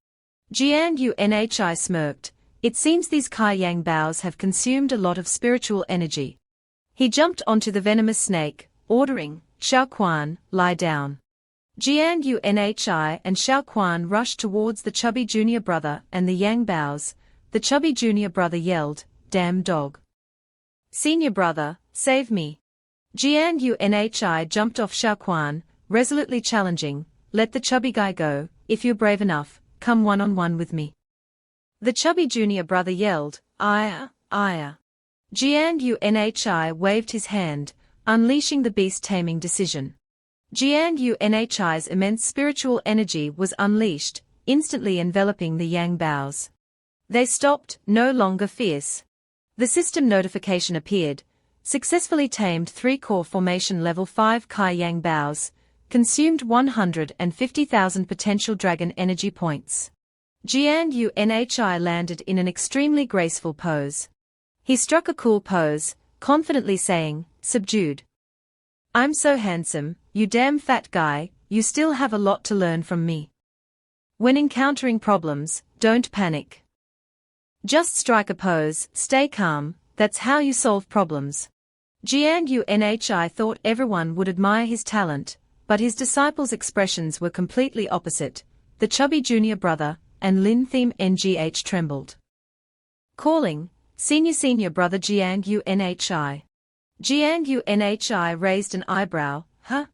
Gangnhi smirked, it seems these Kai Yang Baos have consumed a lot of spiritual energy. He jumped onto the venomous snake, ordering, Xiaoquan, lie down. Gangnhi and Xiaoquan rushed towards the chubby junior brother and the Yang Baos. The chubby junior brother yelled, damn dog. Senior brother, save me. Gangnhi jumped off Xiaoquan, resolutely challenging, let the chubby guy go, if you're brave enough, come one-on-one with me. The chubby junior brother yelled, Aya. Gangnhi waved his hand, unleashing the beast taming decision. Gangnhi's immense spiritual energy was unleashed, instantly enveloping the Yang Baos. They stopped, no longer fierce. The system notification appeared, successfully tamed 3-core formation level 5 Kai Yang Baos, consumed 150,000 potential dragon energy points. Gangnhi landed in an extremely graceful pose. He struck a cool pose, confidently saying, subdued. I'm so handsome, you damn fat guy, you still have a lot to learn from me. When encountering problems, don't panic. Just strike a pose, stay calm, that's how you solve problems. Gangnhi thought everyone would admire his talent, but his disciples' expressions were completely opposite. the chubby junior brother, and Lin Theme Ngh trembled. Calling, senior brother Jiang Unhi. Jiang Unhi raised an eyebrow, huh?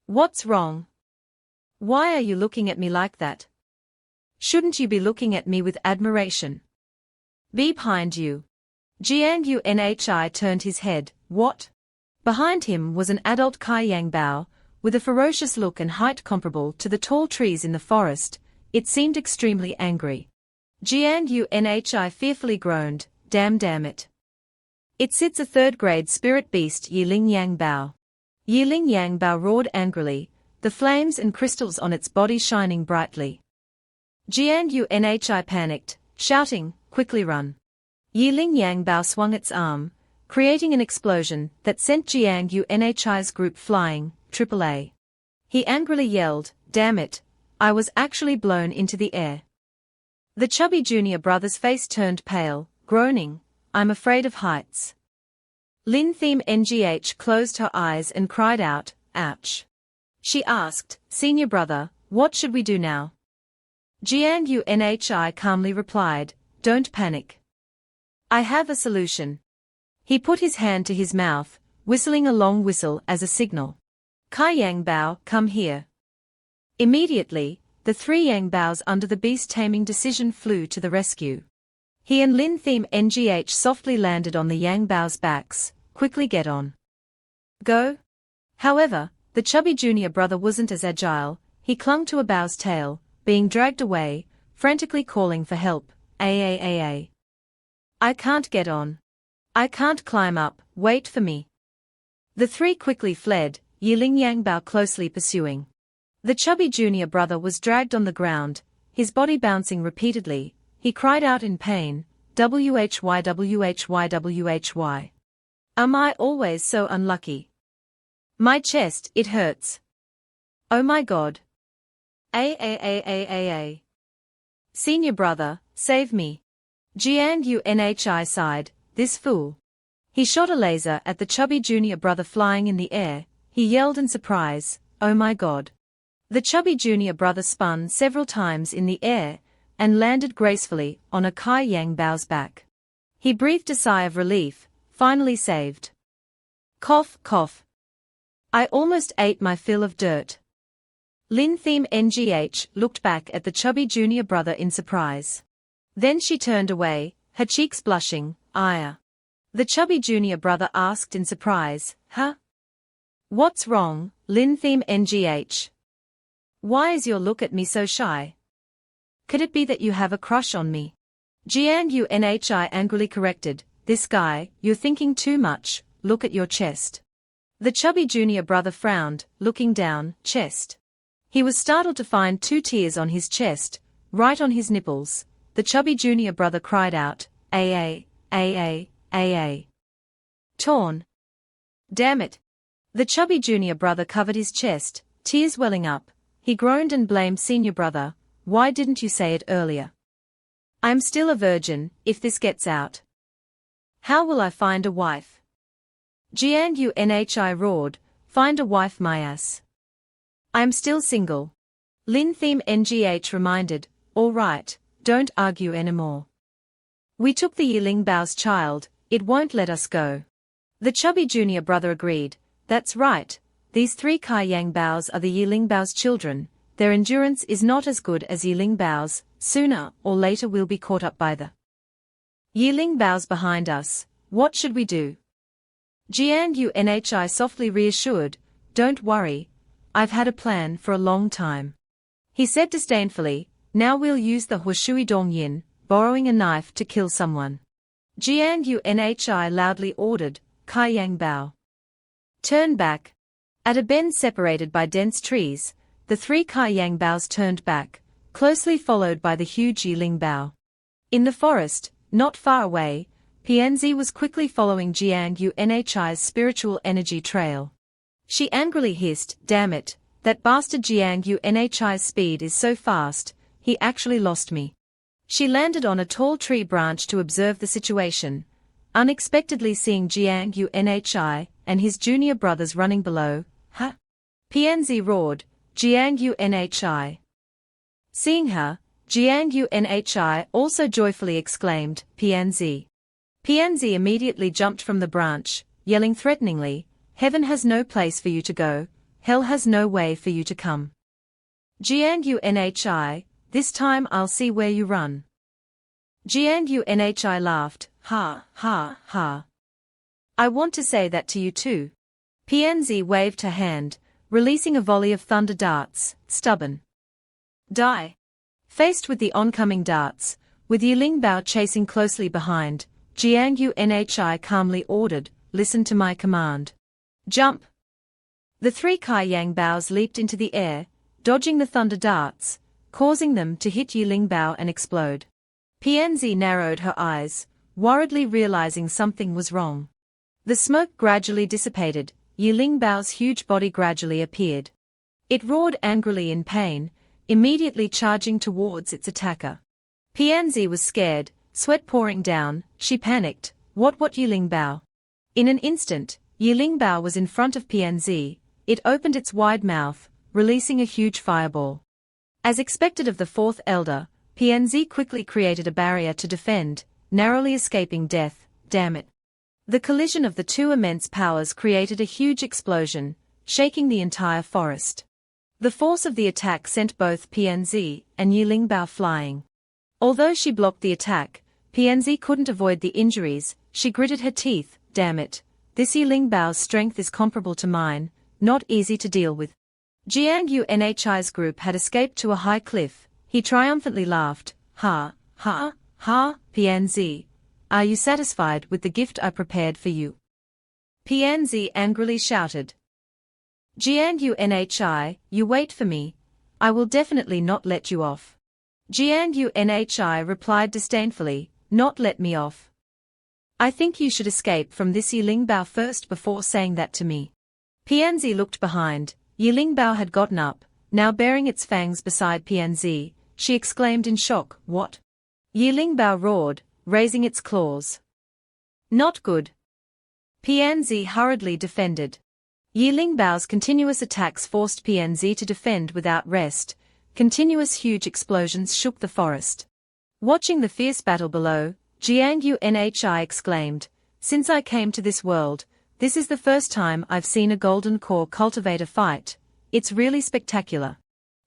What's wrong? Why are you looking at me like that? Shouldn't you be looking at me with admiration? Be behind you. Jiang Unhi turned his head, what? Behind him was an adult Kai Yang Bao, with a ferocious look and height comparable to the tall trees in the forest. It seemed extremely angry. Jiang Unhi fearfully groaned, damn it. It sits a third-grade spirit beast Yiling Yang Bao. Yiling Yang Bao roared angrily, the flames and crystals on its body shining brightly. Jiang Unhi panicked, shouting, quickly run. Yiling Yang Bao swung its arm, creating an explosion that sent Jiang Unhi's group flying, AAA. He angrily yelled, damn it, I was actually blown into the air. The chubby junior brother's face turned pale, groaning, I'm afraid of heights. Lin Theme Ngh closed her eyes and cried out, ouch. She asked, senior brother, what should we do now? Jiang Unhi calmly replied, don't panic. I have a solution. He put his hand to his mouth, whistling a long whistle as a signal. Kai Yang Bao, come here. Immediately, the three Yang Baos under the beast taming decision flew to the rescue. He and Lin Theme Ngh softly landed on the Yang Bao's backs, quickly get on. Go? However, the chubby junior brother wasn't as agile, he clung to a Bao's tail, being dragged away, frantically calling for help, I can't get on. I can't climb up, wait for me. The three quickly fled, Yiling Yang Bao closely pursuing. The chubby junior brother was dragged on the ground, his body bouncing repeatedly, he cried out in pain, why. Am I always so unlucky? My chest, it hurts. Oh my god. Senior brother, save me. Jiang Unhi sighed, this fool. He shot a laser at the chubby junior brother flying in the air, he yelled in surprise, oh my god. The chubby junior brother spun several times in the air, and landed gracefully on a Kai Yang Bao's back. He breathed a sigh of relief, finally saved. Cough, cough. I almost ate my fill of dirt. Lin Theme Ngh looked back at the chubby junior brother in surprise. Then she turned away, her cheeks blushing, ire. The chubby junior brother asked in surprise, huh? What's wrong, Lin Theme Ngh? Why is your look at me so shy? Could it be that you have a crush on me? Jiang Unhi angrily corrected, this guy, you're thinking too much, look at your chest. The chubby junior brother frowned, looking down, chest. He was startled to find 2 tears on his chest, right on his nipples. The chubby junior brother cried out, Torn. Damn it. The chubby junior brother covered his chest, tears welling up. He groaned and blamed senior brother, why didn't you say it earlier? I'm still a virgin, if this gets out. How will I find a wife? Jiang Unhi roared, find a wife my ass. I'm still single. Lin Theme Ngh reminded, all right, don't argue anymore. We took the Yiling Bao's child, it won't let us go. The chubby junior brother agreed, that's right, these 3 Kai Yang Baos are the Yiling Bao's children, their endurance is not as good as Yiling Bao's, sooner or later we'll be caught up by the Yiling Bao's behind us, what should we do? Jiang Unhi softly reassured, don't worry, I've had a plan for a long time. He said disdainfully, now we'll use the Shuyu Dongyin, borrowing a knife to kill someone. Jiang Unhi loudly ordered, Kai Yang Bao. Turn back. At a bend separated by dense trees, the 3 Kai Yang Baos turned back, closely followed by the huge Yiling Bao. In the forest, not far away, Pianzi was quickly following Jiang Unhi's spiritual energy trail. She angrily hissed, damn it, that bastard Jiang Unhi's speed is so fast, he actually lost me. She landed on a tall tree branch to observe the situation, unexpectedly seeing Jiang Unhi and his junior brothers running below. Huh? Pianzi roared, Jiang Unhi. Seeing her, Jiang Yunhi also joyfully exclaimed, PNZ. PNZ immediately jumped from the branch, yelling threateningly, Heaven has no place for you to go, hell has no way for you to come. Jiang Yunhi, this time I'll see where you run. Jiang Yunhi laughed, ha, ha, ha. I want to say that to you too. PNZ waved her hand, releasing a volley of thunder darts, stubborn. Die. Faced with the oncoming darts, with Yilingbao chasing closely behind, Jiang Yunhi calmly ordered, listen to my command. Jump. The three Kaiyang Baos leaped into the air, dodging the thunder darts, causing them to hit Yilingbao and explode. PNZ narrowed her eyes, worriedly realizing something was wrong. The smoke gradually dissipated, Yilingbao's huge body gradually appeared. It roared angrily in pain, immediately charging towards its attacker. PNZ was scared, sweat pouring down, she panicked, what Yilingbao? In an instant, Yilingbao was in front of PNZ, it opened its wide mouth, releasing a huge fireball. As expected of the fourth elder, PNZ quickly created a barrier to defend, narrowly escaping death, damn it. The collision of the two immense powers created a huge explosion, shaking the entire forest. The force of the attack sent both PNZ and Yilingbao flying. Although she blocked the attack, PNZ couldn't avoid the injuries, she gritted her teeth, damn it, this Yilingbao's strength is comparable to mine, not easy to deal with. Jiang Yunhi's group had escaped to a high cliff, he triumphantly laughed, ha, ha, ha, PNZ. Are you satisfied with the gift I prepared for you? PNZ angrily shouted. Jiang Yunhi, you wait for me, I will definitely not let you off. Jiang Yunhi replied disdainfully, not let me off. I think you should escape from this Yilingbao first before saying that to me. PNZ looked behind, Yilingbao had gotten up, now bearing its fangs beside PNZ, she exclaimed in shock, what? Yilingbao roared, raising its claws. Not good. PNZ hurriedly defended. Yilingbao's continuous attacks forced PNZ to defend without rest, continuous huge explosions shook the forest. Watching the fierce battle below, Jiang Yunhi exclaimed, since I came to this world, this is the first time I've seen a golden core cultivator fight, it's really spectacular.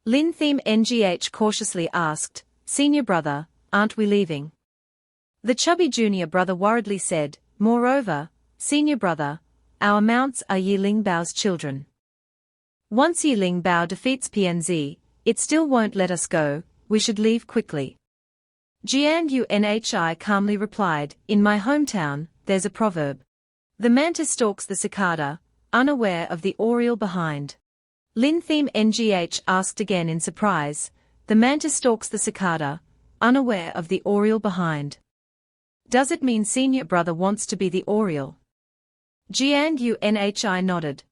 Lin Theme Ngh cautiously asked, Senior brother, aren't we leaving? The chubby junior brother worriedly said, moreover, senior brother, our mounts are Yilingbao's children. Once Yilingbao defeats PNZ, it still won't let us go, we should leave quickly. Jiang Yunhi calmly replied, in my hometown, there's a proverb. The mantis stalks the cicada, unaware of the oriole behind. Lin Theme Ngh asked again in surprise, the mantis stalks the cicada, unaware of the oriole behind. Does it mean senior brother wants to be the oriole? Jiang Yunhi nodded.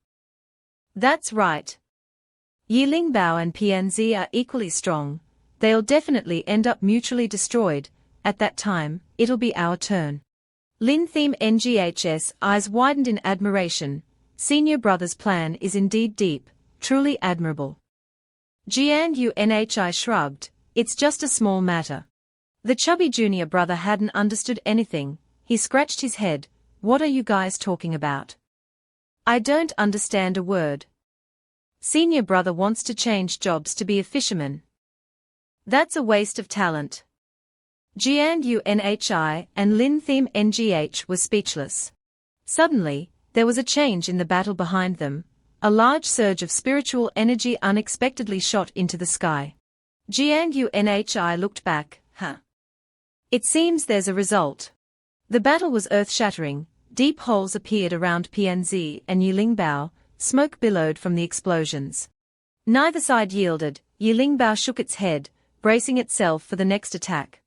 That's right. Yilingbao and PNZ are equally strong, they'll definitely end up mutually destroyed, at that time, it'll be our turn. Lin Theme Ngh's eyes widened in admiration, senior brother's plan is indeed deep, truly admirable. Jiang Yunhi shrugged, it's just a small matter. The chubby junior brother hadn't understood anything, he scratched his head, what are you guys talking about? I don't understand a word. Senior brother wants to change jobs to be a fisherman. That's a waste of talent. Jiang Yunhi and Lin Theme Ngh were speechless. Suddenly, there was a change in the battle behind them, a large surge of spiritual energy unexpectedly shot into the sky. Jiang Yunhi looked back, huh? It seems there's a result. The battle was earth-shattering, deep holes appeared around PNZ and Yilingbao, smoke billowed from the explosions. Neither side yielded, Yilingbao shook its head, bracing itself for the next attack.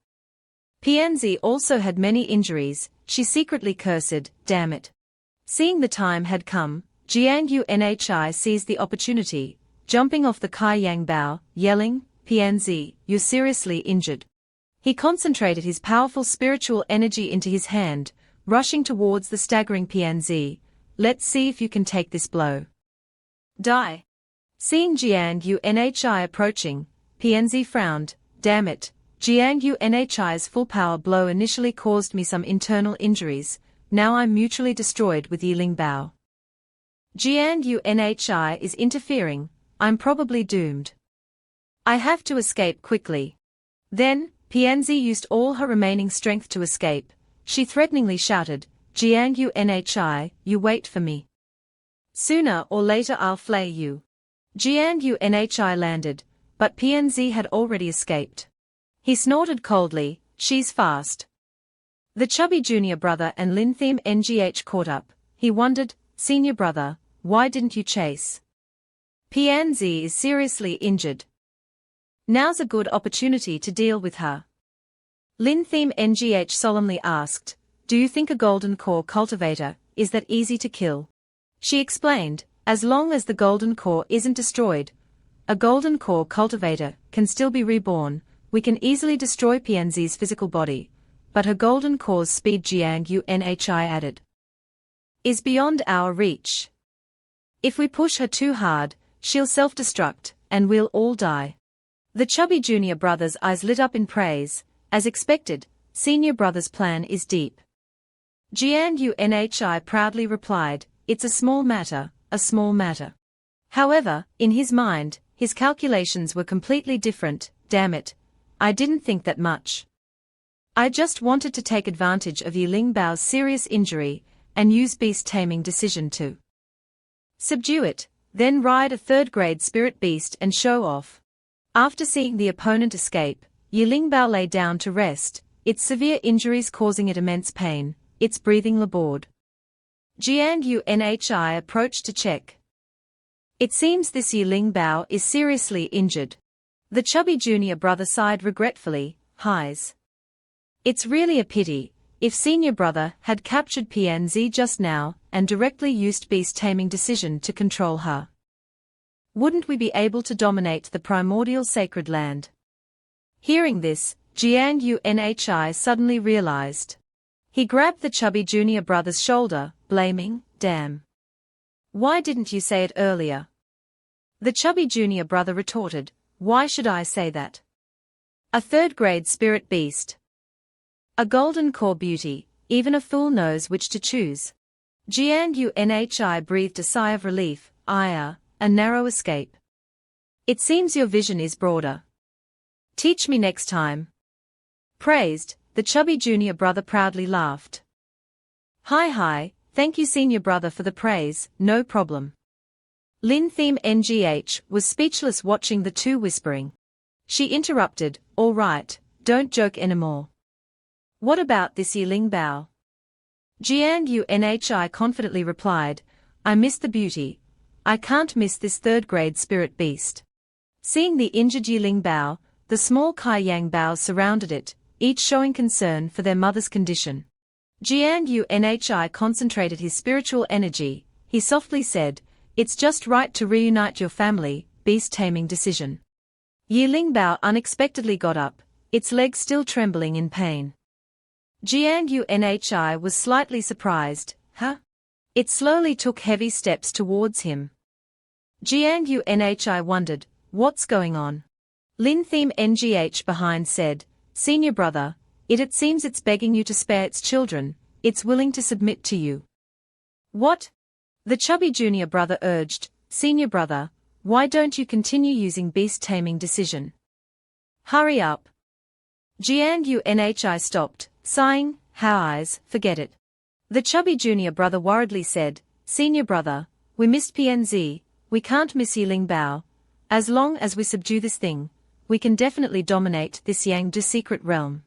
PNZ also had many injuries, she secretly cursed, damn it. Seeing the time had come, Jiang Yunhi seized the opportunity, jumping off the Kaiyang Bao, yelling, PNZ, you're seriously injured. He concentrated his powerful spiritual energy into his hand, rushing towards the staggering PNZ. Let's see if you can take this blow. Die. Seeing Jiang Yunhi approaching, PNZ frowned. Damn it, Jiang Yunhi's full power blow initially caused me some internal injuries, now I'm mutually destroyed with Yiling Bao. Jiang Yunhi is interfering, I'm probably doomed. I have to escape quickly. Then, PNZ used all her remaining strength to escape. She threateningly shouted, Jiang Yunhi, you wait for me. Sooner or later I'll flay you. Jiang Yunhi landed, but PNZ had already escaped. He snorted coldly, she's fast. The chubby junior brother and Lin Theme Ngh caught up. He wondered, senior brother, why didn't you chase? PNZ is seriously injured. Now's a good opportunity to deal with her. Lin Theme Ngh solemnly asked, do you think a golden core cultivator is that easy to kill? She explained, as long as the golden core isn't destroyed, a golden core cultivator can still be reborn. We can easily destroy PNZ's physical body, but her golden core's speed, Jiang Yunhi added, is beyond our reach. If we push her too hard, she'll self-destruct, and we'll all die. The chubby junior brother's eyes lit up in praise. As expected, senior brother's plan is deep. Jiang Yunhi proudly replied, it's a small matter, a small matter. However, in his mind, his calculations were completely different. Damn it, I didn't think that much. I just wanted to take advantage of Yiling Bao's serious injury, and use beast taming decision to subdue it, then ride a third-grade spirit beast and show off. After seeing the opponent escape, Yiling Bao lay down to rest, its severe injuries causing it immense pain, its breathing labored. Jiang Yunhi approached to check. It seems this Yiling Bao is seriously injured. The chubby junior brother sighed regretfully, highs. It's really a pity. If senior brother had captured PNZ just now and directly used beast taming decision to control her, wouldn't we be able to dominate the primordial sacred land? Hearing this, Jiang Yunhi suddenly realized. He grabbed the chubby junior brother's shoulder, blaming, damn. Why didn't you say it earlier? The chubby junior brother retorted, why should I say that? A third-grade spirit beast. A golden core beauty, even a fool knows which to choose. Jiang Yunhi breathed a sigh of relief, a narrow escape. It seems your vision is broader. Teach me next time. Praised, the chubby junior brother proudly laughed. Hi, thank you senior brother for the praise, no problem. Lin Theme Ngh was speechless watching the two whispering. She interrupted, all right, don't joke anymore. What about this Yiling Bao? Jiang Yunhi confidently replied, I miss the beauty. I can't miss this third-grade spirit beast. Seeing the injured Yiling Bao, the small Kai Yang Baos surrounded it, each showing concern for their mother's condition. Jiang Yunhi concentrated his spiritual energy. He softly said, it's just right to reunite your family, beast taming decision. Yiling Bao unexpectedly got up, its legs still trembling in pain. Jiang Yunhi was slightly surprised, huh? It slowly took heavy steps towards him. Jiang Yunhi wondered, what's going on? Lin Theme Ngh behind said, senior brother, it seems it's begging you to spare its children, it's willing to submit to you. What? The chubby junior brother urged, senior brother, why don't you continue using beast taming decision? Hurry up. Jiang Yunhi stopped, sighing, eyes, forget it. The chubby junior brother worriedly said, senior brother, we missed PNZ, we can't miss Yiling Bao. As long as we subdue this thing, we can definitely dominate this Yangdu secret realm.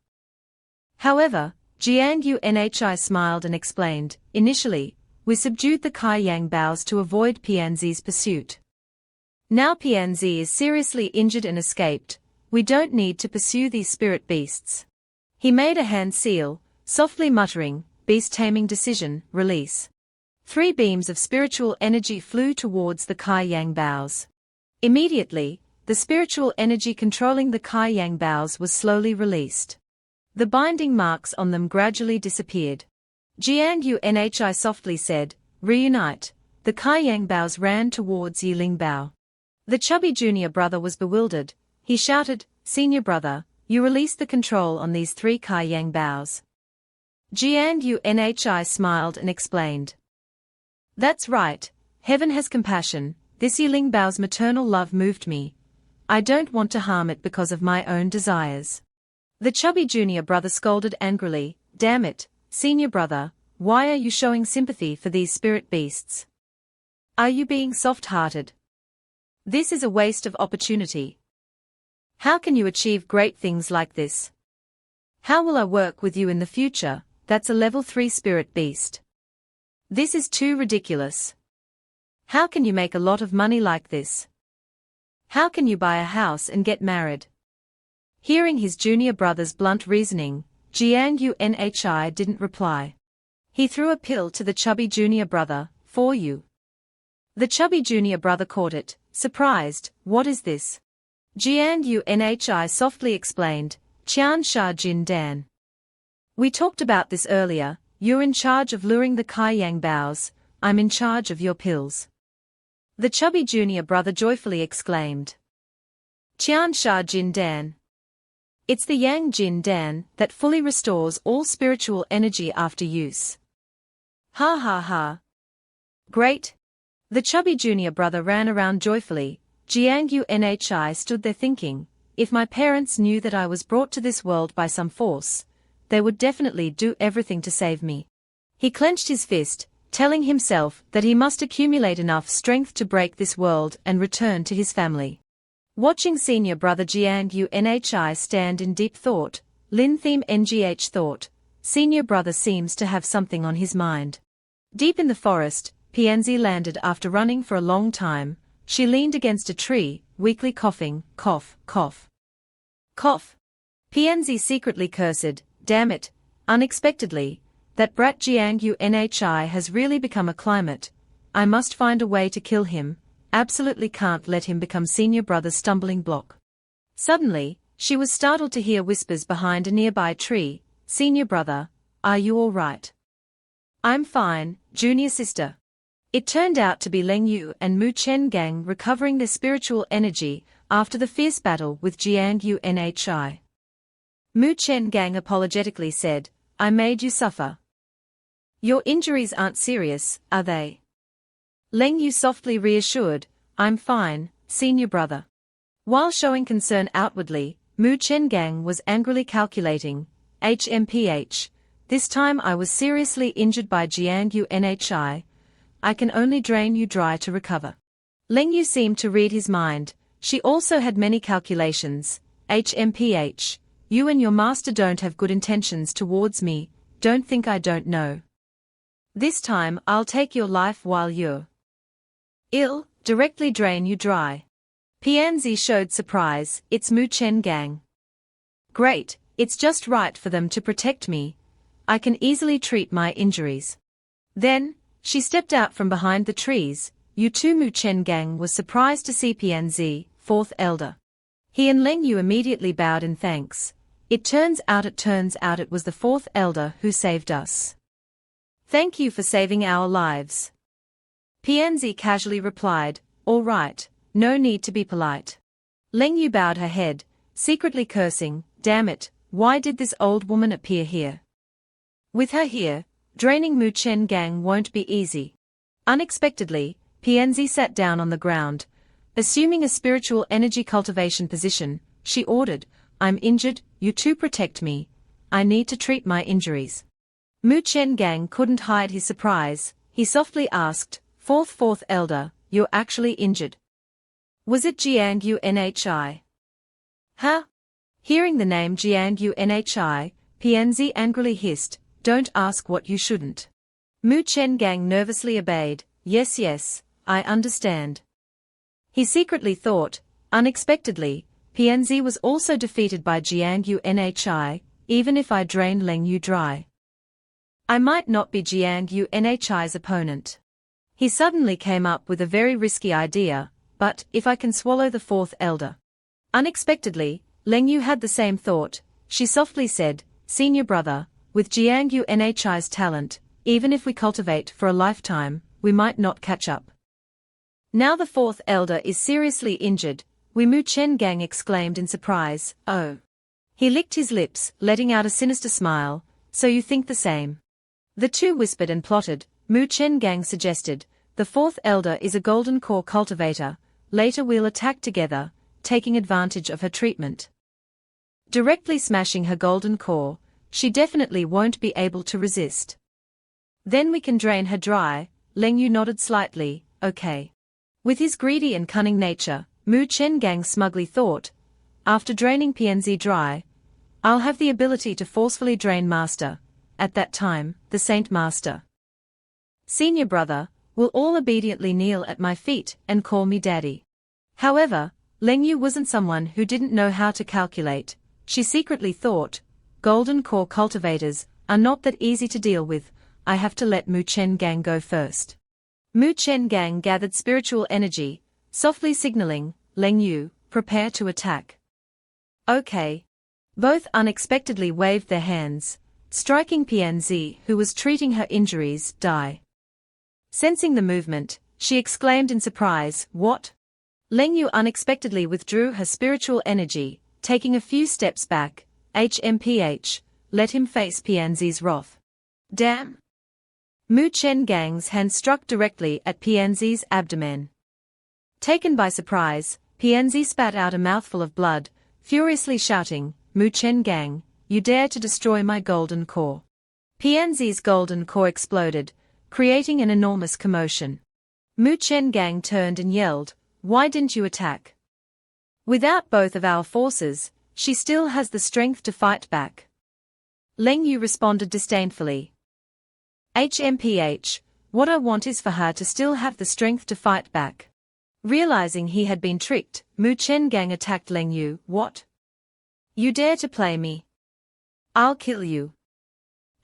However, Jiang Yunhi smiled and explained, initially, we subdued the Kai Yang Baos to avoid PNZ's pursuit. Now PNZ is seriously injured and escaped, we don't need to pursue these spirit beasts. He made a hand seal, softly muttering, beast taming decision, release. 3 beams of spiritual energy flew towards the Kai Yang Baos. Immediately, the spiritual energy controlling the Kai Yang Baos was slowly released. The binding marks on them gradually disappeared. Jiang Yunhi softly said, reunite. The Kai Yang Baos ran towards Yiling Bao. The chubby junior brother was bewildered, He shouted, "Senior brother, you release the control on these 3 Kai-Yang bows." Jiang Unhi smiled and explained. "That's right, heaven has compassion, this Yiling Bao's maternal love moved me. I don't want to harm it because of my own desires." The chubby junior brother scolded angrily, "Damn it, senior brother, why are you showing sympathy for these spirit beasts? Are you being soft-hearted? This is a waste of opportunity. How can you achieve great things like this? How will I work with you in the future? That's a level 3 spirit beast. This is too ridiculous. How can you make a lot of money like this? How can you buy a house and get married?" Hearing his junior brother's blunt reasoning, Jiang Unhi didn't reply. He threw a pill to the chubby junior brother, "For you." The chubby junior brother caught it, surprised. "What is this?" Jiang Unhi softly explained, "Qian Sha Jin Dan. We talked about this earlier, you're in charge of luring the Kai-Yang bows, I'm in charge of your pills." The chubby junior brother joyfully exclaimed. "Qian Sha Jin Dan. It's the Yang Jin Dan that fully restores all spiritual energy after use." "Ha ha ha. Great." The chubby junior brother ran around joyfully. Jiang Unhi stood there thinking, if my parents knew that I was brought to this world by some force, they would definitely do everything to save me. He clenched his fist, telling himself that he must accumulate enough strength to break this world and return to his family. Watching senior brother Jiang Unhi stand in deep thought, Lin Theme Ngh thought, senior brother seems to have something on his mind. Deep in the forest, Pianzi landed after running for a long time. She leaned against a tree, weakly coughing, cough, cough. Cough. Pianzi secretly cursed, "Damn it, unexpectedly, that brat Jiang Unhi has really become a climate. I must find a way to kill him, absolutely can't let him become senior brother's stumbling block." Suddenly, she was startled to hear whispers behind a nearby tree, "Senior brother, are you all right?" "I'm fine, junior sister." It turned out to be Leng Yu and Muen Gang recovering their spiritual energy after the fierce battle with Jiang Unhi. Muen Gang apologetically said, "I made you suffer. Your injuries aren't serious, are they?" Leng Yu softly reassured, "I'm fine, senior brother." While showing concern outwardly, Muen Gang was angrily calculating, "HMPH, this time I was seriously injured by Jiang Unhi. I can only drain you dry to recover." Leng Yu seemed to read his mind. She also had many calculations. "HMPH, you and your master don't have good intentions towards me, don't think I don't know. This time I'll take your life while you're ill, directly drain you dry." Pianzi showed surprise, "It's Muen Gang. Great, it's just right for them to protect me. I can easily treat my injuries." Then, she stepped out from behind the trees. Muen Gang was surprised to see Pianzi, 4th elder. He and Leng Yu immediately bowed in thanks. It turns out it was the 4th elder who saved us. "Thank you for saving our lives." Pianzi casually replied, "All right, no need to be polite." Leng Yu bowed her head, secretly cursing, "Damn it, why did this old woman appear here? With her here, draining Muen Gang won't be easy." Unexpectedly, Pianzi sat down on the ground. Assuming a spiritual energy cultivation position, she ordered, "I'm injured, you two protect me. I need to treat my injuries." Muen Gang couldn't hide his surprise. He softly asked, Fourth elder, you're actually injured. Was it Jiang Unhi?" "Huh?" Hearing the name Jiang Unhi, Pianzi angrily hissed, "Don't ask what you shouldn't." Muen Gang nervously obeyed, Yes, I understand." He secretly thought, unexpectedly, Pianzi was also defeated by Jiang Unhi, even if I drain Leng Yu dry. I might not be Jiang Unhi's opponent. He suddenly came up with a very risky idea, but if I can swallow the 4th elder. Unexpectedly, Leng Yu had the same thought. She softly said, "Senior brother, with Jiang Unhi's talent, even if we cultivate for a lifetime, we might not catch up. Now the 4th elder is seriously injured, Muen Gang exclaimed in surprise, oh. He licked his lips, letting out a sinister smile, so you think the same. The two whispered and plotted. Muen Gang suggested, the fourth elder is a golden core cultivator, later we'll attack together, taking advantage of her treatment. Directly smashing her golden core, she definitely won't be able to resist. Then we can drain her dry. Lengyu nodded slightly, okay. With his greedy and cunning nature, Muen Gang smugly thought, after draining PNZ dry, I'll have the ability to forcefully drain Master, at that time, the Saint Master. Senior brother, will all obediently kneel at my feet and call me daddy. However, Lengyu wasn't someone who didn't know how to calculate. She secretly thought, golden core cultivators are not that easy to deal with, I have to let Muen Gang go first. Muen Gang gathered spiritual energy, softly signaling, Lengyu, prepare to attack. Okay. Both unexpectedly waved their hands, striking PNZ, who was treating her injuries, die. Sensing the movement, she exclaimed in surprise, what? Lengyu unexpectedly withdrew her spiritual energy, taking a few steps back. HMPH, let him face PNZ's wrath. Damn! Muen Gang's hand struck directly at PNZ's abdomen. Taken by surprise, PNZ spat out a mouthful of blood, furiously shouting, Muen Gang, you dare to destroy my golden core. PNZ's golden core exploded, creating an enormous commotion. Muen Gang turned and yelled, why didn't you attack? Without both of our forces, she still has the strength to fight back. Lengyu responded disdainfully. HMPH, what I want is for her to still have the strength to fight back. Realizing he had been tricked, Muen Gang attacked Lengyu. What? You dare to play me? I'll kill you.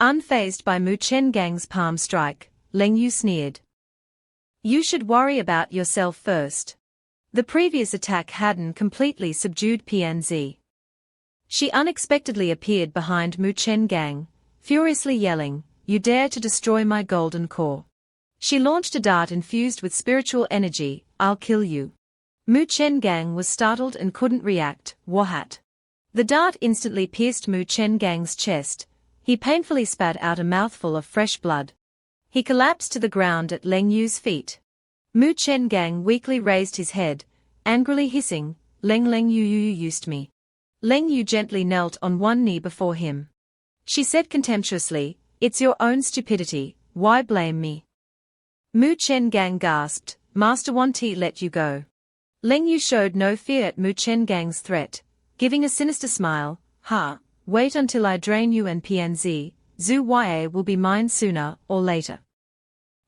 Unfazed by Muen Gang's palm strike, Lengyu sneered. You should worry about yourself first. The previous attack hadn't completely subdued PNZ. She unexpectedly appeared behind Muen Gang, furiously yelling, you dare to destroy my golden core. She launched a dart infused with spiritual energy, I'll kill you. Muen Gang was startled and couldn't react. Wahat. The dart instantly pierced Muen Gang's chest. He painfully spat out a mouthful of fresh blood. He collapsed to the ground at Lengyu's feet. Muen Gang weakly raised his head, angrily hissing, Lengyu you used me. Lengyu gently knelt on one knee before him. She said contemptuously, it's your own stupidity, why blame me? Muen Gang gasped, Master won't let you go. Lengyu showed no fear at Muen Gang's threat, giving a sinister smile, ha, wait until I drain you and PNZ, Zhu Ya will be mine sooner or later.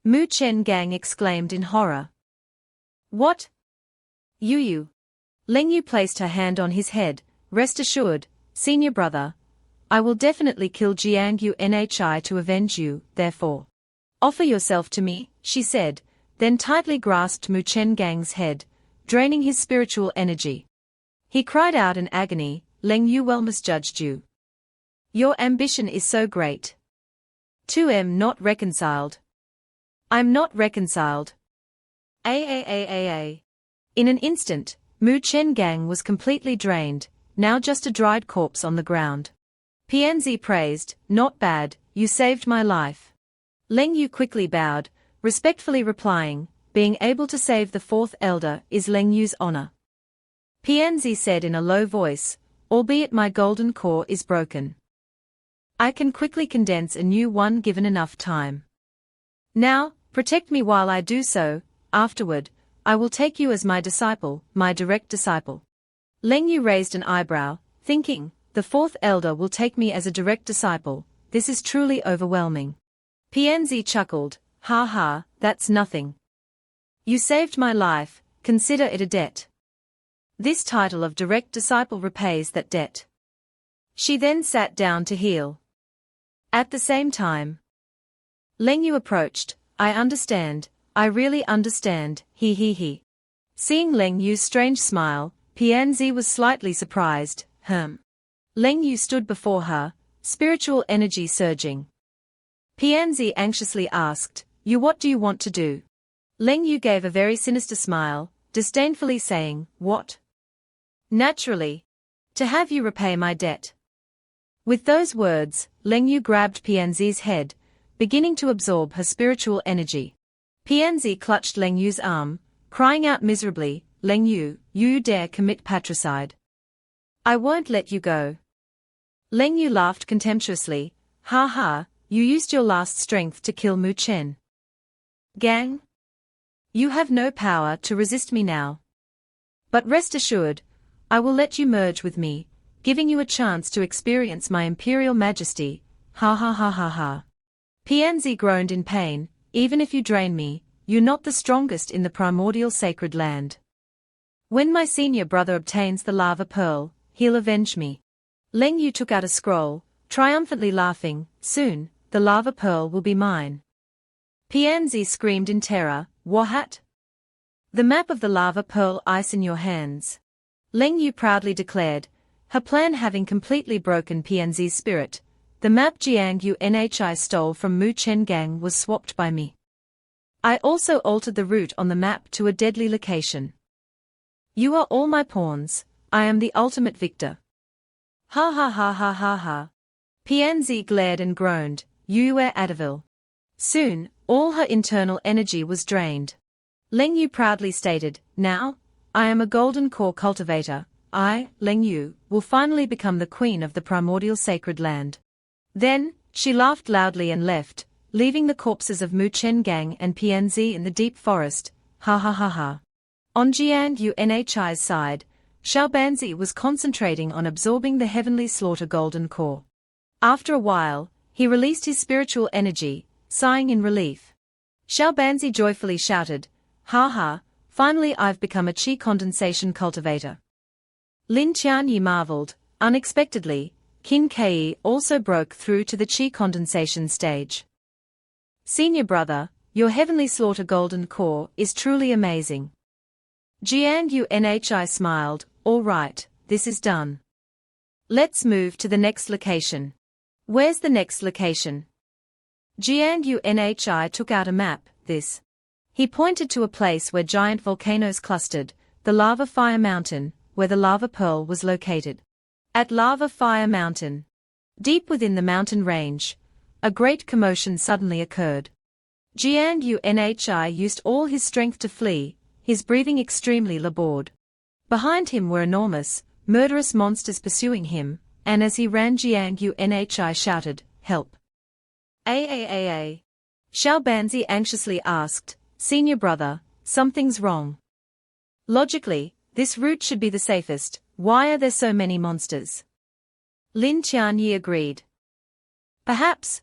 Muen Gang exclaimed in horror. What? You. Lengyu placed her hand on his head, rest assured, senior brother. I will definitely kill Jiangyu Nhi to avenge you, therefore. Offer yourself to me, she said, then tightly grasped Muen Gang's head, draining his spiritual energy. He cried out in agony, Lengyu well misjudged you. Your ambition is so great. 2M not reconciled. I'm not reconciled. A. In an instant, Muen Gang was completely drained, now just a dried corpse on the ground. PNZ praised, not bad, you saved my life. Lengyu quickly bowed, respectfully replying, being able to save the fourth elder is Lengyu's honor. PNZ said in a low voice, albeit my golden core is broken. I can quickly condense a new one given enough time. Now, protect me while I do so, afterward, I will take you as my disciple, my direct disciple. Lengyu raised an eyebrow, thinking, the fourth elder will take me as a direct disciple, this is truly overwhelming. PNZ chuckled, ha ha, that's nothing. You saved my life, consider it a debt. This title of direct disciple repays that debt. She then sat down to heal. At the same time, Lengyu approached, I understand, I really understand, he. Seeing Lengyu's strange smile, PNZ was slightly surprised, Lengyu stood before her, spiritual energy surging. PNZ anxiously asked, what do you want to do? Lengyu gave a very sinister smile, disdainfully saying, what? Naturally. To have you repay my debt. With those words, Lengyu grabbed Pianzi's head, beginning to absorb her spiritual energy. Pianzi clutched Lengyu's arm, crying out miserably, Lengyu, you dare commit patricide. I won't let you go. Lengyu laughed contemptuously, ha ha, you used your last strength to kill Mu Chen. Gang? You have no power to resist me now. But rest assured, I will let you merge with me, giving you a chance to experience my imperial majesty, ha ha ha ha ha. Pianzi groaned in pain, even if you drain me, you're not the strongest in the primordial sacred land. When my senior brother obtains the lava pearl, he'll avenge me. Lengyu took out a scroll, triumphantly laughing, soon, the lava pearl will be mine. Pianzi screamed in terror, what? The map of the lava pearl ice in your hands. Lengyu proudly declared, her plan having completely broken Pianzi's spirit. The map Jiangyu Nhi stole from Muen Gang was swapped by me. I also altered the route on the map to a deadly location. You are all my pawns, I am the ultimate victor. Ha ha ha ha ha ha. Pianzi glared and groaned, you were Adaville. Soon, all her internal energy was drained. Lengyu proudly stated, now, I am a golden core cultivator, I, Lengyu, will finally become the queen of the primordial sacred land. Then, she laughed loudly and left, leaving the corpses of Muen Gang and Pianzi in the deep forest, ha ha ha ha. On Jiangyu Nhi's side, Xiaobanzi was concentrating on absorbing the heavenly slaughter golden core. After a while, he released his spiritual energy, sighing in relief. Xiaobanzi joyfully shouted, ha ha, finally I've become a qi condensation cultivator. Lin Qianyi marveled, unexpectedly, Qin Ke also broke through to the qi condensation stage. Senior brother, your heavenly slaughter golden core is truly amazing. Jiangyu Nhi smiled, all right, this is done. Let's move to the next location. Where's the next location? Jiangyu Nhi took out a map, this. He pointed to a place where giant volcanoes clustered, the Lava Fire Mountain, where the lava pearl was located. At Lava Fire Mountain, deep within the mountain range, a great commotion suddenly occurred. Jiangyu Nhi used all his strength to flee, his breathing extremely labored. Behind him were enormous, murderous monsters pursuing him, and as he ran Jiangyu Nhi shouted, help. A. Xiaobanzi anxiously asked, senior brother, something's wrong. Logically, this route should be the safest, why are there so many monsters? Lin Qianyi agreed. Perhaps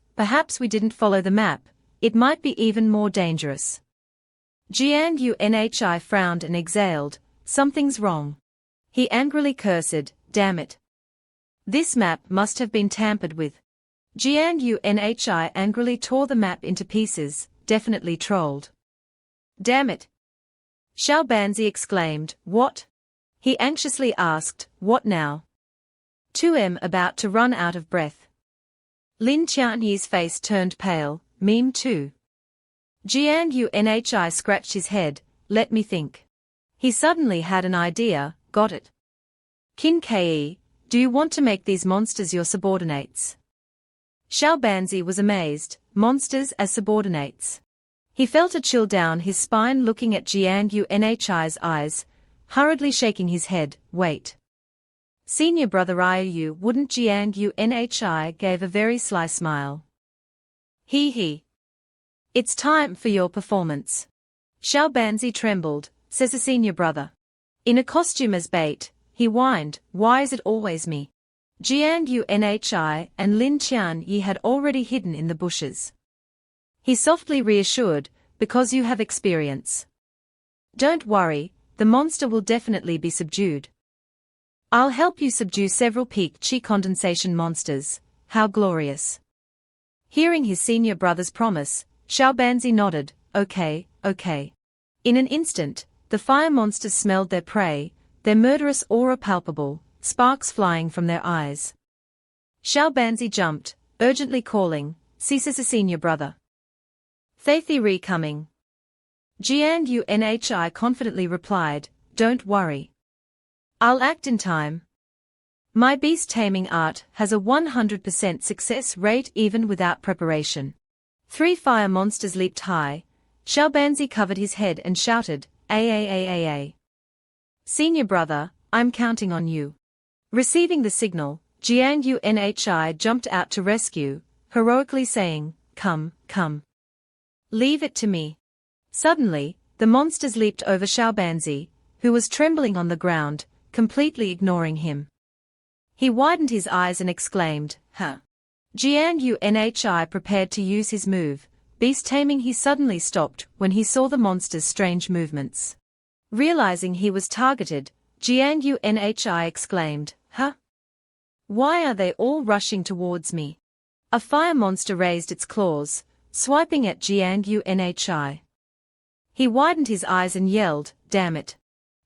we didn't follow the map, it might be even more dangerous. Jiangyu Nhi frowned and exhaled, something's wrong. He angrily cursed, damn it. This map must have been tampered with. Jiangyu Nhi angrily tore the map into pieces, definitely trolled. Damn it. Xiaobanzi exclaimed, what? He anxiously asked, what now? 2M about to run out of breath. Lin Qianyi's face turned pale, meme too. Jiangyu Nhi scratched his head, let me think. He suddenly had an idea, got it. Qin Ke, do you want to make these monsters your subordinates? Xiaobanzi was amazed, monsters as subordinates. He felt a chill down his spine looking at Jiangyu Nhi's eyes, hurriedly shaking his head, wait. Senior brother Ryu wouldn't Jiangyu Nhi gave a very sly smile. He. It's time for your performance. Xiaobanzi trembled, says a senior brother. In a costume as bait, he whined, why is it always me? Jiangyu Nhi and Lin Qianyi had already hidden in the bushes. He softly reassured, because you have experience. Don't worry, the monster will definitely be subdued. I'll help you subdue several peak qi condensation monsters, how glorious. Hearing his senior brother's promise, Xiaobanzi nodded, okay. In an instant, the fire monsters smelled their prey, their murderous aura palpable, sparks flying from their eyes. Xiaobanzi jumped, urgently calling, cease as a senior brother. Theory coming. Jiangyu Nhi confidently replied, don't worry. I'll act in time. My beast taming art has a 100% success rate even without preparation. 3 fire monsters leaped high. Xiaobanzi covered his head and shouted, "Aa. Senior brother, I'm counting on you." Receiving the signal, Jiang Yunhi jumped out to rescue, heroically saying, "Come, come. Leave it to me." Suddenly, the monsters leaped over Xiaobanzi, who was trembling on the ground, completely ignoring him. He widened his eyes and exclaimed, "Huh." Jiang Yunhi prepared to use his move, beast taming. He suddenly stopped when he saw the monster's strange movements. Realizing he was targeted, Jiang Yunhi exclaimed, "Huh? Why are they all rushing towards me?" A fire monster raised its claws, swiping at Jiang Yunhi. He widened his eyes and yelled, "Damn it."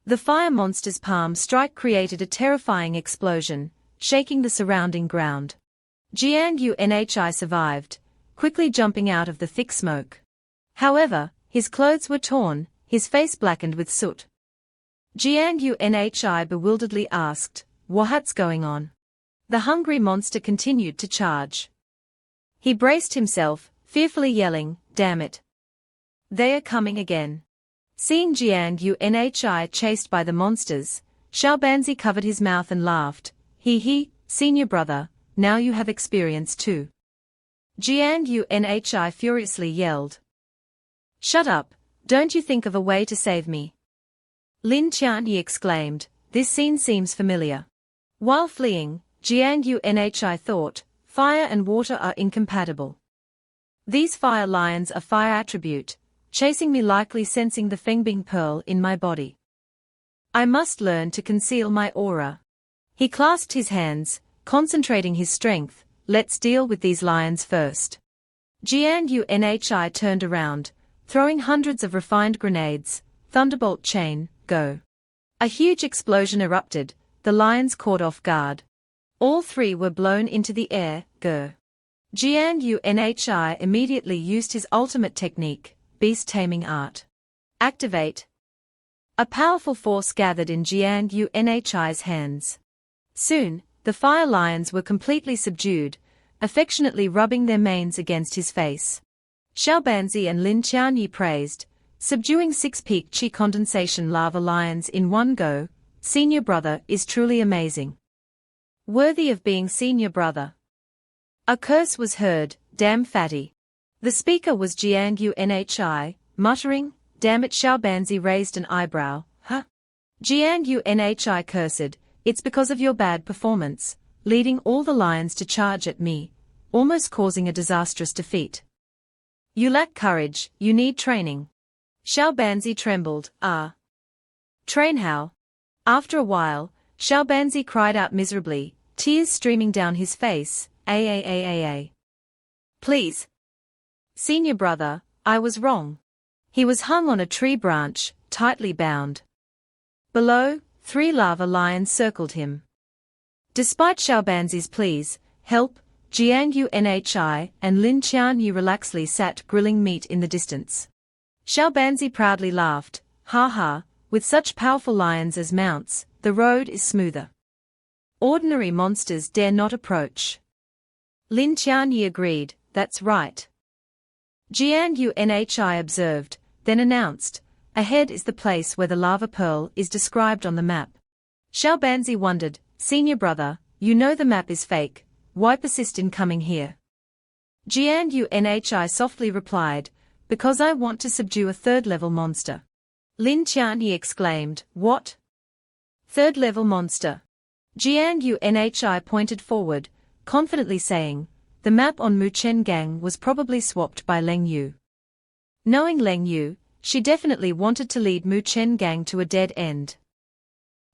The fire monster's palm strike created a terrifying explosion, shaking the surrounding ground. Jiang Yunhi survived, quickly jumping out of the thick smoke. However, his clothes were torn, his face blackened with soot. Jiang Yunhi bewilderedly asked, "What's going on?" The hungry monster continued to charge. He braced himself, fearfully yelling, "Damn it. They are coming again." Seeing Jiang Yunhi chased by the monsters, Xiaobanzi covered his mouth and laughed, "He, senior brother, now you have experience too." Jiang Yunhi furiously yelled, "Shut up, don't you think of a way to save me?" Lin Qianyi exclaimed, "This scene seems familiar." While fleeing, Jiang Yunhi thought, "Fire and water are incompatible. These fire lions are fire attribute, chasing me, likely sensing the Fengbing pearl in my body. I must learn to conceal my aura." He clasped his hands, concentrating his strength. "Let's deal with these lions first." Jiang Yunhi turned around, throwing hundreds of refined grenades. Thunderbolt chain, go. A huge explosion erupted, the lions caught off guard. All 3 were blown into the air, go. Jiang Yunhi immediately used his ultimate technique, beast taming art. Activate. A powerful force gathered in Jiang Yunhi's hands. Soon, the fire lions were completely subdued, affectionately rubbing their manes against his face. Xiaobanzi and Lin Qianyi praised, subduing 6 peak chi condensation lava lions in one go. Senior brother is truly amazing. Worthy of being senior brother. A curse was heard, "Damn fatty." The speaker was Jiang Yunhi, muttering, "Damn it." Xiaobanzi raised an eyebrow, "Huh?" Jiang Yunhi cursed, "It's because of your bad performance, leading all the lions to charge at me, almost causing a disastrous defeat. You lack courage, you need training." Xiaobanzi trembled, "Ah. Train how?" After a while, Xiaobanzi cried out miserably, tears streaming down his face, "Aa. Please. Senior brother, I was wrong." He was hung on a tree branch, tightly bound. Below, 3 lava lions circled him. Despite Xiaobanzi's pleas, "Help," Jiang Yunhi and Lin Qianyi relaxedly sat grilling meat in the distance. Xiaobanzi proudly laughed, "Ha ha, with such powerful lions as mounts, the road is smoother. Ordinary monsters dare not approach." Lin Qianyi agreed, "That's right." Jiang Yunhi observed, then announced, "Ahead is the place where the lava pearl is described on the map." Xiaobanzi wondered, "Senior brother, you know the map is fake, why persist in coming here?" Jiang Yunhi softly replied, "Because I want to subdue a 3rd-level monster." Lin Qianyi exclaimed, "What? 3rd-level monster?" Jiang Yunhi pointed forward, confidently saying, "The map on Muen Gang was probably swapped by Leng Yu." Knowing Leng Yu, she definitely wanted to lead Muen Gang to a dead end.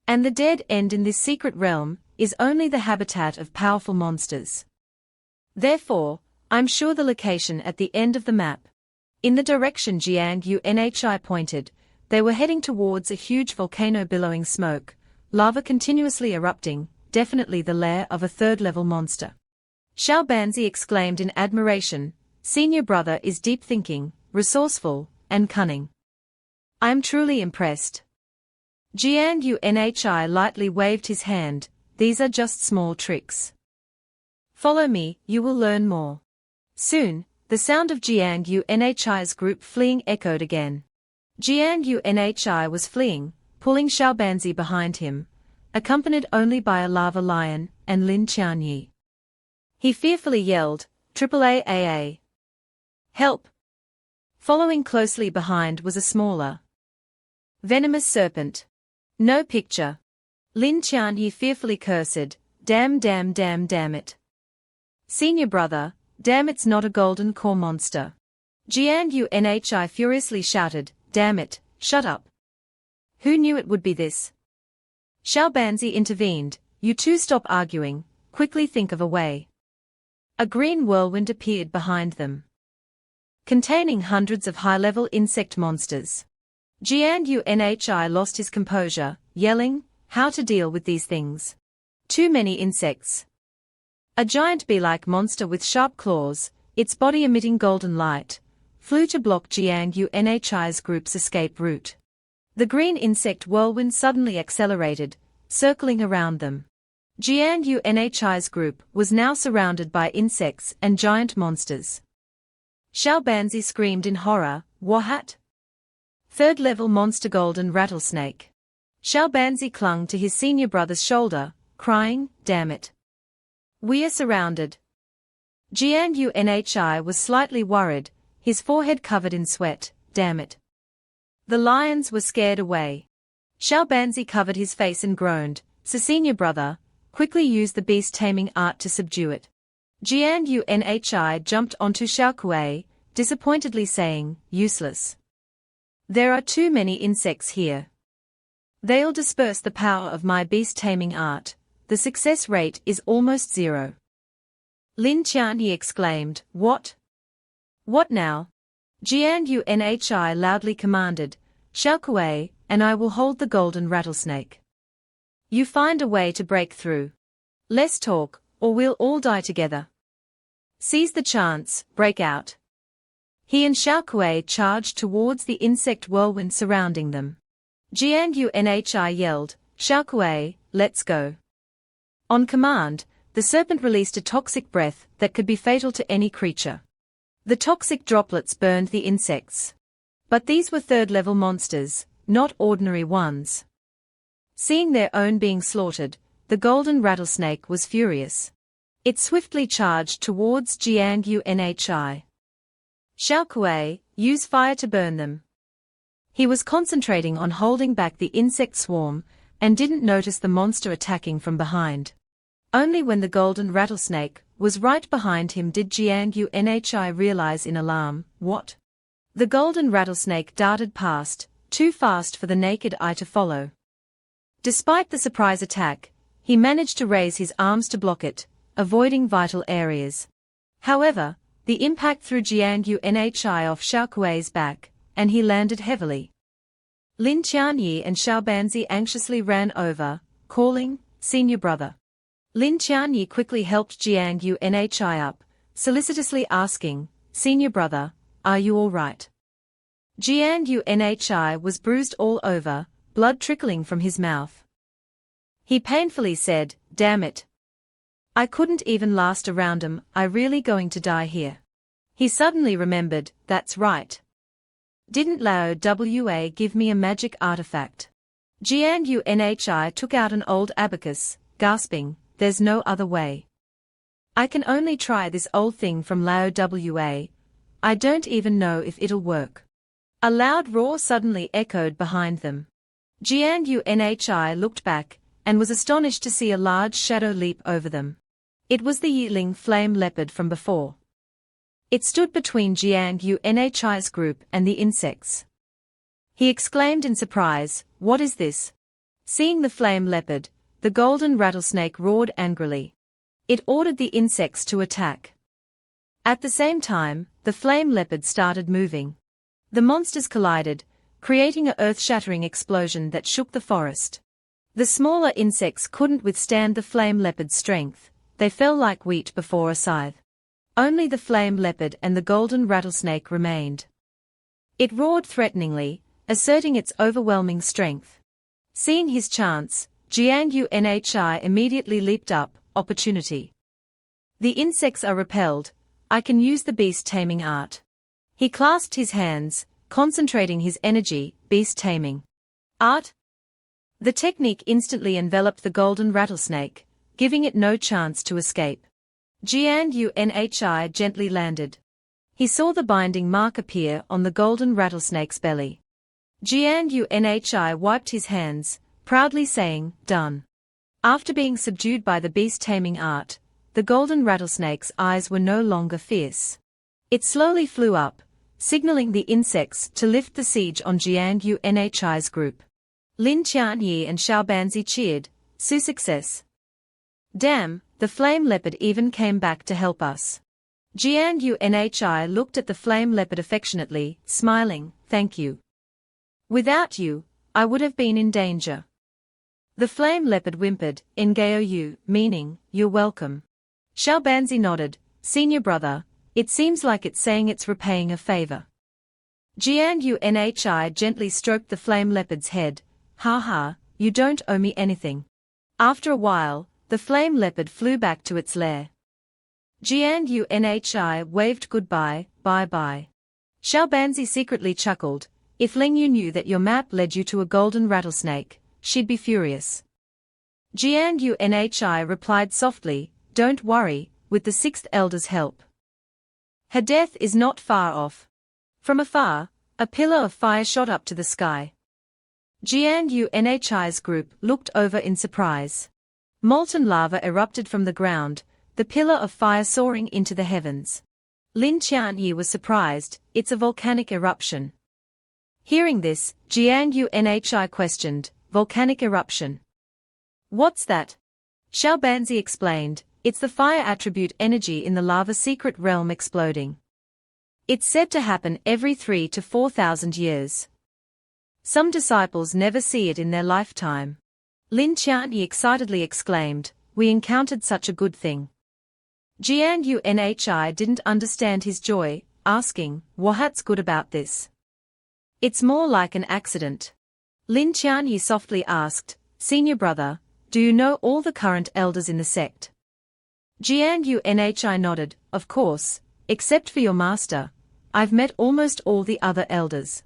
And the dead end in this secret realm is only the habitat of powerful monsters. Therefore, I'm sure the location at the end of the map. In the direction Jiang Yunhi pointed, they were heading towards a huge volcano billowing smoke, lava continuously erupting, definitely the lair of a 3rd-level monster. Xiaobanzi exclaimed in admiration, "Senior brother is deep thinking, resourceful, and cunning. I am truly impressed." Jiang Unhi lightly waved his hand. These are just small tricks. Follow me, you will learn more. Soon, the sound of Jiang Unhi's group fleeing echoed again. Jiang Unhi was fleeing, pulling Xiaobanzi behind him, accompanied only by a lava lion and Lin Qianyi. He fearfully yelled, "AAA! Help!" Following closely behind was a smaller, venomous serpent. No picture. Lin Qianyi fearfully cursed, damn it. Senior brother, damn it's not a golden core monster. Jiang Unhi furiously shouted, damn it, shut up. Who knew it would be this? Xiaobanzi intervened, you two stop arguing, quickly think of a way. A green whirlwind appeared behind them, containing hundreds of high-level insect monsters. Jiang Unhi lost his composure, yelling, how to deal with these things? Too many insects. A giant bee-like monster with sharp claws, its body emitting golden light, flew to block Jiang Unhi's group's escape route. The green insect whirlwind suddenly accelerated, circling around them. Jiang Unhi's group was now surrounded by insects and giant monsters. Xiaobanzi screamed in horror, what? Third-level monster golden rattlesnake. Xiaobanzi clung to his senior brother's shoulder, crying, damn it. We are surrounded. Jiang Unhi was slightly worried, his forehead covered in sweat, damn it. The lions were scared away. Xiaobanzi covered his face and groaned, so senior brother, quickly use the beast taming art to subdue it. Jiang Unhi jumped onto Xiaokuei, disappointedly saying, useless. There are too many insects here. They'll disperse the power of my beast taming art. The success rate is almost zero. Lin Qianyi exclaimed, what? What now? Jiang Unhi loudly commanded, Xiaokuei, and I will hold the golden rattlesnake. You find a way to break through. Less talk, or we'll all die together. Seize the chance, break out. He and Xiaokuei charged towards the insect whirlwind surrounding them. Jiang Unhi yelled, Xiaokuei, let's go. On command, the serpent released a toxic breath that could be fatal to any creature. The toxic droplets burned the insects. But these were third-level monsters, not ordinary ones. Seeing their own being slaughtered, the golden rattlesnake was furious. It swiftly charged towards Jiang Unhi. Xiaokuei, use fire to burn them. He was concentrating on holding back the insect swarm, and didn't notice the monster attacking from behind. Only when the golden rattlesnake was right behind him did Jiang Unhi realize in alarm, what? The golden rattlesnake darted past, too fast for the naked eye to follow. Despite the surprise attack, he managed to raise his arms to block it, avoiding vital areas. However, the impact threw Jiang Unhi off Xiaokuei's back, and he landed heavily. Lin Qianyi and Xiaobanzi anxiously ran over, calling, senior brother. Lin Qianyi quickly helped Jiang Unhi up, solicitously asking, senior brother, are you all right? Jiang Unhi was bruised all over, blood trickling from his mouth. He painfully said, damn it. I couldn't even last a round. I really going to die here. He suddenly remembered, that's right. Didn't Lao Wa give me a magic artifact? Jiang Unhi took out an old abacus, gasping, there's no other way. I can only try this old thing from Lao Wa. I don't even know if it'll work. A loud roar suddenly echoed behind them. Jiang Unhi looked back, and was astonished to see a large shadow leap over them. It was the Yiling flame leopard from before. It stood between Jiang Unhi's group and the insects. He exclaimed in surprise, what is this? Seeing the flame leopard, the golden rattlesnake roared angrily. It ordered the insects to attack. At the same time, the flame leopard started moving. The monsters collided, creating a earth-shattering explosion that shook the forest. The smaller insects couldn't withstand the flame leopard's strength, they fell like wheat before a scythe. Only the flame leopard and the golden rattlesnake remained. It roared threateningly, asserting its overwhelming strength. Seeing his chance, Gangnhi immediately leaped up, opportunity. The insects are repelled, I can use the beast taming art. He clasped his hands, concentrating his energy, beast taming art. The technique instantly enveloped the golden rattlesnake, giving it no chance to escape. Gangnhi gently landed. He saw the binding mark appear on the golden rattlesnake's belly. Gangnhi wiped his hands, proudly saying, "Done." After being subdued by the beast-taming art, the golden rattlesnake's eyes were no longer fierce. It slowly flew up, signaling the insects to lift the siege on Gangnhi's group. Lin Qianyi and Xiaobanzi cheered, "Su success." "Damn, the flame leopard even came back to help us." Gangnhi looked at the flame leopard affectionately, smiling, "Thank you. Without you, I would have been in danger." The flame leopard whimpered, "Ngao, meaning, you're welcome." Xiaobanzi nodded, "Senior brother, it seems like it's saying it's repaying a favor." Gangnhi gently stroked the flame leopard's head, "Ha ha, you don't owe me anything." After a while, the flame leopard flew back to its lair. Gangnhi waved goodbye, "Bye-bye." Xiaobanzi secretly chuckled, "If Lingyu knew that your map led you to a golden rattlesnake, she'd be furious." Gangnhi replied softly, "Don't worry, with the sixth elder's help. Her death is not far off." From afar, a pillar of fire shot up to the sky. Gangnhi's group looked over in surprise. Molten lava erupted from the ground, the pillar of fire soaring into the heavens. Lin Qianyi was surprised, "It's a volcanic eruption." Hearing this, Gangnhi questioned, "Volcanic eruption? What's that?" Xiaobanzi explained, "It's the fire attribute energy in the lava secret realm exploding. It's said to happen every 3,000 to 4,000 years. Some disciples never see it in their lifetime." Lin Qianyi excitedly exclaimed, "We encountered such a good thing." Gangnhi didn't understand his joy, asking, "What's good about this?" "It's more like an accident." Lin Qianyi softly asked, "Senior brother, do you know all the current elders in the sect?" Gangnhi nodded, "Of course, except for your master. I've met almost all the other elders."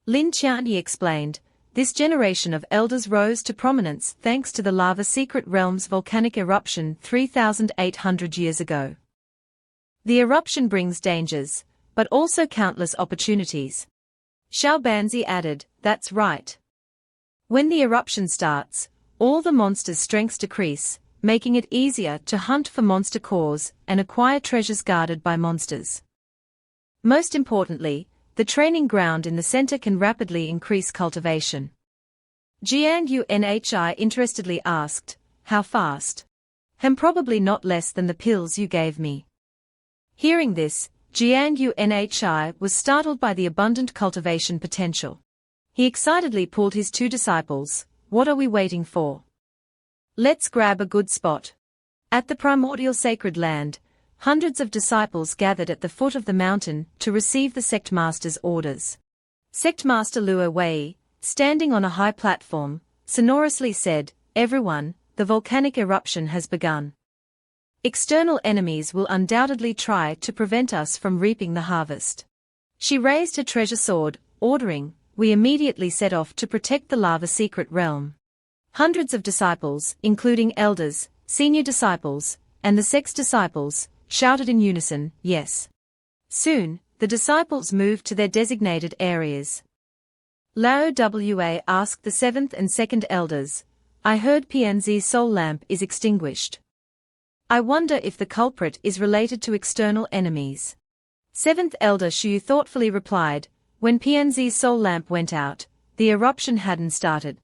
Lin Qianyi explained, "This generation of elders rose to prominence thanks to the lava secret realm's volcanic eruption 3,800 years ago. The eruption brings dangers, but also countless opportunities." Xiaobanzi added, "That's right. When the eruption starts, all the monsters' strengths decrease, making it easier to hunt for monster cores and acquire treasures guarded by monsters. Most importantly, the training ground in the center can rapidly increase cultivation." Gangnhi interestedly asked, "How fast?" Probably not less than the pills you gave me." Hearing this, Gangnhi was startled by the abundant cultivation potential. He excitedly pulled his two disciples, "What are we waiting for? Let's grab a good spot." At the primordial sacred land, hundreds of disciples gathered at the foot of the mountain to receive the sect master's orders. Sect Master Luo Wei, standing on a high platform, sonorously said, "Everyone, the volcanic eruption has begun. External enemies will undoubtedly try to prevent us from reaping the harvest." She raised her treasure sword, ordering, "We immediately set off to protect the lava secret realm." Hundreds of disciples, including elders, senior disciples, and the sect's disciples, shouted in unison, "Yes." Soon, the disciples moved to their designated areas. Lao Wa asked the seventh and second elders, "I heard PNZ's soul lamp is extinguished. I wonder if the culprit is related to external enemies." Seventh elder Shuyu thoughtfully replied, "When PNZ's soul lamp went out, the eruption hadn't started.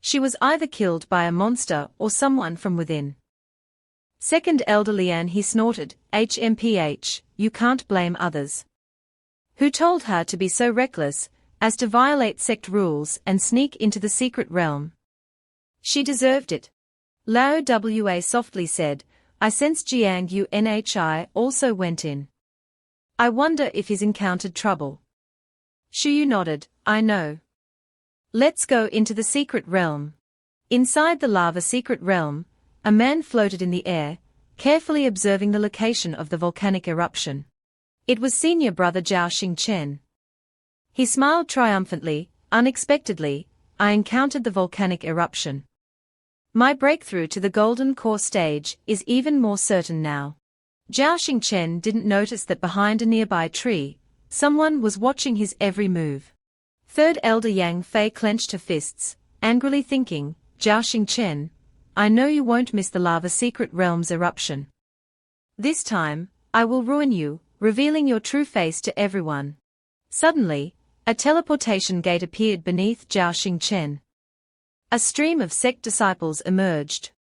She was either killed by a monster or someone from within." Second elder Lian he snorted, "HMPH, you can't blame others. Who told her to be so reckless as to violate sect rules and sneak into the secret realm? She deserved it." Lao Wa softly said, "I sense Gangnhi also went in. I wonder if he's encountered trouble." Shuyu nodded, "I know. Let's go into the secret realm. Inside the lava secret realm, a man floated in the air, carefully observing the location of the volcanic eruption. It was senior brother Zhao Xingchen. He smiled triumphantly. Unexpectedly, I encountered the volcanic eruption. My breakthrough to the golden core stage is even more certain now. Zhao Xingchen didn't notice that behind a nearby tree, someone was watching his every move. Third Elder Yang Fei clenched her fists, angrily thinking, Zhao Xingchen, I know you won't miss the lava secret realm's eruption. This time, I will ruin you, revealing your true face to everyone. Suddenly, a teleportation gate appeared beneath Zhao Xingchen. A stream of sect disciples emerged.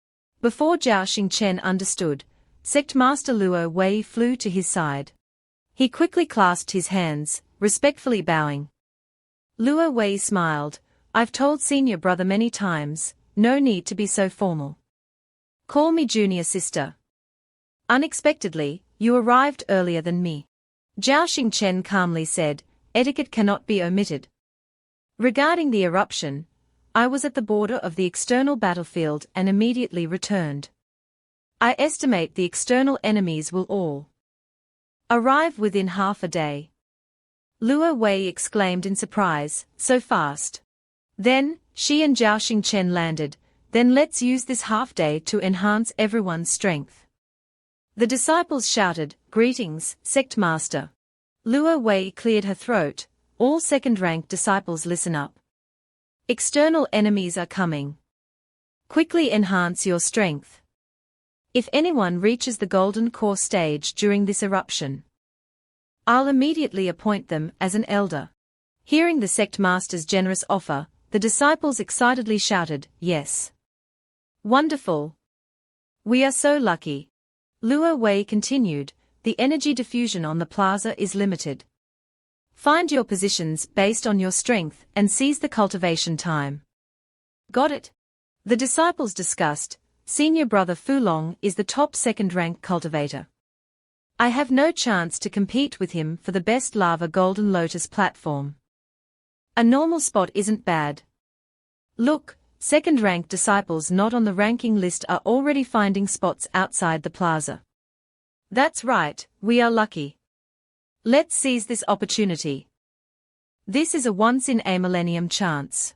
Before Zhao Xingchen understood, Sect Master Luo Wei flew to his side. He quickly clasped his hands, respectfully bowing. Luo Wei smiled, I've told senior brother many times, no need to be so formal. Call me junior sister. Unexpectedly, you arrived earlier than me. Zhao Xingchen calmly said, etiquette cannot be omitted. Regarding the eruption, I was at the border of the external battlefield and immediately returned. I estimate the external enemies will all arrive within half a day. Luo Wei exclaimed in surprise, so fast. Then, she and Zhao Xingchen landed, then let's use this half day to enhance everyone's strength. The disciples shouted, greetings, Sect Master. Luo Wei cleared her throat, all second-rank disciples listen up. External enemies are coming. Quickly enhance your strength. If anyone reaches the golden core stage during this eruption, I'll immediately appoint them as an elder. Hearing the sect master's generous offer, the disciples excitedly shouted, yes. Wonderful. We are so lucky. Luo Wei continued, the energy diffusion on the plaza is limited. Find your positions based on your strength and seize the cultivation time. Got it? The disciples discussed, senior brother Fulong is the top second-rank cultivator. I have no chance to compete with him for the best lava golden lotus platform. A normal spot isn't bad. Look, second-rank disciples not on the ranking list are already finding spots outside the plaza. That's right, we are lucky. Let's seize this opportunity. This is a once-in-a-millennium chance.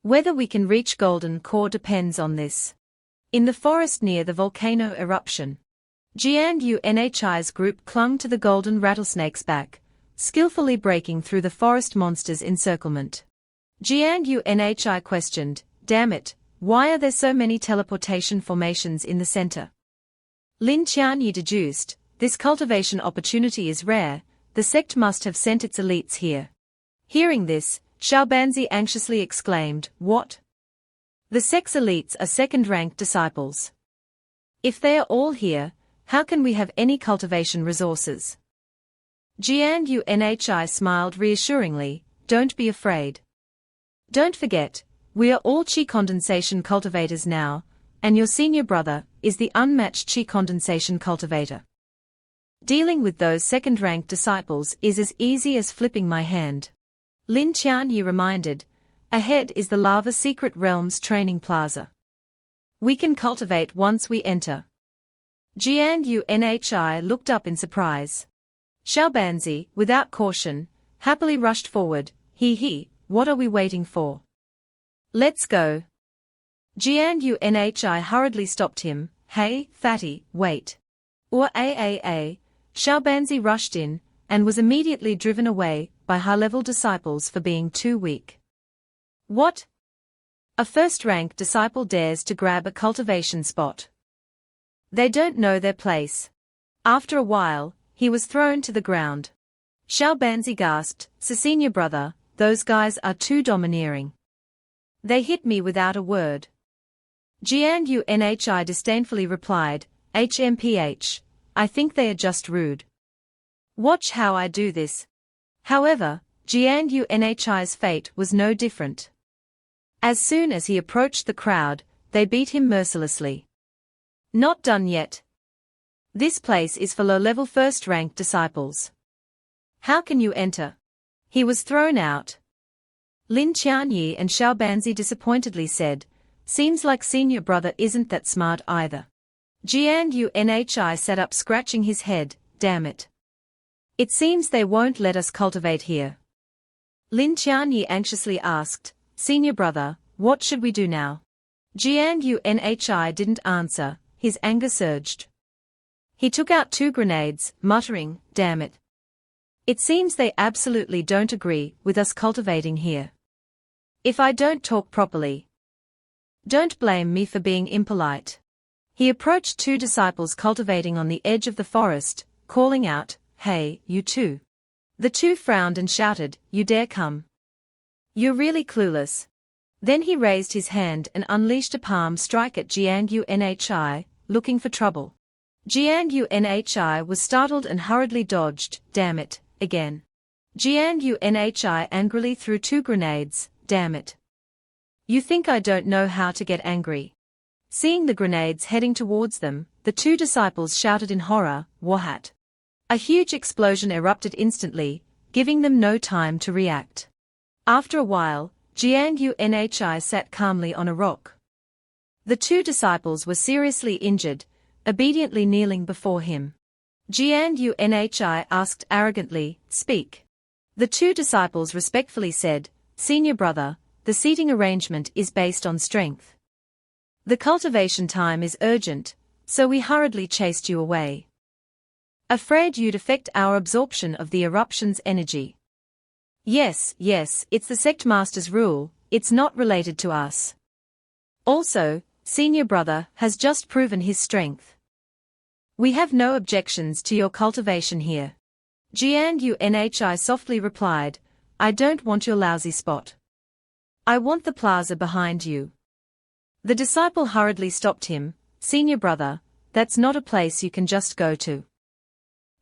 Whether we can reach golden core depends on this. In the forest near the volcano eruption, Jiangyu Nhi's group clung to the golden rattlesnake's back, skillfully breaking through the forest monster's encirclement. Jiangyu Nhi questioned, damn it, why are there so many teleportation formations in the center? Lin Qianyi deduced, this cultivation opportunity is rare, the sect must have sent its elites here. Hearing this, Xiaobanzi anxiously exclaimed, what? The sect's elites are second-rank disciples. If they are all here, how can we have any cultivation resources? Jiangyu Nhi smiled reassuringly, don't be afraid. Don't forget, we are all qi condensation cultivators now, and your senior brother is the unmatched qi condensation cultivator. Dealing with those second-rank disciples is as easy as flipping my hand. Lin Qianyi reminded, ahead is the lava secret realm's training plaza. We can cultivate once we enter. Jiangyu Nhi looked up in surprise. Xiaobanzi, without caution, happily rushed forward, he, what are we waiting for? Let's go. Jiangyu Nhi hurriedly stopped him, hey, fatty, wait. Or Xiaobanzi rushed in, and was immediately driven away by high-level disciples for being too weak. What? A first-rank disciple dares to grab a cultivation spot. They don't know their place. After a while, he was thrown to the ground. Xiaobanzi gasped, senior brother, those guys are too domineering. They hit me without a word. Jiangyu Nhi disdainfully replied, HMPH, I think they are just rude. Watch how I do this. However, Jiangyu Nhi's fate was no different. As soon as he approached the crowd, they beat him mercilessly. Not done yet. This place is for low-level first-rank disciples. How can you enter? He was thrown out. Lin Qianyi and Xiao Banzi disappointedly said, seems like senior brother isn't that smart either. Jiang Yunhi sat up scratching his head, damn it. It seems they won't let us cultivate here. Lin Qianyi anxiously asked, senior brother, what should we do now? Jiang Yunhi didn't answer, his anger surged. He took out 2 grenades, muttering, damn it. It seems they absolutely don't agree with us cultivating here. If I don't talk properly, don't blame me for being impolite. He approached 2 disciples cultivating on the edge of the forest, calling out, hey, you two. The 2 frowned and shouted, you dare come? You're really clueless. Then he raised his hand and unleashed a palm strike at Jiang Yunhi, looking for trouble. Jiang Yunhi was startled and hurriedly dodged, damn it, again. Jiang Yunhi angrily threw 2 grenades, damn it. You think I don't know how to get angry? Seeing the grenades heading towards them, the 2 disciples shouted in horror, Wahat. A huge explosion erupted instantly, giving them no time to react. After a while, Jiang Yunhi sat calmly on a rock. The 2 disciples were seriously injured, obediently kneeling before him. Jiang Yunhi asked arrogantly, speak. The 2 disciples respectfully said, senior brother, the seating arrangement is based on strength. The cultivation time is urgent, so we hurriedly chased you away. Afraid you'd affect our absorption of the eruption's energy. Yes, it's the sect master's rule, it's not related to us. Also, senior brother has just proven his strength. We have no objections to your cultivation here. Jiang Yunhi softly replied, I don't want your lousy spot. I want the plaza behind you. The disciple hurriedly stopped him, senior brother, that's not a place you can just go to.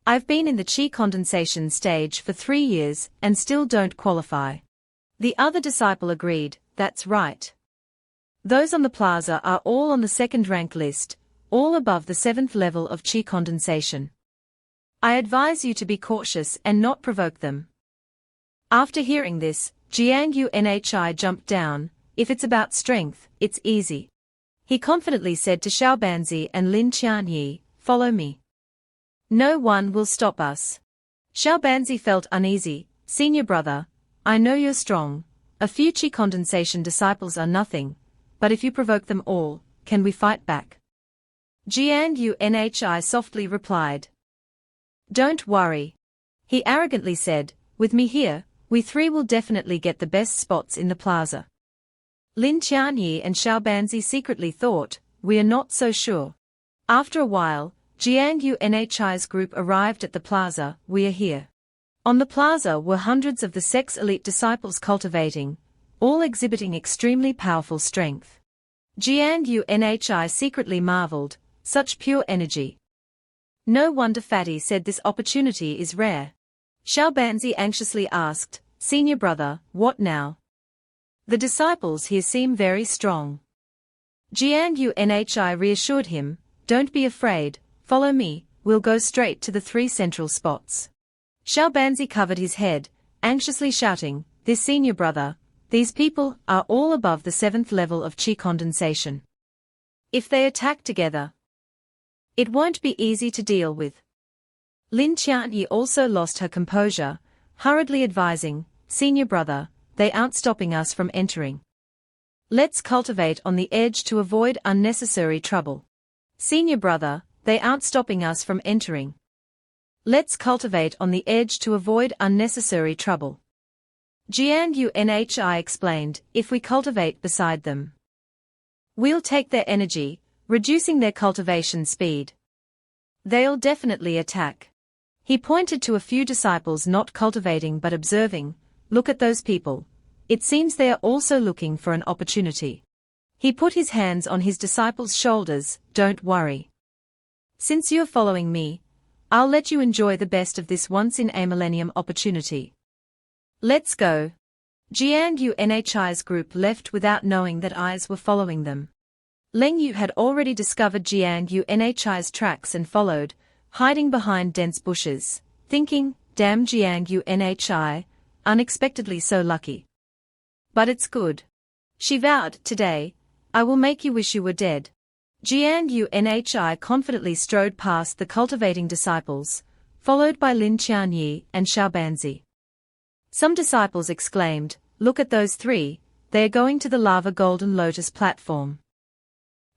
I've been in the qi condensation stage for 3 years and still don't qualify. The other disciple agreed, that's right. Those on the plaza are all on the 2nd rank list, all above the 7th level of qi condensation. I advise you to be cautious and not provoke them. After hearing this, Jiang Yunhi jumped down, if it's about strength, it's easy. He confidently said to Xiao Banzi and Lin Qianyi, follow me. No one will stop us. Xiao Banzi felt uneasy, senior brother, I know you're strong, a few qi condensation disciples are nothing, but if you provoke them all, can we fight back? Jiang Yunhi softly replied. Don't worry. He arrogantly said, with me here, we 3 will definitely get the best spots in the plaza. Lin Qianyi and Xiao Banzi secretly thought, we are not so sure. After a while, Jiang Yunhi's group arrived at the plaza, we are here. On the plaza were hundreds of the sect's elite disciples cultivating, all exhibiting extremely powerful strength. Jiang Yunhi secretly marveled, such pure energy. No wonder Fatty said this opportunity is rare. Xiao Banzi anxiously asked, senior brother, what now? The disciples here seem very strong. Jiang Yunhi reassured him, don't be afraid, follow me, we'll go straight to the 3 central spots. Xiao Banzi covered his head, anxiously shouting, this senior brother, these people are all above the 7th level of qi condensation. If they attack together, it won't be easy to deal with. Lin Qianyi also lost her composure, hurriedly advising, senior brother, they aren't stopping us from entering. Let's cultivate on the edge to avoid unnecessary trouble. Senior brother, they aren't stopping us from entering. Let's cultivate on the edge to avoid unnecessary trouble. Jiang Yunhi explained, if we cultivate beside them, we'll take their energy, reducing their cultivation speed. They'll definitely attack. He pointed to a few disciples not cultivating but observing, look at those people. It seems they are also looking for an opportunity. He put his hands on his disciples' shoulders, don't worry. Since you're following me, I'll let you enjoy the best of this once-in-a-millennium opportunity. Let's go. Jiang Yunhi's group left without knowing that eyes were following them. Leng Yu had already discovered Jiang Yunhi's tracks and followed, hiding behind dense bushes, thinking, damn Jiang Yunhi, unexpectedly so lucky. But it's good. She vowed, today, I will make you wish you were dead. Gangnhi confidently strode past the cultivating disciples, followed by Lin Qianyi and Xiaobanzi. Some disciples exclaimed, look at those three, they are going to the lava golden lotus platform.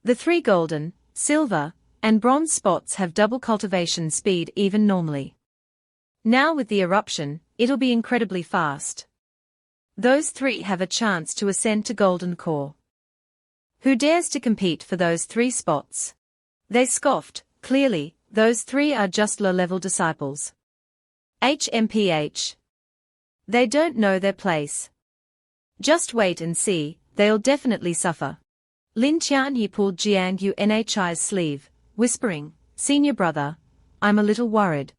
The 3 golden, silver, and bronze spots have double cultivation speed even normally. Now with the eruption, it'll be incredibly fast. Those 3 have a chance to ascend to golden core. Who dares to compete for those 3 spots? They scoffed, clearly, those 3 are just low-level disciples. HMPH. They don't know their place. Just wait and see, they'll definitely suffer. Lin Qianyi pulled Gangnhi's sleeve, whispering, Senior brother, I'm a little worried.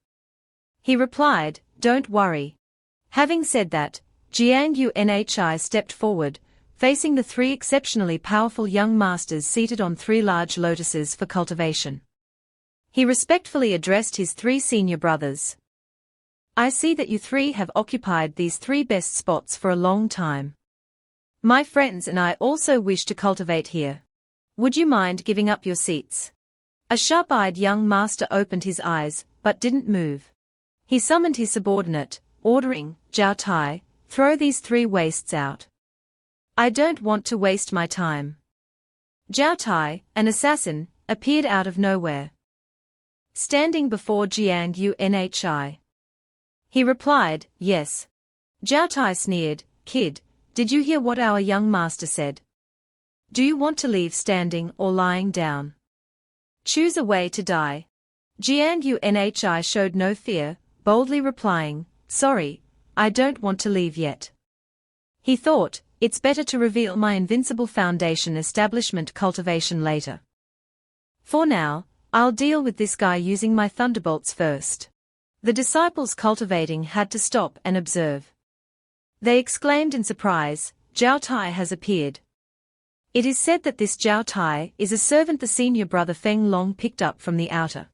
He replied, don't worry. Having said that, Gangnhi stepped forward, facing the 3 exceptionally powerful young masters seated on 3 large lotuses for cultivation. He respectfully addressed his 3 senior brothers. I see that you 3 have occupied these 3 best spots for a long time. My friends and I also wish to cultivate here. Would you mind giving up your seats? A sharp-eyed young master opened his eyes, but didn't move. He summoned his subordinate, ordering, Zhao Tai, throw these 3 wastes out. I don't want to waste my time. Zhao Tai, an assassin, appeared out of nowhere. Standing before Gangnhi. He replied, yes. Zhao Tai sneered, kid, did you hear what our young master said? Do you want to leave standing or lying down? Choose a way to die. Gangnhi showed no fear, boldly replying, sorry, I don't want to leave yet. He thought, it's better to reveal my invincible foundation establishment cultivation later. For now, I'll deal with this guy using my thunderbolts first. The disciples cultivating had to stop and observe. They exclaimed in surprise, Zhao Tai has appeared. It is said that this Zhao Tai is a servant the senior brother Feng Long picked up from the outer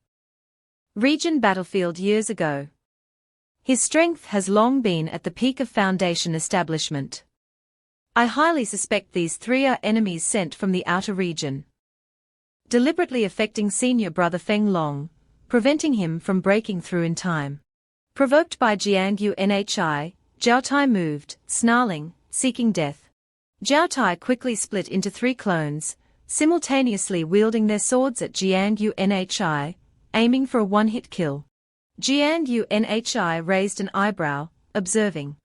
region battlefield years ago. His strength has long been at the peak of foundation establishment. I highly suspect these 3 are enemies sent from the outer region, deliberately affecting senior brother Feng Long, preventing him from breaking through in time. Provoked by Gangnhi, Zhao Tai moved, snarling, seeking death. Zhao Tai quickly split into 3 clones, simultaneously wielding their swords at Gangnhi, aiming for a one-hit kill. Gangnhi raised an eyebrow, observing.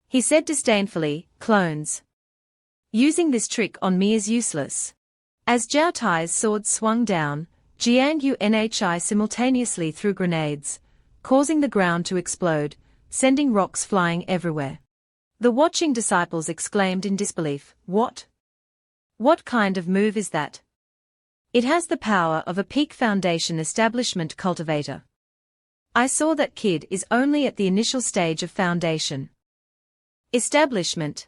He said disdainfully, clones. Using this trick on me is useless. As Zhao Tai's sword swung down, Gangnhi simultaneously threw grenades, causing the ground to explode, sending rocks flying everywhere. The watching disciples exclaimed in disbelief, what? What kind of move is that? It has the power of a peak foundation establishment cultivator. I saw that kid is only at the initial stage of foundation establishment.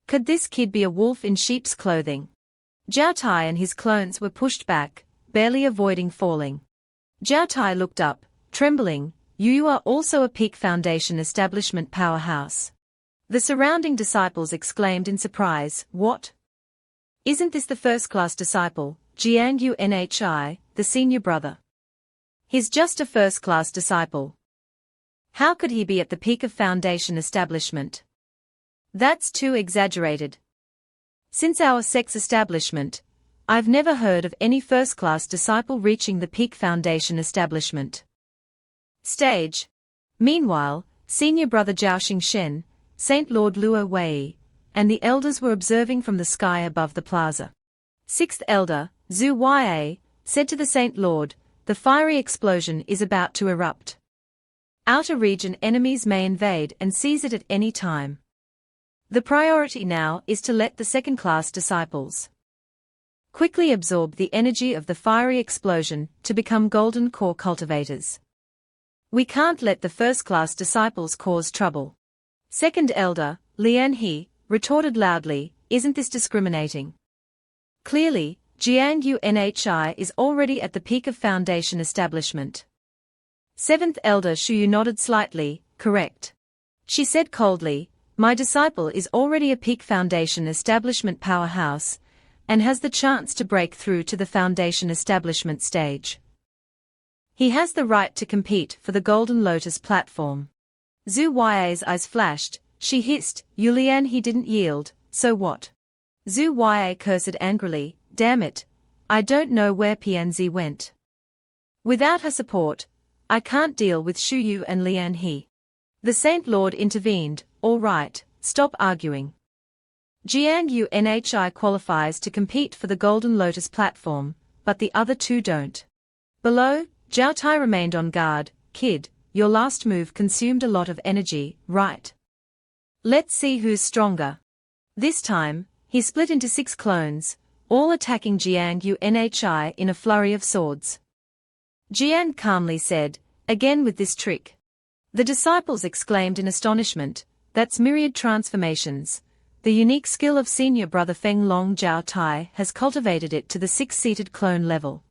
Could this kid be a wolf in sheep's clothing? Zhao Tai and his clones were pushed back, barely avoiding falling. Zhao Tai looked up, trembling, you are also a peak foundation establishment powerhouse. The surrounding disciples exclaimed in surprise, what? Isn't this the first-class disciple, Gangnhi, the senior brother? He's just a first-class disciple. How could he be at the peak of foundation establishment? That's too exaggerated. Since our sect's establishment, I've never heard of any first-class disciple reaching the peak foundation establishment stage. Meanwhile, senior brother Zhao Xingchen, Saint Lord Luo Wei, and the elders were observing from the sky above the plaza. 6th Elder, Zhu Ya, said to the Saint Lord, the fiery explosion is about to erupt. Outer region enemies may invade and seize it at any time. The priority now is to let the second-class disciples quickly absorb the energy of the fiery explosion to become golden core cultivators. We can't let the first-class disciples cause trouble. 2nd Elder, Lian He, retorted loudly, isn't this discriminating? Clearly, Gangnhi is already at the peak of foundation establishment. 7th Elder Shuyu nodded slightly, correct. She said coldly, my disciple is already a peak foundation establishment powerhouse, and has the chance to break through to the foundation establishment stage. He has the right to compete for the Golden Lotus platform. Zhu Yue's eyes flashed, she hissed, Yulian he didn't yield, so what? Zhu Yue cursed angrily, damn it, I don't know where Pianzi went. Without her support, I can't deal with Shuyu and Lian He. The Saint Lord intervened, all right, stop arguing. Jiang Yunhi qualifies to compete for the Golden Lotus platform, but the other two don't. Below, Zhao Tai remained on guard. Kid, your last move consumed a lot of energy, right? Let's see who's stronger. This time, he split into 6 clones, all attacking Jiang Yunhi in a flurry of swords. Jiang calmly said, again with this trick. The disciples exclaimed in astonishment, that's myriad transformations. The unique skill of senior brother Feng Long Zhao Tai has cultivated it to the 6-seated clone level.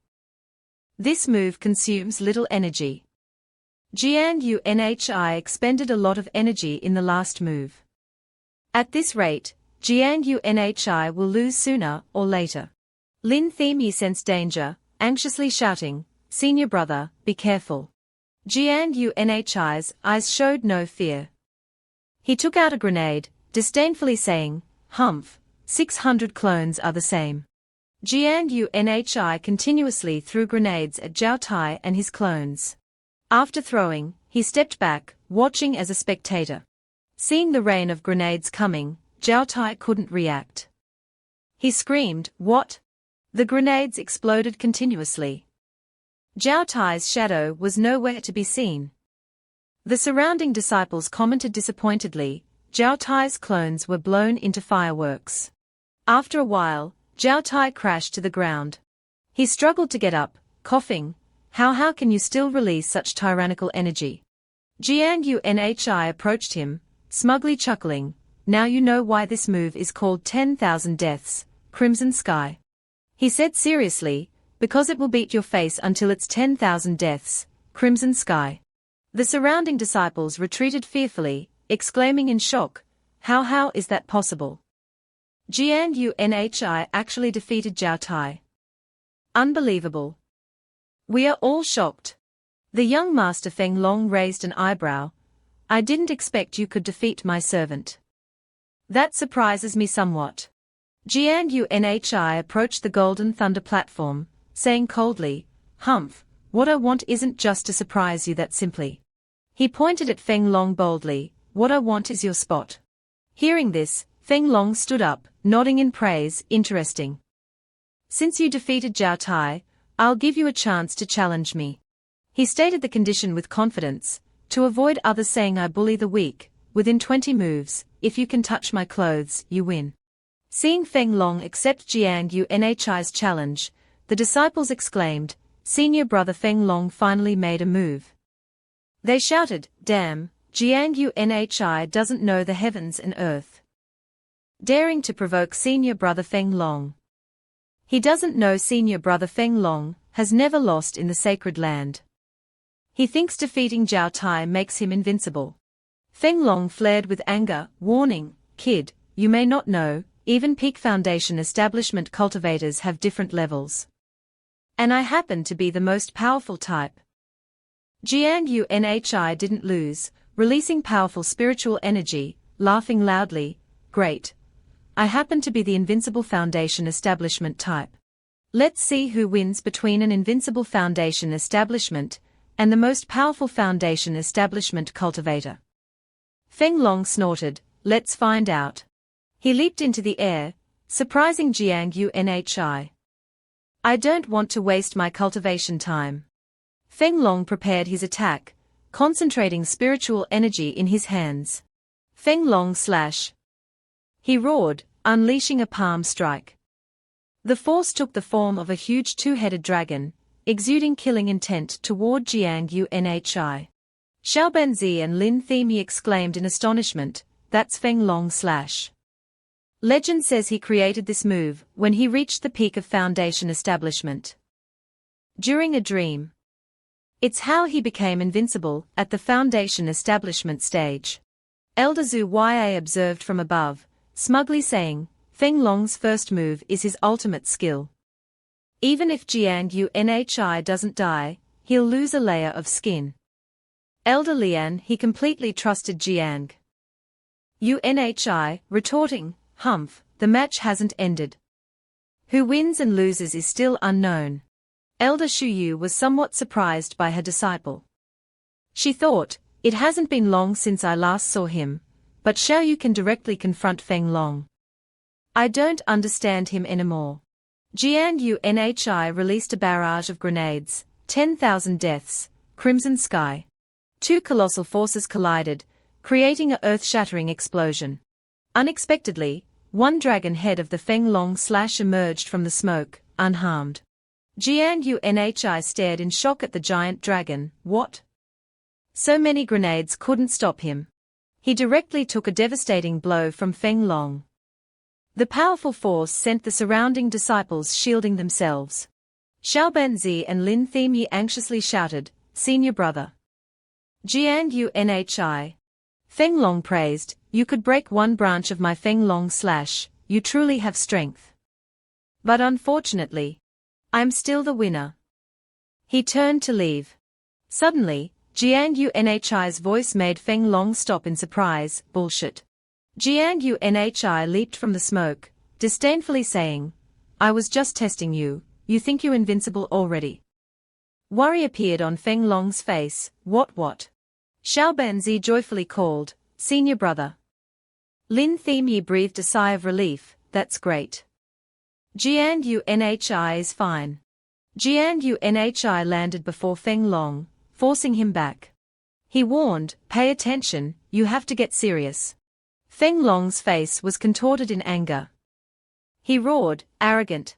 This move consumes little energy. Jiang Yunhi expended a lot of energy in the last move. At this rate, Jiang Yunhi will lose sooner or later. Lin Themi sensed danger, anxiously shouting, Senior brother, be careful. Jiang Yunhi's eyes showed no fear. He took out a grenade, disdainfully saying, Humph, 600 clones are the same. Jiang Yunhi continuously threw grenades at Zhao Tai and his clones. After throwing, he stepped back, watching as a spectator. Seeing the rain of grenades coming, Zhao Tai couldn't react. He screamed, what? The grenades exploded continuously. Zhao Tai's shadow was nowhere to be seen. The surrounding disciples commented disappointedly, Zhao Tai's clones were blown into fireworks. After a while, Zhao Tai crashed to the ground. He struggled to get up, coughing, how can you still release such tyrannical energy? Jiang Yunhi approached him, smugly chuckling, now you know why this move is called 10,000 Deaths, Crimson Sky. He said seriously, because it will beat your face until it's 10,000 deaths, Crimson Sky. The surrounding disciples retreated fearfully, exclaiming in shock, how is that possible? Jiang Yunhi actually defeated Zhao Tai. Unbelievable. We are all shocked. The young master Feng Long raised an eyebrow. I didn't expect you could defeat my servant. That surprises me somewhat. Jiang Yunhi approached the Golden Thunder platform, saying coldly, Humph, what I want isn't just to surprise you that simply. He pointed at Feng Long boldly, what I want is your spot. Hearing this, Feng Long stood up, nodding in praise, interesting. Since you defeated Zhao Tai, I'll give you a chance to challenge me. He stated the condition with confidence, to avoid others saying I bully the weak, within 20 moves, if you can touch my clothes, you win. Seeing Feng Long accept Jiang Yunhi's challenge, the disciples exclaimed, Senior brother Feng Long finally made a move. They shouted, damn, Jiang Yunhi doesn't know the heavens and earth. Daring to provoke senior brother Feng Long. He doesn't know senior brother Feng Long has never lost in the sacred land. He thinks defeating Zhao Tai makes him invincible. Feng Long flared with anger, warning, kid, you may not know, even peak foundation establishment cultivators have different levels. And I happen to be the most powerful type. Jiang Yunhi didn't lose, releasing powerful spiritual energy, laughing loudly, great. I happen to be the invincible foundation establishment type. Let's see who wins between an invincible foundation establishment and the most powerful foundation establishment cultivator. Feng Long snorted, let's find out. He leaped into the air, surprising Jiang Yunhi. I don't want to waste my cultivation time. Feng Long prepared his attack, concentrating spiritual energy in his hands. Feng Long slash. He roared, unleashing a palm strike. The force took the form of a huge 2-headed dragon, exuding killing intent toward Jiang Yunhi. Xiao Benzi and Lin Themi exclaimed in astonishment, that's Feng Long slash. Legend says he created this move when he reached the peak of foundation establishment. During a dream. It's how he became invincible at the foundation establishment stage. Elder Zhu Ya observed from above, smugly saying, Feng Long's first move is his ultimate skill. Even if Jiang Yunhi doesn't die, he'll lose a layer of skin. Elder Lian he completely trusted Jiang Yunhi, retorting, Humph, the match hasn't ended. Who wins and loses is still unknown. Elder Shuyu was somewhat surprised by her disciple. She thought, it hasn't been long since I last saw him, but Xiaoyu can directly confront Feng Long. I don't understand him anymore. Jiang Yunhi released a barrage of grenades, 10,000 deaths, crimson sky. Two colossal forces collided, creating a earth-shattering explosion. Unexpectedly, one dragon head of the Feng Long / emerged from the smoke, unharmed. Jiang Yunhi stared in shock at the giant dragon. What? So many grenades couldn't stop him. He directly took a devastating blow from Feng Long. The powerful force sent the surrounding disciples shielding themselves. Xiaobanzi and Lin Themyi anxiously shouted, Senior brother. Jiang Yunhi. Feng Long praised, you could break one branch of my Feng Long / you truly have strength. But unfortunately, I'm still the winner. He turned to leave. Suddenly, Jiang Yunhi's voice made Feng Long stop in surprise. Bullshit. Jiang Yunhi leaped from the smoke, disdainfully saying, I was just testing you, you think you're invincible already. Worry appeared on Feng Long's face. What? Xiaobanzi joyfully called, Senior brother. Lin Themyi breathed a sigh of relief, that's great. Jiang Yunhi is fine. Jiang Yunhi landed before Feng Long, forcing him back. He warned, pay attention, you have to get serious. Feng Long's face was contorted in anger. He roared, arrogant.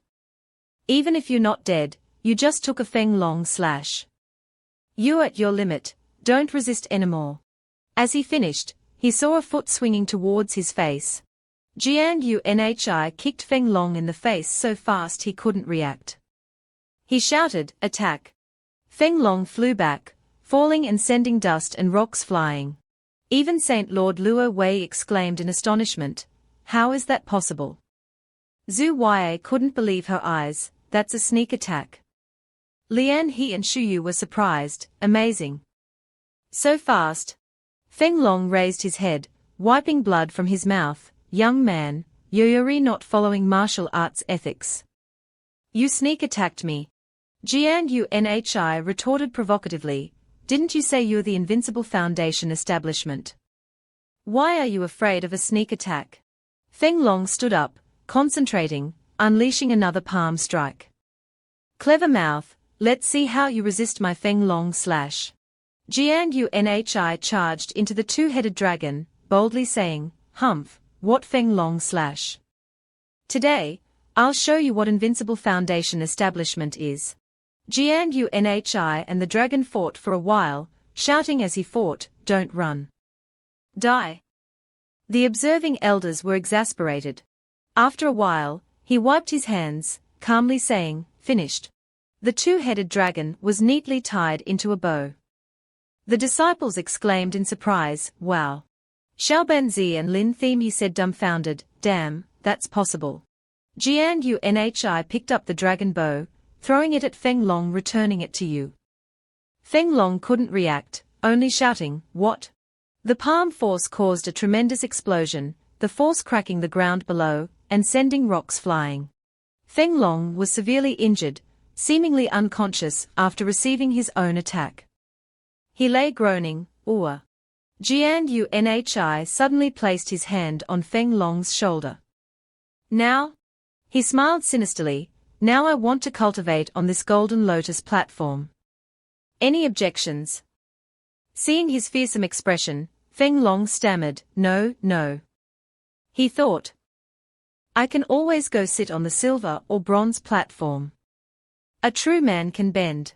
Even if you're not dead, you just took a Feng Long / You're at your limit, don't resist anymore. As he finished, he saw a foot swinging towards his face. Jiang Yunhi kicked Feng Long in the face so fast he couldn't react. He shouted, attack. Feng Long flew back, falling and sending dust and rocks flying. Even Saint Lord Luo Wei exclaimed in astonishment, how is that possible? Zhu Ya couldn't believe her eyes, that's a sneak attack. Lian He and Shuyu were surprised, amazing. So fast. Feng Long raised his head, wiping blood from his mouth. Young man, you're not following martial arts ethics. You sneak attacked me. Jiang Yunhi retorted provocatively, didn't you say you're the Invincible Foundation establishment? Why are you afraid of a sneak attack? Feng Long stood up, concentrating, unleashing another palm strike. Clever mouth, let's see how you resist my Feng Long / Jiang Yunhi charged into the two-headed dragon, boldly saying, Humph. What Feng Long / Today, I'll show you what Invincible Foundation establishment is. Jiang Yunhi and the dragon fought for a while, shouting as he fought, don't run. Die. The observing elders were exasperated. After a while, he wiped his hands, calmly saying, finished. The two-headed dragon was neatly tied into a bow. The disciples exclaimed in surprise, wow. Xiaobanzi and Lin Themyi said dumbfounded, damn, that's possible. Jiang Yunhi picked up the dragon bow, throwing it at Feng Long, returning it to you. Feng Long couldn't react, only shouting, what? The palm force caused a tremendous explosion, the force cracking the ground below, and sending rocks flying. Feng Long was severely injured, seemingly unconscious after receiving his own attack. He lay groaning, Ooh. Jiang Yunhi suddenly placed his hand on Feng Long's shoulder. Now? He smiled sinisterly, now I want to cultivate on this golden lotus platform. Any objections? Seeing his fearsome expression, Feng Long stammered, no. He thought. I can always go sit on the silver or bronze platform. A true man can bend.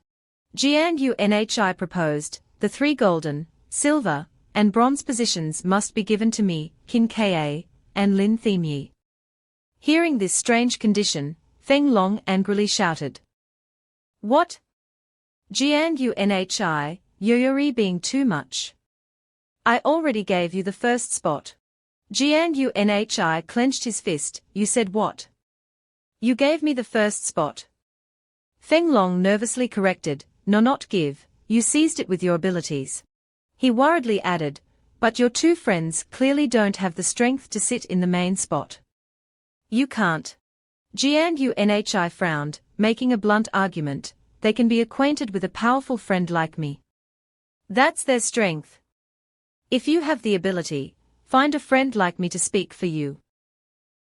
Jiang Yunhi proposed, the 3 golden, silver, and bronze positions must be given to me, Qin Ka, and Lin Themyi. Hearing this strange condition, Feng Long angrily shouted. What? Jiang Yunhi, you're being too much. I already gave you the first spot. Gangnhi clenched his fist. You said what? You gave me the first spot. Feng Long nervously corrected, no, not give, you seized it with your abilities. He worriedly added, but your two friends clearly don't have the strength to sit in the main spot. You can't. Gangnhi frowned, making a blunt argument, they can be acquainted with a powerful friend like me. That's their strength. If you have the ability, find a friend like me to speak for you.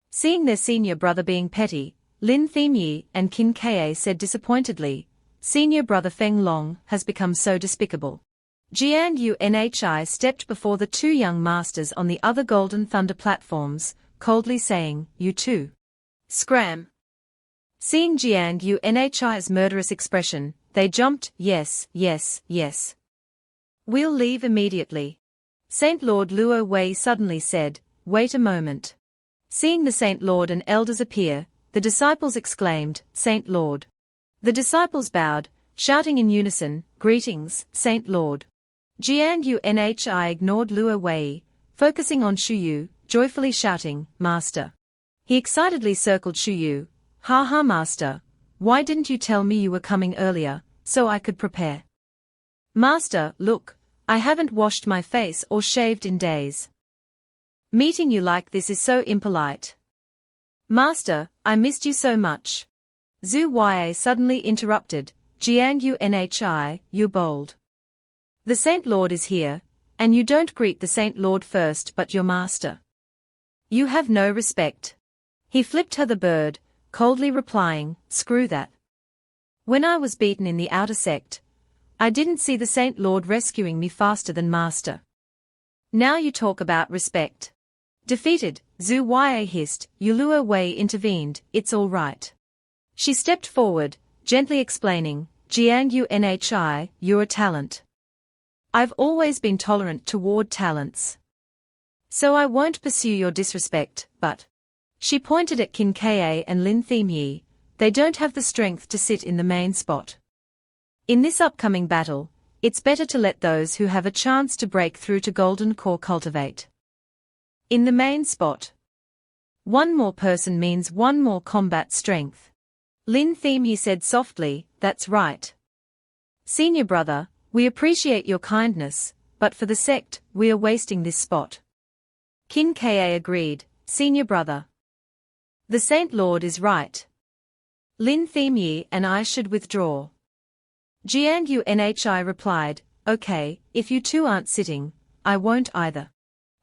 Seeing their senior brother being petty, Lin Themyi and Qin Ka said disappointedly, senior brother Feng Long has become so despicable. Gangnhi stepped before the two young masters on the other Golden Thunder platforms, coldly saying, you too. Scram. Seeing Gangnhi's murderous expression, they jumped, yes, yes, yes. We'll leave immediately. Saint Lord Luo Wei suddenly said, wait a moment. Seeing the Saint Lord and elders appear, the disciples exclaimed, Saint Lord. The disciples bowed, shouting in unison, greetings, Saint Lord. Gangnhi ignored Luo Wei, focusing on Shuyu, joyfully shouting, Master. He excitedly circled Shuyu, ha ha Master, why didn't you tell me you were coming earlier, so I could prepare? Master, look, I haven't washed my face or shaved in days. Meeting you like this is so impolite. Master, I missed you so much. Zhu Yue suddenly interrupted, Gangnhi, you're bold. The Saint Lord is here, and you don't greet the Saint Lord first but your master. You have no respect. He flipped her the bird, coldly replying, screw that. When I was beaten in the outer sect, I didn't see the Saint Lord rescuing me faster than master. Now you talk about respect. Defeated, Zhu Yue hissed, Luo Wei intervened, it's all right. She stepped forward, gently explaining, Gangnhi, you're a talent. I've always been tolerant toward talents. So I won't pursue your disrespect, but. She pointed at Qin Ka and Lin Themyi, they don't have the strength to sit in the main spot. In this upcoming battle, it's better to let those who have a chance to break through to Golden Core cultivate. In the main spot. One more person means one more combat strength. Lin Themyi said softly, that's right. Senior brother, we appreciate your kindness, but for the sect, we are wasting this spot. Qin Ka agreed, senior brother. The Saint Lord is right. Lin Themyi and I should withdraw. Gangnhi replied, okay, if you two aren't sitting, I won't either.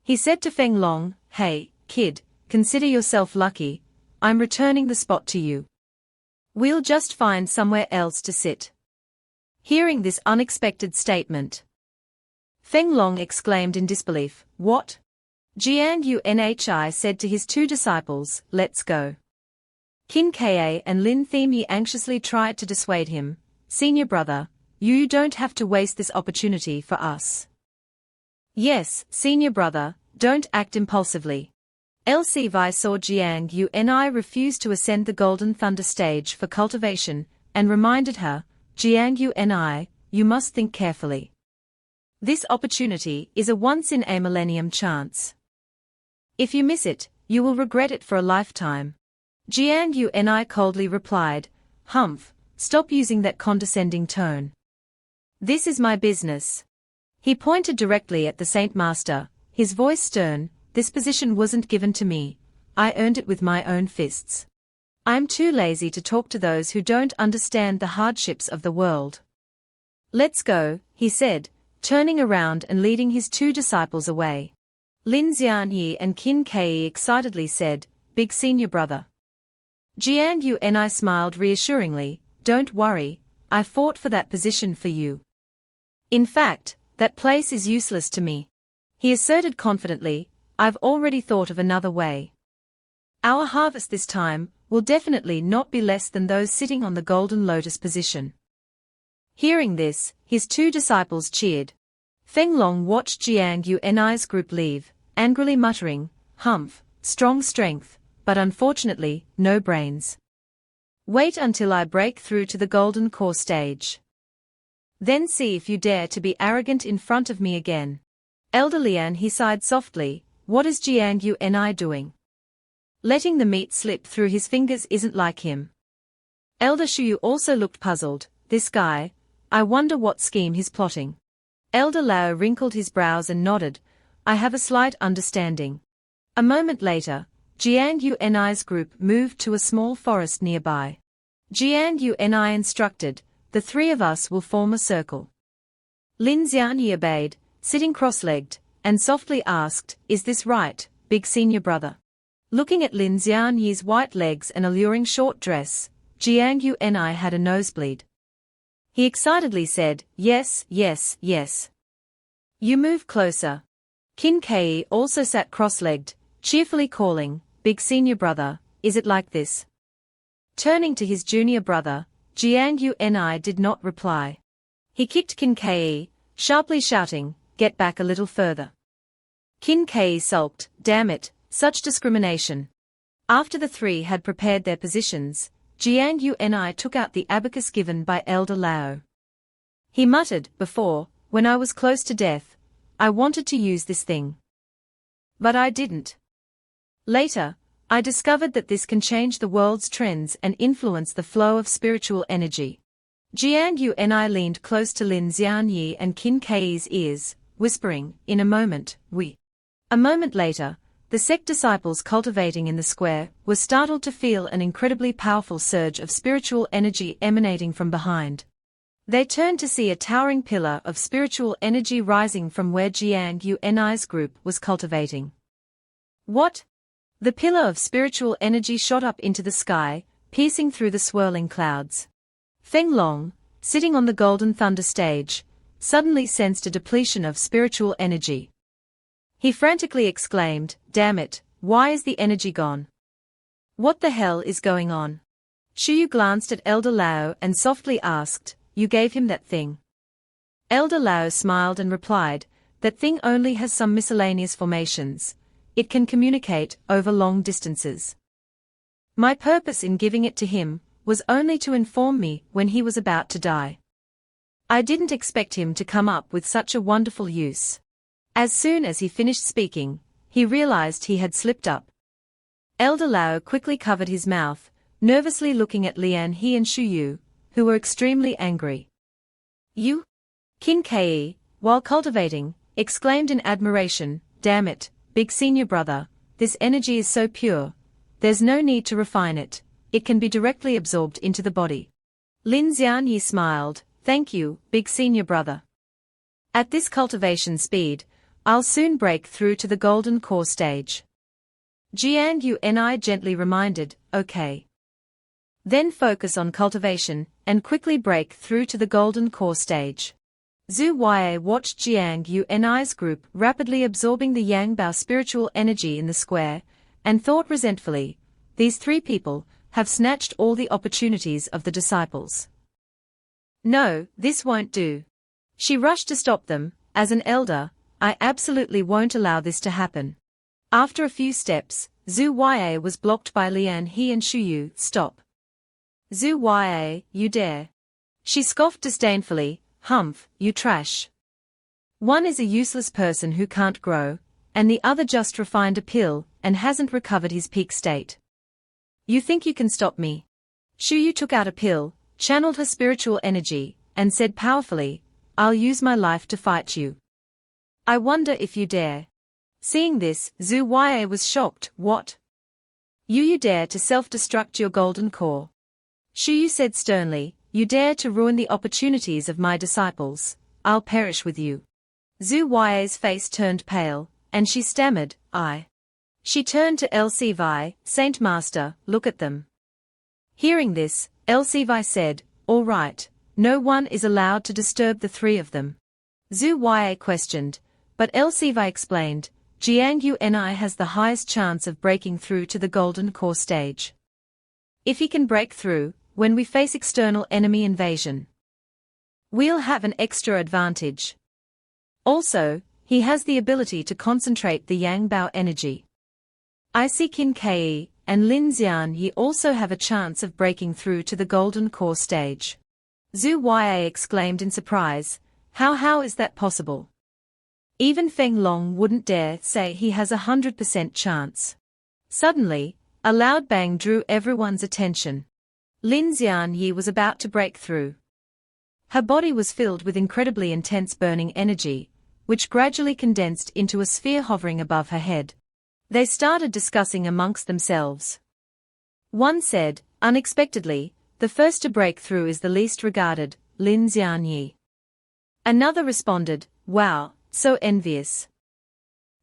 He said to Feng Long, hey, kid, consider yourself lucky, I'm returning the spot to you. We'll just find somewhere else to sit. Hearing this unexpected statement, Feng Long exclaimed in disbelief, what? Gangnhi said to his two disciples, let's go. Qin Ka and Lin Themyi anxiously tried to dissuade him, senior brother, you don't have to waste this opportunity for us. Yes, senior brother, don't act impulsively. LCVI saw Gangnhi refuse to ascend the Golden Thunder stage for cultivation, and reminded her, Gangnhi, you must think carefully. This opportunity is a once-in-a-millennium chance. If you miss it, you will regret it for a lifetime. Gangnhi coldly replied, Humph, stop using that condescending tone. This is my business. He pointed directly at the Saint Master, his voice stern, this position wasn't given to me, I earned it with my own fists. I'm too lazy to talk to those who don't understand the hardships of the world. Let's go, he said, turning around and leading his two disciples away. Lin Xianyi and Qin Ka excitedly said, big senior brother. Gangnhi smiled reassuringly, don't worry, I fought for that position for you. In fact, that place is useless to me. He asserted confidently, I've already thought of another way. Our harvest this time will definitely not be less than those sitting on the Golden Lotus position. Hearing this, his two disciples cheered. Feng Long watched Gangnhi's group leave, angrily muttering, Humph, strong strength, but unfortunately, no brains. Wait until I break through to the Golden Core stage. Then see if you dare to be arrogant in front of me again. Elder Lian, he sighed softly, what is Jiang Yunai doing? Letting the meat slip through his fingers isn't like him. Elder Shuyu also looked puzzled, this guy, I wonder what scheme he's plotting. Elder Lao wrinkled his brows and nodded, I have a slight understanding. A moment later, Jiang Yunai's group moved to a small forest nearby. Jiang Yunai instructed, the three of us will form a circle. Lin Xianyi obeyed, sitting cross-legged, and softly asked, is this right, big senior brother? Looking at Lin Xianyi's white legs and alluring short dress, Jiang Yunai had a nosebleed. He excitedly said, yes, yes, yes. You move closer. Qin Kei also sat cross-legged, cheerfully calling, big senior brother, is it like this? Turning to his junior brother, Jiang Yunai did not reply. He kicked Qin Kei, sharply shouting, get back a little further. Qin Kei sulked, damn it, such discrimination. After the three had prepared their positions, Jiang Yunai took out the abacus given by Elder Lao. He muttered, before, when I was close to death, I wanted to use this thing. But I didn't. Later, I discovered that this can change the world's trends and influence the flow of spiritual energy. Jiang Yunai leaned close to Lin Xianyi and Qin Kei's ears, whispering, in a moment, we. A moment later, the sect disciples cultivating in the square were startled to feel an incredibly powerful surge of spiritual energy emanating from behind. They turned to see a towering pillar of spiritual energy rising from where Jiang Yunai's group was cultivating. What? The pillar of spiritual energy shot up into the sky, piercing through the swirling clouds. Feng Long, sitting on the Golden Thunder stage, suddenly sensed a depletion of spiritual energy. He frantically exclaimed, damn it, why is the energy gone? What the hell is going on? Shuyu glanced at Elder Lao and softly asked, you gave him that thing? Elder Lao smiled and replied, that thing only has some miscellaneous formations. It can communicate over long distances. My purpose in giving it to him was only to inform me when he was about to die. I didn't expect him to come up with such a wonderful use. As soon as he finished speaking, he realized he had slipped up. Elder Lao quickly covered his mouth, nervously looking at Lian He and Shuyu, who were extremely angry. You? Qin Kei, while cultivating, exclaimed in admiration, damn it, big senior brother, this energy is so pure. There's no need to refine it, it can be directly absorbed into the body. Lin Xianyi smiled, thank you, big senior brother. At this cultivation speed, I'll soon break through to the golden core stage. Jiang Yunai gently reminded, okay. Then focus on cultivation, and quickly break through to the golden core stage. Zhu Wei watched Jiang Yunai's group rapidly absorbing the Yangbao spiritual energy in the square, and thought resentfully, these three people have snatched all the opportunities of the disciples. No, this won't do. She rushed to stop them, as an elder, I absolutely won't allow this to happen. After a few steps, Zhu Wei was blocked by Lian He and Shuyu, stop. Zhu Wei, you dare. She scoffed disdainfully, humph, you trash. One is a useless person who can't grow, and the other just refined a pill and hasn't recovered his peak state. You think you can stop me? Shuyu took out a pill, channeled her spiritual energy, and said powerfully, I'll use my life to fight you. I wonder if you dare. Seeing this, Zhu Wei was shocked, what? You dare to self-destruct your golden core. Shuyu said sternly, you dare to ruin the opportunities of my disciples, I'll perish with you. Zhu Wei's face turned pale, and she stammered, I. She turned to Elxivai, Saint Master, look at them. Hearing this, Elxivai said, all right, no one is allowed to disturb the three of them. Zhu Wei questioned, but Elxivai explained, Jiang Yunai has the highest chance of breaking through to the golden core stage. If he can break through, when we face external enemy invasion, we'll have an extra advantage. Also, he has the ability to concentrate the Yangbao energy. I see Qin Kei and Lin Xianyi also have a chance of breaking through to the golden core stage. Zhu Wei exclaimed in surprise, how is that possible? Even Feng Long wouldn't dare say he has 100% chance. Suddenly, a loud bang drew everyone's attention. Lin Xianyi was about to break through. Her body was filled with incredibly intense burning energy, which gradually condensed into a sphere hovering above her head. They started discussing amongst themselves. One said, unexpectedly, the first to break through is the least regarded, Lin Xianyi. Another responded, wow, so envious.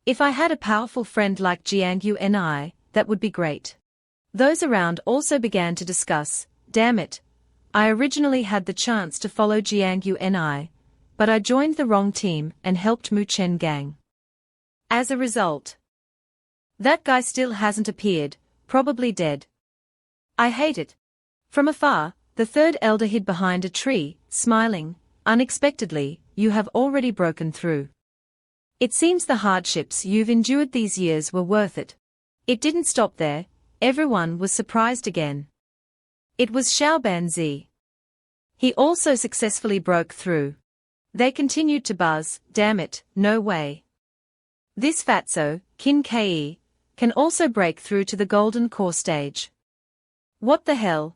If I had a powerful friend like Jiang Yunai, that would be great. Those around also began to discuss, damn it. I originally had the chance to follow Jiang Yunai, but I joined the wrong team and helped Muen Gang. As a result, that guy still hasn't appeared, probably dead. I hate it. From afar, the third elder hid behind a tree, smiling. Unexpectedly, you have already broken through. It seems the hardships you've endured these years were worth it. It didn't stop there, everyone was surprised again. It was Xiaoban Zi. He also successfully broke through. They continued to buzz, damn it, no way. This fatso, Qin Ke, can also break through to the golden core stage. What the hell?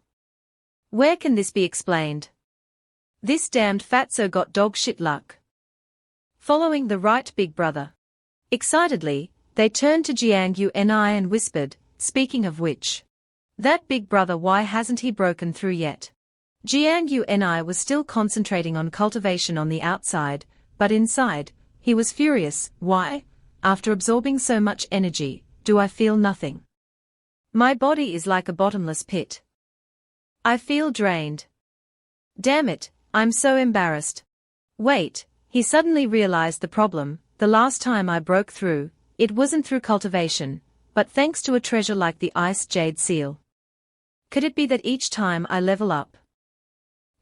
Where can this be explained? This damned fatso got dog shit luck. Following the right big brother. Excitedly, they turned to Jiang Yunai and whispered, speaking of which. That big brother, why hasn't he broken through yet? Jiang Yunai was still concentrating on cultivation on the outside, but inside, he was furious. Why, after absorbing so much energy, do I feel nothing? My body is like a bottomless pit. I feel drained. Damn it, I'm so embarrassed. Wait, he suddenly realized the problem. The last time I broke through, it wasn't through cultivation, but thanks to a treasure like the Ice Jade Seal. Could it be that each time I level up,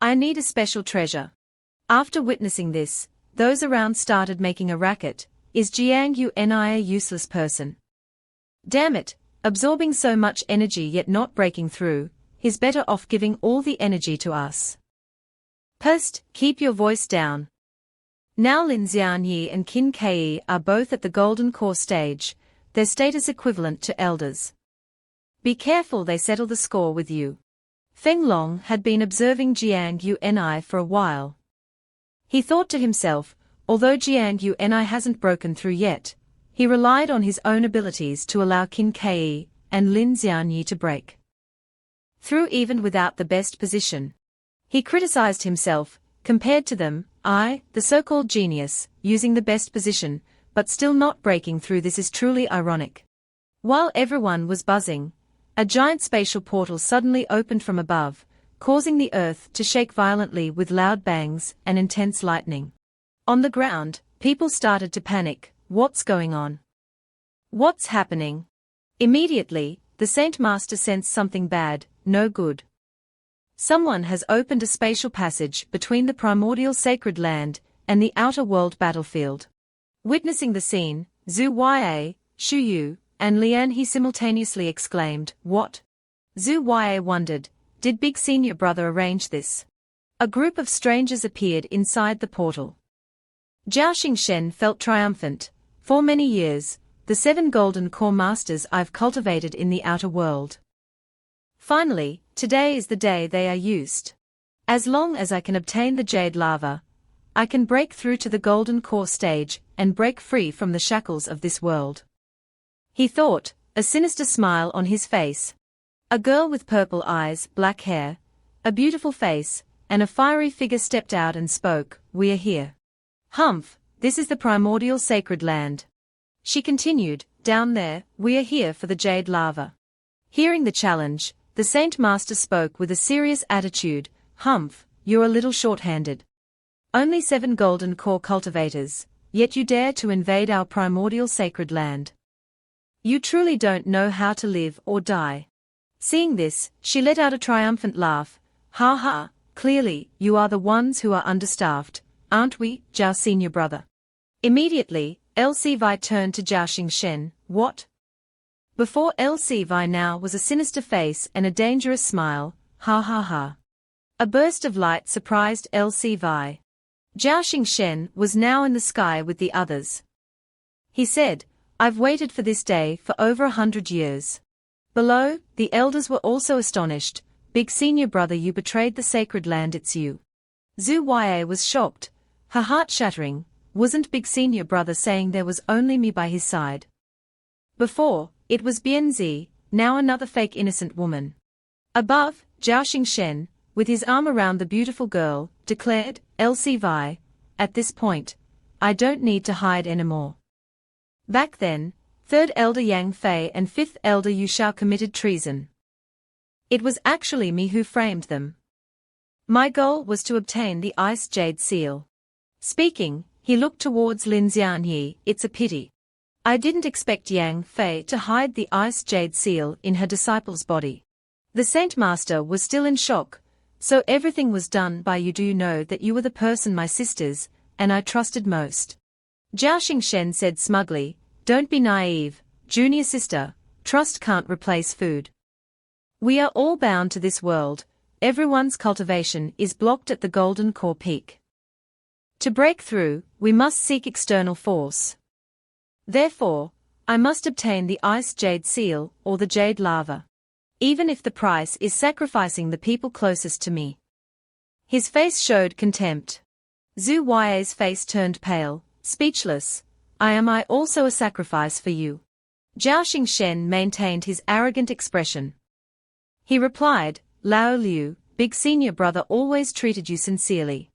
I need a special treasure? After witnessing this, those around started making a racket. Is Jiang Yunai a useless person? Damn it, absorbing so much energy yet not breaking through, he's better off giving all the energy to us. Psst, keep your voice down. Now Lin Xianyi and Qin Ke are both at the golden core stage, their status equivalent to elders. Be careful they settle the score with you. Feng Long had been observing Jiang Yunai for a while. He thought to himself, although Jiang Yunai hasn't broken through yet, he relied on his own abilities to allow Qin Ke and Lin Xianyi to break through even without the best position. He criticized himself, compared to them, I, the so-called genius, using the best position, but still not breaking through. This is truly ironic. While everyone was buzzing, a giant spatial portal suddenly opened from above, causing the earth to shake violently with loud bangs and intense lightning. On the ground, people started to panic. What's going on? What's happening? Immediately, the Saint Master sensed something bad, no good. Someone has opened a spatial passage between the primordial sacred land and the outer world battlefield. Witnessing the scene, Zhu Ya, Shuyu, and Lian He simultaneously exclaimed, what? Zhu Ya wondered, did Big Senior Brother arrange this? A group of strangers appeared inside the portal. Zhao Xingchen felt triumphant. For many years, the 7 golden core masters I've cultivated in the outer world. Finally, today is the day they are used. As long as I can obtain the jade lava, I can break through to the golden core stage and break free from the shackles of this world. He thought, a sinister smile on his face. A girl with purple eyes, black hair, a beautiful face, and a fiery figure stepped out and spoke, we are here. Humph, this is the primordial sacred land. She continued, down there, we are here for the jade lava. Hearing the challenge, the Saint Master spoke with a serious attitude, Humph, you're a little short-handed. Only 7 golden core cultivators, yet you dare to invade our primordial sacred land. You truly don't know how to live or die. Seeing this, she let out a triumphant laugh, ha ha, clearly, you are the ones who are understaffed, aren't we, Zhao Senior Brother? Immediately, LCVI turned to Zhao Xingchen, what? Before LCVI now was a sinister face and a dangerous smile, ha ha ha. A burst of light surprised LCVI. Zhao Xingchen was now in the sky with the others. He said, I've waited for this day for over 100 years. Below, the elders were also astonished. Big senior brother, you betrayed the sacred land, it's you. Zhu Yue was shocked, her heart shattering. Wasn't big senior brother saying there was only me by his side? Before, it was Bianzi, now another fake innocent woman. Above, Zhao Xingchen, with his arm around the beautiful girl, declared, LCVI, at this point, I don't need to hide anymore. Back then, 3rd Elder Yang Fei and 5th Elder Yu Shao committed treason. It was actually me who framed them. My goal was to obtain the Ice Jade Seal. Speaking, he looked towards Lin Xianyi. It's a pity. I didn't expect Yang Fei to hide the Ice Jade Seal in her disciple's body. The Saint Master was still in shock. So everything was done by you. Do you know that you were the person my sisters and I trusted most? Zhao Xingchen said smugly, don't be naive, junior sister, trust can't replace food. We are all bound to this world, everyone's cultivation is blocked at the Golden Core Peak. To break through, we must seek external force. Therefore, I must obtain the Ice Jade Seal or the Jade Lava. Even if the price is sacrificing the people closest to me. His face showed contempt. Zhu Yue's face turned pale, speechless. Am I also a sacrifice for you? Zhao Xingchen maintained his arrogant expression. He replied, Lao Liu, big senior brother always treated you sincerely.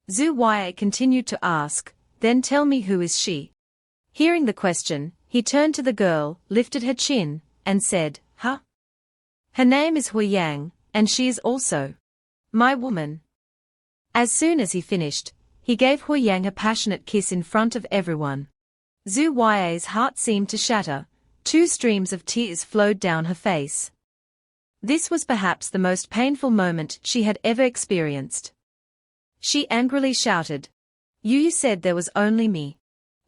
Zhu Yue continued to ask, then tell me who is she? Hearing the question, he turned to the girl, lifted her chin, and said, Huh? Her name is Huiyang, and she is also my woman. As soon as he finished, he gave Huiyang a passionate kiss in front of everyone. Zhu Yue's heart seemed to shatter, 2 streams of tears flowed down her face. This was perhaps the most painful moment she had ever experienced. She angrily shouted. You said there was only me.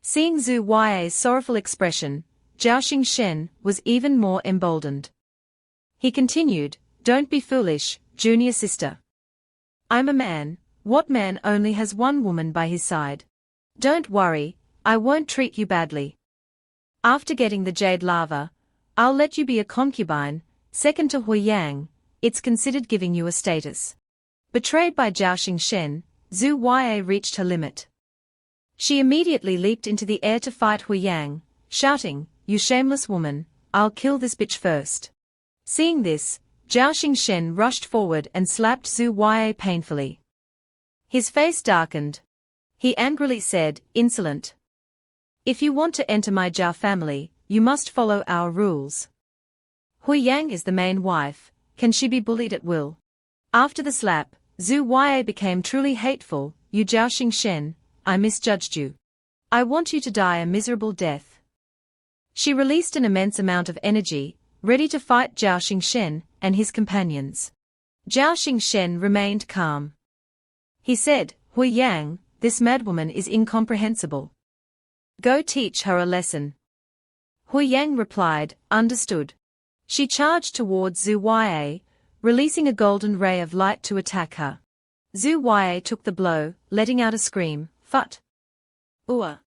Seeing Zhu Yue's sorrowful expression, Zhao Xingchen was even more emboldened. He continued, don't be foolish, junior sister. I'm a man. What man only has one woman by his side? Don't worry, I won't treat you badly. After getting the Jade Lava, I'll let you be a concubine, second to Huiyang, it's considered giving you a status. Betrayed by Zhao Xingchen, Zhu Yue reached her limit. She immediately leaped into the air to fight Huiyang, shouting, you shameless woman, I'll kill this bitch first. Seeing this, Zhao Xingchen rushed forward and slapped Zhu Yue painfully. His face darkened. He angrily said, insolent. If you want to enter my Zhao family, you must follow our rules. Huiyang is the main wife, can she be bullied at will? After the slap, Zhu Yue became truly hateful, you Zhao Xingchen, I misjudged you. I want you to die a miserable death. She released an immense amount of energy, ready to fight Zhao Xingchen and his companions. Zhao Xingchen remained calm. He said, Huiyang, this madwoman is incomprehensible. Go teach her a lesson. Huiyang replied, understood. She charged towards Zhu Yue, releasing a golden ray of light to attack her. Zhu Yue took the blow, letting out a scream, Phut! Ua!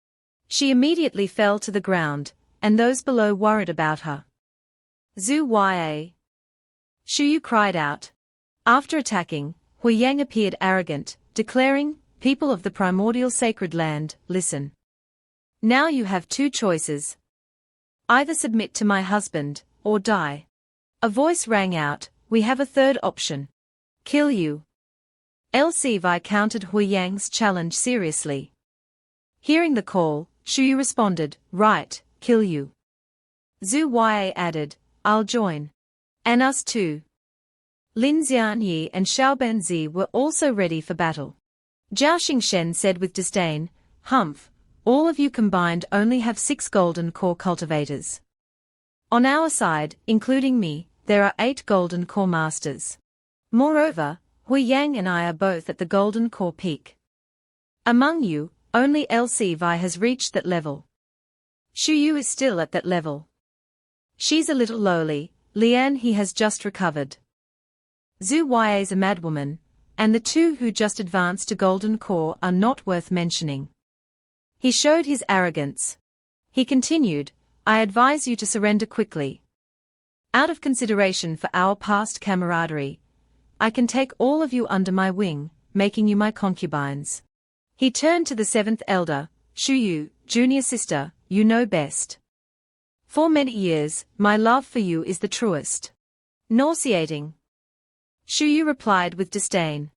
She immediately fell to the ground, and those below worried about her. Zhu Yue! Shuyu cried out. After attacking, Huiyang appeared arrogant, declaring, people of the primordial sacred land, listen. Now you have 2 choices. Either submit to my husband, or die. A voice rang out, we have a 3rd option. Kill you. LCVI countered Huiyang's challenge seriously. Hearing the call, Shuyu responded, right, kill you. Zhu Yue added, I'll join. And us too. Lin Xianyi and Xiaobenzi were also ready for battle. Zhao Xingchen said with disdain, Humph, all of you combined only have 6 golden core cultivators. On our side, including me, there are 8 golden core masters. Moreover, Huiyang and I are both at the golden core peak. Among you, only LCVI has reached that level. Shuyu is still at that level. She's a little lowly, Lian he has just recovered. Zhu Yue's a madwoman, and the two who just advanced to Golden Core are not worth mentioning. He showed his arrogance. He continued, I advise you to surrender quickly. Out of consideration for our past camaraderie, I can take all of you under my wing, making you my concubines. He turned to the seventh elder, Shuyu, junior sister, you know best. For many years, my love for you is the truest. Nauseating. Shuyu replied with disdain.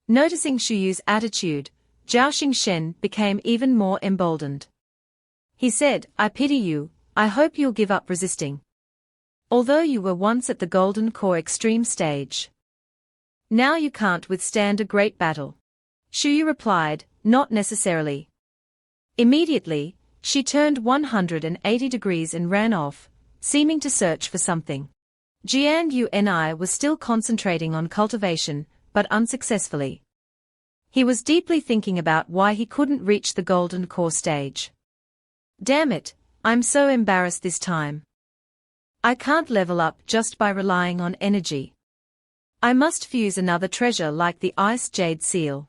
Noticing Shuyu's attitude, Zhao Xingchen became even more emboldened. He said, I pity you, I hope you'll give up resisting. Although you were once at the Golden Core extreme stage, now you can't withstand a great battle. Shuyu replied, not necessarily. Immediately, she turned 180 degrees and ran off, seeming to search for something. Jiang Yu and I was still concentrating on cultivation, but unsuccessfully. He was deeply thinking about why he couldn't reach the Golden Core stage. Damn it, I'm so embarrassed this time. I can't level up just by relying on energy. I must fuse another treasure like the Ice Jade Seal.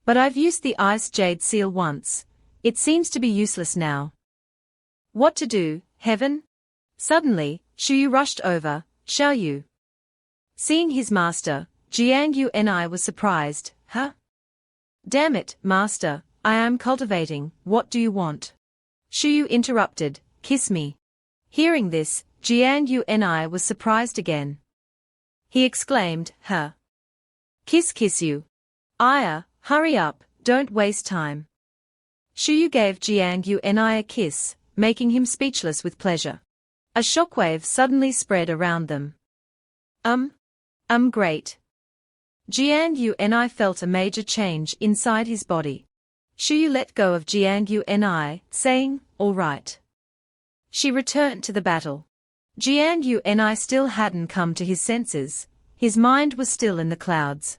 But I've used the Ice Jade Seal once. It seems to be useless now. What to do, heaven? Suddenly, Shuyu rushed over, Xiaoyu. Seeing his master, Jiang Yu and I was surprised, huh? Damn it, master, I am cultivating, what do you want? Shuyu interrupted, kiss me. Hearing this, Jiang Yu and I was surprised again. He exclaimed, huh? Kiss you. Aya, hurry up, don't waste time. Shuyu gave Jiang Yu and I a kiss, making him speechless with pleasure. A shockwave suddenly spread around them. Great. Jiang Yu and I felt a major change inside his body. Shuyu let go of Jiang Yu and I, saying, all right. She returned to the battle. Jiang Yu and I still hadn't come to his senses, his mind was still in the clouds.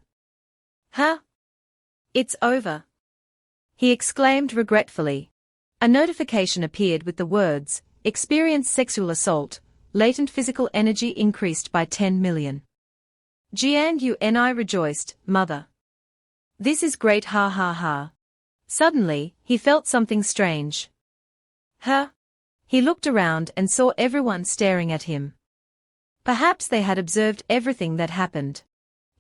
Huh? It's over. He exclaimed regretfully. A notification appeared with the words, experienced sexual assault, latent physical energy increased by 10 million. Jiang Yu and I rejoiced, mother. This is great, ha ha ha. Suddenly, he felt something strange. Huh? He looked around and saw everyone staring at him. Perhaps they had observed everything that happened.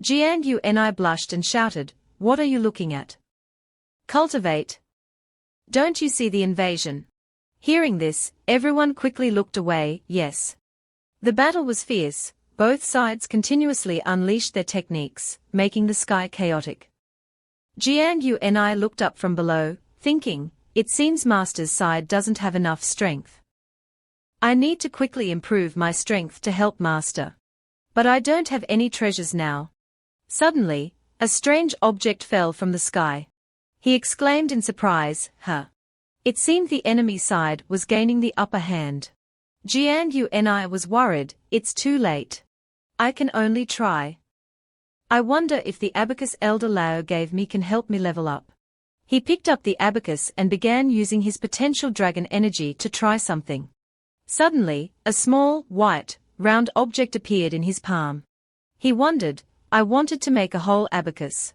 Jiang Yu and I blushed and shouted, what are you looking at? Cultivate. Don't you see the invasion? Hearing this, everyone quickly looked away, yes. The battle was fierce, both sides continuously unleashed their techniques, making the sky chaotic. Jiang Yu and I looked up from below, thinking, it seems Master's side doesn't have enough strength. I need to quickly improve my strength to help Master. But I don't have any treasures now. Suddenly, a strange object fell from the sky. He exclaimed in surprise, huh? It seemed the enemy side was gaining the upper hand. Jiang Yu and I was worried, it's too late. I can only try. I wonder if the abacus Elder Lao gave me can help me level up. He picked up the abacus and began using his potential dragon energy to try something. Suddenly, a small, white, round object appeared in his palm. He wondered, I wanted to make a whole abacus.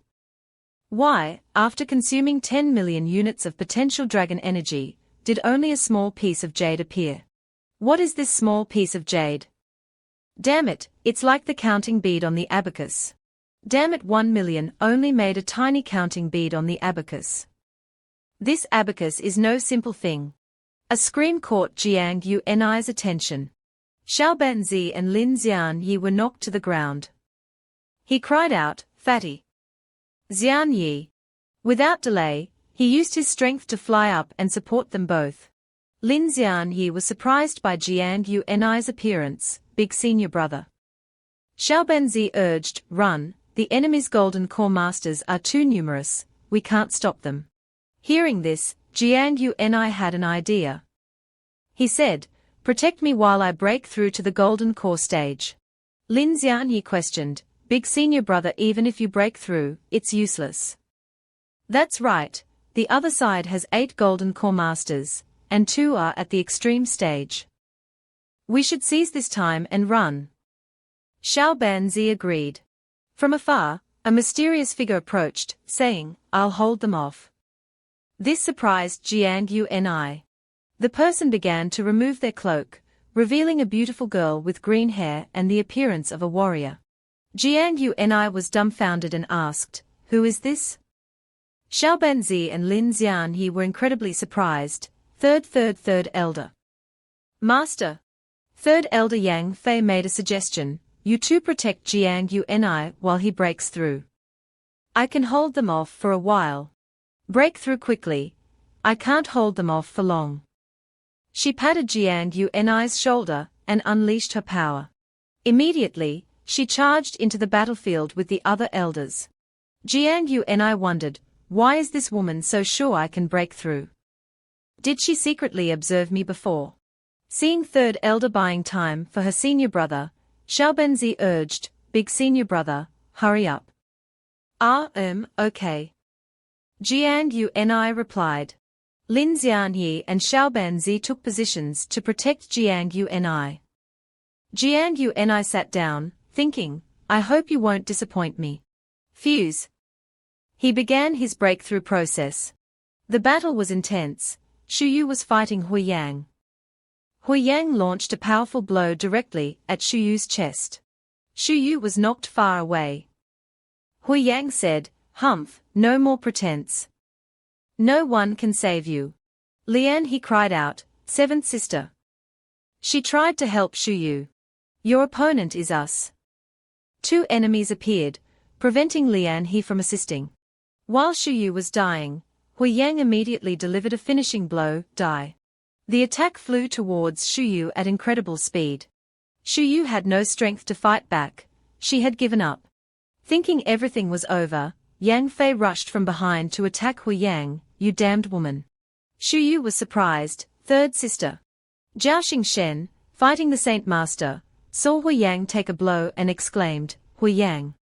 Why, after consuming 10 million units of potential dragon energy, did only a small piece of jade appear? What is this small piece of jade? Damn it, it's like the counting bead on the abacus. Damn it, 1 million only made a tiny counting bead on the abacus. This abacus is no simple thing. A scream caught Jiang Yu and I's attention. Xiaobanzi and Lin Xianyi were knocked to the ground. He cried out, Fatty! Xianyi! Without delay, he used his strength to fly up and support them both. Lin Xianyi was surprised by Jiang Yu and I's appearance, big senior brother. Xiaobanzi urged, run, the enemy's Golden Core masters are too numerous, we can't stop them. Hearing this, Jiang Yu and I had an idea. He said, protect me while I break through to the Golden Core stage. Lin Xianyi questioned, big senior brother, even if you break through, it's useless. That's right, the other side has 8 Golden Core masters, and 2 are at the extreme stage. We should seize this time and run. Xiaobanzi agreed. From afar, A mysterious figure approached, saying, "I'll hold them off." This surprised Jiang Yunai. The person began to remove their cloak, revealing a beautiful girl with green hair and the appearance of a warrior. Jiang Yunai was dumbfounded and asked, "Who is this?" Xiaobanzi and Lin Xianyi were incredibly surprised. Third elder. Master. Third elder Yang Fei made a suggestion. You two protect Jiang Yunai while he breaks through. I can hold them off for a while. Break through quickly. I can't hold them off for long. She patted Jiang Yunai's shoulder and unleashed her power. Immediately, she charged into the battlefield with the other elders. Jiang Yunai wondered, why is this woman so sure I can break through? Did she secretly observe me before? Seeing third elder buying time for her senior brother, Xiaobanzi urged, "Big senior brother, hurry up." Okay. Jiang Yunai replied. Lin Xianyi and Xiaobanzi took positions to protect Jiang Yunai. Jiang Yunai sat down, thinking, I hope you won't disappoint me. Fuse. He began his breakthrough process. The battle was intense. Shuyu was fighting Huiyang. Huiyang launched a powerful blow directly at Shuyu's chest. Shuyu was knocked far away. Huiyang said, "Humph, no more pretense. No one can save you." Lian, he cried out, "Seventh sister." She tried to help Shuyu. "Your opponent is us." Two enemies appeared, preventing Lian he from assisting. While Shuyu was dying, Huiyang immediately delivered a finishing blow, die. The attack flew towards Shuyu at incredible speed. Shuyu had no strength to fight back. She had given up. Thinking everything was over, Yang Fei rushed from behind to attack Huiyang. "You damned woman." Shuyu was surprised. Third sister. Zhao Xingchen, fighting the Saint Master, saw Huiyang take a blow and exclaimed, "Huiyang."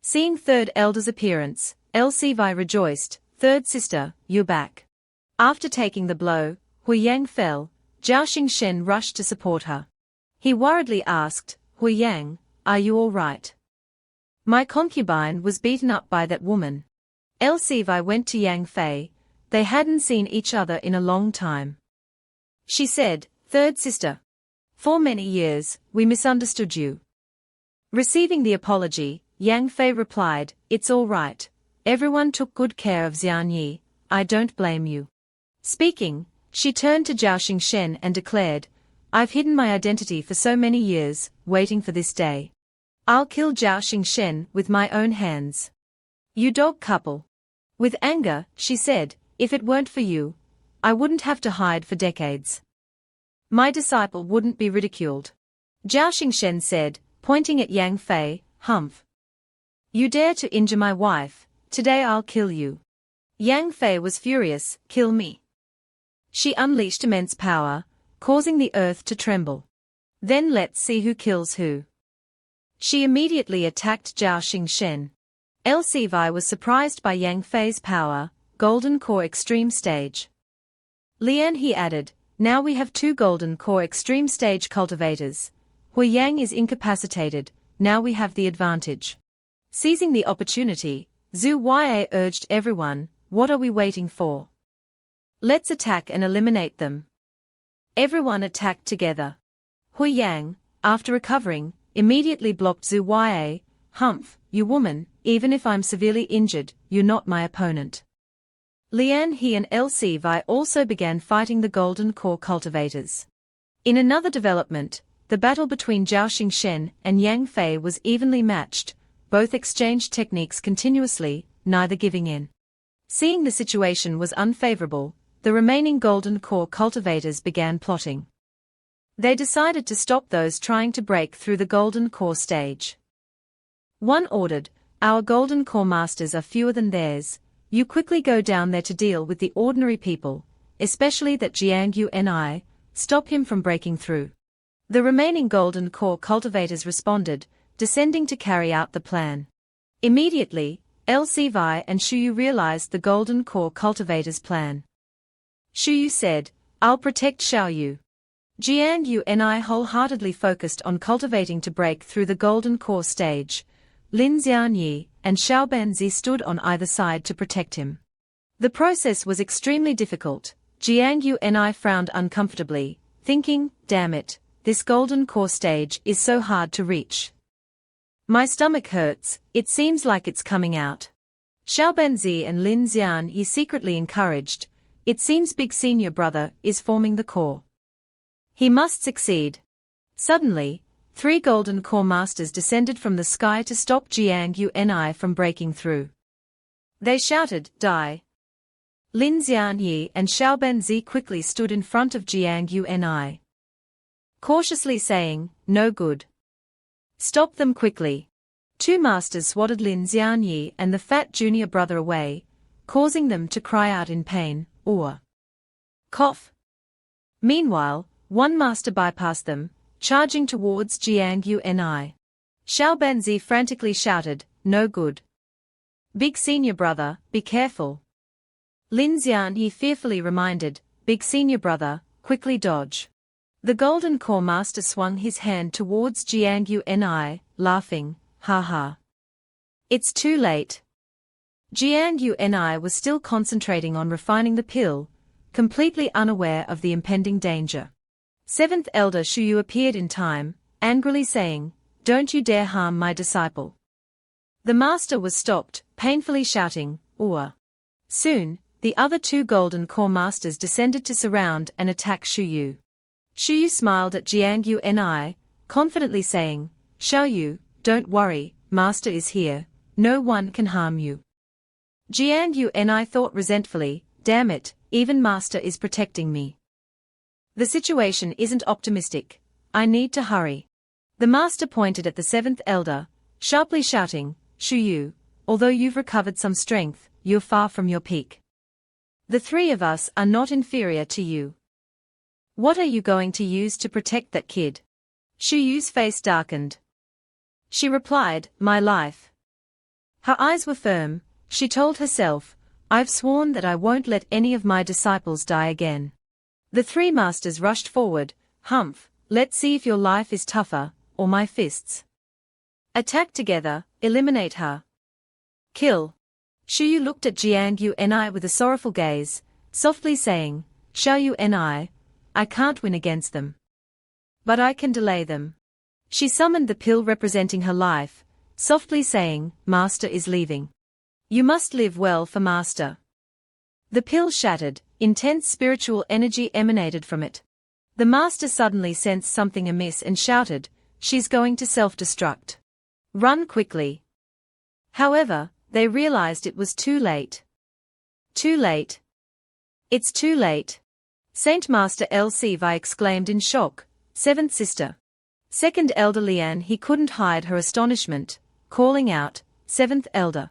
Seeing third elder's appearance, Elxivai rejoiced, "Third sister, you're back." After taking the blow, Huiyang fell. Zhao Xingchen rushed to support her. He worriedly asked, "Huiyang, are you all right? My concubine was beaten up by that woman." Elxivai went to Yang Fei. They hadn't seen each other in a long time. She said, "Third sister. For many years, we misunderstood you." Receiving the apology, Yang Fei replied, "It's all right. Everyone took good care of Xianyi. I don't blame you." Speaking, she turned to Zhao Xingchen and declared, "I've hidden my identity for so many years, waiting for this day. I'll kill Zhao Xingchen with my own hands. You dog couple." With anger, she said, "If it weren't for you, I wouldn't have to hide for decades. My disciple wouldn't be ridiculed." Zhao Xingchen said, pointing at Yang Fei, "Humph. You dare to injure my wife, today I'll kill you." Yang Fei was furious, "Kill me." She unleashed immense power, causing the earth to tremble. "Then let's see who kills who." She immediately attacked Zhao Xingchen. Elxivai was surprised by Yang Fei's power, Golden Core Extreme Stage. Lian, he added, "Now we have two Golden Core Extreme Stage cultivators. Huiyang is incapacitated, now we have the advantage." Seizing the opportunity, Zhu Yue urged everyone, "What are we waiting for? Let's attack and eliminate them." Everyone attacked together. Huiyang, after recovering, immediately blocked Zhu Yue. "Humph, you woman, even if I'm severely injured, you're not my opponent." Lian He and Elxivai also began fighting the Golden Core cultivators. In another development, the battle between Zhao Xingchen and Yang Fei was evenly matched. Both exchanged techniques continuously, neither giving in. Seeing the situation was unfavorable, the remaining Golden Core cultivators began plotting. They decided to stop those trying to break through the Golden Core stage. One ordered, "Our Golden Core masters are fewer than theirs. You quickly go down there to deal with the ordinary people, especially that Jiang Yunai, stop him from breaking through." The remaining Golden Core cultivators responded, descending to carry out the plan. Immediately, Elxivai and Shuyu realized the Golden Core cultivators' plan. Shuyu said, "I'll protect Xiaoyu." Jiang Yunai wholeheartedly focused on cultivating to break through the Golden Core stage. Lin Xianyi, and Xiaobanzi stood on either side to protect him. The process was extremely difficult. Jiang Yu and I frowned uncomfortably, thinking, damn it, this golden core stage is so hard to reach. My stomach hurts, it seems like it's coming out. Xiaobanzi and Lin Xianyi secretly encouraged, it seems big senior brother is forming the core. He must succeed. Suddenly, 3 golden core masters descended from the sky to stop Jiang Yu and I from breaking through. They shouted, die. Lin Xianyi and Xiaobanzi quickly stood in front of Jiang Yu and I, cautiously saying, no good. Stop them quickly. 2 masters swatted Lin Xianyi and the fat junior brother away, causing them to cry out in pain, or cough. Meanwhile, 1 master bypassed them, charging towards Jiang Yu and I. Xiaobanzi frantically shouted, no good. Big senior brother, be careful. Lin Xianyi fearfully reminded, big senior brother, quickly dodge. The golden core master swung his hand towards Jiang Yu and I, laughing, ha ha. It's too late. Jiang Yu and I was still concentrating on refining the pill, completely unaware of the impending danger. 7th Elder Shuyu appeared in time, angrily saying, don't you dare harm my disciple. The master was stopped, painfully shouting, Ua. Soon, the other 2 golden core masters descended to surround and attack Shuyu. Shuyu smiled at Jiang Yu and I, confidently saying, Xiaoyu, don't worry, master is here, no one can harm you. Jiang Yu and I thought resentfully, damn it, even master is protecting me. The situation isn't optimistic, I need to hurry. The master pointed at the 7th elder, sharply shouting, Shuyu, although you've recovered some strength, you're far from your peak. The 3 of us are not inferior to you. What are you going to use to protect that kid? Shuyu's face darkened. She replied, my life. Her eyes were firm, she told herself, I've sworn that I won't let any of my disciples die again. The 3 masters rushed forward, Humph, let's see if your life is tougher, or my fists. Attack together, eliminate her. Kill. Shuyu looked at Jiang Yu and I with a sorrowful gaze, softly saying, Xiaoyu and I can't win against them. But I can delay them. She summoned the pill representing her life, softly saying, Master is leaving. You must live well for Master. The pill shattered, intense spiritual energy emanated from it. The Master suddenly sensed something amiss and shouted, she's going to self-destruct. Run quickly. However, they realized it was too late. Too late. It's too late. Saint Master Lcvi exclaimed in shock, 7th sister. 2nd Elder Lian he couldn't hide her astonishment, calling out, 7th Elder.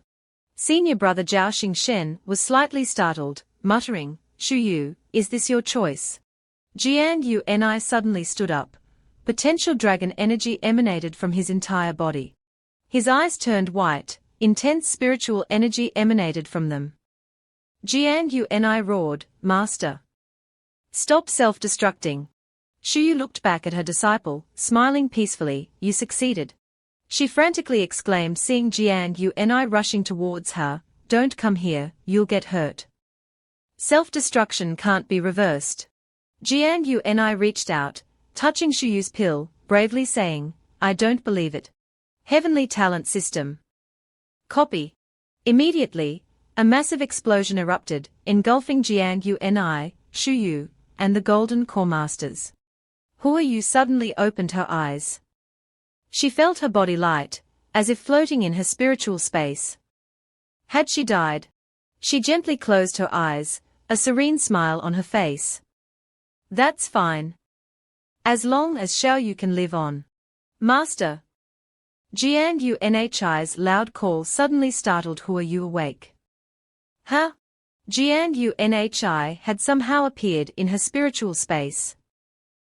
Senior brother Zhao Xingshen was slightly startled, muttering, Shuyu, is this your choice? Jiang Yu and I suddenly stood up. Potential dragon energy emanated from his entire body. His eyes turned white, intense spiritual energy emanated from them. Jiang Yu and I roared, Master. Stop self-destructing. Shuyu looked back at her disciple, smiling peacefully, you succeeded. She frantically exclaimed seeing Jiang Yu and I rushing towards her, don't come here, you'll get hurt. Self-destruction can't be reversed. Jiang Yu and I reached out, touching Shuyu's pill, bravely saying, I don't believe it. Heavenly talent system. Copy. Immediately, a massive explosion erupted, engulfing Jiang Yu and I, Shuyu, and the Golden Core Masters. Huayu suddenly opened her eyes. She felt her body light, as if floating in her spiritual space. Had she died? She gently closed her eyes, a serene smile on her face. That's fine. As long as Xiaoyu can live on. Master. Jiang Yu Nhi's loud call suddenly startled Huayu awake. Huh? Jiang Yu Nhi had somehow appeared in her spiritual space.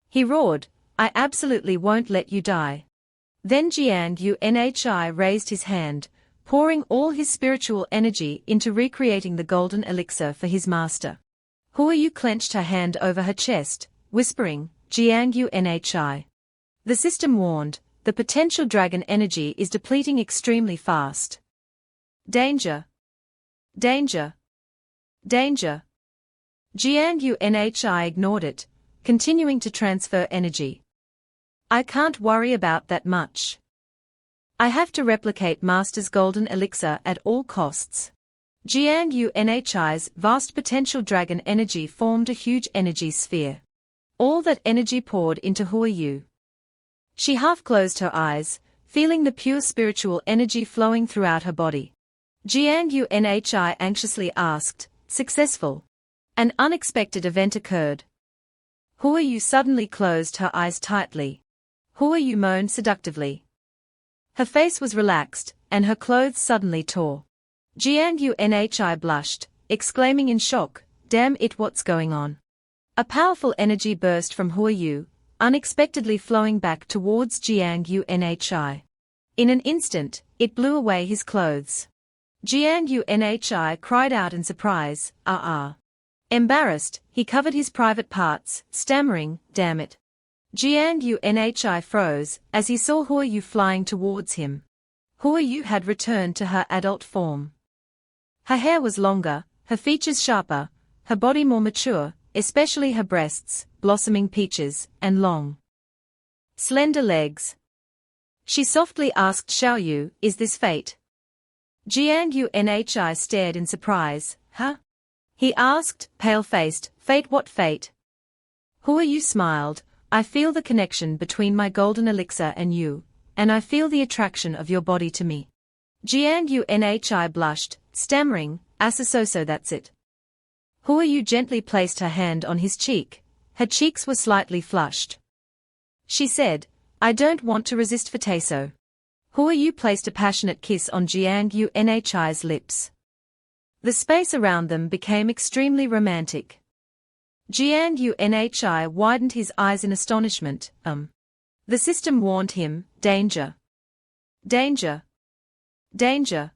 He roared, I absolutely won't let you die. Then Jiang Yu Nhi raised his hand, pouring all his spiritual energy into recreating the golden elixir for his master. Huayu clenched her hand over her chest, whispering, Jiang Yu Nhi. The system warned, the potential dragon energy is depleting extremely fast. Danger! Danger! Danger! Gangnhi ignored it, continuing to transfer energy. I can't worry about that much. I have to replicate Master's golden elixir at all costs. Gangnhi's vast potential dragon energy formed a huge energy sphere. All that energy poured into Shuyu. She half closed her eyes, feeling the pure spiritual energy flowing throughout her body. Gangnhi anxiously asked, "Successful?" An unexpected event occurred. Shuyu suddenly closed her eyes tightly. Shuyu moaned seductively. Her face was relaxed, and her clothes suddenly tore. Gangnhi blushed, exclaiming in shock, "Damn it, what's going on?" A powerful energy burst from Shuyu, unexpectedly flowing back towards Gangnhi. In an instant, it blew away his clothes. Gangnhi cried out in surprise, "Ah." Embarrassed, he covered his private parts, stammering, "Damn it." Gangnhi froze as he saw Shuyu flying towards him. Shuyu had returned to her adult form. Her hair was longer, her features sharper, her body more mature, especially her breasts, blossoming peaches, and long, slender legs. She softly asked Shuyu, "Is this fate?" Gangnhi stared in surprise. "Huh?" he asked, pale-faced. "Fate, what fate?" Shuyu smiled. "I feel the connection between my golden elixir and you, and I feel the attraction of your body to me." Gangnhi blushed, stammering, "So that's it." Shuyu gently placed her hand on his cheek. Her cheeks were slightly flushed. She said, "I don't want to resist Fataso." Shuyu placed a passionate kiss on Gangnhi's lips. The space around them became extremely romantic. Gangnhi widened his eyes in astonishment. The system warned him, "Danger. Danger. Danger."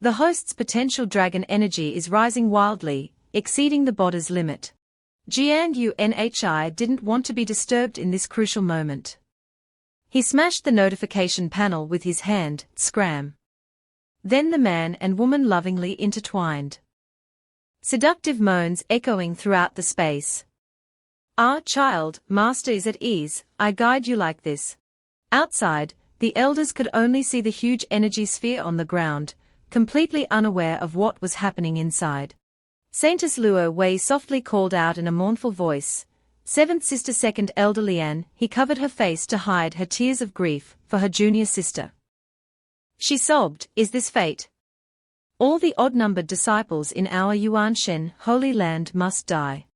The host's potential dragon energy is rising wildly, exceeding the body's limit. Gangnhi didn't want to be disturbed in this crucial moment. He smashed the notification panel with his hand, scram. Then the man and woman lovingly intertwined. Seductive moans echoing throughout the space. "Ah, child, Master is at ease, I guide you like this." Outside, the elders could only see the huge energy sphere on the ground, completely unaware of what was happening inside. Saintess Luo Wei softly called out in a mournful voice, "Seventh sister, second elder Lian." He covered her face to hide her tears of grief for her junior sister. She sobbed, "Is this fate? All the odd-numbered disciples in our Yuanshen holy land must die."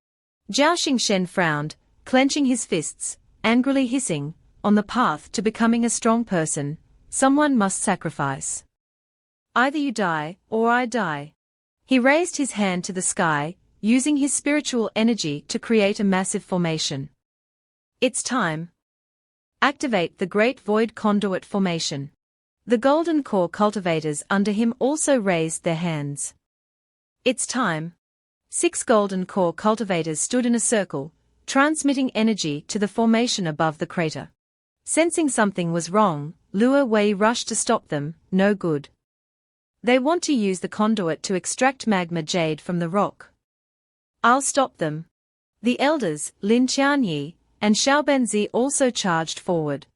Zhao Xingchen frowned, clenching his fists, angrily hissing, "On the path to becoming a strong person, someone must sacrifice. Either you die, or I die." He raised his hand to the sky, using his spiritual energy to create a massive formation. "It's time. Activate the Great Void Conduit Formation." The golden core cultivators under him also raised their hands. "It's time." 6 golden core cultivators stood in a circle, transmitting energy to the formation above the crater. Sensing something was wrong, Luo Wei rushed to stop them. "No good. They want to use the conduit to extract magma jade from the rock." "I'll stop them." The elders, Lin Qianyi and Xiaobenzi, also charged forward.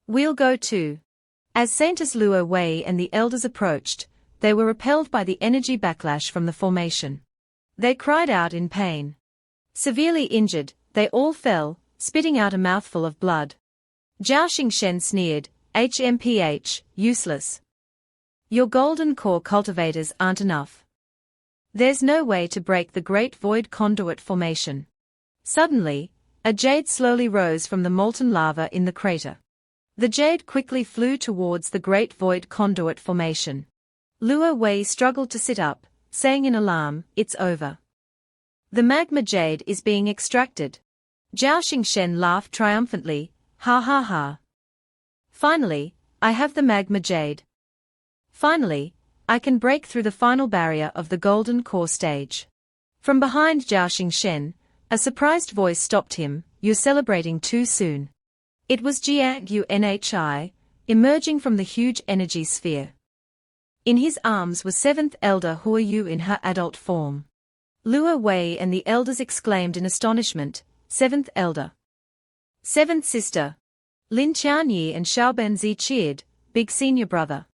"We'll go too." As Saintess Luo Wei and the elders approached, they were repelled by the energy backlash from the formation. They cried out in pain. Severely injured, they all fell, spitting out a mouthful of blood. Zhao Xingchen sneered, "HMPH, useless. Your golden core cultivators aren't enough. There's no way to break the Great Void Conduit Formation." Suddenly, a jade slowly rose from the molten lava in the crater. The jade quickly flew towards the Great Void Conduit Formation. Luo Wei struggled to sit up, saying in alarm, "It's over. The magma jade is being extracted." Zhao Xingchen laughed triumphantly, "Ha ha ha. Finally, I have the magma jade. Finally, I can break through the final barrier of the golden core stage." From behind Zhao Xingchen, a surprised voice stopped him, "You're celebrating too soon. It was Jiang Unhi, emerging from the huge energy sphere. In his arms was 7th Elder Huayu in her adult form. Luo Wei and the elders exclaimed in astonishment, 7th Elder. 7th Sister. Lin Qianyi and Xiaobenzi cheered, big senior brother.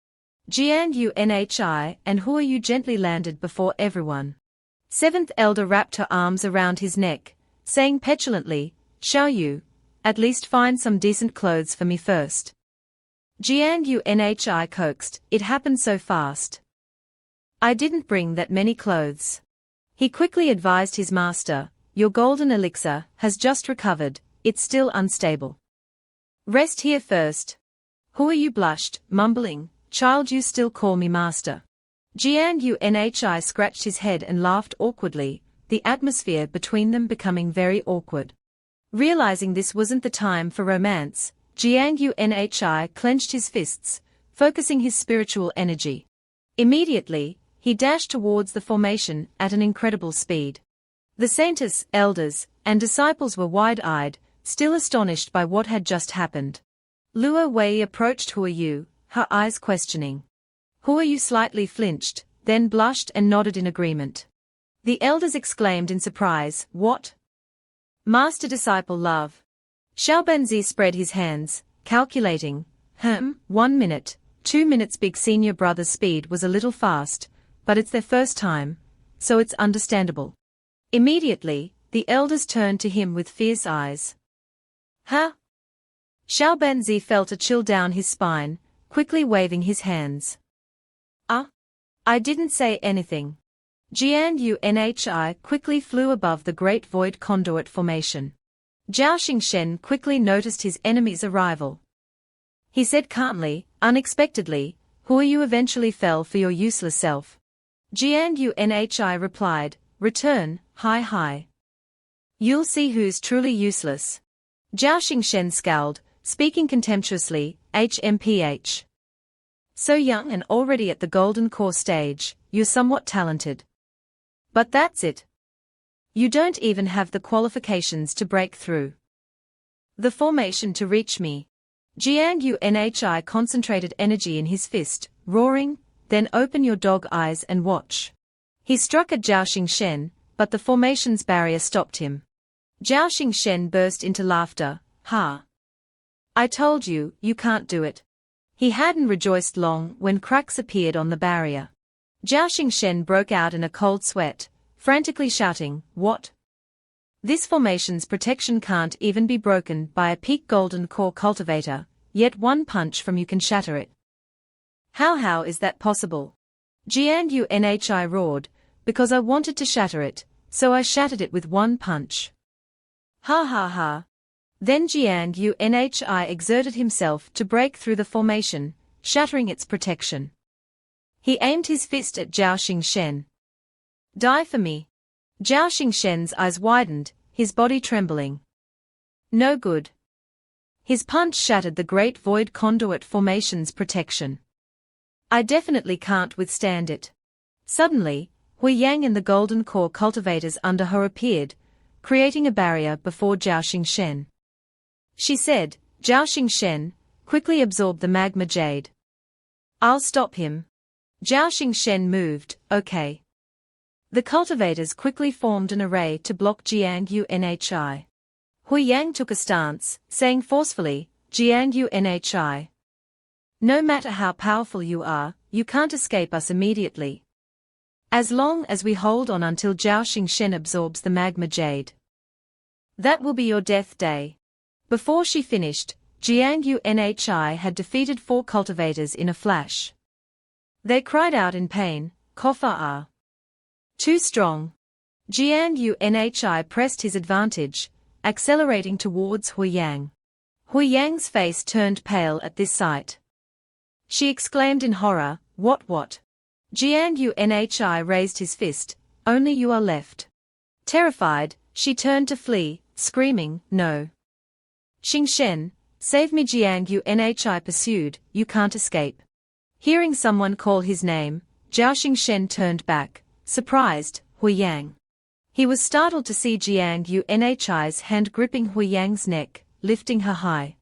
Jiang Unhi and Huayu gently landed before everyone. 7th Elder wrapped her arms around his neck, saying petulantly, Shuyu, at least find some decent clothes for me first. Jiang Unhi coaxed, it happened so fast. I didn't bring that many clothes. He quickly advised his master, your golden elixir has just recovered, it's still unstable. Rest here first. Huayu blushed, mumbling, child you still call me master. Jiang Unhi scratched his head and laughed awkwardly, the atmosphere between them becoming very awkward. Realizing this wasn't the time for romance, Jiang Unhi clenched his fists, focusing his spiritual energy. Immediately, he dashed towards the formation at an incredible speed. The Saintess, elders, and disciples were wide-eyed, still astonished by what had just happened. Luo Wei approached Huayu, her eyes questioning. Huayu slightly flinched, then blushed and nodded in agreement. The elders exclaimed in surprise, what? Master-disciple love. Xiaobenzi spread his hands, calculating, 1 minute, 2 minutes. Big senior brother's speed was a little fast, but it's their first time, so it's understandable. Immediately, the elders turned to him with fierce eyes. Huh? Xiaobenzi felt a chill down his spine, quickly waving his hands. I didn't say anything. Jiang Unhi quickly flew above the great void conduit formation. Zhao Xingchen quickly noticed his enemy's arrival. He said calmly, unexpectedly, Huayu eventually fell for your useless self. Jiang Unhi replied, return, hi. You'll see who's truly useless. Zhao Xingchen scowled, speaking contemptuously, HMPH. So young and already at the golden core stage, you're somewhat talented. But that's it. You don't even have the qualifications to break through the formation to reach me. Jiang Unhi concentrated energy in his fist, roaring, then open your dog eyes and watch. He struck at Zhao Xingchen, but the formation's barrier stopped him. Zhao Xingchen burst into laughter, ha. I told you, you can't do it. He hadn't rejoiced long when cracks appeared on the barrier. Zhao Xingchen broke out in a cold sweat, frantically shouting, what? This formation's protection can't even be broken by a peak golden core cultivator, yet one punch from you can shatter it. How is that possible? Jiang Unhi roared, because I wanted to shatter it, so I shattered it with one punch. Ha. Then Jiang Unhi exerted himself to break through the formation, shattering its protection. He aimed his fist at Zhao Xingchen. Die for me. Zhao Xingchen's eyes widened, his body trembling. No good. His punch shattered the great void conduit formation's protection. I definitely can't withstand it. Suddenly, Huiyang and the golden core cultivators under her appeared, creating a barrier before Zhao Xingchen. She said, Zhao Xingchen, quickly absorb the magma jade. I'll stop him. Zhao Xingchen moved, okay. The cultivators quickly formed an array to block Jiang Unhi. Huiyang took a stance, saying forcefully, Jiang Unhi. No matter how powerful you are, you can't escape us immediately. As long as we hold on until Zhao Xingchen absorbs the magma jade. That will be your death day. Before she finished, Jiang Unhi had defeated 4 cultivators in a flash. They cried out in pain, Kofa. Too strong. Jiang Unhi pressed his advantage, accelerating towards Huiyang. Huiyang's face turned pale at this sight. She exclaimed in horror, what? Jiang Unhi raised his fist, only you are left. Terrified, she turned to flee, screaming, no. Xingchen, save me. Jiang Unhi pursued, you can't escape. Hearing someone call his name, Zhao Xingchen turned back, surprised, Huiyang. He was startled to see Jiang Unhi's hand gripping Huiyang's neck, lifting her high.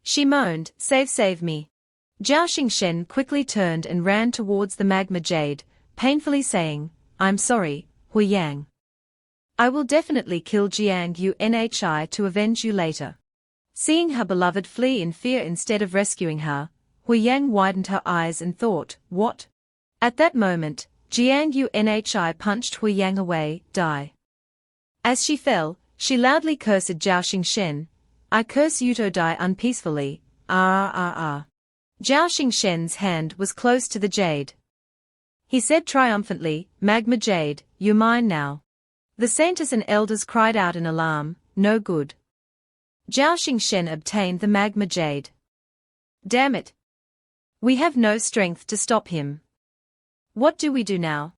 She moaned, save me. Zhao Xingchen quickly turned and ran towards the magma jade, painfully saying, I'm sorry, Hui Yang. I will definitely kill Jiang Yunhi to avenge you later. Seeing her beloved flee in fear instead of rescuing her, Hui Yang widened her eyes and thought, what? At that moment, Jiang Yunhi punched Hui Yang away, die. As she fell, she loudly cursed Zhao Xingchen, I curse you to die unpeacefully, Zhao Xingchen's hand was close to the jade. He said triumphantly, Magma Jade, you're mine now. The Saintess and Elders cried out in alarm, no good. Zhao Xingchen obtained the Magma Jade. Damn it. We have no strength to stop him. What do we do now?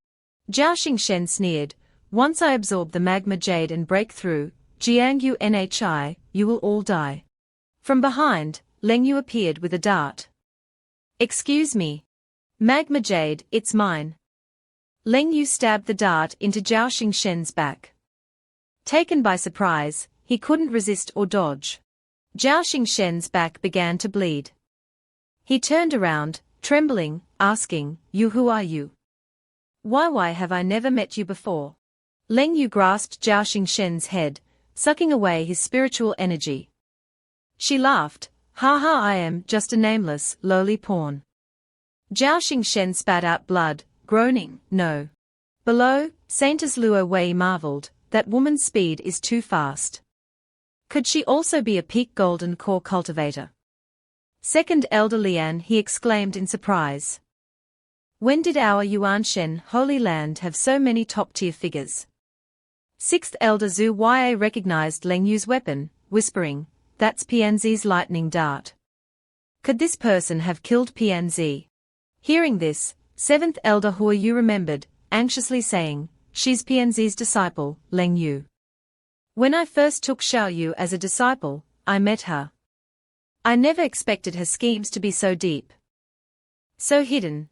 Zhao Xingchen sneered, once I absorb the Magma Jade and break through, Jiang Yunhi, you will all die. From behind, Leng Yu appeared with a dart. Excuse me. Magma Jade, it's mine. Leng Yu stabbed the dart into Zhao Xingchen's back. Taken by surprise, he couldn't resist or dodge. Zhao Xingchen's back began to bleed. He turned around, trembling, asking, You who are you? Why have I never met you before? Leng Yu grasped Zhao Xingchen's head, sucking away his spiritual energy. She laughed, ha, I am just a nameless, lowly pawn. Zhao Xingchen spat out blood, groaning, no. Below, Saintess Luo Wei marveled, that woman's speed is too fast. Could she also be a peak golden core cultivator? Second Elder Lian, he exclaimed in surprise. When did our Yuanshen Holy Land have so many top-tier figures? Sixth Elder Zhu Yue recognized Leng Yu's weapon, whispering, that's Pianzi's lightning dart. Could this person have killed Pianzi? Hearing this, Seventh Elder Hui Yu remembered, anxiously saying, she's Pianzi's disciple, Leng Yu. When I first took Shuyu as a disciple, I met her. I never expected her schemes to be so deep. So hidden.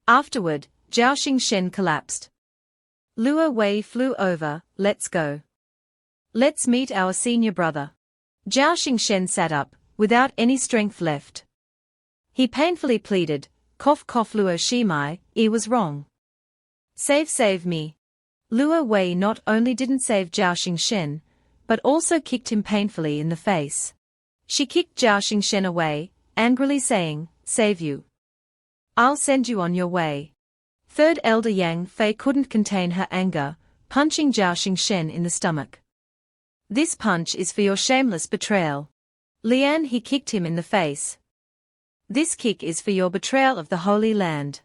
Afterward, Zhao Xingchen collapsed. Luo Wei flew over, let's go. Let's meet our senior brother. Zhao Xingchen sat up, without any strength left. He painfully pleaded, cough Luo Shimai, I was wrong. Save me. Luo Wei not only didn't save Zhao Xingchen, but also kicked him painfully in the face. She kicked Zhao Xingchen away, angrily saying, save you. I'll send you on your way. Third Elder Yang Fei couldn't contain her anger, punching Zhao Xingchen in the stomach. This punch is for your shameless betrayal. Lian, he kicked him in the face. This kick is for your betrayal of the Holy Land.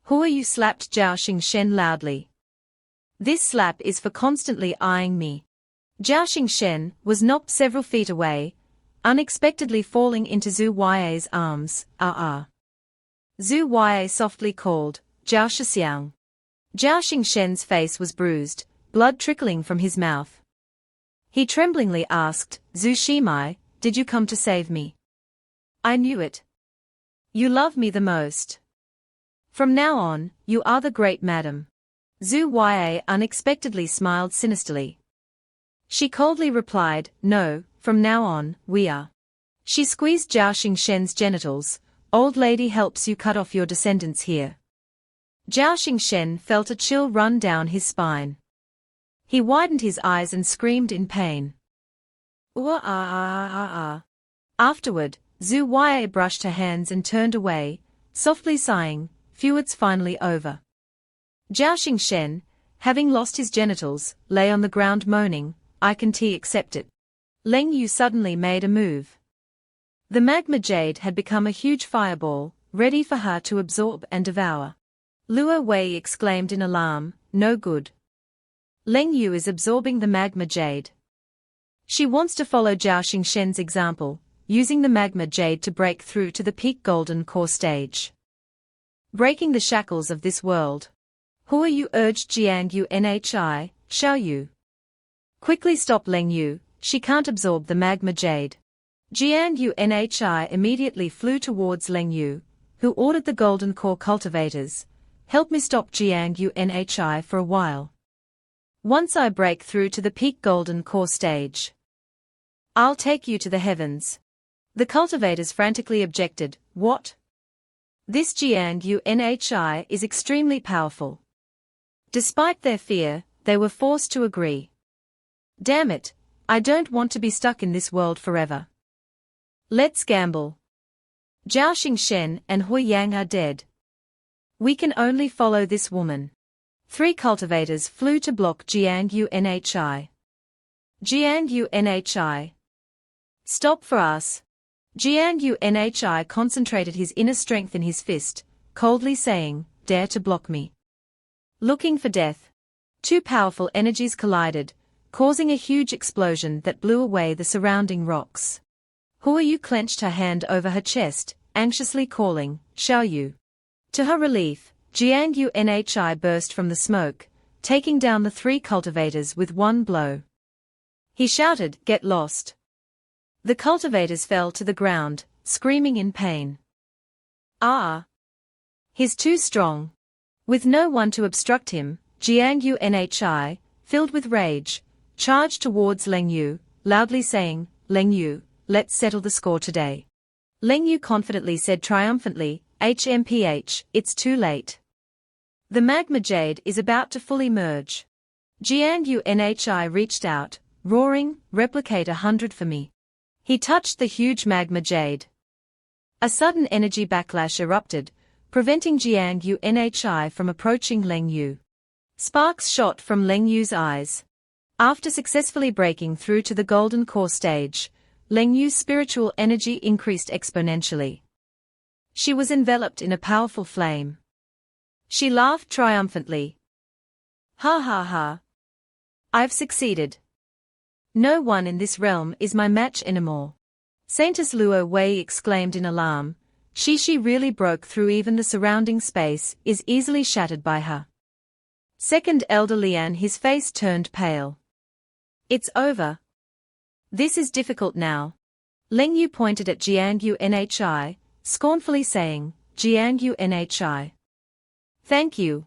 Hui Yu slapped Zhao Xingchen loudly. This slap is for constantly eyeing me. Zhao Xingchen was knocked several feet away, unexpectedly falling into Zhu Yue's arms, Zhu Yue softly called, Zhao Shixiang. Zhao Xingchen's face was bruised, blood trickling from his mouth. He tremblingly asked, Zhu Shimai, did you come to save me? I knew it. You love me the most. From now on, you are the great madam. Zhu Yue unexpectedly smiled sinisterly. She coldly replied, no, from now on, we are. She squeezed Zhao Xingchen's genitals, old lady helps you cut off your descendants here. Zhao Xingchen felt a chill run down his spine. He widened his eyes and screamed in pain. Afterward, Zhu Yue brushed her hands and turned away, softly sighing, phew, it's finally over. Zhao Xingchen, having lost his genitals, lay on the ground moaning, I can't accept it. Leng Yu suddenly made a move. The magma jade had become a huge fireball, ready for her to absorb and devour. Luo Wei exclaimed in alarm, no good. Leng Yu is absorbing the magma jade. She wants to follow Zhao Xingchen's example, using the magma jade to break through to the peak golden core stage. Breaking the shackles of this world. Hui Yu urged Jiang Yunhi, Shuyu. Quickly stop Leng Yu, she can't absorb the magma jade. Jiang Yunhi immediately flew towards Leng Yu, who ordered the golden core cultivators, help me stop Jiang Yunhi for a while. Once I break through to the peak golden core stage, I'll take you to the heavens. The cultivators frantically objected, "What? This Gangnhi is extremely powerful." Despite their fear, they were forced to agree. "Damn it, I don't want to be stuck in this world forever. Let's gamble. Zhao Xingchen and Hui Yang are dead. We can only follow this woman." 3 cultivators flew to block Gangnhi. Gangnhi. Stop for us. Gangnhi concentrated his inner strength in his fist, coldly saying, "Dare to block me." Looking for death. 2 powerful energies collided, causing a huge explosion that blew away the surrounding rocks. Shuyu clenched her hand over her chest, anxiously calling, "Shuyu." To her relief, Gangnhi burst from the smoke, taking down the 3 cultivators with one blow. He shouted, "Get lost." The cultivators fell to the ground, screaming in pain. "Ah! He's too strong." With no one to obstruct him, Gangnhi, filled with rage, charged towards Leng Yu, loudly saying, "Leng Yu, let's settle the score today." Leng Yu confidently said triumphantly, "HMPH, it's too late. The magma jade is about to fully merge." Gangnhi reached out, roaring, "Replicate 100 for me." He touched the huge magma jade. A sudden energy backlash erupted, preventing Gangnhi from approaching Leng Yu. Sparks shot from Leng Yu's eyes. After successfully breaking through to the golden core stage, Leng Yu's spiritual energy increased exponentially. She was enveloped in a powerful flame. She laughed triumphantly. "Ha ha ha. I've succeeded. No one in this realm is my match anymore." Saintess Luo Wei exclaimed in alarm. She really broke through. Even the surrounding space is easily shattered by her. Second Elder Lian, his face turned pale. "It's over. This is difficult now." Leng Yu pointed at Gangnhi, scornfully saying, "Gangnhi. Thank you.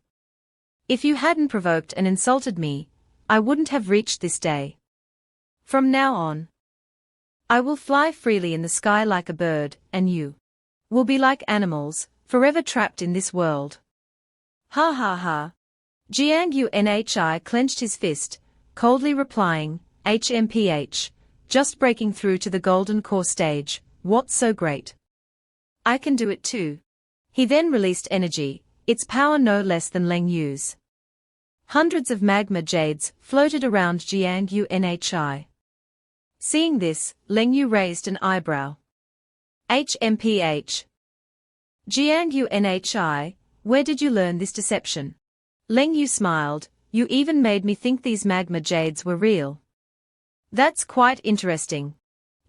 If you hadn't provoked and insulted me, I wouldn't have reached this day. From now on, I will fly freely in the sky like a bird, and you will be like animals, forever trapped in this world." Ha ha ha. Gangnhi clenched his fist, coldly replying, "HMPH, just breaking through to the golden core stage, what's so great? I can do it too." He then released energy, its power no less than Leng Yu's. Hundreds of magma jades floated around Gangnhi. Seeing this, Leng Yu raised an eyebrow. "HMPH. Gangnhi, where did you learn this deception?" Leng Yu smiled, "You even made me think these magma jades were real." "That's quite interesting."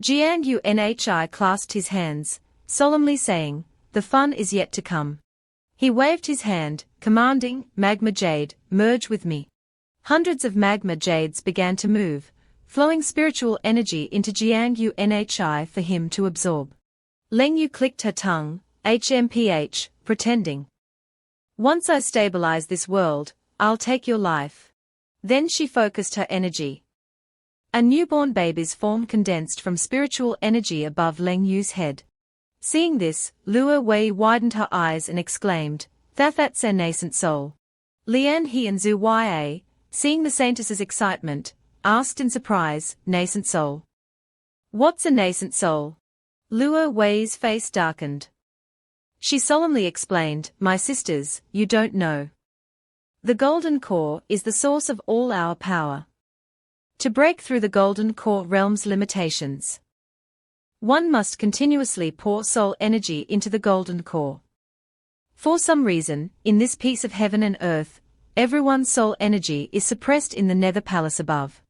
Gangnhi clasped his hands, solemnly saying, "The fun is yet to come." He waved his hand, commanding, "Magma jade, merge with me." Hundreds of magma jades began to move, flowing spiritual energy into Gangnhi for him to absorb. Leng Yu clicked her tongue, "HMPH, pretending. Once I stabilize this world, I'll take your life." Then she focused her energy. A newborn baby's form condensed from spiritual energy above Leng Yu's head. Seeing this, Luo Wei widened her eyes and exclaimed, "That's a nascent soul." Lian He and Zhu Ya, seeing the Saintess's excitement, asked in surprise, "Nascent soul? What's a nascent soul?" Luo Wei's face darkened. She solemnly explained, "My sisters, you don't know. The golden core is the source of all our power. To break through the golden core realm's limitations, one must continuously pour soul energy into the golden core. For some reason, in this piece of heaven and earth, everyone's soul energy is suppressed in the nether palace above,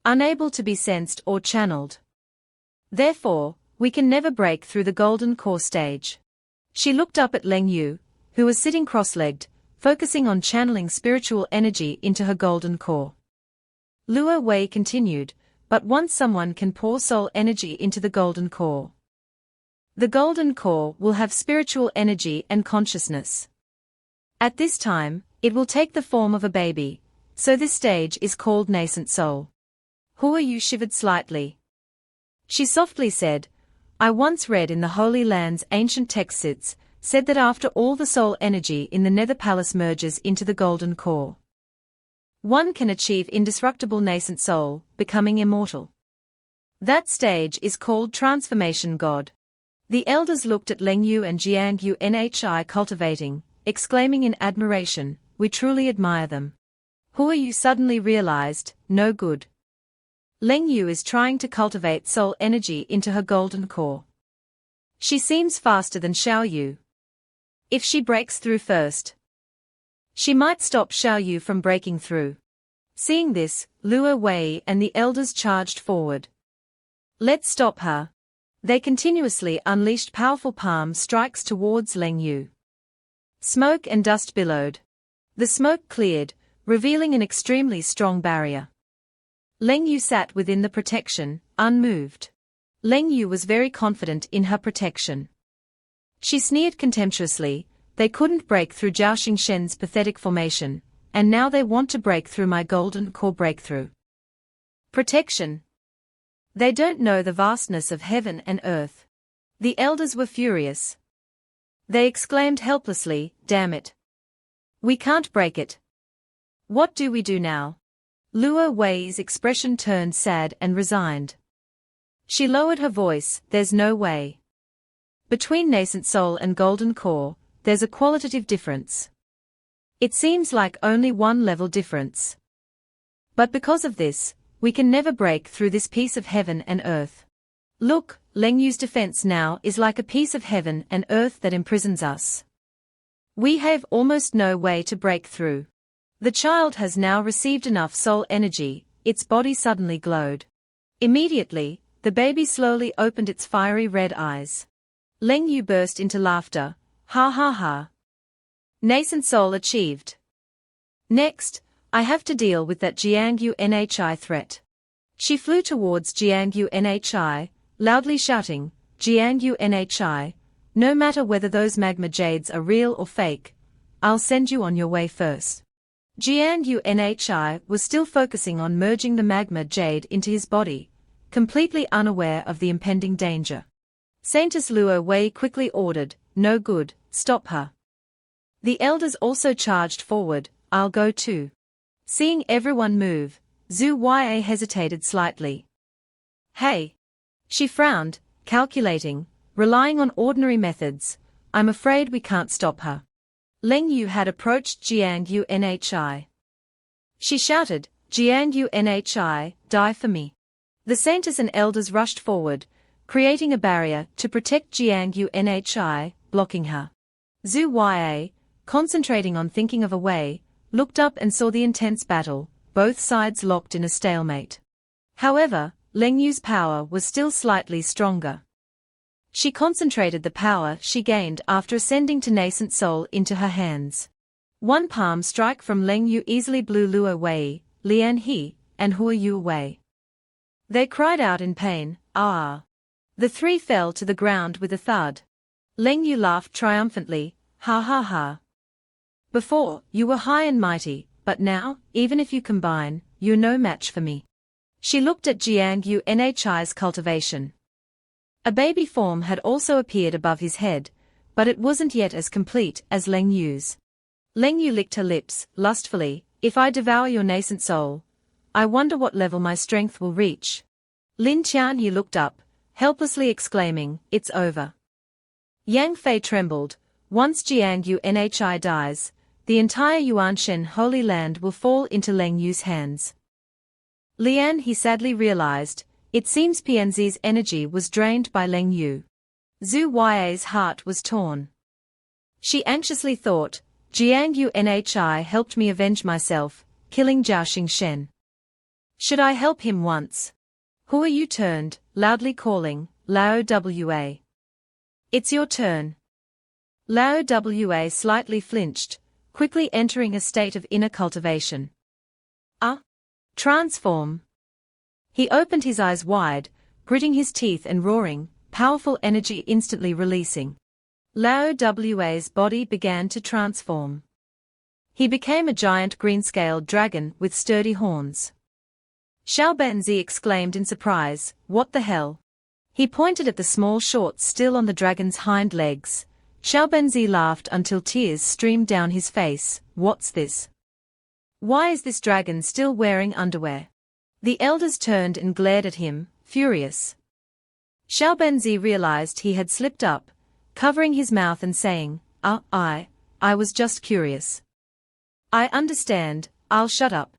unable to be sensed or channeled. Therefore, we can never break through the golden core stage." She looked up at Leng Yu, who was sitting cross-legged, focusing on channeling spiritual energy into her golden core. Luo Wei continued, "But once someone can pour soul energy into the golden core, the golden core will have spiritual energy and consciousness. At this time, it will take the form of a baby, so this stage is called nascent soul." Shuyu shivered slightly. She softly said, I once read in the Holy Land's ancient texts, said that after all the soul energy in the Nether Palace merges into the golden core, one can achieve indestructible nascent soul, becoming immortal. That stage is called Transformation God. The elders looked at Leng Yu and Jiang Yu Nhi cultivating, exclaiming in admiration, "We truly admire them." Yu suddenly realized, no good. Leng Yu is trying to cultivate soul energy into her golden core. She seems faster than Yu. If she breaks through first, she might stop Yu from breaking through. Seeing this, Luo Wei and the elders charged forward. Let's stop her. They continuously unleashed powerful palm strikes towards Leng Yu. Smoke and dust billowed. The smoke cleared, revealing an extremely strong barrier. Leng Yu sat within the protection, unmoved. Leng Yu was very confident in her protection. She sneered contemptuously, "They couldn't break through Zhao Xingxen's pathetic formation, and now they want to break through my golden core breakthrough. Protection. They don't know the vastness of heaven and earth." The elders were furious. They exclaimed helplessly, "Damn it. We can't break it. What do we do now?" Luo Wei's expression turned sad and resigned. She lowered her voice, "There's no way. Between nascent soul and golden core, there's a qualitative difference. It seems like only one level difference. But because of this, we can never break through this piece of heaven and earth. Look, Leng Yu's defense now is like a piece of heaven and earth that imprisons us. We have almost no way to break through." The child has now received enough soul energy, its body suddenly glowed. Immediately, the baby slowly opened its fiery red eyes. Leng Yu burst into laughter, "Ha ha ha. Nascent soul achieved. Next, I have to deal with that Jiang Yu Nhi threat." She flew towards Jiang Yu Nhi, loudly shouting, "Jiang Yu Nhi, no matter whether those magma jades are real or fake, I'll send you on your way first." Jiang Yu Nhi was still focusing on merging the magma jade into his body, completely unaware of the impending danger. Saintess Luo Wei quickly ordered, "No good, stop her." The elders also charged forward, "I'll go too." Seeing everyone move, Zhu Ya hesitated slightly. "Hey." She frowned, calculating, relying on ordinary methods, "I'm afraid we can't stop her." Leng Yu had approached Jiang Yu Nhi. She shouted, "Jiang Yu Nhi, die for me." The saintess and elders rushed forward, creating a barrier to protect Jiang Yu Nhi, blocking her. Zhu Ya, concentrating on thinking of a way, looked up and saw the intense battle, both sides locked in a stalemate. However, Leng Yu's power was still slightly stronger. She concentrated the power she gained after ascending to nascent soul into her hands. One palm strike from Leng Yu easily blew Luo Wei, Lian He, and Yu away. They cried out in pain, "Ah!" The three fell to the ground with a thud. Leng Yu laughed triumphantly, "Ha ha ha. Before, you were high and mighty, but now, even if you combine, you're no match for me." She looked at Jiang Yu Nhi's cultivation. A baby form had also appeared above his head, but it wasn't yet as complete as Leng Yu's. Leng Yu licked her lips, lustfully, "If I devour your nascent soul, I wonder what level my strength will reach." Lin Qianyi looked up, helplessly exclaiming, "It's over." Yang Fei trembled, "Once Jiang Yu Nhi dies, the entire Yuanshen Holy Land will fall into Leng Yu's hands." Lian He sadly realized, it seems PNZ's energy was drained by Leng Yu. Zhu Ya's heart was torn. She anxiously thought, Jiang Yu Nhi helped me avenge myself, killing Zhao Xingxen. Should I help him once? Yu turned, loudly calling, "Lao Wa. It's your turn." Lao Wa slightly flinched, quickly entering a state of inner cultivation. Transform. He opened his eyes wide, gritting his teeth and roaring, powerful energy instantly releasing. Lao Wa's body began to transform. He became a giant green-scaled dragon with sturdy horns. Xiao Benzi exclaimed in surprise, "What the hell? He pointed at the small shorts still on the dragon's hind legs. Xiaobenzi laughed until tears streamed down his face. What's this? Why is this dragon still wearing underwear? The elders turned and glared at him, furious. Xiaobenzi realized he had slipped up, covering his mouth and saying, I was just curious. I understand, I'll shut up.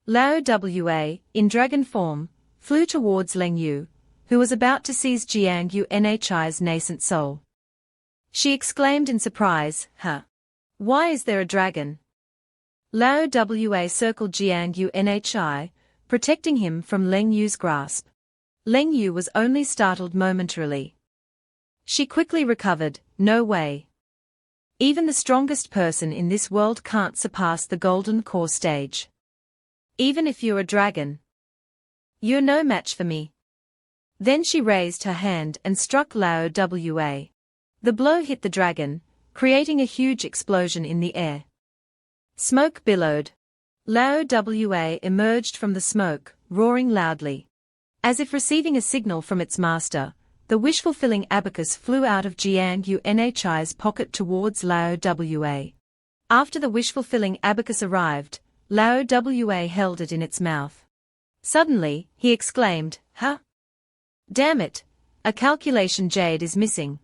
Lao Wa, in dragon form, flew towards Leng Yu, who was about to seize Jiang Yunhi's nascent soul. She exclaimed in surprise, Huh? Why is there a dragon? Lao Wa circled Jiang Yunhi, protecting him from Leng Yu's grasp. Leng Yu was only startled momentarily. She quickly recovered. No way. Even the strongest person in this world can't surpass the golden core stage. Even if you're a dragon. You're no match for me. Then she raised her hand and struck Lao Wa. The blow hit the dragon, creating a huge explosion in the air. Smoke billowed. Lao Wa emerged from the smoke, roaring loudly. As if receiving a signal from its master, the wish-fulfilling abacus flew out of Jiang Yunhi's pocket towards Lao Wa. After the wish-fulfilling abacus arrived, Lao Wa held it in its mouth. Suddenly, he exclaimed, Huh? Damn it! A calculation jade is missing.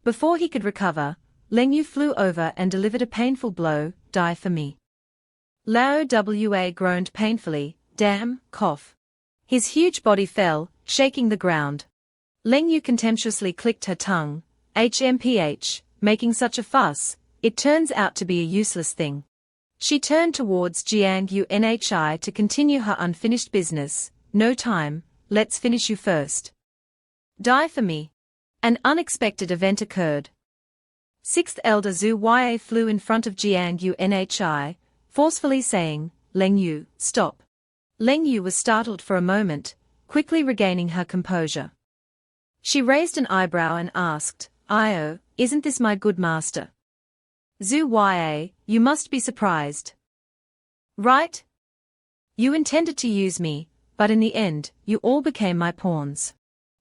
Before he could recover, Leng Yu flew over and delivered a painful blow. Die for me. Lao Wa groaned painfully. Damn, cough. His huge body fell, shaking the ground. Leng Yu contemptuously clicked her tongue. HMPH, making such a fuss, it turns out to be a useless thing. She turned towards Jiang Yunhi to continue her unfinished business. No time, let's finish you first. Die for me. An unexpected event occurred. Sixth Elder Zhu Ya flew in front of Jiang Yunhi, forcefully saying, Leng Yu, stop. Leng Yu was startled for a moment, quickly regaining her composure. She raised an eyebrow and asked, Io, isn't this my good master? Zhu Ya, you must be surprised. Right? You intended to use me, but in the end, you all became my pawns.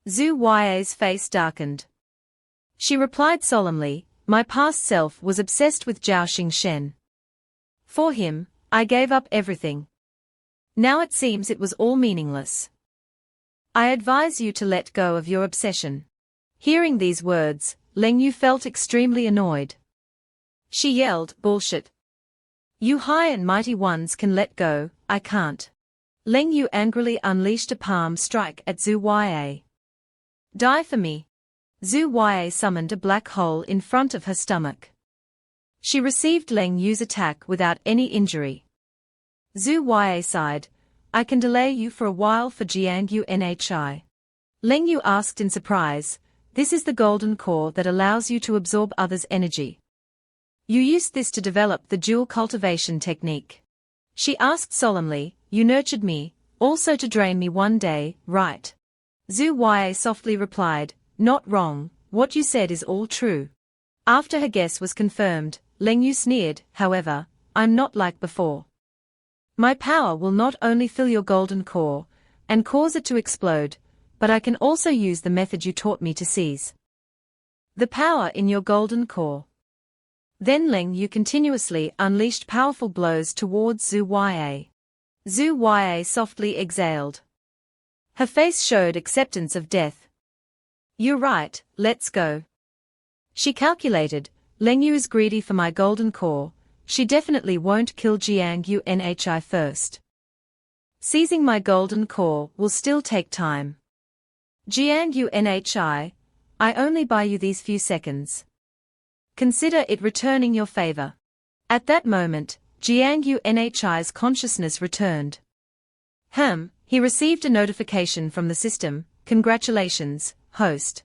Zhu Ya's face darkened. She replied solemnly, my past self was obsessed with Zhao Xingchen. For him, I gave up everything. Now it seems it was all meaningless. I advise you to let go of your obsession. Hearing these words, Leng Yu felt extremely annoyed. She yelled, bullshit. You high and mighty ones can let go, I can't. Leng Yu angrily unleashed a palm strike at Zhu Ya. Die for me. Zhu Ya summoned a black hole in front of her stomach. She received Leng Yu's attack without any injury. Zhu Ya sighed, I can delay you for a while for Jiang Yunhi. Leng Yu asked in surprise, this is the golden core that allows you to absorb others' energy. You used this to develop the dual cultivation technique. She asked solemnly, you nurtured me, also to drain me one day, right? Zhu Ya softly replied, not wrong, what you said is all true. After her guess was confirmed, Leng Yu sneered, however, I'm not like before. My power will not only fill your golden core, and cause it to explode, but I can also use the method you taught me to seize. The power in your golden core. Then Leng Yu continuously unleashed powerful blows towards Zhu Ya. Zhu Ya softly exhaled. Her face showed acceptance of death. You're right, let's go. She calculated, Leng Yu is greedy for my golden core, she definitely won't kill Jiang Yunhi first. Seizing my golden core will still take time. Jiang Yunhi, I only buy you these few seconds. Consider it returning your favor. At that moment, Jiang Yunhi's consciousness returned. He received a notification from the system, congratulations, host.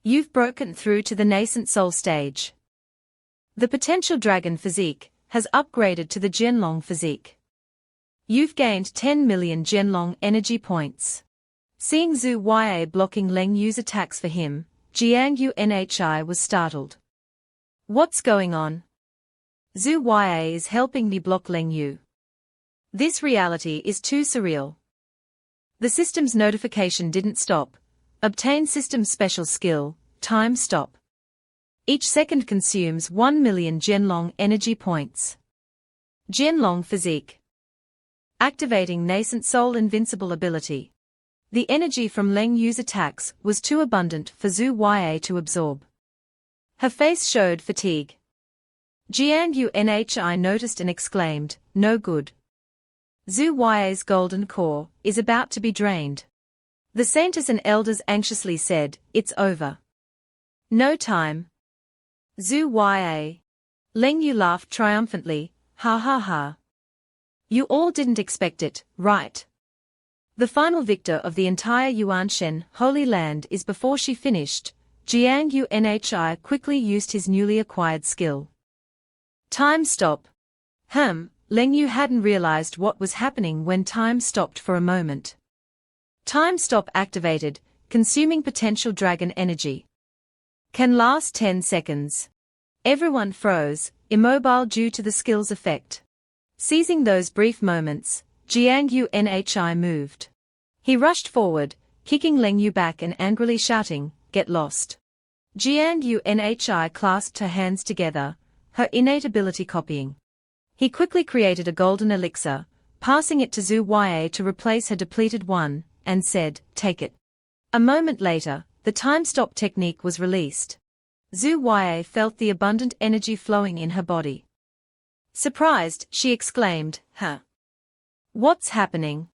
You've broken through to the nascent soul stage. The potential dragon physique has upgraded to the Jianlong physique. You've gained 10 million Jianlong energy points. Seeing Zhu Ya blocking Leng Yu's attacks for him, Jiang Yunhi was startled. What's going on? Zhu Ya is helping me block Leng Yu. This reality is too surreal. The system's notification didn't stop. Obtain system special skill, time stop. Each second consumes 1 million Jianlong energy points. Jianlong physique. Activating nascent soul invincible ability. The energy from Leng Yu's attacks was too abundant for Zhu Ya to absorb. Her face showed fatigue. Jiang Yunhi noticed and exclaimed, "No good. Zhu Ya's golden core is about to be drained." The Saintess and Elders anxiously said, "It's over. No time." Zhu Ya. Leng Yu laughed triumphantly, "Ha ha ha. You all didn't expect it, right?" The final victor of the entire Yuanshen Holy Land is before she finished. Jiang Yunhi quickly used his newly acquired skill. Time stop. Leng Yu hadn't realized what was happening when time stopped for a moment. Time stop activated, consuming potential dragon energy. Can last 10 seconds. Everyone froze, immobile due to the skill's effect. Seizing those brief moments, Jiang Yunhi moved. He rushed forward, kicking Leng Yu back and angrily shouting, "Get lost." Jiang Yunhi clasped her hands together, her innate ability copying. He quickly created a golden elixir, passing it to Zhu Ya to replace her depleted one, and said, "Take it." A moment later, the time stop technique was released. Zhu Ya felt the abundant energy flowing in her body. Surprised, she exclaimed, "Huh? What's happening?"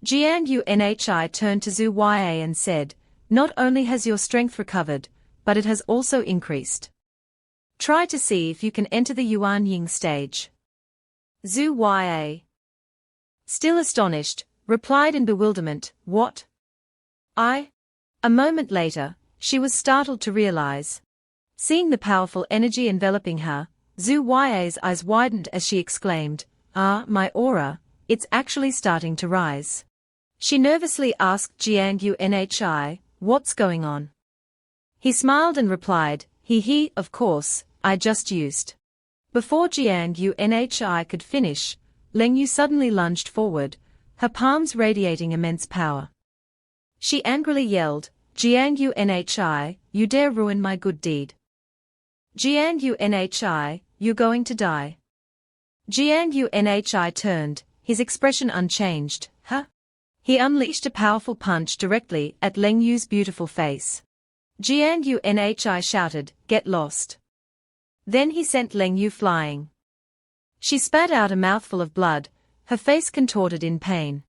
Jiang Yunhi turned to Zhu Ya and said, "Not only has your strength recovered, but it has also increased. Try to see if you can enter the Yuanying stage." Zhu Ya, still astonished, replied in bewilderment, "What? I?" A moment later, she was startled to realize. Seeing the powerful energy enveloping her, Zhu Ya's eyes widened as she exclaimed, "Ah, my aura, it's actually starting to rise." She nervously asked Jiang Yunhi, "What's going on?" He smiled and replied, Of course, I just used." Before Jiang Yunhi could finish, Leng Yu suddenly lunged forward, her palms radiating immense power. She angrily yelled, "Jiang Yunhi, you dare ruin my good deed. Jiang Yunhi, you're going to die." Jiang Yunhi turned, his expression unchanged, "Huh?" He unleashed a powerful punch directly at Leng Yu's beautiful face. Jiang Yunhi shouted, "Get lost." Then he sent Leng Yu flying. She spat out a mouthful of blood, her face contorted in pain.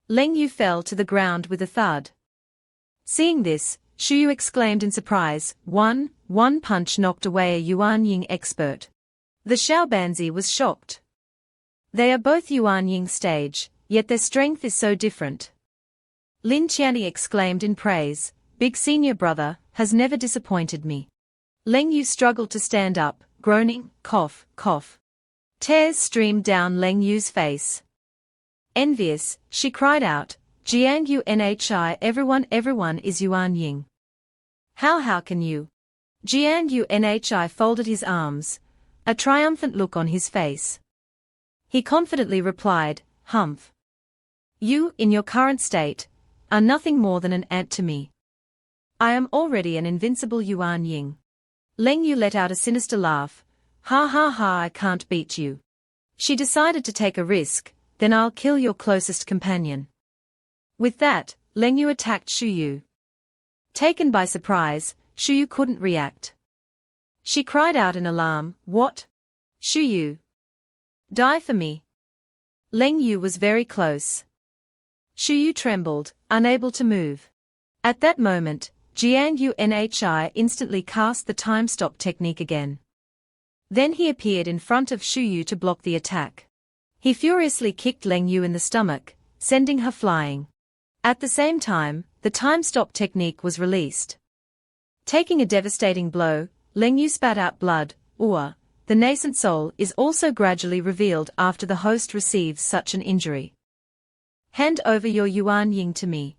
Leng Yu fell to the ground with a thud. Seeing this, Shuyu exclaimed in surprise, One punch knocked away a Yuanying expert." The Xiaobanzi was shocked. They are both Yuanying stage, yet their strength is so different. Lin Qianni exclaimed in praise, "Big senior brother has never disappointed me." Leng Yu struggled to stand up, groaning, cough, cough. Tears streamed down Leng Yu's face. Envious, she cried out, "Jiang Yunhi, everyone is Yuanying. How can you?" Jiang Yunhi folded his arms, a triumphant look on his face. He confidently replied, "Humph. You, in your current state, are nothing more than an ant to me. I am already an invincible Yuanying." Leng Yu let out a sinister laugh, "Ha ha ha, I can't beat you." She decided to take a risk, "Then I'll kill your closest companion." With that, Leng Yu attacked Shuyu. Taken by surprise, Shuyu couldn't react. She cried out in alarm, "What? Shuyu? Die for me." Leng Yu was very close. Shuyu trembled, unable to move. At that moment, Jiang Yunhi instantly cast the time stop technique again. Then he appeared in front of Shuyu to block the attack. He furiously kicked Leng Yu in the stomach, sending her flying. At the same time, the time stop technique was released. Taking a devastating blow, Leng Yu spat out blood. The nascent soul is also gradually revealed after the host receives such an injury. "Hand over your Yuanying to me."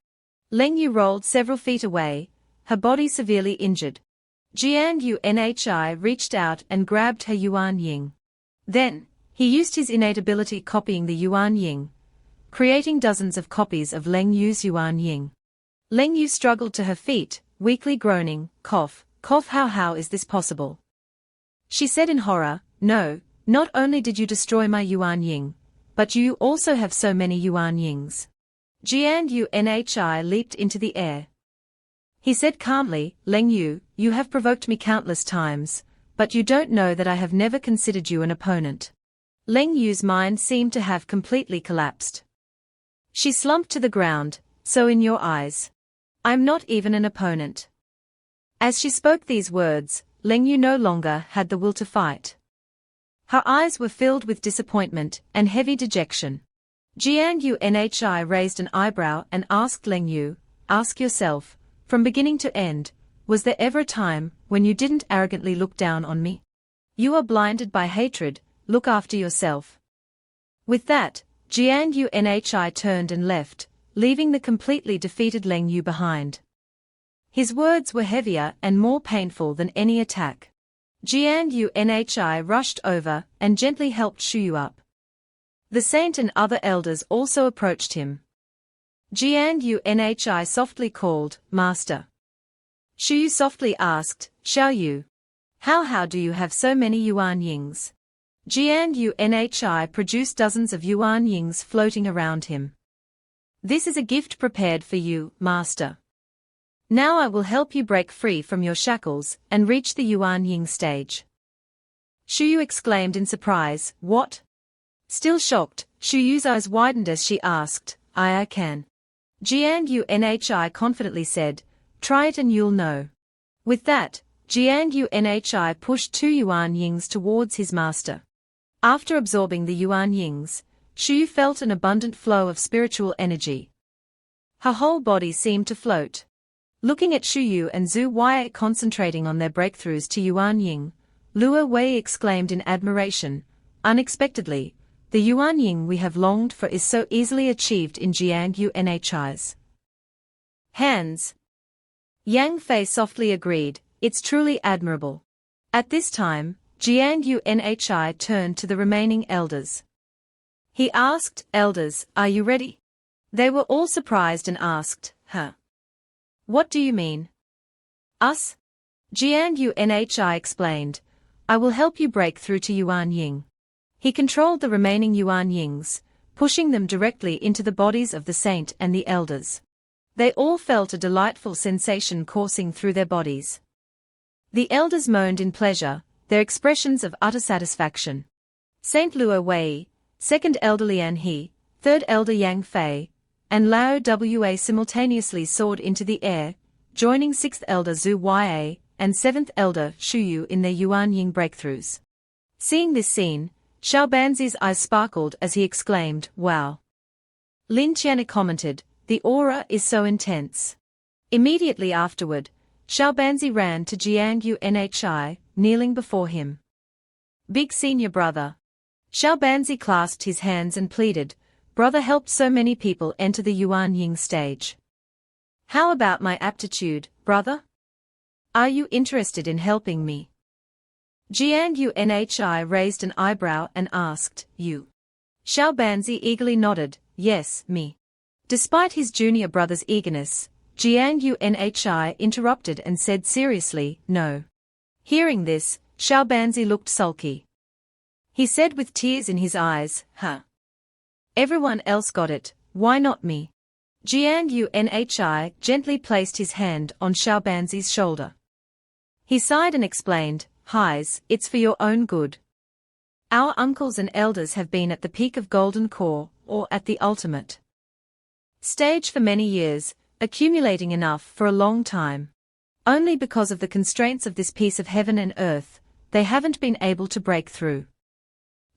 Leng Yu rolled several feet away, her body severely injured. Jiang Yunhi reached out and grabbed her Yuanying. Then, he used his innate ability copying the Yuanying, creating dozens of copies of Leng Yu's Yuanying. Leng Yu struggled to her feet, weakly groaning, cough, cough, how is this possible? She said in horror, no, not only did you destroy my Yuan Ying, but you also have so many Yuan Yings. Jian Yunhi leaped into the air. He said calmly, Leng Yu, you have provoked me countless times, but you don't know that I have never considered you an opponent. Leng Yu's mind seemed to have completely collapsed. She slumped to the ground, so in your eyes, I'm not even an opponent. As she spoke these words, Leng Yu no longer had the will to fight. Her eyes were filled with disappointment and heavy dejection. Jian Yunhi raised an eyebrow and asked Leng Yu, ask yourself, from beginning to end, was there ever a time when you didn't arrogantly look down on me? You are blinded by hatred, look after yourself. With that, Jian Yunhi turned and left, leaving the completely defeated Leng Yu behind. His words were heavier and more painful than any attack. Jian Yunhi rushed over and gently helped Shuyu up. The saint and other elders also approached him. Jian Yunhi softly called, Master. Shuyu softly asked, Xiaoyu. How do you have so many Yuan Yings? Jian Yunhi produced dozens of Yuan Yings floating around him. This is a gift prepared for you, Master. Now I will help you break free from your shackles and reach the Yuan Ying stage. Shuyu exclaimed in surprise, what? Still shocked, Shuyu's eyes widened as she asked, I can. Jian Yunhi confidently said, try it and you'll know. With that, Jian Yunhi pushed 2 Yuan Yings towards his master. After absorbing the Yuan Yings, Shuyu felt an abundant flow of spiritual energy. Her whole body seemed to float. Looking at Shuyu and Zhu Wei concentrating on their breakthroughs to Yuan Ying, Luo Wei exclaimed in admiration, unexpectedly, the Yuan Ying we have longed for is so easily achieved in Jian Yunhi's hands. Yang Fei softly agreed, it's truly admirable. At this time, Jian Yunhi turned to the remaining elders. He asked, elders, are you ready? They were all surprised and asked, huh? What do you mean? Us? Jian Yunhi explained, I will help you break through to Yuan Ying. He controlled the remaining Yuan Yings, pushing them directly into the bodies of the saint and the elders. They all felt a delightful sensation coursing through their bodies. The elders moaned in pleasure, their expressions of utter satisfaction. Saint Luo Wei, second elder Lian He, third elder Yang Fei, and Lao Wa simultaneously soared into the air, joining 6th elder Zhu Wei and 7th elder Shuyu in their Yuan Ying breakthroughs. Seeing this scene, Xiaobanzi's eyes sparkled as he exclaimed, wow. Lin Qian'er commented, the aura is so intense. Immediately afterward, Xiaobanzi ran to Jian Yunhi, kneeling before him. Big senior brother. Xiaobanzi clasped his hands and pleaded, brother helped so many people enter the Yuan Ying stage. How about my aptitude, brother? Are you interested in helping me? Jian Yunhi raised an eyebrow and asked, you? Xiaobanzi eagerly nodded, yes, me. Despite his junior brother's eagerness, Jian Yunhi interrupted and said seriously, no. Hearing this, Xiaobanzi looked sulky. He said with tears in his eyes, huh? Everyone else got it, why not me? Jian Yunhi gently placed his hand on Xiaobanzi's shoulder. He sighed and explained, Highs, it's for your own good. Our uncles and elders have been at the peak of Golden Core, or at the ultimate stage for many years, accumulating enough for a long time. Only because of the constraints of this piece of heaven and earth, they haven't been able to break through.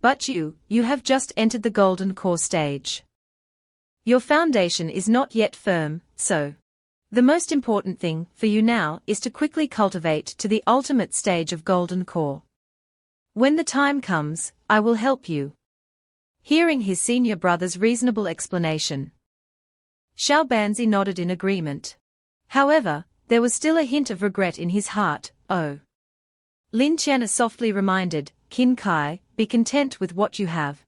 But you have just entered the Golden Core stage. Your foundation is not yet firm, so the most important thing for you now is to quickly cultivate to the ultimate stage of Golden Core. When the time comes, I will help you. Hearing his senior brother's reasonable explanation, Xiaobanzi nodded in agreement. However, there was still a hint of regret in his heart, oh. Lin Qian'er softly reminded, Qin Kai, be content with what you have.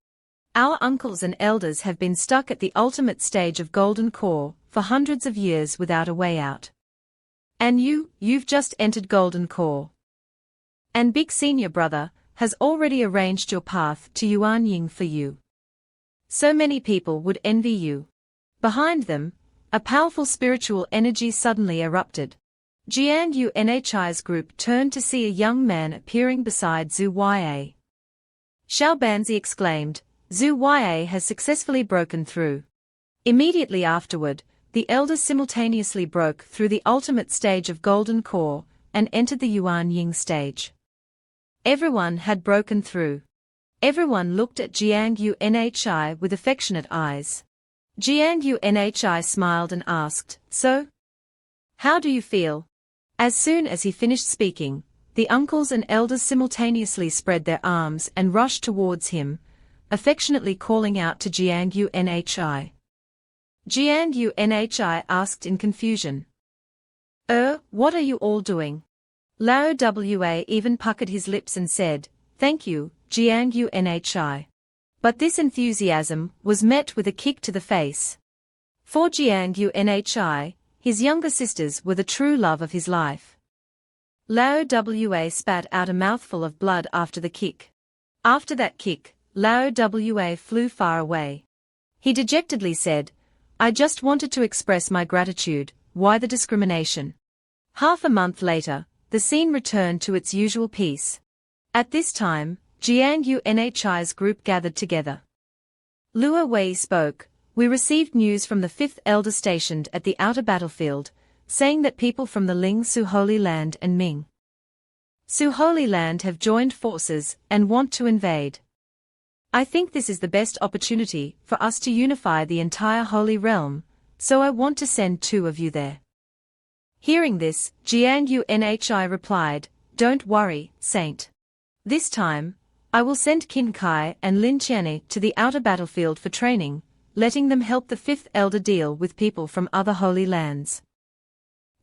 Our uncles and elders have been stuck at the ultimate stage of Golden Core for hundreds of years without a way out. And you've just entered Golden Core. And Big Senior Brother has already arranged your path to Yuanying for you. So many people would envy you. Behind them, a powerful spiritual energy suddenly erupted. Jian Yunhi's group turned to see a young man appearing beside Zhu Ya. Xiao Banzi exclaimed, Zhu Ya has successfully broken through. Immediately afterward, the elders simultaneously broke through the ultimate stage of Golden Core and entered the Yuanying stage. Everyone had broken through. Everyone looked at Jiang Yunhi with affectionate eyes. Jiang Yunhi smiled and asked, So? How do you feel? As soon as he finished speaking, the uncles and elders simultaneously spread their arms and rushed towards him, affectionately calling out to Jiang Yunhi. Jiang Yunhi asked in confusion. What are you all doing? Lao Wa even puckered his lips and said, Thank you, Jiang Yunhi. But this enthusiasm was met with a kick to the face. For Jiang Yunhi, his younger sisters were the true love of his life. Lao Wa spat out a mouthful of blood after the kick. After that kick, Lao Wa flew far away. He dejectedly said, I just wanted to express my gratitude, why the discrimination? Half a month later, the scene returned to its usual peace. At this time, Jiang Yunhi's group gathered together. Luo Wei spoke, We received news from the 5th elder stationed at the outer battlefield, saying that people from the Ling Su Holy Land and Ming Su Holy Land have joined forces and want to invade. I think this is the best opportunity for us to unify the entire Holy Realm, so I want to send 2 of you there. Hearing this, Jiang Yunhi replied, Don't worry, Saint. This time, I will send Qin Kai and Lin Qianni to the outer battlefield for training, letting them help the 5th elder deal with people from other holy lands.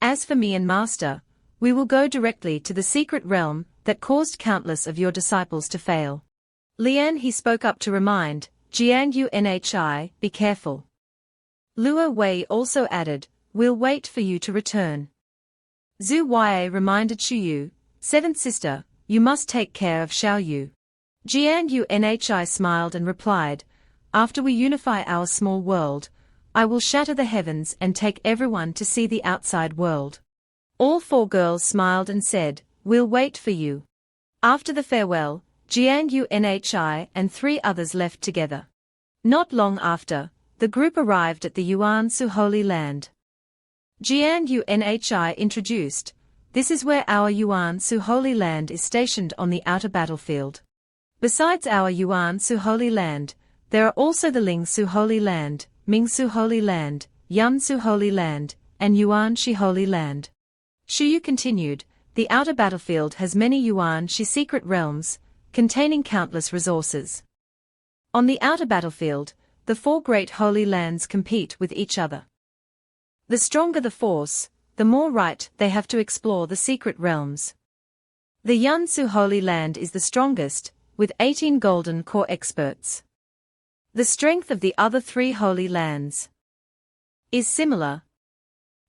As for me and Master, we will go directly to the secret realm that caused countless of your disciples to fail. Lian he spoke up to remind, Jiang Yunhi, be careful. Luo Wei also added, We'll wait for you to return. Zhu Ya reminded Shuyu, 7th sister, you must take care of Xiaoyu. Jiang Yunhi smiled and replied, After we unify our small world, I will shatter the heavens and take everyone to see the outside world. All 4 girls smiled and said, We'll wait for you. After the farewell, Jiang Yunhi and 3 others left together. Not long after, the group arrived at the Yuan Su Holy Land. Jiang Yunhi introduced, This is where our Yuan Su Holy Land is stationed on the outer battlefield. Besides our Yuan Su Holy Land, there are also the Ling Su Holy Land, Ming Su Holy Land, Yan Su Holy Land, and Yuan Shi Holy Land. Shuyu continued, The outer battlefield has many Yuan Shi secret realms, containing countless resources. On the outer battlefield, the 4 great holy lands compete with each other. The stronger the force, the more right they have to explore the secret realms. The Yan Su Holy Land is the strongest, with 18 golden core experts. The strength of the other 3 holy lands is similar.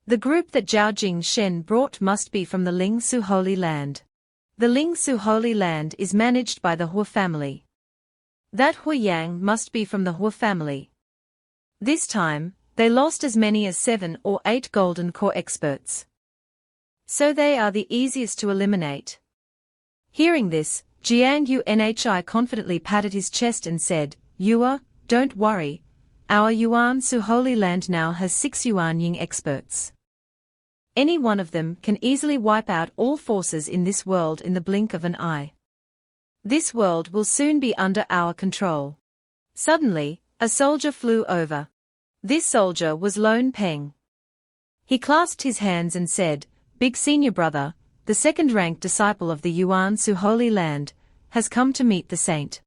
The group that Zhao Jingshen brought must be from the Ling Su Holy Land. The Ling Su Holy Land is managed by the Hua family. That Hua Yang must be from the Hua family. This time, they lost as many as 7 or 8 golden core experts. So they are the easiest to eliminate. Hearing this, Jiang Yunhi confidently patted his chest and said, Yua, don't worry, our Yuan Su Holy Land now has 6 Yuanying experts. Any one of them can easily wipe out all forces in this world in the blink of an eye. This world will soon be under our control. Suddenly, a soldier flew over. This soldier was Lone Peng. He clasped his hands and said, Big Senior Brother, the 2nd-ranked disciple of the Yuan Su Holy Land, has come to meet the saint.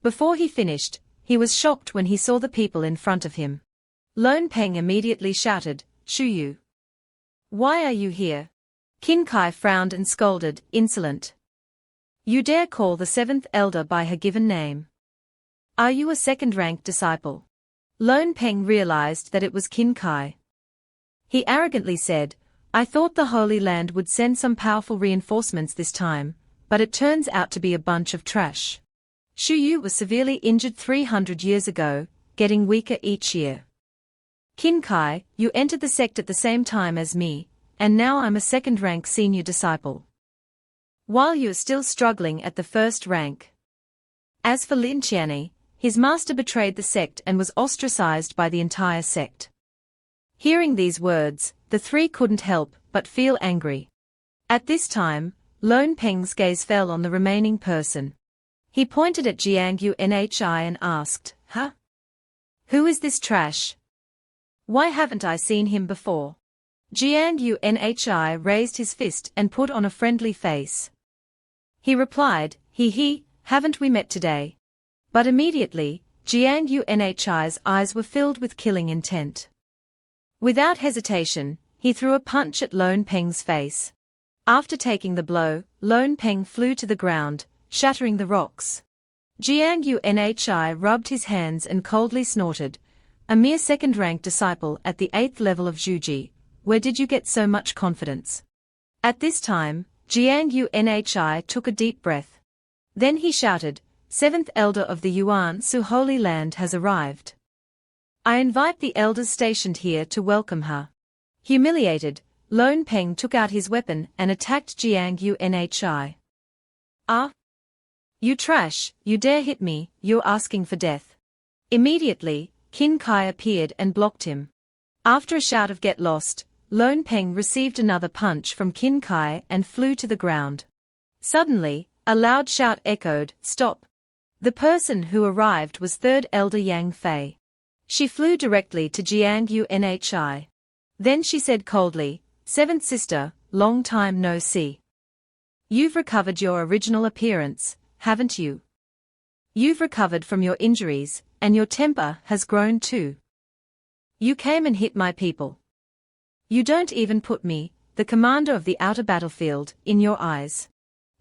Before he finished, he was shocked when he saw the people in front of him. Lone Peng immediately shouted, Shuyu. Why are you here? Qin Kai frowned and scolded, Insolent. You dare call the 7th elder by her given name. Are you a second-rank disciple? Lone Peng realized that it was Qin Kai. He arrogantly said, I thought the Holy Land would send some powerful reinforcements this time, but it turns out to be a bunch of trash. Shuyu was severely injured 300 years ago, getting weaker each year. Qin Kai, you entered the sect at the same time as me, and now I'm a second-rank senior disciple. While you're still struggling at the first rank. As for Lin Qianni, his master betrayed the sect and was ostracized by the entire sect. Hearing these words, the three couldn't help but feel angry. At this time, Lone Peng's gaze fell on the remaining person. He pointed at Jiang Yunhi and asked, Huh? Who is this trash? Why haven't I seen him before? Jiang Yunhi raised his fist and put on a friendly face. He replied, He, haven't we met today? But immediately, Jiang Yunhi's eyes were filled with killing intent. Without hesitation, he threw a punch at Lone Peng's face. After taking the blow, Lone Peng flew to the ground, shattering the rocks. Jiang Yunhi rubbed his hands and coldly snorted, a mere second-rank disciple at the 8th level of Zhuji, where did you get so much confidence? At this time, Jiang Yunhi took a deep breath. Then he shouted, 7th Elder of the Yuan Su Holy Land has arrived. I invite the elders stationed here to welcome her. Humiliated, Lone Peng took out his weapon and attacked Jiang Yunhi. Ah! You trash, you dare hit me, you're asking for death. Immediately, Qin Kai appeared and blocked him. After a shout of get lost, Lone Peng received another punch from Qin Kai and flew to the ground. Suddenly, a loud shout echoed, Stop! The person who arrived was 3rd Elder Yang Fei. She flew directly to Jiang Yunhi. Then she said coldly, 7th sister, long time no see. You've recovered your original appearance, haven't you? You've recovered from your injuries, and your temper has grown too. You came and hit my people. You don't even put me, the commander of the outer battlefield, in your eyes.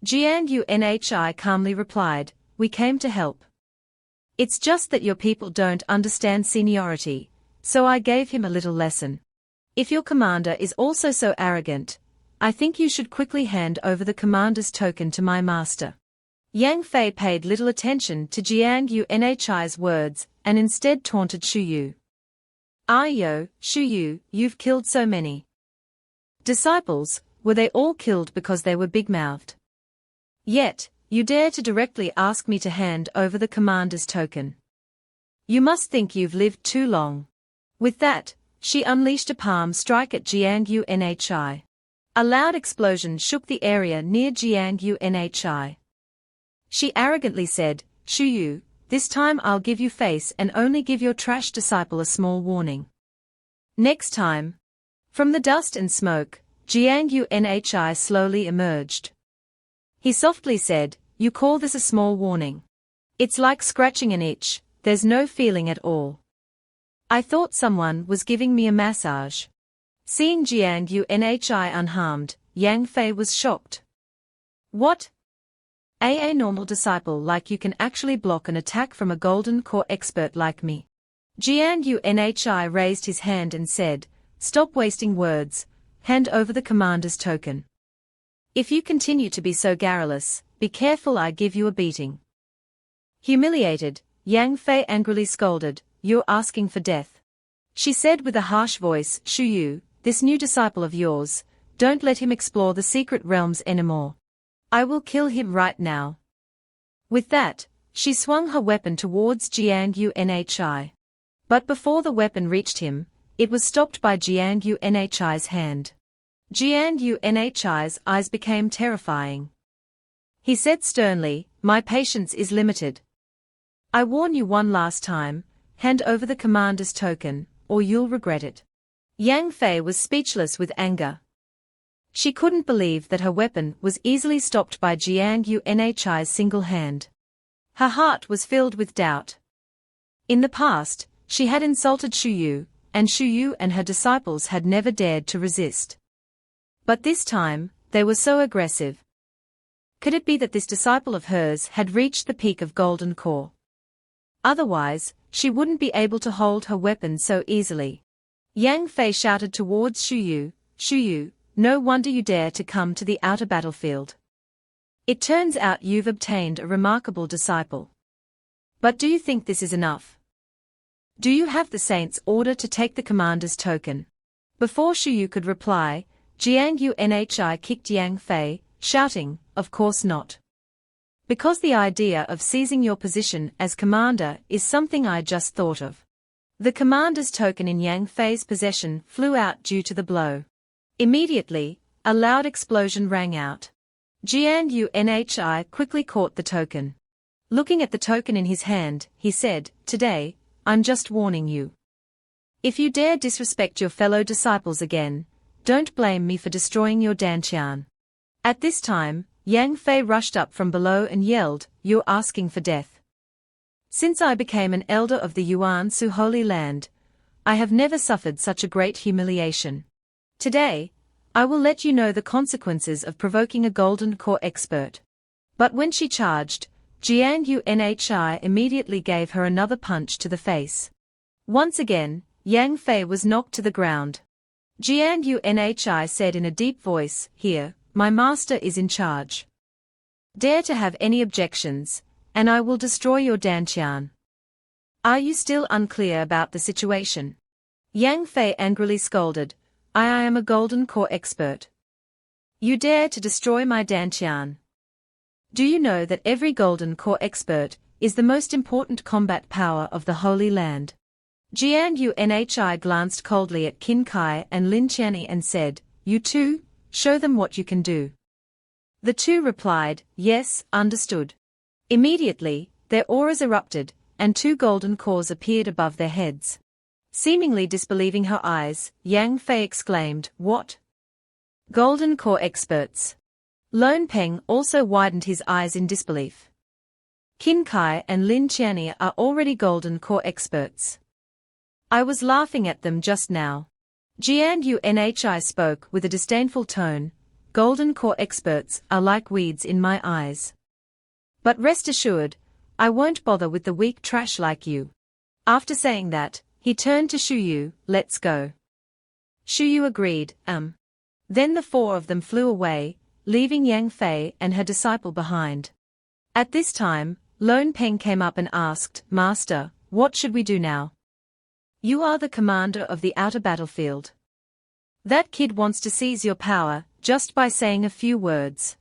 Jiang Yunhi calmly replied, We came to help. It's just that your people don't understand seniority, so I gave him a little lesson. If your commander is also so arrogant, I think you should quickly hand over the commander's token to my master. Yang Fei paid little attention to Jiang Yunhi's words and instead taunted Shuyu. Yo, Shuyu, you've killed so many disciples, were they all killed because they were big-mouthed? Yet, you dare to directly ask me to hand over the commander's token. You must think you've lived too long. With that, she unleashed a palm strike at Jiang Yunhi. A loud explosion shook the area near Jiang Yunhi. She arrogantly said, Shuyu, this time I'll give you face and only give your trash disciple a small warning. Next time. From the dust and smoke, Jiang Yunhi slowly emerged. He softly said, You call this a small warning? It's like scratching an itch, there's no feeling at all. I thought someone was giving me a massage. Seeing Jiang Yunhi unharmed, Yang Fei was shocked. What? A normal disciple like you can actually block an attack from a golden core expert like me. Jiang Yunhi raised his hand and said, Stop wasting words, hand over the commander's token. If you continue to be so garrulous, be careful I give you a beating. Humiliated, Yang Fei angrily scolded, You're asking for death. She said with a harsh voice, Shuyu, this new disciple of yours, don't let him explore the secret realms anymore. I will kill him right now. With that, she swung her weapon towards Jiang Yunhi. But before the weapon reached him, it was stopped by Jiang Yunhi's hand. Jiang Yunhi's eyes became terrifying. He said sternly, My patience is limited. I warn you one last time, hand over the commander's token, or you'll regret it. Yang Fei was speechless with anger. She couldn't believe that her weapon was easily stopped by Jiang Yunhi's single hand. Her heart was filled with doubt. In the past, she had insulted Shuyu, and Shuyu and her disciples had never dared to resist. But this time, they were so aggressive. Could it be that this disciple of hers had reached the peak of golden core? Otherwise, she wouldn't be able to hold her weapon so easily. Yang Fei shouted towards Shuyu, "Shuyu, no wonder you dare to come to the outer battlefield. It turns out you've obtained a remarkable disciple. But do you think this is enough? Do you have the saint's order to take the commander's token?" Before Shuyu could reply, Jiang Yunhi kicked Yang Fei, shouting, "Of course not. Because the idea of seizing your position as commander is something I just thought of." The commander's token in Yang Fei's possession flew out due to the blow. Immediately, a loud explosion rang out. Jiang Yunhi quickly caught the token. Looking at the token in his hand, he said, "Today, I'm just warning you. If you dare disrespect your fellow disciples again, don't blame me for destroying your Danqian." At this time, Yang Fei rushed up from below and yelled, "You're asking for death. Since I became an elder of the Yuan Su Holy Land, I have never suffered such a great humiliation. Today, I will let you know the consequences of provoking a golden core expert." But when she charged, Jiang Yunhi immediately gave her another punch to the face. Once again, Yang Fei was knocked to the ground. Jiang Yunhi said in a deep voice, "Here, my master is in charge. Dare to have any objections, and I will destroy your Danqian. Are you still unclear about the situation?" Yang Fei angrily scolded, I am a golden core expert. You dare to destroy my Danqian. Do you know that every golden core expert is the most important combat power of the Holy Land?" Jiang Yunhi glanced coldly at Qin Kai and Lin Qianni and said, "You two, show them what you can do." The two replied, "Yes, understood." Immediately, their auras erupted, and two golden cores appeared above their heads. Seemingly disbelieving her eyes, Yang Fei exclaimed, "What? Golden core experts?" Lone Peng also widened his eyes in disbelief. Qin Kai and Lin Qianni are already golden core experts. I was laughing at them just now. Jiang Yunhi spoke with a disdainful tone, "Golden core experts are like weeds in my eyes. But rest assured, I won't bother with the weak trash like you." After saying that, he turned to Shuyu, "Let's go." Shuyu agreed, Then the four of them flew away, leaving Yang Fei and her disciple behind. At this time, Lone Peng came up and asked, "Master, what should we do now? You are the commander of the outer battlefield. That kid wants to seize your power, just by saying a few words."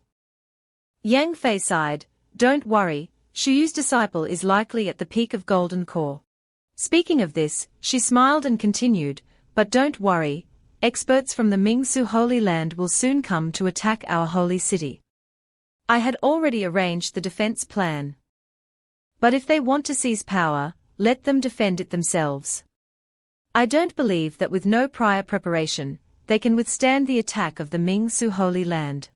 Yang Fei sighed, "Don't worry, Shuyu's disciple is likely at the peak of Golden Core." Speaking of this, she smiled and continued, "But don't worry, experts from the Mingsu Holy Land will soon come to attack our holy city. I had already arranged the defense plan. But if they want to seize power, let them defend it themselves. I don't believe that with no prior preparation, they can withstand the attack of the Mingsu Holy Land."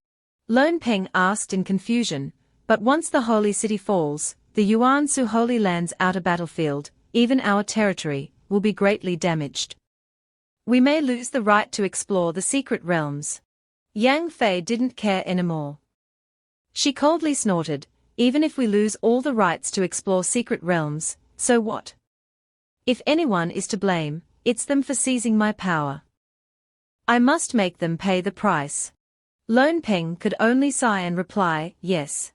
Lone Peng asked in confusion, "But once the holy city falls, the Yuan Su Holy Land's outer battlefield, even our territory, will be greatly damaged. We may lose the right to explore the secret realms." Yang Fei didn't care anymore. She coldly snorted, "Even if we lose all the rights to explore secret realms, so what? If anyone is to blame, it's them for seizing my power. I must make them pay the price." Lone Peng could only sigh and reply, "Yes.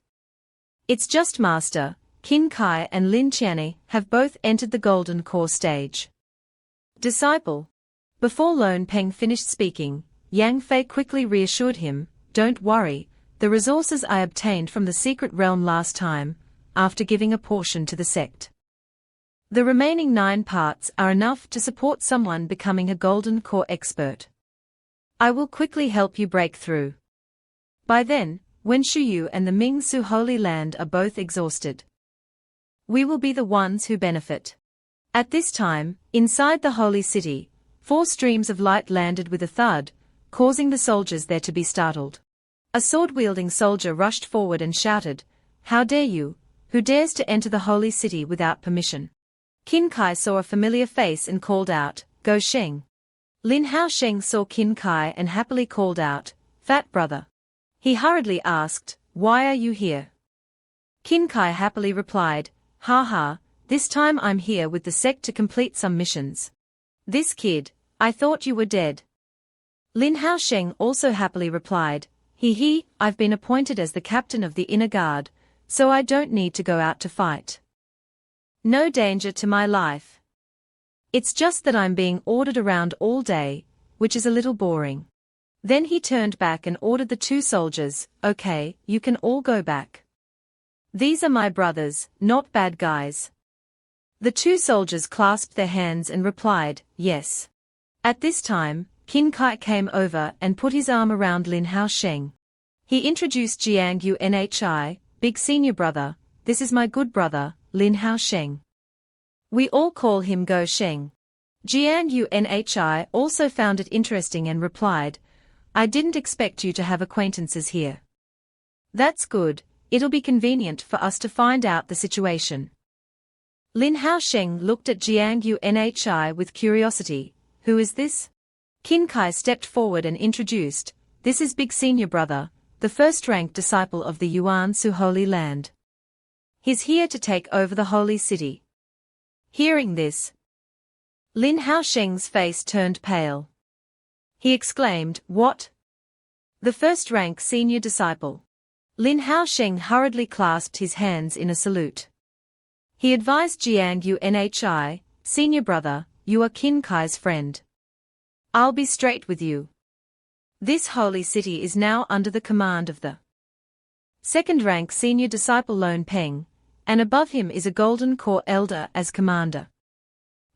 It's just Master, Qin Kai and Lin Qianni have both entered the Golden Core stage." Disciple. Before Lone Peng finished speaking, Yang Fei quickly reassured him, "Don't worry, the resources I obtained from the secret realm last time, after giving a portion to the sect. The remaining 9 parts are enough to support someone becoming a Golden Core expert. I will quickly help you break through. By then, when Shuyu and the Mingsu Holy Land are both exhausted, we will be the ones who benefit." At this time, inside the holy city, 4 streams of light landed with a thud, causing the soldiers there to be startled. A sword-wielding soldier rushed forward and shouted, "How dare you? Who dares to enter the holy city without permission?" Qin Kai saw a familiar face and called out, "Go Sheng." Lin Hao Sheng saw Qin Kai and happily called out, "Fat brother." He hurriedly asked, "Why are you here?" Qin Kai happily replied, "Ha ha, This time I'm here with the sect to complete some missions. This kid, I thought you were dead. Lin Haosheng also happily replied, I've been appointed as the captain of the inner guard, so I don't need to go out to fight. No danger to my life. It's just that I'm being ordered around all day, which is a little boring. Then he turned back and ordered the two soldiers, okay, you can all go back. These are my brothers, not bad guys. The two soldiers clasped their hands and replied, yes. At this time, Qin Kai came over and put his arm around Lin Haosheng. He introduced Jiang Unhi, big senior brother, this is my good brother, Lin Haosheng. We all call him Go Sheng. Jiang Unhi also found it interesting and replied, I didn't expect you to have acquaintances here. That's good, it'll be convenient for us to find out the situation. Lin Haosheng looked at Jiang Unhi with curiosity, who is this? Qin Kai stepped forward and introduced, this is big senior brother, the first-ranked disciple of the Yuan Su Holy Land. He's here to take over the holy city. Hearing this, Lin Haosheng's face turned pale. He exclaimed, what? The first-rank senior disciple. Lin Haosheng hurriedly clasped his hands in a salute. He advised Jiang Unhi, senior brother, you are Qin Kai's friend. I'll be straight with you. This holy city is now under the command of the second-rank senior disciple Lone Peng, and above him is a golden core elder as commander.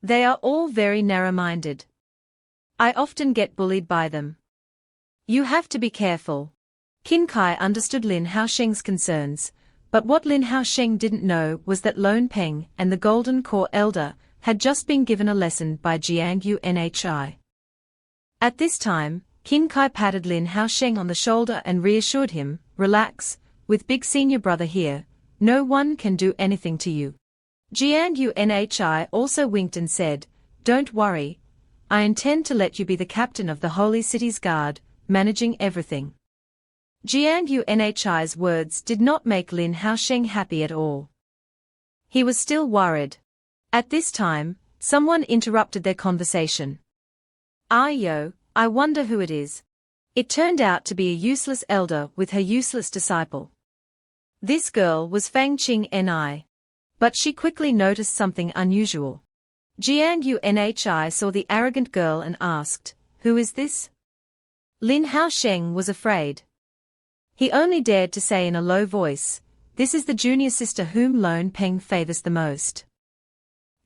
They are all very narrow-minded. I often get bullied by them. You have to be careful. Qin Kai understood Lin Haosheng's concerns, but what Lin Haosheng didn't know was that Lone Peng and the golden core elder had just been given a lesson by Jiang Unhi. At this time, Qin Kai patted Lin Haosheng on the shoulder and reassured him, relax, with big senior brother here, no one can do anything to you. Jiang Unhi also winked and said, don't worry, I intend to let you be the captain of the holy city's guard, managing everything. Jiang Unhi's words did not make Lin Haosheng happy at all. He was still worried. At this time, someone interrupted their conversation. Yo, I wonder who it is. It turned out to be a useless elder with her useless disciple. This girl was Fang Qing Ni. But she quickly noticed something unusual. Jiang Unhi saw the arrogant girl and asked, who is this? Lin Haosheng was afraid. He only dared to say in a low voice, this is the junior sister whom Lone Peng favors the most.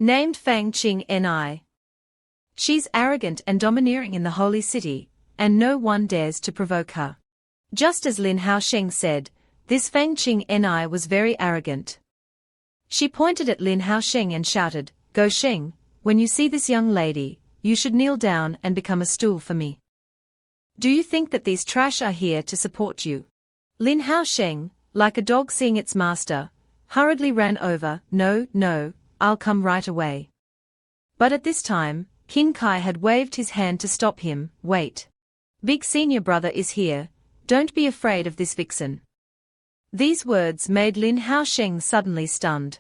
Named Fang Qing Ni. She's arrogant and domineering in the holy city, and no one dares to provoke her. Just as Lin Haosheng said, this Fang Qing Ni was very arrogant. She pointed at Lin Haosheng and shouted, Go Sheng, when you see this young lady, you should kneel down and become a stool for me. Do you think that these trash are here to support you? Lin Haosheng, like a dog seeing its master, hurriedly ran over, no, I'll come right away. But at this time, Qin Kai had waved his hand to stop him, wait. Big senior brother is here, don't be afraid of this vixen. These words made Lin Haosheng suddenly stunned.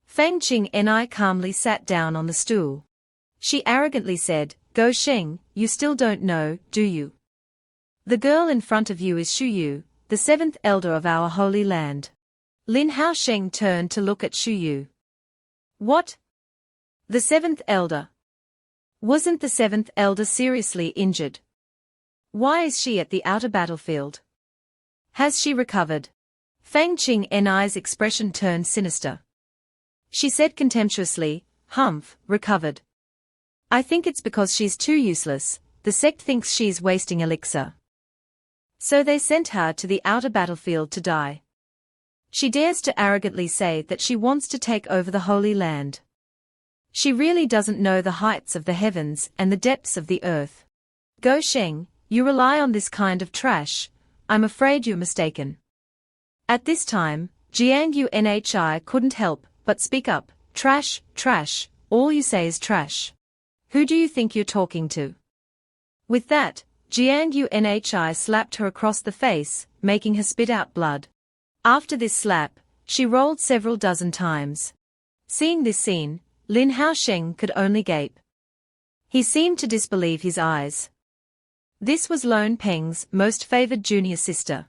Fang Qing Ni calmly sat down on the stool. She arrogantly said, Go Sheng, you still don't know, do you? The girl in front of you is Shuyu, the seventh elder of our holy land. Lin Haosheng turned to look at Shuyu. What? The seventh elder? Wasn't the seventh elder seriously injured? Why is she at the outer battlefield? Has she recovered? Fang Qing Ni's expression turned sinister. She said contemptuously, Humph, recovered. I think it's because she's too useless, the sect thinks she's wasting elixir. So they sent her to the outer battlefield to die. She dares to arrogantly say that she wants to take over the Holy Land. She really doesn't know the heights of the heavens and the depths of the earth. Go Sheng, you rely on this kind of trash, I'm afraid you're mistaken. At this time, Jiang Unhi couldn't help but speak up, trash, all you say is trash. Who do you think you're talking to? With that, Jiang Unhi slapped her across the face, making her spit out blood. After this slap, she rolled several dozen times. Seeing this scene, Lin Haosheng could only gape. He seemed to disbelieve his eyes. This was Lone Peng's most favored junior sister.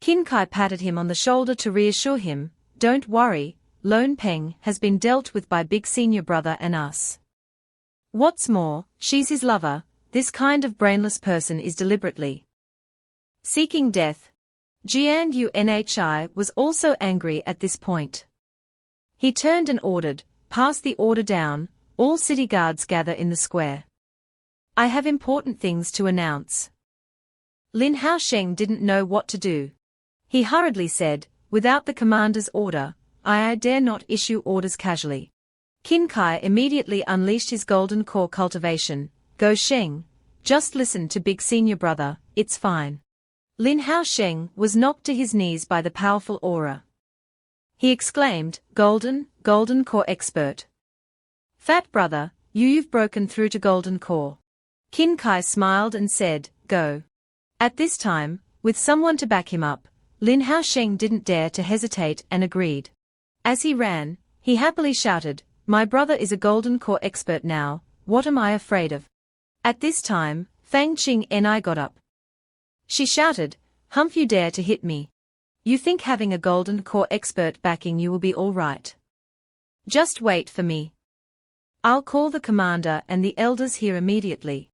Qin Kai patted him on the shoulder to reassure him, "Don't worry, Lone Peng has been dealt with by big senior brother and us. What's more, she's his lover. This kind of brainless person is deliberately seeking death." Jiang Yunhi was also angry at this point. He turned and ordered, "Pass the order down, all city guards gather in the square. I have important things to announce." Lin Haosheng didn't know what to do. He hurriedly said, "Without the commander's order, I dare not issue orders casually." Qin Kai immediately unleashed his golden core cultivation. "Go Sheng, just listen to big senior brother, it's fine." Lin Haosheng was knocked to his knees by the powerful aura. He exclaimed, golden core expert. "Fat brother, you've broken through to golden core." Qin Kai smiled and said, "Go." At this time, with someone to back him up, Lin Haosheng didn't dare to hesitate and agreed. As he ran, he happily shouted, "My brother is a golden core expert now, what am I afraid of?" At this time, Fang Qingni got up. She shouted, "Humph, you dare to hit me? You think having a golden core expert backing you will be all right? Just wait for me. I'll call the commander and the elders here immediately."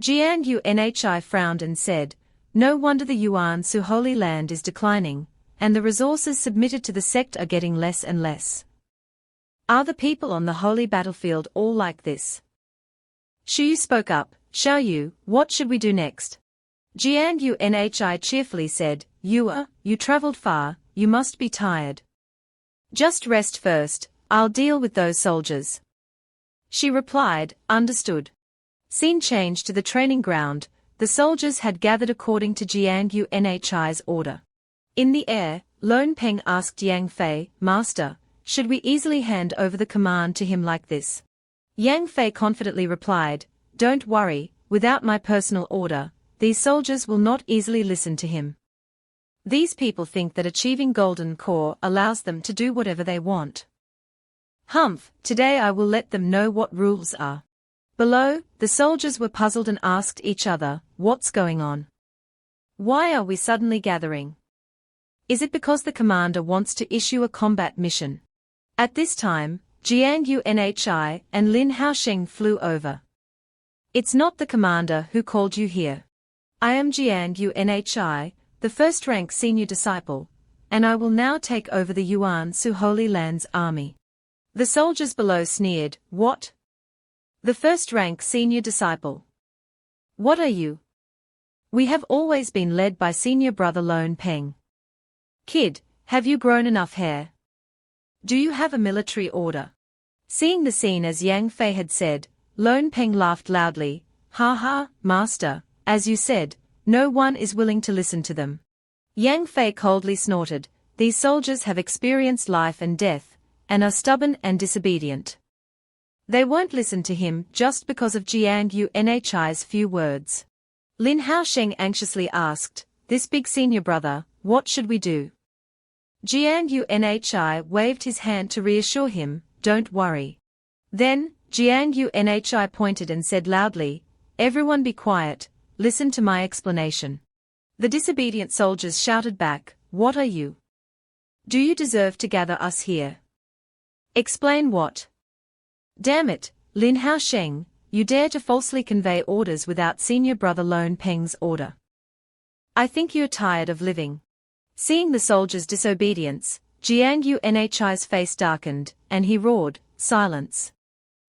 Jiang Yunhi frowned and said, "No wonder the Yuan Su Holy Land is declining, and the resources submitted to the sect are getting less and less. Are the people on the holy battlefield all like this?" Shuyu spoke up, "Shuyu, what should we do next?" Jiang Yunhi cheerfully said, You traveled far, you must be tired. Just rest first, I'll deal with those soldiers." She replied, "Understood." Scene changed to the training ground. The soldiers had gathered according to Jiang Yunhi's order. In the air, Lone Peng asked Yang Fei, "Master, should we easily hand over the command to him like this?" Yang Fei confidently replied, "Don't worry, without my personal order, these soldiers will not easily listen to him. These people think that achieving golden core allows them to do whatever they want. Humph, today I will let them know what rules are." Below, the soldiers were puzzled and asked each other, "What's going on? Why are we suddenly gathering? Is it because the commander wants to issue a combat mission?" At this time, Jiang Yunhi and Lin Haosheng flew over. "It's not the commander who called you here. I am Jiang Yunhi, the first-rank senior disciple, and I will now take over the Yuan Su Holy Land's army." The soldiers below sneered, "What? The first-rank senior disciple? What are you? We have always been led by senior brother Lone Peng. Kid, have you grown enough hair? Do you have a military order?" Seeing the scene as Yang Fei had said, Lone Peng laughed loudly, "Ha ha, master, as you said, no one is willing to listen to them." Yang Fei coldly snorted, "These soldiers have experienced life and death, and are stubborn and disobedient. They won't listen to him just because of Jiang Yunhi's few words." Lin Haosheng anxiously asked, "This big senior brother, what should we do?" Jiang Yunhi waved his hand to reassure him, "Don't worry." Then, Jiang Yunhi pointed and said loudly, "Everyone be quiet, listen to my explanation." The disobedient soldiers shouted back, "What are you? Do you deserve to gather us here? Explain what?" "Damn it, Lin Haosheng, you dare to falsely convey orders without senior brother Lone Peng's order. I think you're tired of living." Seeing the soldiers' disobedience, Jiang Yunhi's face darkened, and he roared, "Silence."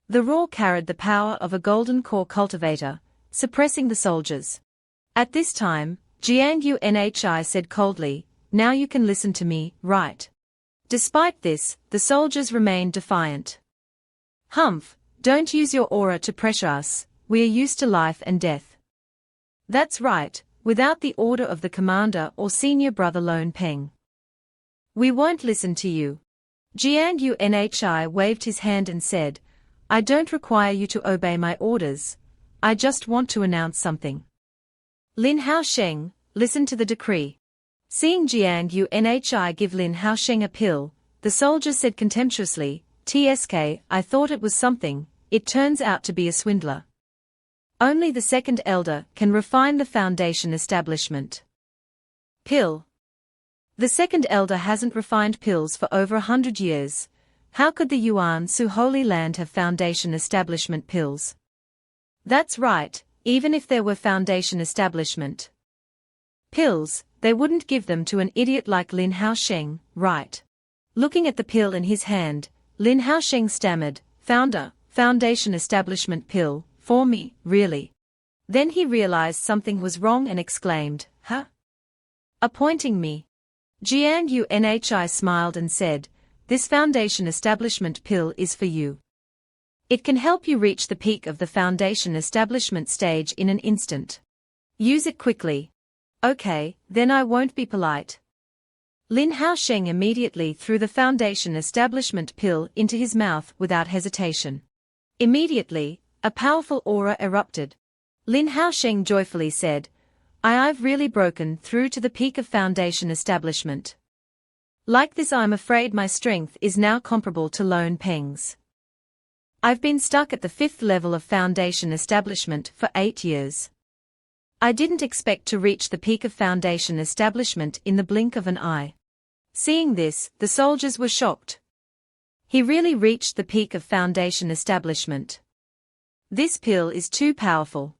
The roar carried the power of a golden core cultivator, suppressing the soldiers. At this time, Jiang Yunhi said coldly, "Now you can listen to me, right?" Despite this, the soldiers remained defiant. "Humph, don't use your aura to pressure us, we are used to life and death." "That's right, without the order of the commander or senior brother Lone Peng. We won't listen to you." Jiang Yunhi waved his hand and said, "I don't require you to obey my orders, I just want to announce something. Lin Haosheng, listen to the decree." Seeing Jiang Yunhi give Lin Haosheng a pill, the soldier said contemptuously, TSK, I thought it was something, it turns out to be a swindler. Only the second elder can refine the Foundation establishment. Pill. The second elder hasn't refined pills for over 100 years. How could the Yuan Su Holy Land have Foundation establishment pills? That's right, even if there were Foundation establishment pills, they wouldn't give them to an idiot like Lin Haosheng, right? Looking at the pill in his hand, Lin Haosheng stammered, Foundation establishment pill, for me, really? Then he realized something was wrong and exclaimed, huh? Appointing me. Jiang Yunhi smiled and said, this Foundation establishment pill is for you. It can help you reach the peak of the Foundation establishment stage in an instant. Use it quickly. Okay, then I won't be polite. Lin Haosheng immediately threw the Foundation establishment pill into his mouth without hesitation. Immediately, a powerful aura erupted. Lin Haosheng joyfully said, I've really broken through to the peak of Foundation establishment. Like this, I'm afraid my strength is now comparable to Lone Peng's. I've been stuck at the 5th level of Foundation establishment for 8 years. I didn't expect to reach the peak of Foundation establishment in the blink of an eye. Seeing this, the soldiers were shocked. He really reached the peak of Foundation establishment. This pill is too powerful.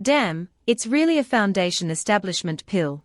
Damn, it's really a Foundation establishment pill.